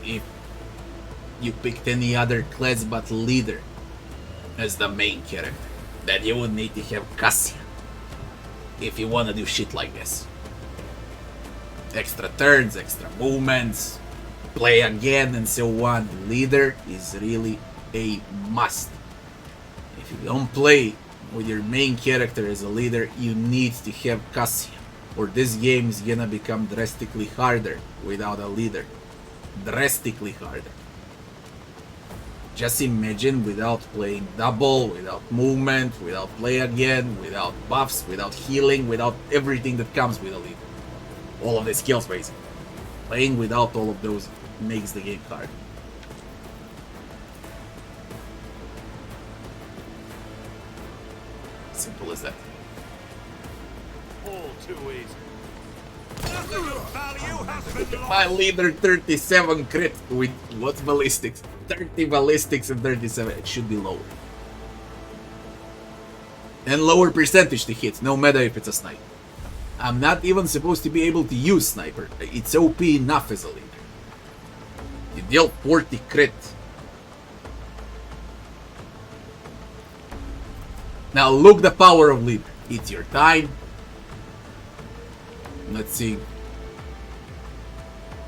if you picked any other class but leader as the main character. Then you would need to have Cassia. if you want to do shit like this. Extra turns, extra movements, play again and so on. Leader is really a must. If you don't play with your main character as a leader, you need to have Cassia, or this game is gonna become drastically harder without a leader. Drastically harder. Just imagine without playing double, without movement, without play again, without buffs, without healing, without everything that comes with a leader. All of the skills basically. Playing without all of those makes the game hard. Simple as that. All too easy. Value has been My lost. leader 37 crit with what's ballistics? 30 ballistics and 37. It should be lower. And lower percentage to hit, no matter if it's a sniper. I'm not even supposed to be able to use sniper. It's OP enough as a leader. You deal 40 crit. Now look the power of leader. It's your time. Let's see.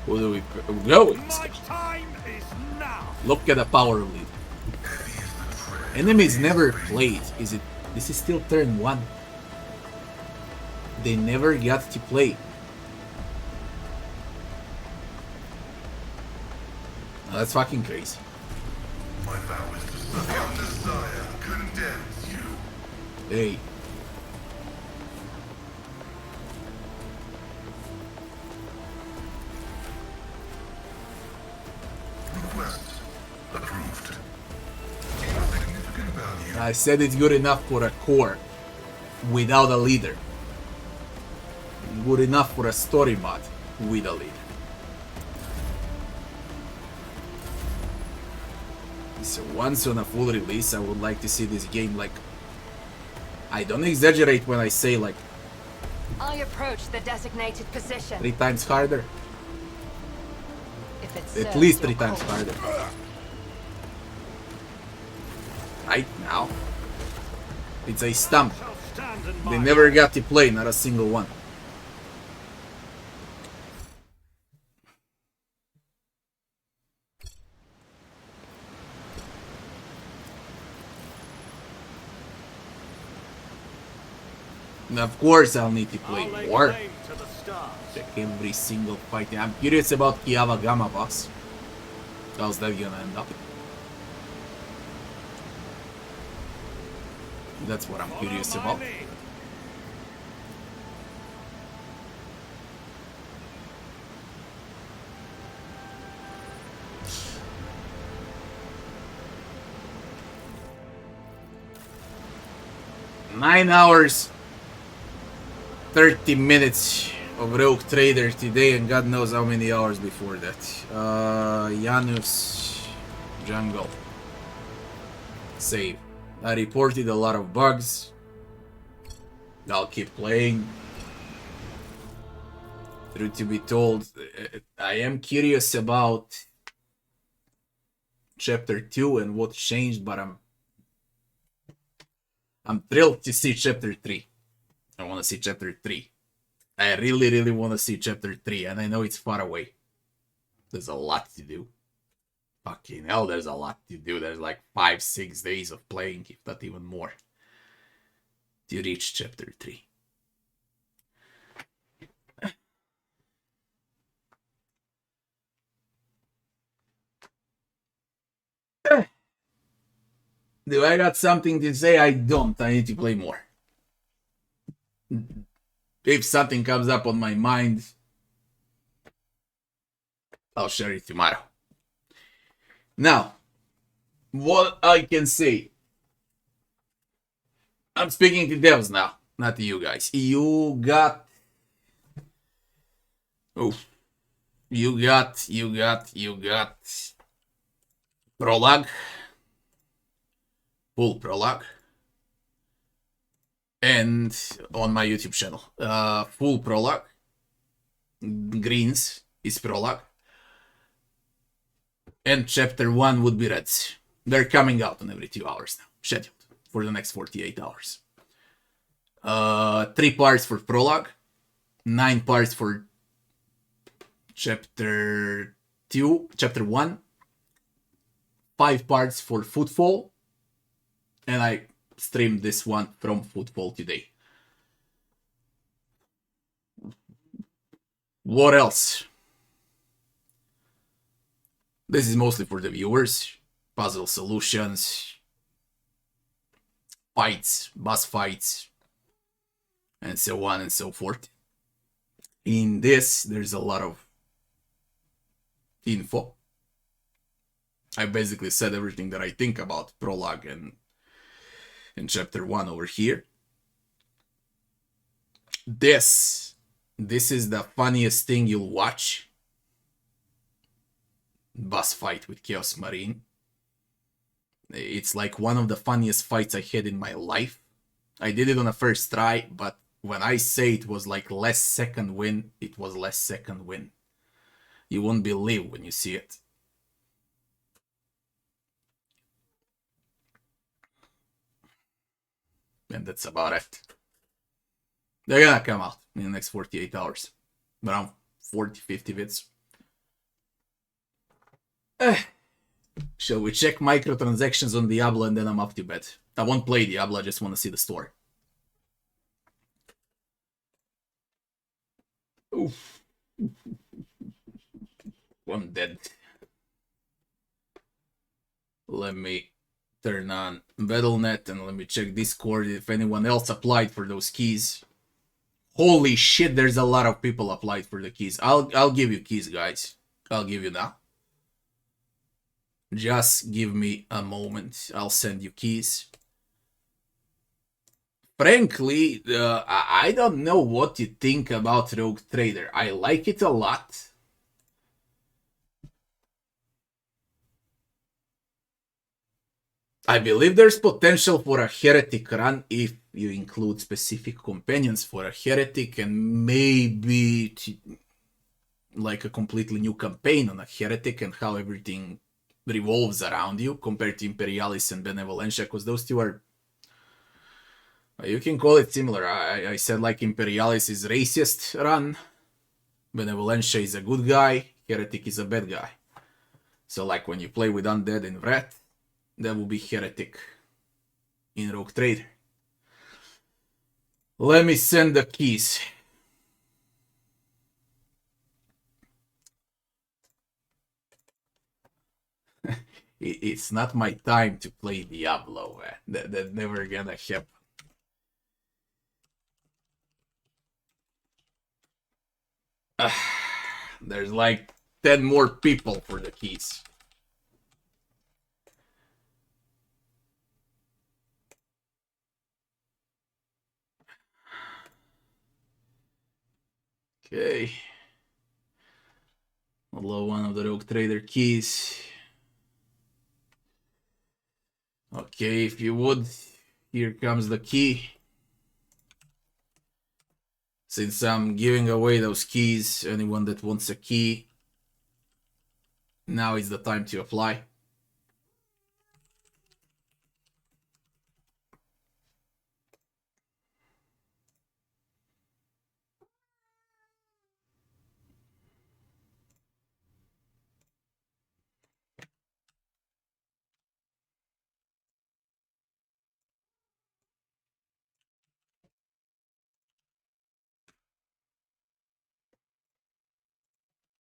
Who do we go? My time is now. Look at the power of leader. Enemies never played. Is it? This is still turn 1. They never got to play. Oh, that's fucking crazy. My vow is to suck out desire, condemns you. Hey. Request approved. Significant value. I said it's good enough for a core without a leader. Good enough for a story mod with a leader. So once on a full release, I would like to see this game like... I don't exaggerate when I say like I approach the designated position. 3 times harder. If it's At least 3 times harder. Right now. It's a stump. Shall stand in They my never got to play, not a single one. And of course I'll need to play I'll lay more. claim to the stars. Check every single fight. I'm curious about Kiava Gamma boss. How's that gonna end up? That's what I'm curious Follow my about. lead. Nine hours, 30 minutes of Rogue Trader today, and God knows how many hours before that. Janus Jungle. Save. I reported a lot of bugs. I'll keep playing. Truth to be told, I am curious about Chapter 2 and what changed, but I'm thrilled to see Chapter 3. I want to see Chapter 3. I really, really want to see Chapter 3, and I know it's far away. There's a lot to do. Fucking hell, there's a lot to do. There's like 5-6 days of playing, if not even more, to reach Chapter 3. Do I got something to say? I don't. I need to play more. If something comes up on my mind, I'll share it tomorrow. Now, what I can say. I'm speaking to devs now, not to you guys. You got... Oh. You got... Prologue. Full prologue. And on my YouTube channel. Full prologue. Greens is prologue. And chapter 1 would be reds. They're coming out on every 2 hours now. Scheduled for the next 48 hours. 3 parts for prologue, 9 parts for chapter 1, 5 parts for Footfall, and I streamed this one from Footfall today. What else? This is mostly for the viewers. Puzzle solutions, fights, boss fights, and so on and so forth. In this, there's a lot of info. I basically said everything that I think about prologue and in chapter 1 over here. This is the funniest thing you'll watch. Boss fight with Chaos Marine. It's like one of the funniest fights I had in my life. I did it on a first try, but when I say it was like less second win, it was less second win. You won't believe when you see it. And that's about it. They're gonna come out in the next 48 hours. Around 40-50 bits. Shall we check microtransactions on Diablo and then I'm up to bed? I won't play Diablo, I just want to see the story. Oof. I'm dead. Let me turn on Battle.net and let me check Discord if anyone else applied for those keys. Holy shit, there's a lot of people applied for the keys. I'll give you keys, guys. I'll give you now. Just give me a moment. I'll send you keys. Frankly, I don't know what you think about Rogue Trader. I like it a lot. I believe there's potential for a heretic run if you include specific companions for a heretic and maybe like a completely new campaign on a heretic and how everything revolves around you compared to Imperialis and Benevolentia, because those two are, you can call it similar. I said like Imperialis is racist run, Benevolentia is a good guy, Heretic is a bad guy. So like when you play with Undead in Wrath, that will be Heretic in Rogue Trader. Let me send the keys. It's not my time to play Diablo, man. That never gonna happen. There's like 10 more people for the keys. Okay. Although one of the Rogue Trader keys. Okay, if you would, here comes the key. Since I'm giving away those keys, anyone that wants a key, now is the time to apply.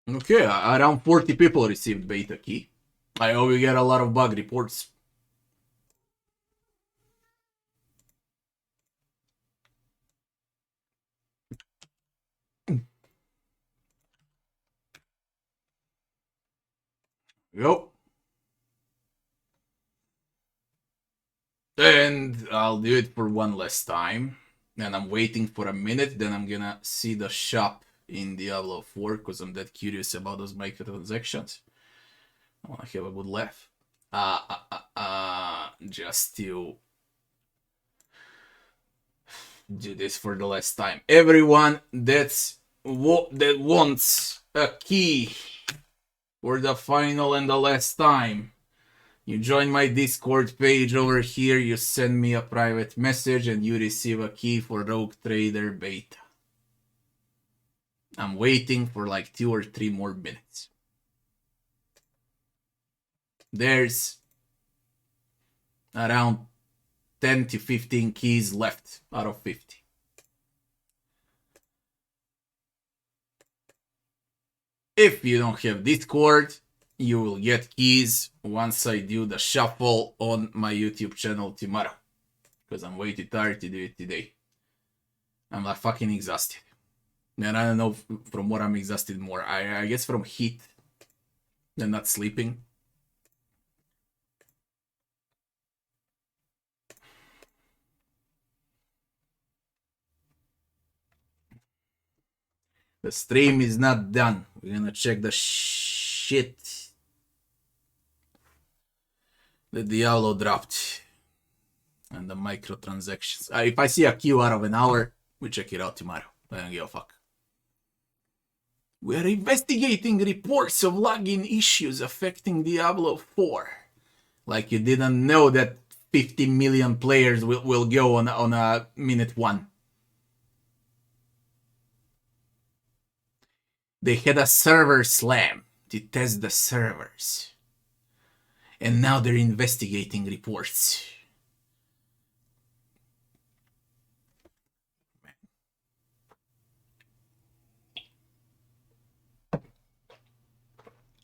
Okay, around 40 people received beta key. I hope we get a lot of bug reports. Yep. And I'll do it for one last time. And I'm waiting for a minute, then I'm gonna see the shop in Diablo 4 because I'm that curious about those microtransactions. I wanna have a good laugh. Just to do this for the last time. Everyone that wants a key for the final and the last time, You join my Discord page over here, you send me a private message, and you receive a key for Rogue Trader Beta. I'm waiting for like 2 or 3 more minutes. There's around 10 to 15 keys left out of 50. If you don't have Discord, you will get keys once I do the shuffle on my YouTube channel tomorrow. Because I'm way too tired to do it today. I'm like fucking exhausted. And I don't know from what I'm exhausted more. I guess from heat and not sleeping. The stream is not done. We're gonna check the shit that Diablo dropped. And the microtransactions. If I see a queue out of an hour, we check it out tomorrow. I don't give a fuck. We are investigating reports of login issues affecting Diablo 4. Like you didn't know that 50 million players will go on a minute 1. They had a server slam to test the servers. And now they're investigating reports.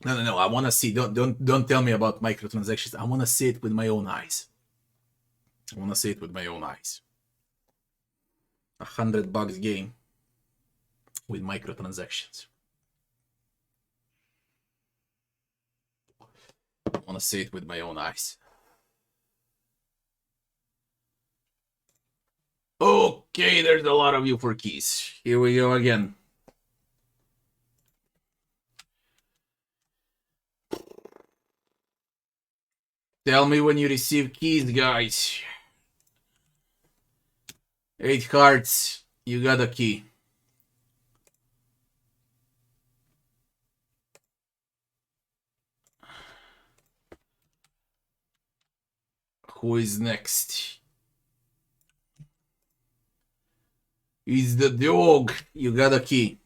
No. I want to see. Don't tell me about microtransactions. I want to see it with my own eyes. $100 game with microtransactions. I want to see it with my own eyes. Okay, there's a lot of you for keys. Here we go again. Tell me when you receive keys, guys. 8 cards. You got a key. Who is next? Is the dog. You got a key.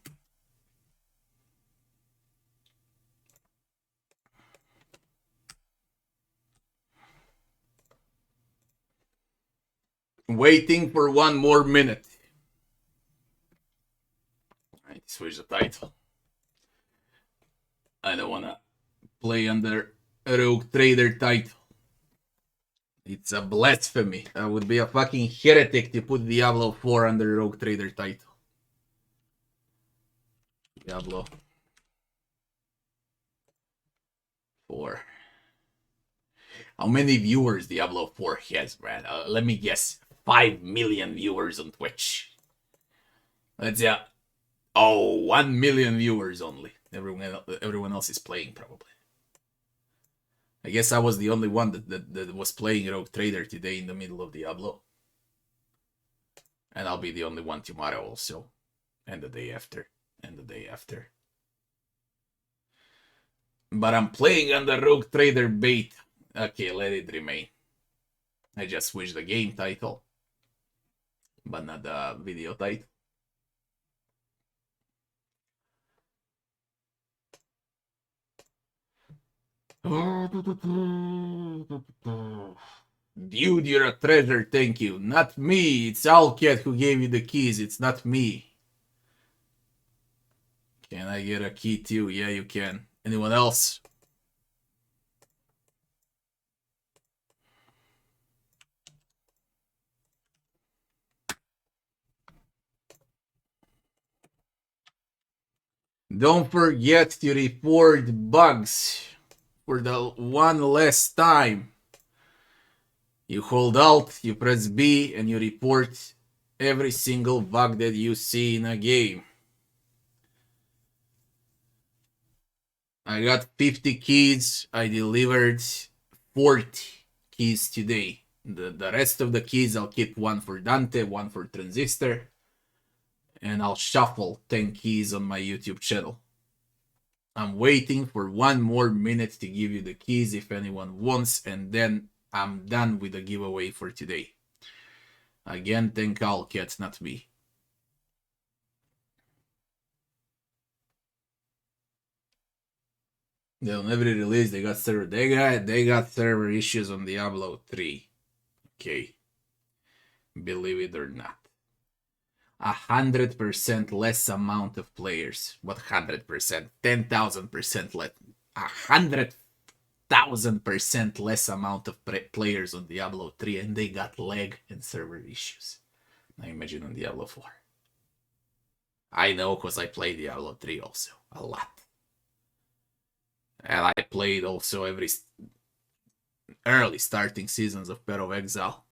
Waiting for 1 more minute. I switch the title. I don't wanna play under Rogue Trader title. It's a blasphemy. I would be a fucking heretic to put Diablo 4 under Rogue Trader title. Diablo 4. How many viewers Diablo 4 has, man? Let me guess. 5 million viewers on Twitch. Let's see. 1 million viewers only. Everyone else is playing, probably. I guess I was the only one that was playing Rogue Trader today in the middle of Diablo. And I'll be the only one tomorrow also. And the day after. But I'm playing under Rogue Trader bait. Okay, let it remain. I just switched the game title. But not the video title. Dude, you're a treasure, thank you. Not me, it's Alcat who gave you the keys, it's not me. Can I get a key too? Yeah, you can. Anyone else? Don't forget to report bugs for the one last time. You hold Alt, you press B, and you report every single bug that you see in a game. I got 50 keys. I delivered 40 keys today. The rest of the keys, I'll keep one for Dante, one for Transistor. And I'll shuffle 10 keys on my YouTube channel. I'm waiting for 1 more minute to give you the keys if anyone wants, and then I'm done with the giveaway for today. Again, thank all cats, not me. They'll never release. They got server issues on Diablo 3. Okay, believe it or not. 100% less amount of players. What 100%? 10,000% less. 100,000% less amount of players on Diablo 3, and they got lag and server issues. Now imagine on Diablo 4. I know because I played Diablo 3 also a lot. And I played also every early starting seasons of Path of Exile.